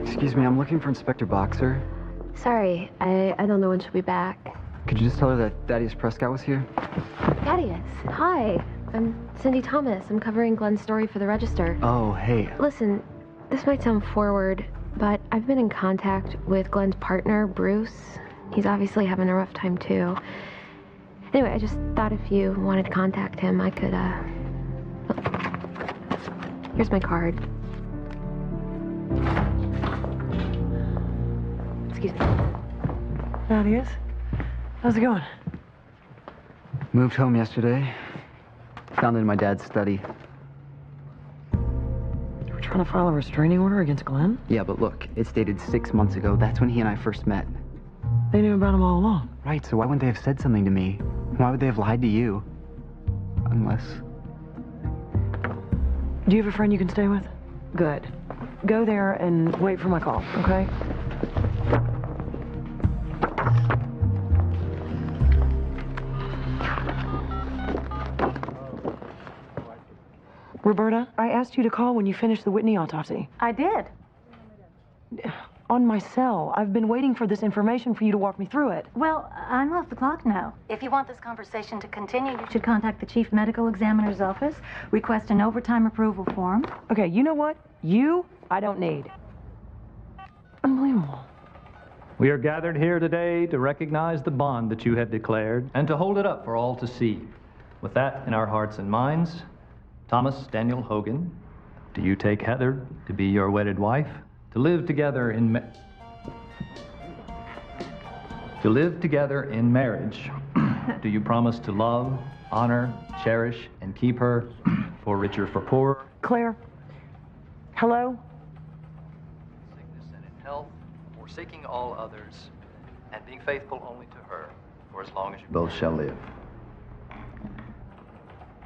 Speaker 7: Excuse me, I'm looking for Inspector Boxer.
Speaker 20: Sorry, I don't know when she'll be back.
Speaker 11: Could you just tell her that Thaddeus Prescott was here?
Speaker 20: Thaddeus, hi. I'm Cindy Thomas. I'm covering Glenn's story for the Register.
Speaker 11: Oh, hey.
Speaker 20: Listen, this might sound forward, but I've been in contact with Glenn's partner, Bruce. He's obviously having a rough time, too. Anyway, I just thought if you wanted to contact him, I could, Here's my card. Excuse me.
Speaker 1: Thaddeus, how's it going?
Speaker 11: Moved home yesterday. Found it in my dad's study.
Speaker 1: You were trying to file a restraining order against Glenn?
Speaker 11: Yeah, but look, it's dated 6 months ago. That's when he and I first met.
Speaker 1: They knew about him all along.
Speaker 11: Right, so why wouldn't they have said something to me? Why would they have lied to you? Unless...
Speaker 1: Do you have a friend you can stay with? Good. Go there and wait for my call, okay? Roberta, I asked you to call when you finished the Whitney autopsy.
Speaker 10: I did.
Speaker 1: On my cell. I've been waiting for this information for you to walk me through it.
Speaker 10: Well, I'm off the clock now. If you want this conversation to continue, you should contact the Chief Medical Examiner's office, request an overtime approval form.
Speaker 1: Okay, you know what? I don't need. Unbelievable.
Speaker 15: We are gathered here today to recognize the bond that you have declared and to hold it up for all to see. With that in our hearts and minds, Thomas Daniel Hogan, do you take Heather to be your wedded wife? To live together in marriage, do you promise to love, honor, cherish, and keep her for richer, for poorer?
Speaker 1: Claire, hello?
Speaker 15: Sickness and in health, forsaking all others, and being faithful only to her for as long as you both shall live.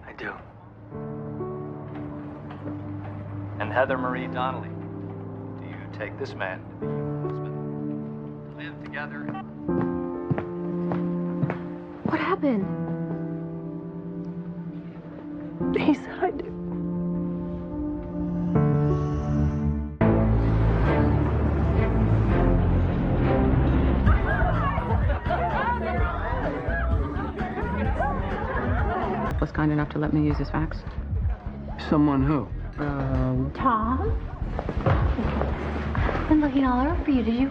Speaker 11: I do.
Speaker 15: And Heather Marie Donnelly, do you take this man to be your husband, to live together?
Speaker 20: What happened?
Speaker 1: He said I do.
Speaker 2: Was kind enough to let me use his fax.
Speaker 14: Someone who?
Speaker 21: Tom? Been looking all over for you. Did you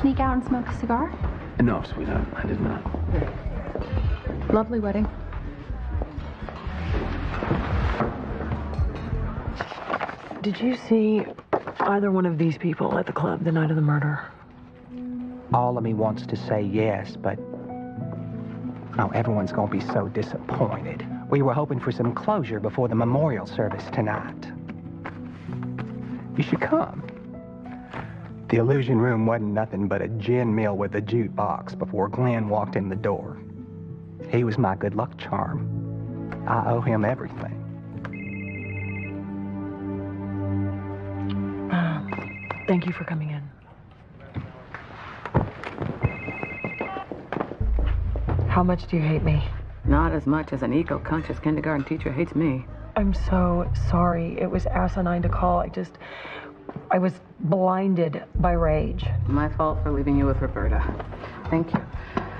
Speaker 21: sneak out and smoke a cigar?
Speaker 14: No, sweetheart, I did not.
Speaker 2: Lovely wedding.
Speaker 1: Did you see either one of these people at the club the night of the murder?
Speaker 13: All of me wants to say yes, but oh, everyone's gonna be so disappointed. We were hoping for some closure before the memorial service tonight. You should come. The illusion room wasn't nothing but a gin mill with a jukebox before Glenn walked in the door. He was my good luck charm. I owe him everything.
Speaker 1: Thank you for coming in. How much do you hate me?
Speaker 2: Not as much as an eco-conscious kindergarten teacher hates me.
Speaker 1: I'm so sorry. It was asinine to call. I was blinded by rage.
Speaker 2: My fault for leaving you with Roberta. Thank you.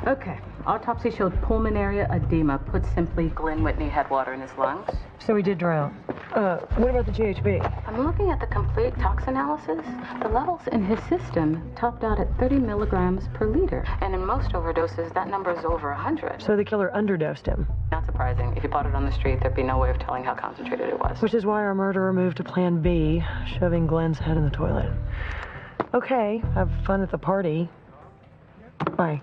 Speaker 2: Okay. Autopsy showed pulmonary edema. Put simply, Glenn Whitney had water in his lungs.
Speaker 1: So he did drown. What about the GHB?
Speaker 2: I'm looking at the complete tox analysis. The levels in his system topped out at 30 milligrams per liter. And in most overdoses, that number is over 100.
Speaker 1: So the killer underdosed him.
Speaker 2: Not surprising. If you bought it on the street, there'd be no way of telling how concentrated it was.
Speaker 1: Which is why our murderer moved to plan B, shoving Glenn's head in the toilet. Okay, have fun at the party. Bye.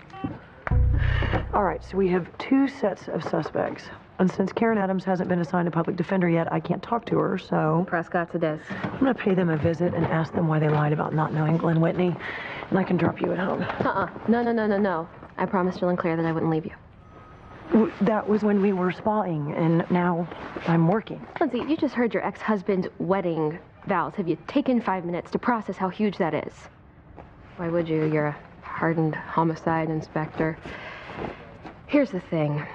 Speaker 1: All right, so we have 2 sets of suspects. And since Karen Adams hasn't been assigned a public defender yet, I can't talk to her, so...
Speaker 20: Prescott's a des.
Speaker 1: I'm gonna pay them a visit and ask them why they lied about not knowing Glenn Whitney. And I can drop you at home.
Speaker 20: No. I promised Jill and Claire that I wouldn't leave you.
Speaker 1: That was when we were spawing, and now I'm working.
Speaker 20: Lindsay, you just heard your ex-husband's wedding vows. Have you taken 5 minutes to process how huge that is? Why would you? You're a hardened homicide inspector. Here's the thing.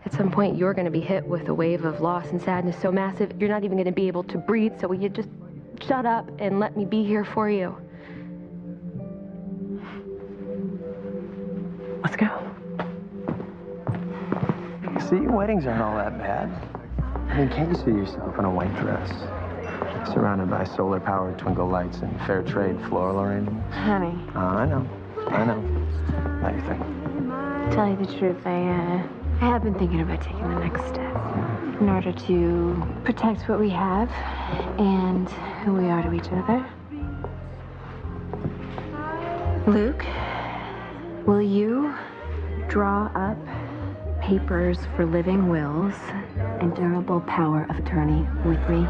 Speaker 20: At some point, you're going to be hit with a wave of loss and sadness so massive, you're not even going to be able to breathe, so will you just shut up and let me be here for you?
Speaker 1: Let's go.
Speaker 8: See, weddings aren't all that bad. I mean, can't you see yourself in a white dress, surrounded by solar-powered twinkle lights and fair trade floral arrangements?
Speaker 3: Honey.
Speaker 8: Oh, I know. How do you think?
Speaker 3: To tell you the truth, I have been thinking about taking the next step in order to protect what we have and who we are to each other. Luke, will you draw up papers for living wills and durable power of attorney with me?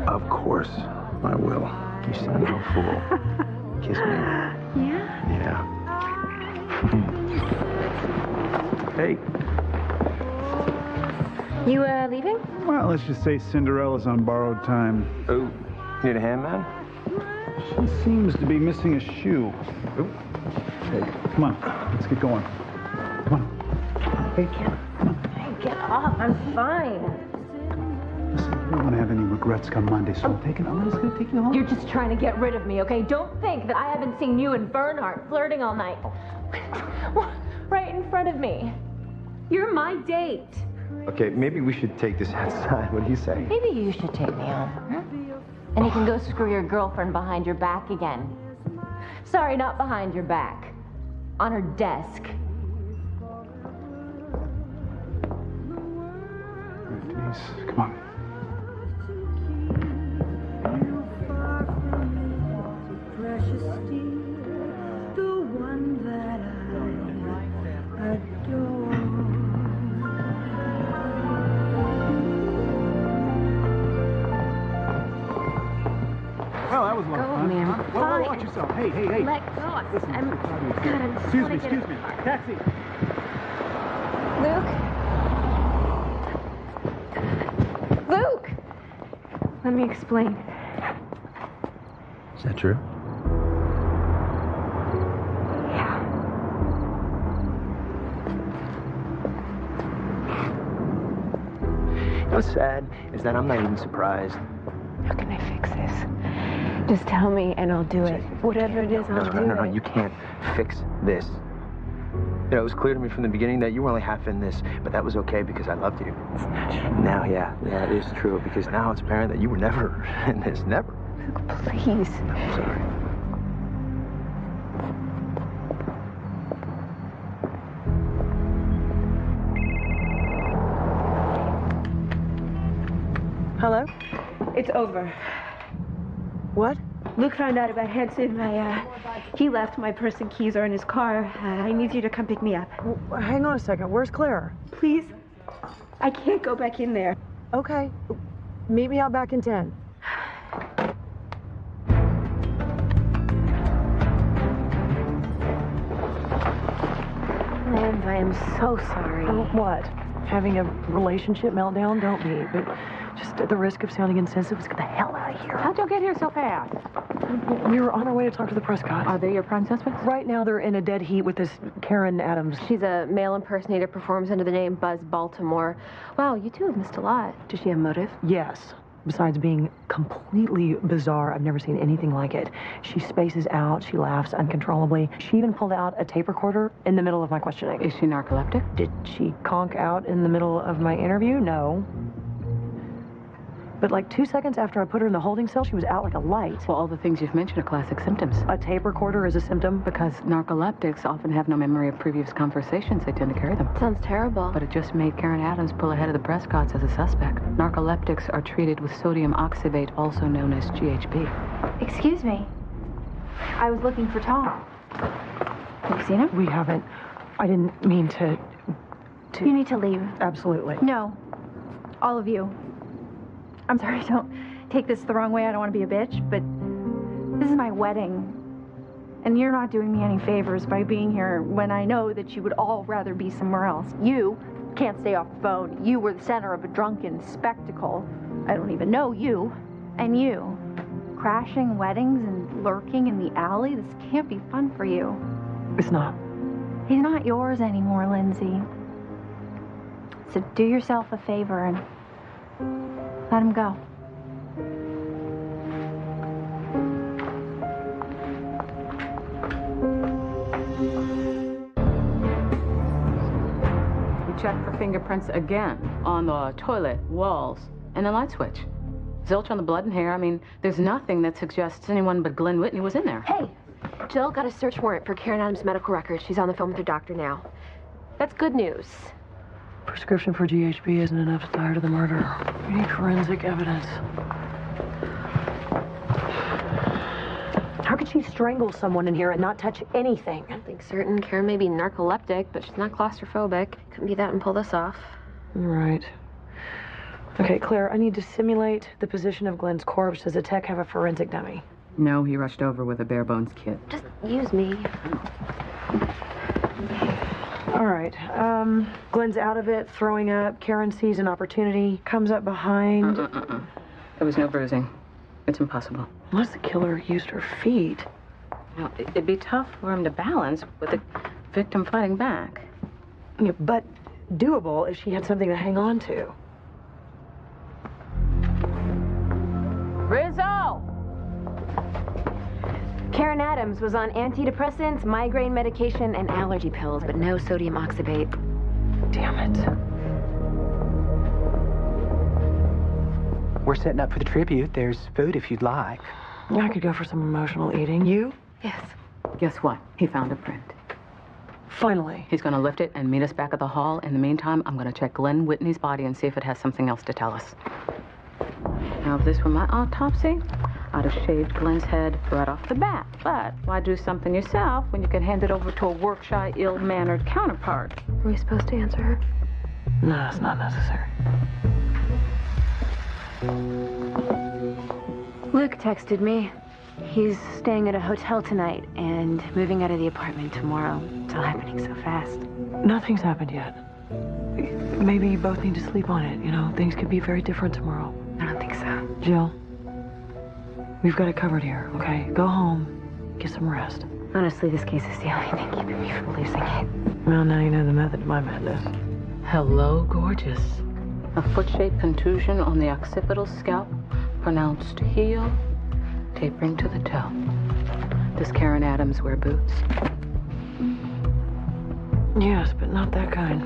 Speaker 8: Of course I will. You son of a fool. Kiss me.
Speaker 3: Yeah?
Speaker 8: Yeah. Hey.
Speaker 3: You, leaving?
Speaker 17: Well, let's just say Cinderella's on borrowed time.
Speaker 8: Oh, need a hand, man?
Speaker 17: She seems to be missing a shoe. Oh. Hey, come on. Let's get going. Come on. Hey,
Speaker 3: Get off. I'm fine.
Speaker 17: listen, you don't want to have any regrets come Monday, so I'm just going to take you home.
Speaker 3: You're just trying to get rid of me, okay? Don't think that I haven't seen you and Bernhardt flirting all night. Right in front of me. You're my date.
Speaker 8: Okay, maybe we should take this outside. What do you say?
Speaker 3: Maybe you should take me home, huh? And you can go screw your girlfriend behind your back again. Sorry, not behind your back. On her desk.
Speaker 17: All right, Denise, come on. Well, that was a lot of fun.
Speaker 3: man.
Speaker 17: Whoa, watch yourself. Hey.
Speaker 3: Let go.
Speaker 17: Listen,
Speaker 3: I'm
Speaker 17: excuse me. Taxi.
Speaker 3: Luke! Let me explain.
Speaker 8: Is that true? What's sad is that I'm not even surprised.
Speaker 3: How can I fix this? Just tell me and I'll do it. Whatever it is, I'll do it.
Speaker 8: No, you can't fix this. You know, it was clear to me from the beginning that you were only half in this, but that was okay because I loved you. Now, yeah, it is true, because now it's apparent that you were never in this, never.
Speaker 3: Please.
Speaker 8: I'm sorry.
Speaker 1: Hello?
Speaker 10: It's over.
Speaker 1: What?
Speaker 10: Luke found out about Hanson. He left. My purse and keys are in his car. I need you to come pick me up.
Speaker 1: Hang on a second. Where's Claire?
Speaker 10: Please? I can't go back in there.
Speaker 1: Okay. Meet me out back in 10.
Speaker 3: Lance, I am so sorry.
Speaker 1: What? Having a relationship meltdown? Don't be. But just at the risk of sounding insensitive, let's get the hell out of here.
Speaker 2: How'd you get here so fast?
Speaker 1: We were on our way to talk to the Prescotts.
Speaker 2: Are they your prime suspects?
Speaker 1: Right now, they're in a dead heat with this Karen Adams.
Speaker 20: She's a male impersonator, performs under the name Buzz Baltimore. Wow, you two have missed a lot.
Speaker 3: Does she have motive?
Speaker 1: Yes. Besides being completely bizarre, I've never seen anything like it. She spaces out, she laughs uncontrollably. She even pulled out a tape recorder in the middle of my questioning.
Speaker 2: Is she narcoleptic?
Speaker 1: Did she conk out in the middle of my interview? No. But like 2 seconds after I put her in the holding cell, she was out like a light.
Speaker 2: Well, all the things you've mentioned are classic symptoms.
Speaker 1: A tape recorder is a symptom?
Speaker 2: Because narcoleptics often have no memory of previous conversations. They tend to carry them.
Speaker 20: Sounds terrible.
Speaker 2: But it just made Karen Adams pull ahead of the Prescotts as a suspect. Narcoleptics are treated with sodium oxybate, also known as GHB.
Speaker 21: Excuse me. I was looking for Tom. Have you seen him?
Speaker 1: We haven't. I didn't mean to...
Speaker 21: You need to leave.
Speaker 1: Absolutely.
Speaker 21: No. All of you. I'm sorry, don't take this the wrong way. I don't want to be a bitch, but this is my wedding. And you're not doing me any favors by being here when I know that you would all rather be somewhere else. You can't stay off the phone. You were the center of a drunken spectacle. I don't even know you. And you, crashing weddings and lurking in the alley, this can't be fun for you.
Speaker 1: It's not.
Speaker 21: He's not yours anymore, Lindsay. So do yourself a favor and let him go.
Speaker 2: checked for fingerprints again on the toilet, walls, and the light switch. Zilch on the blood and hair. I mean, there's nothing that suggests anyone but Glenn Whitney was in there.
Speaker 16: Hey, Jill got a search warrant for Karen Adams' medical records. She's on the phone with her doctor now. That's good news.
Speaker 1: Prescription for GHB isn't enough to tie her to the murder. We need forensic evidence. How could she strangle someone in here and not touch anything?
Speaker 16: I think certain Karen may be narcoleptic, but she's not claustrophobic. Couldn't be that and pull this off.
Speaker 1: Right. Okay, Claire, I need to simulate the position of Glenn's corpse. Does the tech have a forensic dummy?
Speaker 2: No, he rushed over with a bare bones kit.
Speaker 16: Just use me.
Speaker 1: All right. Glenn's out of it, throwing up. Karen sees an opportunity, comes up behind.
Speaker 2: There was no bruising. It's impossible.
Speaker 1: Unless the killer used her feet.
Speaker 2: Now, it'd be tough for him to balance with the victim fighting back.
Speaker 1: Yeah, but doable if she had something to hang on to.
Speaker 2: Rizzo!
Speaker 3: Karen Adams was on antidepressants, migraine medication, and allergy pills, but no sodium oxybate.
Speaker 1: Damn it.
Speaker 13: We're setting up for the tribute. There's food if you'd like.
Speaker 1: I could go for some emotional eating. You?
Speaker 2: Yes. Guess what? He found a print.
Speaker 1: Finally.
Speaker 2: He's going to lift it and meet us back at the hall. In the meantime, I'm going to check Glenn Whitney's body and see if it has something else to tell us. Now, if this were my autopsy, I'd have shaved Glenn's head right off the bat. But why do something yourself when you can hand it over to a work-shy, ill-mannered counterpart?
Speaker 16: Are we supposed to answer her?
Speaker 1: No, it's not necessary.
Speaker 3: Luke texted me. He's staying at a hotel tonight and moving out of the apartment tomorrow. It's all happening so fast.
Speaker 1: Nothing's happened yet. Maybe you both need to sleep on it. You know, things could be very different tomorrow.
Speaker 3: I don't think so.
Speaker 1: Jill, we've got it covered here, okay? Go home, get some rest.
Speaker 3: Honestly, this case is the only thing keeping me from losing it.
Speaker 1: Well, now you know the method to my madness.
Speaker 2: Hello, gorgeous. A foot-shaped contusion on the occipital scalp, pronounced heel, tapering to the toe. Does Karen Adams wear boots?
Speaker 1: Yes, but not that kind.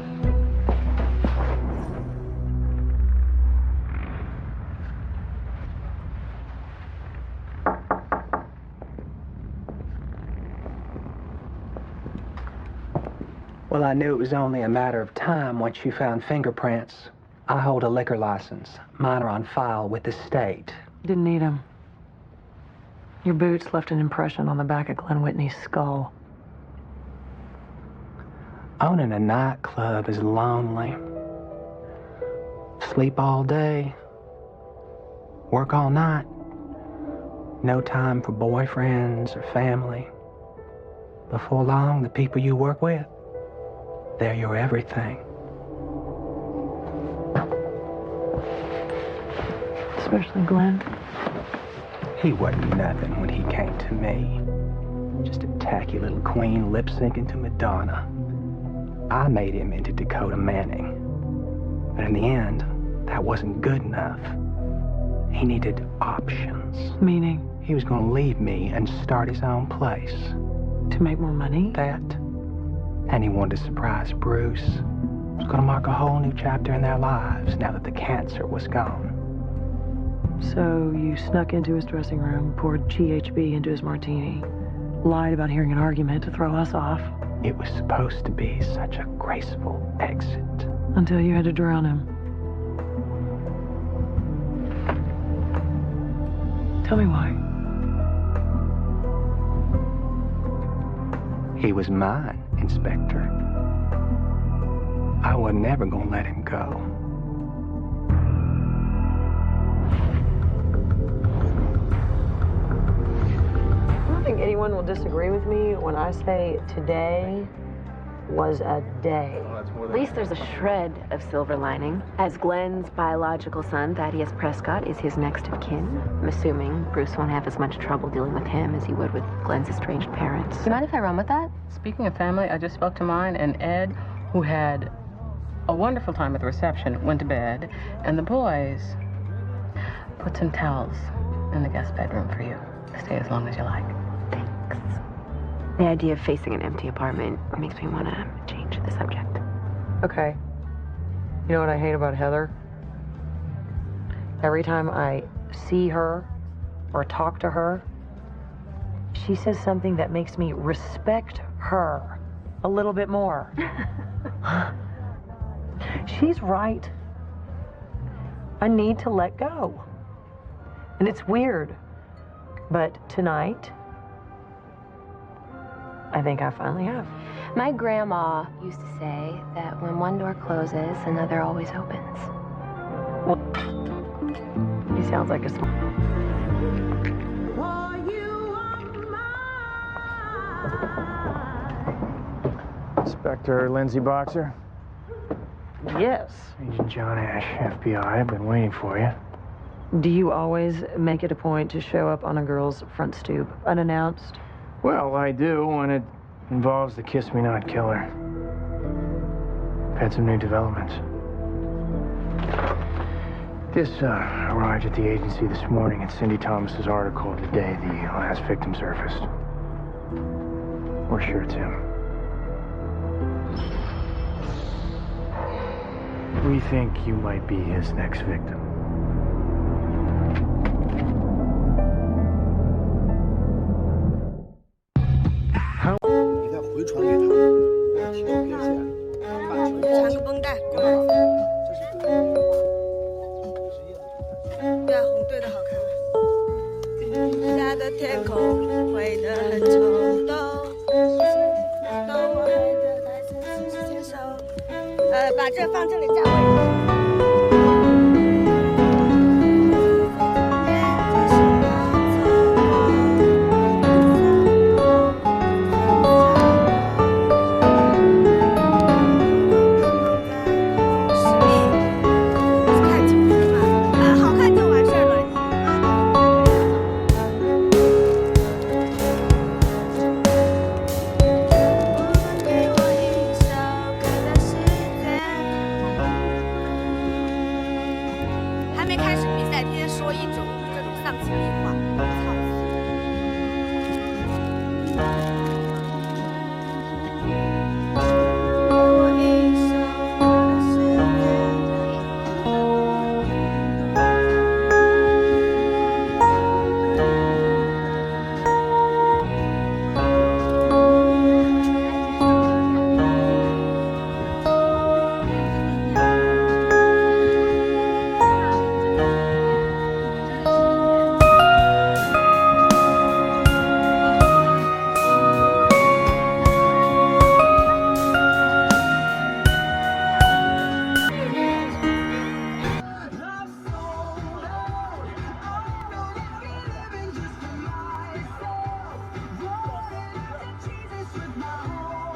Speaker 13: Well, I knew it was only a matter of time once you found fingerprints. I hold a liquor license. Mine are on file with the state.
Speaker 1: Didn't need them. Your boots left an impression on the back of Glenn Whitney's skull.
Speaker 13: Owning a nightclub is lonely. Sleep all day. Work all night. No time for boyfriends or family. Before long, the people you work with, they're your everything.
Speaker 1: Especially Glenn.
Speaker 13: He wasn't nothing when he came to me. Just a tacky little queen lip-syncing to Madonna. I made him into Dakota Manning. But in the end, that wasn't good enough. He needed options.
Speaker 1: Meaning?
Speaker 13: He was going to leave me and start his own place.
Speaker 1: To make more money?
Speaker 13: That. And he wanted to surprise Bruce. It was going to mark a whole new chapter in their lives now that the cancer was gone.
Speaker 1: So you snuck into his dressing room, poured GHB into his martini, lied about hearing an argument to throw us off.
Speaker 13: It was supposed to be such a graceful exit.
Speaker 1: Until you had to drown him. Tell me why.
Speaker 13: He was mine, Inspector. I was never gonna let him go.
Speaker 1: I don't think anyone will disagree with me when I say today was a day.
Speaker 3: At least there's a shred of silver lining, as Glenn's biological son, Thaddeus Prescott, is his next of kin. I'm assuming Bruce won't have as much trouble dealing with him as he would with Glenn's estranged parents.
Speaker 16: You mind if I run with that?
Speaker 2: Speaking of family, I just spoke to mine, and Ed, who had a wonderful time at the reception, went to bed, and the boys put some towels in the guest bedroom for you. Stay as long as you like.
Speaker 3: Thanks. The idea of facing an empty apartment makes me want to change the subject.
Speaker 1: Okay. You know what I hate about Heather? Every time I see her or talk to her, she says something that makes me respect her a little bit more. She's right. I need to let go. And it's weird, but tonight, I think I finally have.
Speaker 20: My grandma used to say that when one door closes, another always opens.
Speaker 1: Well, he sounds like a
Speaker 9: Inspector Lindsay Boxer?
Speaker 1: Yes.
Speaker 9: Agent John Ash, FBI. I've been waiting for you.
Speaker 1: Do you always make it a point to show up on a girl's front stoop unannounced?
Speaker 9: Well, I do when it involves the Kiss Me Not killer. I've had some new developments. This arrived at the agency this morning in Cindy Thomas's article the day the last victim surfaced. We're sure it's him. We think you might be his next victim.
Speaker 18: How? 你再回传给他，给我提供别线，把球缠个绷带，过来。这是对啊，红队的好看。下的天空灰得很冲动，我爱的台词是牵手。把这放这里站位。 说一种这种丧气的话，操死！